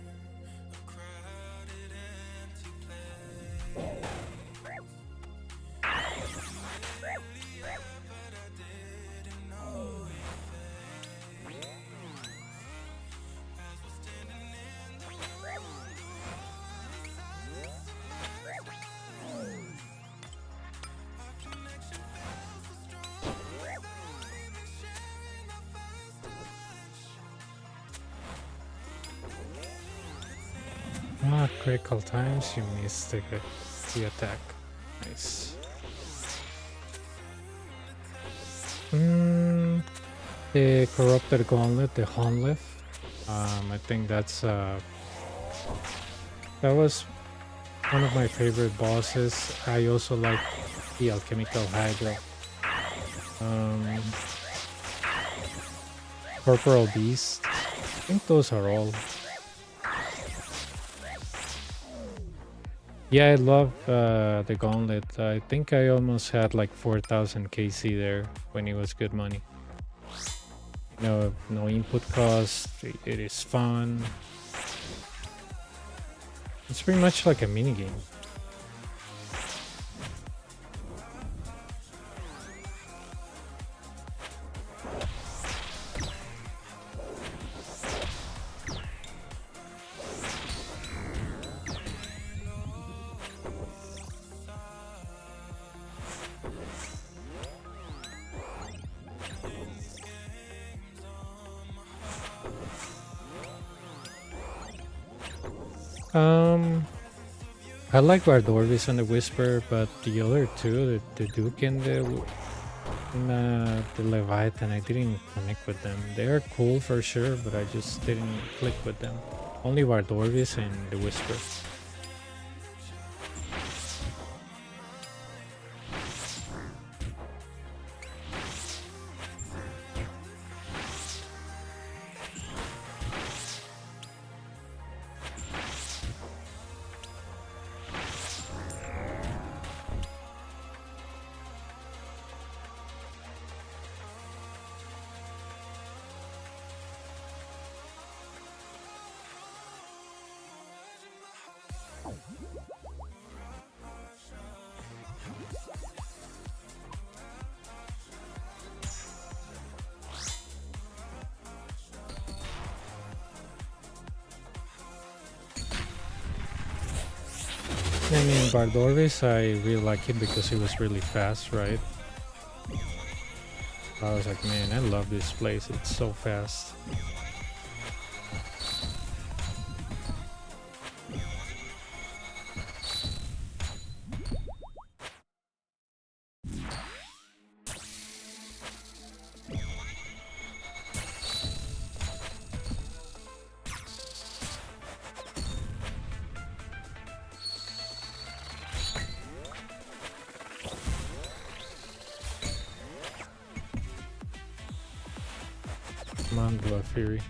a crowded, empty place. But I didn't know your face. As we're standing in the room, the silence our connection feels so strong. Without even sharing our first touch. Ah, critical times, you missed the attack. Nice. The corrupted gauntlet, the Honlif. I think that was one of my favorite bosses. I also like the alchemical hydra. Corporal beast. I think those are all. Yeah, I love the gauntlet. I think I almost had like 4,000 KC there when it was good money. No input cost. It is fun. It's pretty much like a mini game. I like Bardorvis and the Whisper, but the other two, the Duke and the Leviathan, I didn't connect with them. They are cool for sure, but I just didn't click with them. Only Bardorvis and the Whisper. I mean, Bardorvis, I really like it because it was really fast, right? I was like, man, I love this place. It's so fast. Mandala Fury.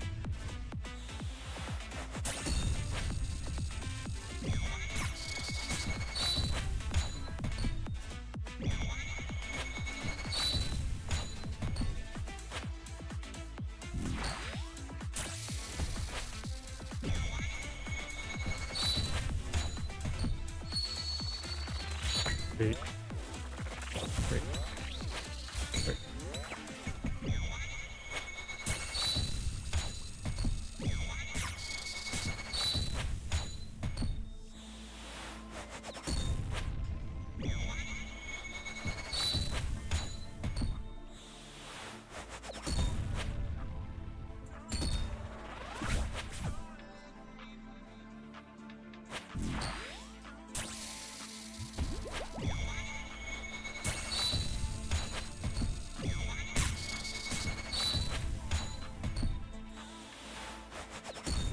Wait. Wait. Wait.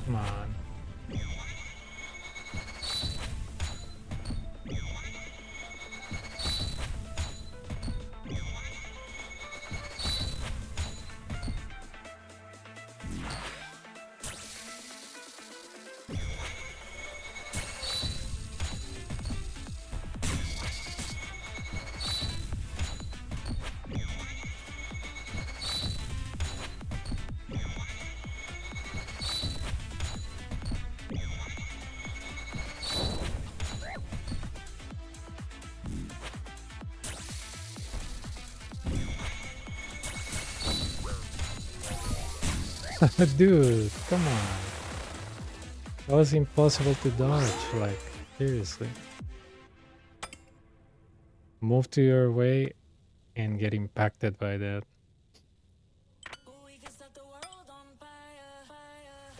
Come on. Dude, come on. That was impossible to dodge, like, seriously. Move to your way and get impacted by that. We can set the world on fire, fire.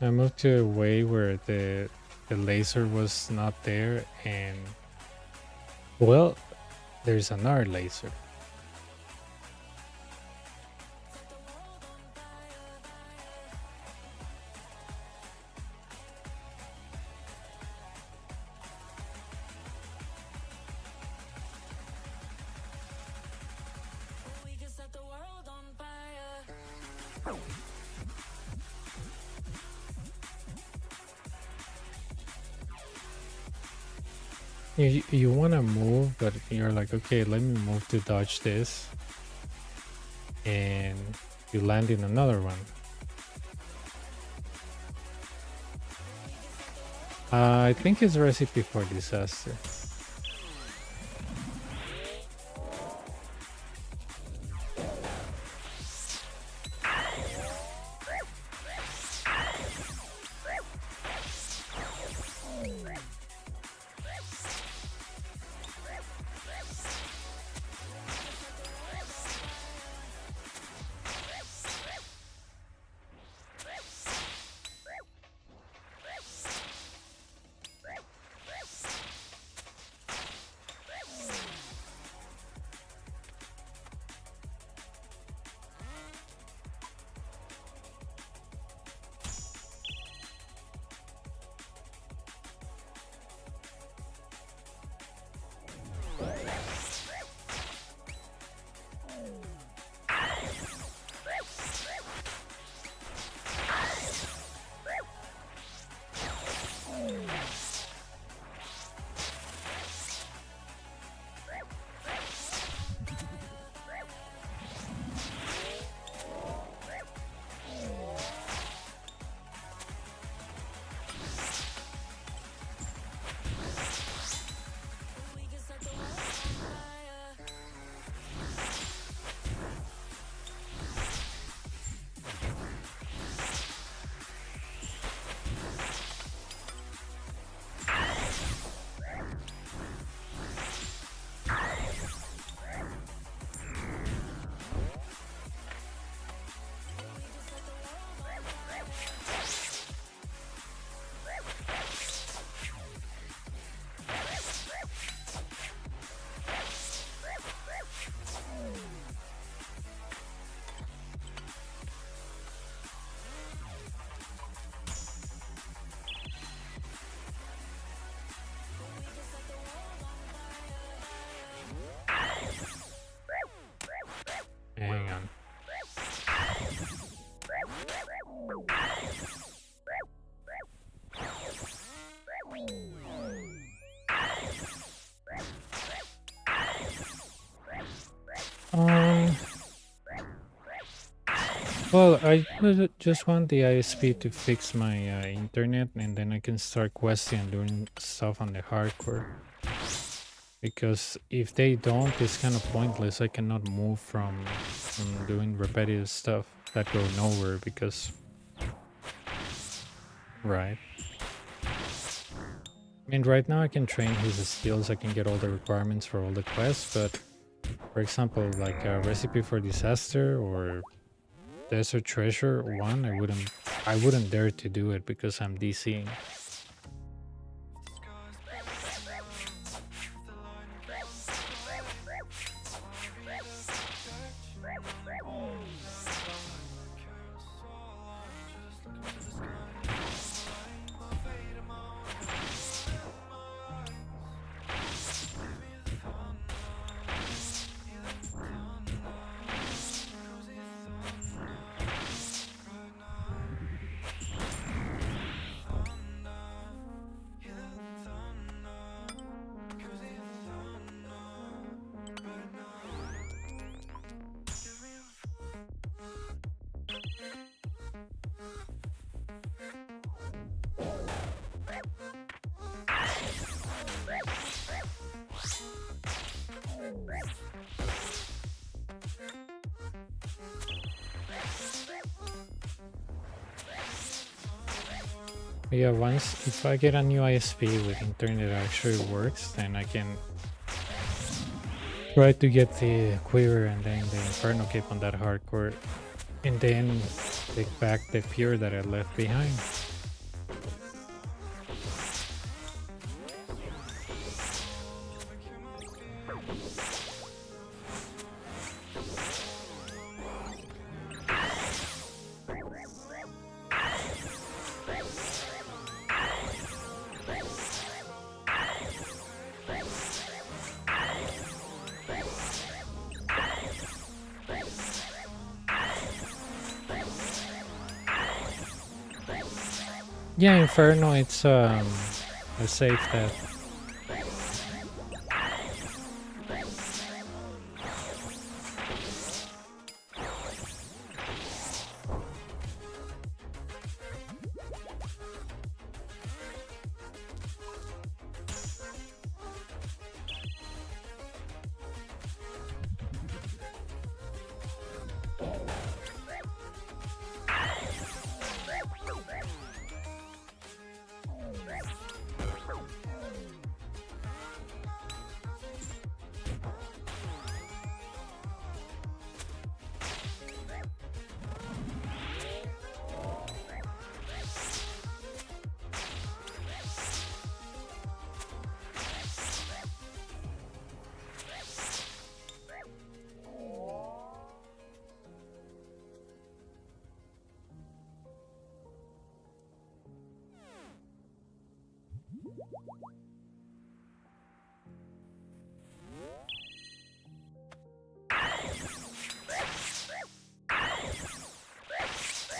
I moved to a way where the laser was not there, and well, there's another laser. We can set the world on fire. You want to move, but you're like, okay, let me move to dodge this, and you land in another one. I think it's a recipe for disaster. Well, just want the ISP to fix my internet, and then I can start questing and doing stuff on the hardcore. Because if they don't, it's kind of pointless. I cannot move from doing repetitive stuff that go nowhere because, right. I mean, right now I can train his skills, I can get all the requirements for all the quests, but for example, like a recipe for disaster or desert treasure one, I wouldn't dare to do it because I'm DCing. Yeah, once if I get a new ISP with internet that actually works, then I can try to get the Quiver and then the Inferno Cape on that hardcore, and then take back the Pure that I left behind. Yeah, Inferno, it's a safe that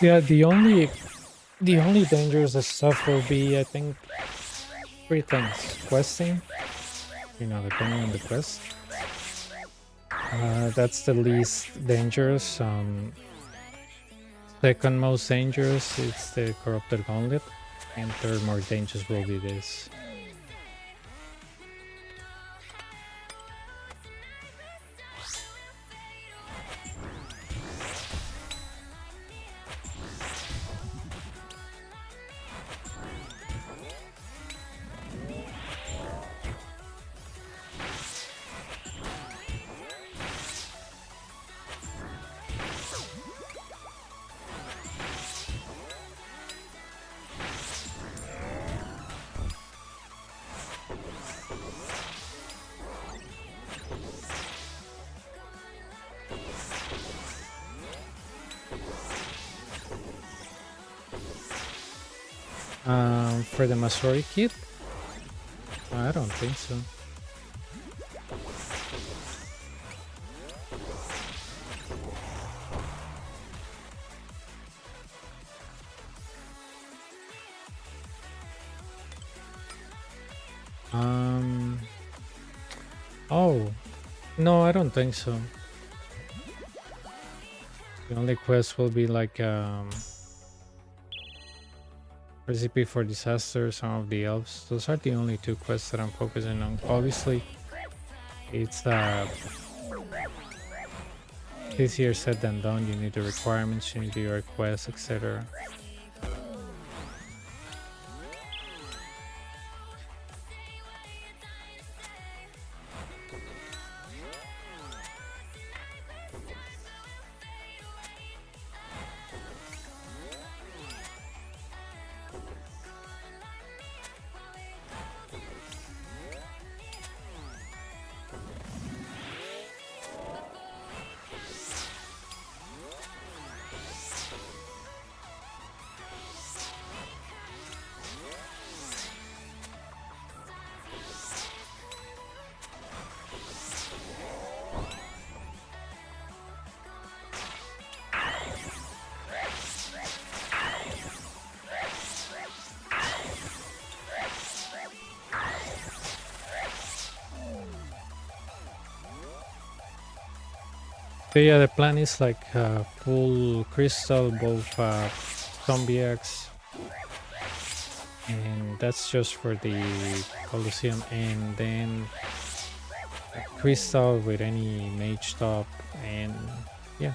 yeah, the only dangerous stuff will be, I think, three things. Questing, depending on the quest. That's the least dangerous. Second most dangerous is the corrupted gauntlet, and third more dangerous will be this. For the Masori kit, I don't think so. Oh, no, I don't think so. The only quest will be like recipe for disaster, some of the elves. Those are the only two quests that I'm focusing on. Obviously, it's easier said than done. You need the requirements, you need your quests, etc. So yeah, the plan is like full crystal, both zombie eggs, and that's just for the Colosseum, and then crystal with any mage top, and yeah.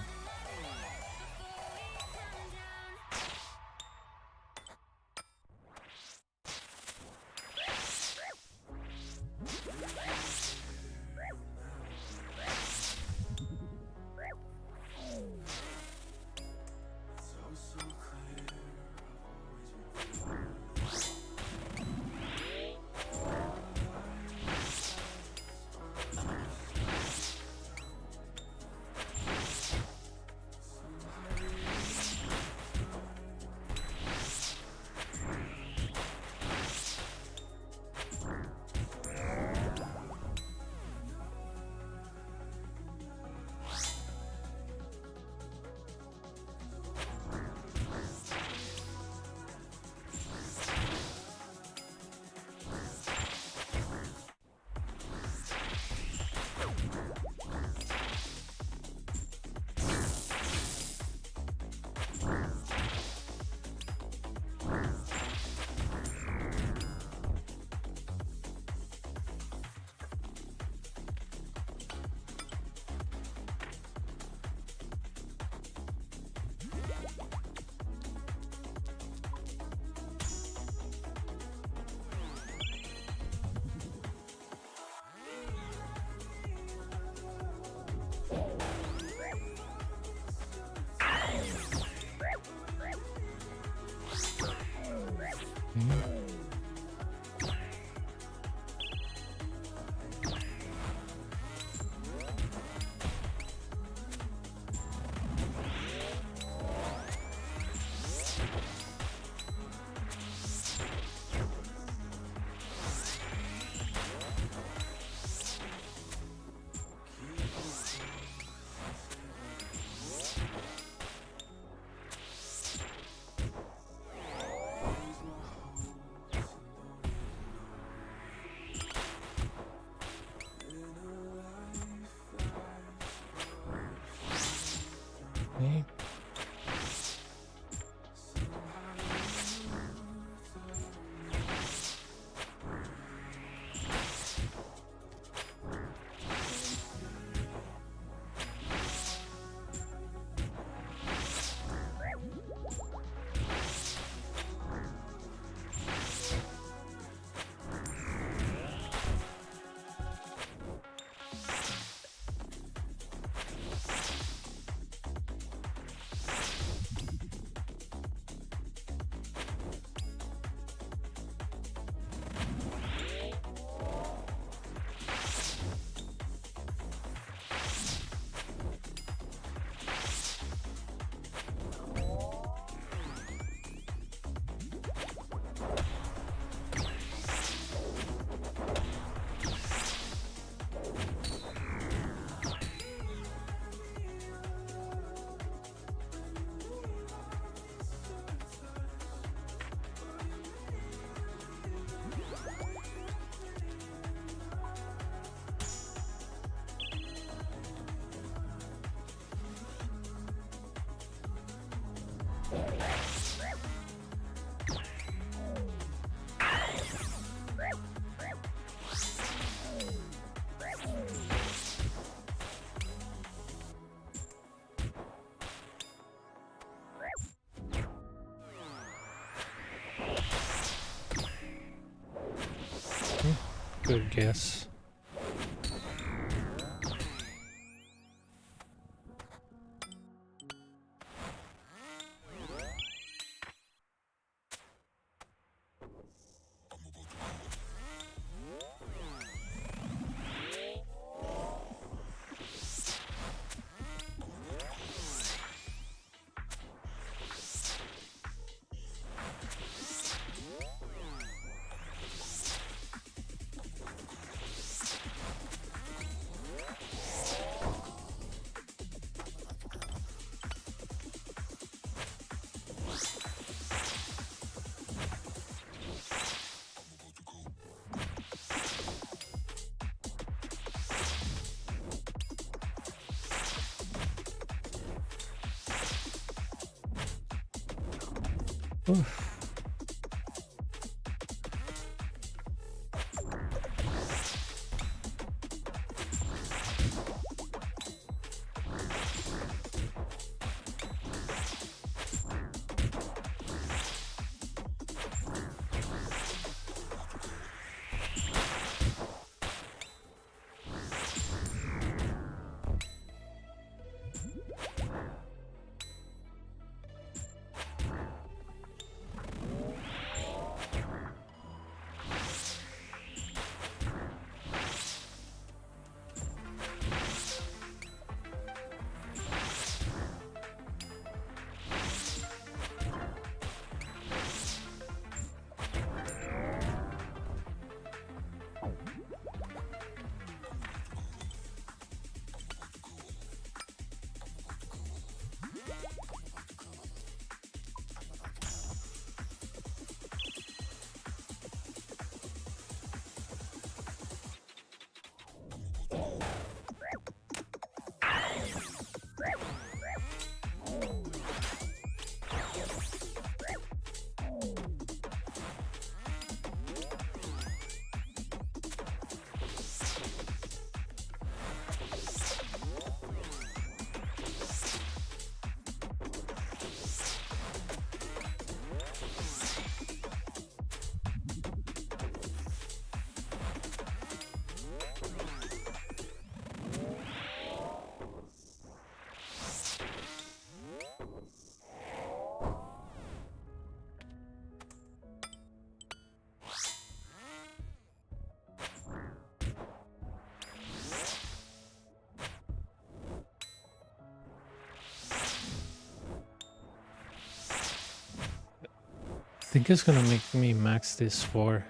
Okay. Good guess. Oof. I think it's gonna make me max this 4.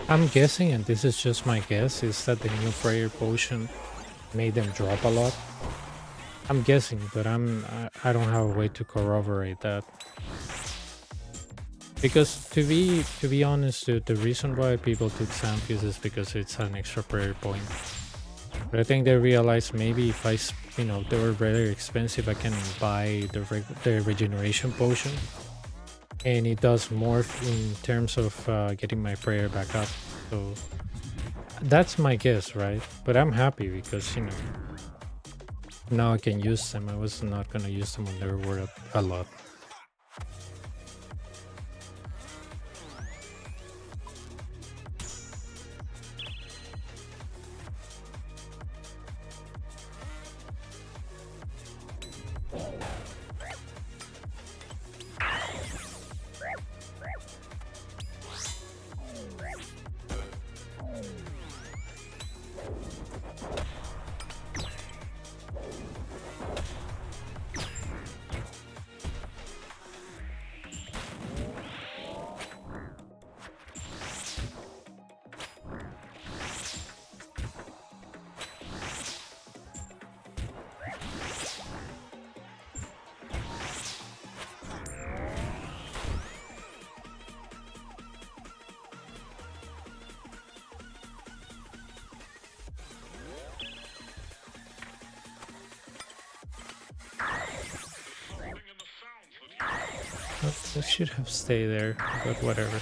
I'm guessing, and this is just my guess, is that the new prayer potion made them drop a lot. I'm guessing, but I don't have a way to corroborate that. Because to be honest, the reason why people took Samfuse is because it's an extra prayer point. But I think they realized maybe if they were very expensive, I can buy the regeneration potion, and it does more in terms of getting my prayer back up. So that's my guess, right? But I'm happy because now I can use them. I was not gonna use them when they were a lot. It should have stayed there, but whatever.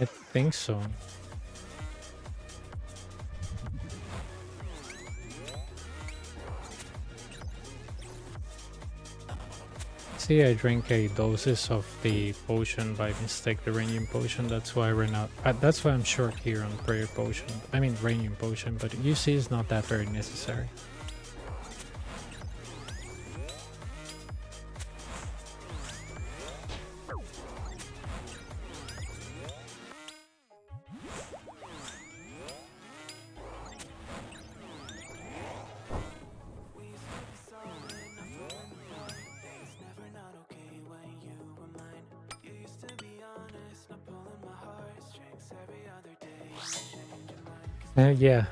I think so. See, I drank a doses of the potion by mistake, the ranging potion. That's why I ran out. That's why I'm short here on prayer potion. I mean ranging potion, but you see, it's not that very necessary. Yeah.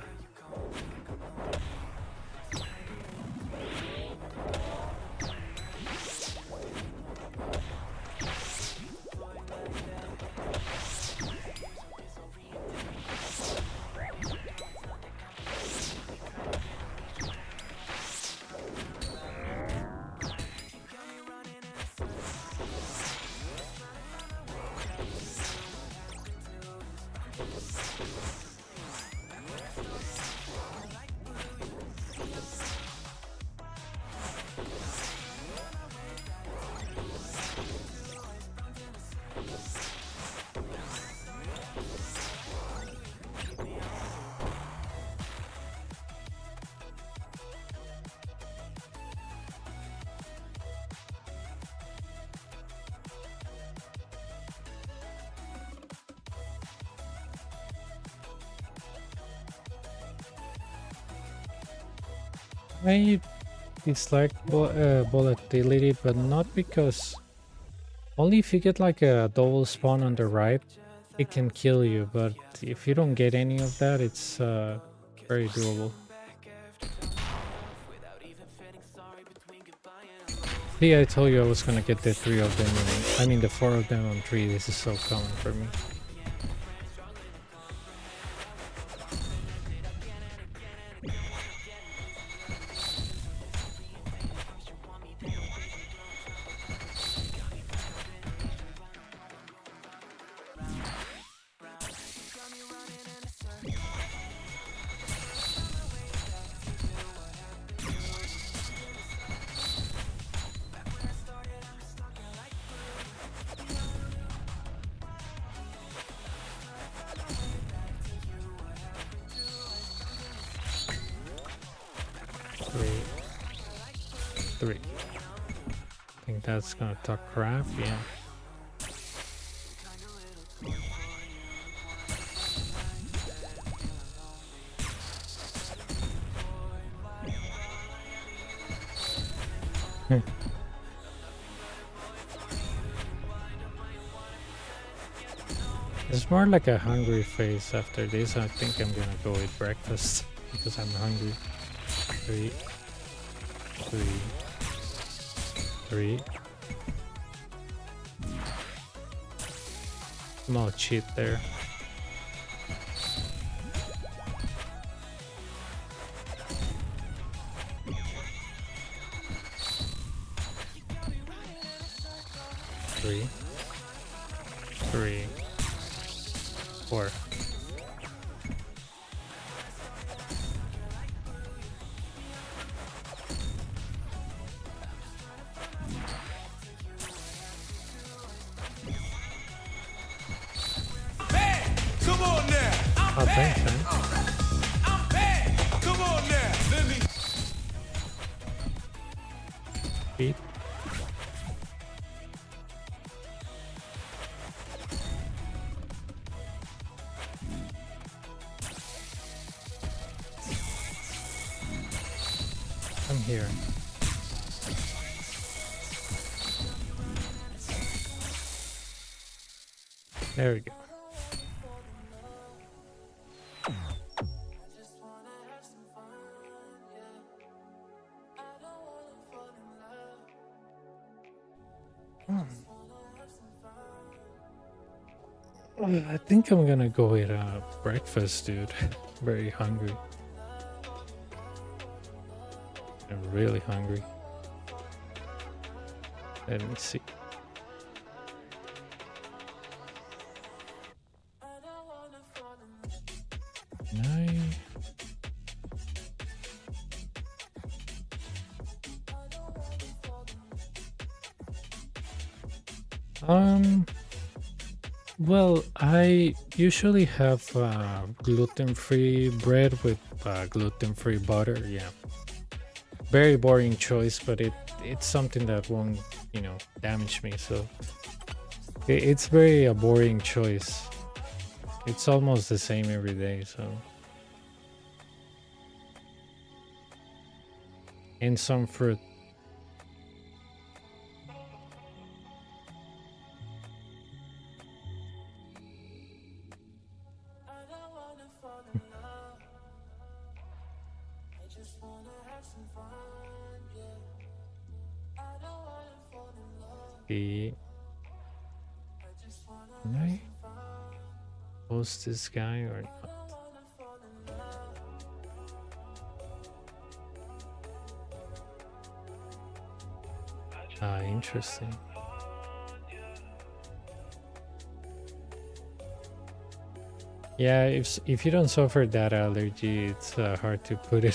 dislike volatility, but not because only if you get like a double spawn on the right, it can kill you. But if you don't get any of that, it's very doable. See, I told you I was gonna get the 3 of them. I mean the 4 of them on 3. This is so common for me. Three. I think that's gonna talk crap, yeah. It's more like a hungry face after this. I think I'm gonna go eat breakfast because I'm hungry. 3. Small cheat there. Three, 4. Come on now. Oh, thanks, man. I'm bad. Come on now. Let me. Beat. I'm here. There we go. I think I'm gonna go eat breakfast, dude. Very hungry. I'm really hungry. Let me see. Well, I usually have gluten-free bread with gluten-free butter. Yeah, very boring choice, but it's something that won't, damage me. So it's very a boring choice. It's almost the same every day. So, and some fruit. Can I post this guy or not? Interesting. Yeah, if you don't suffer that allergy, it's hard to put it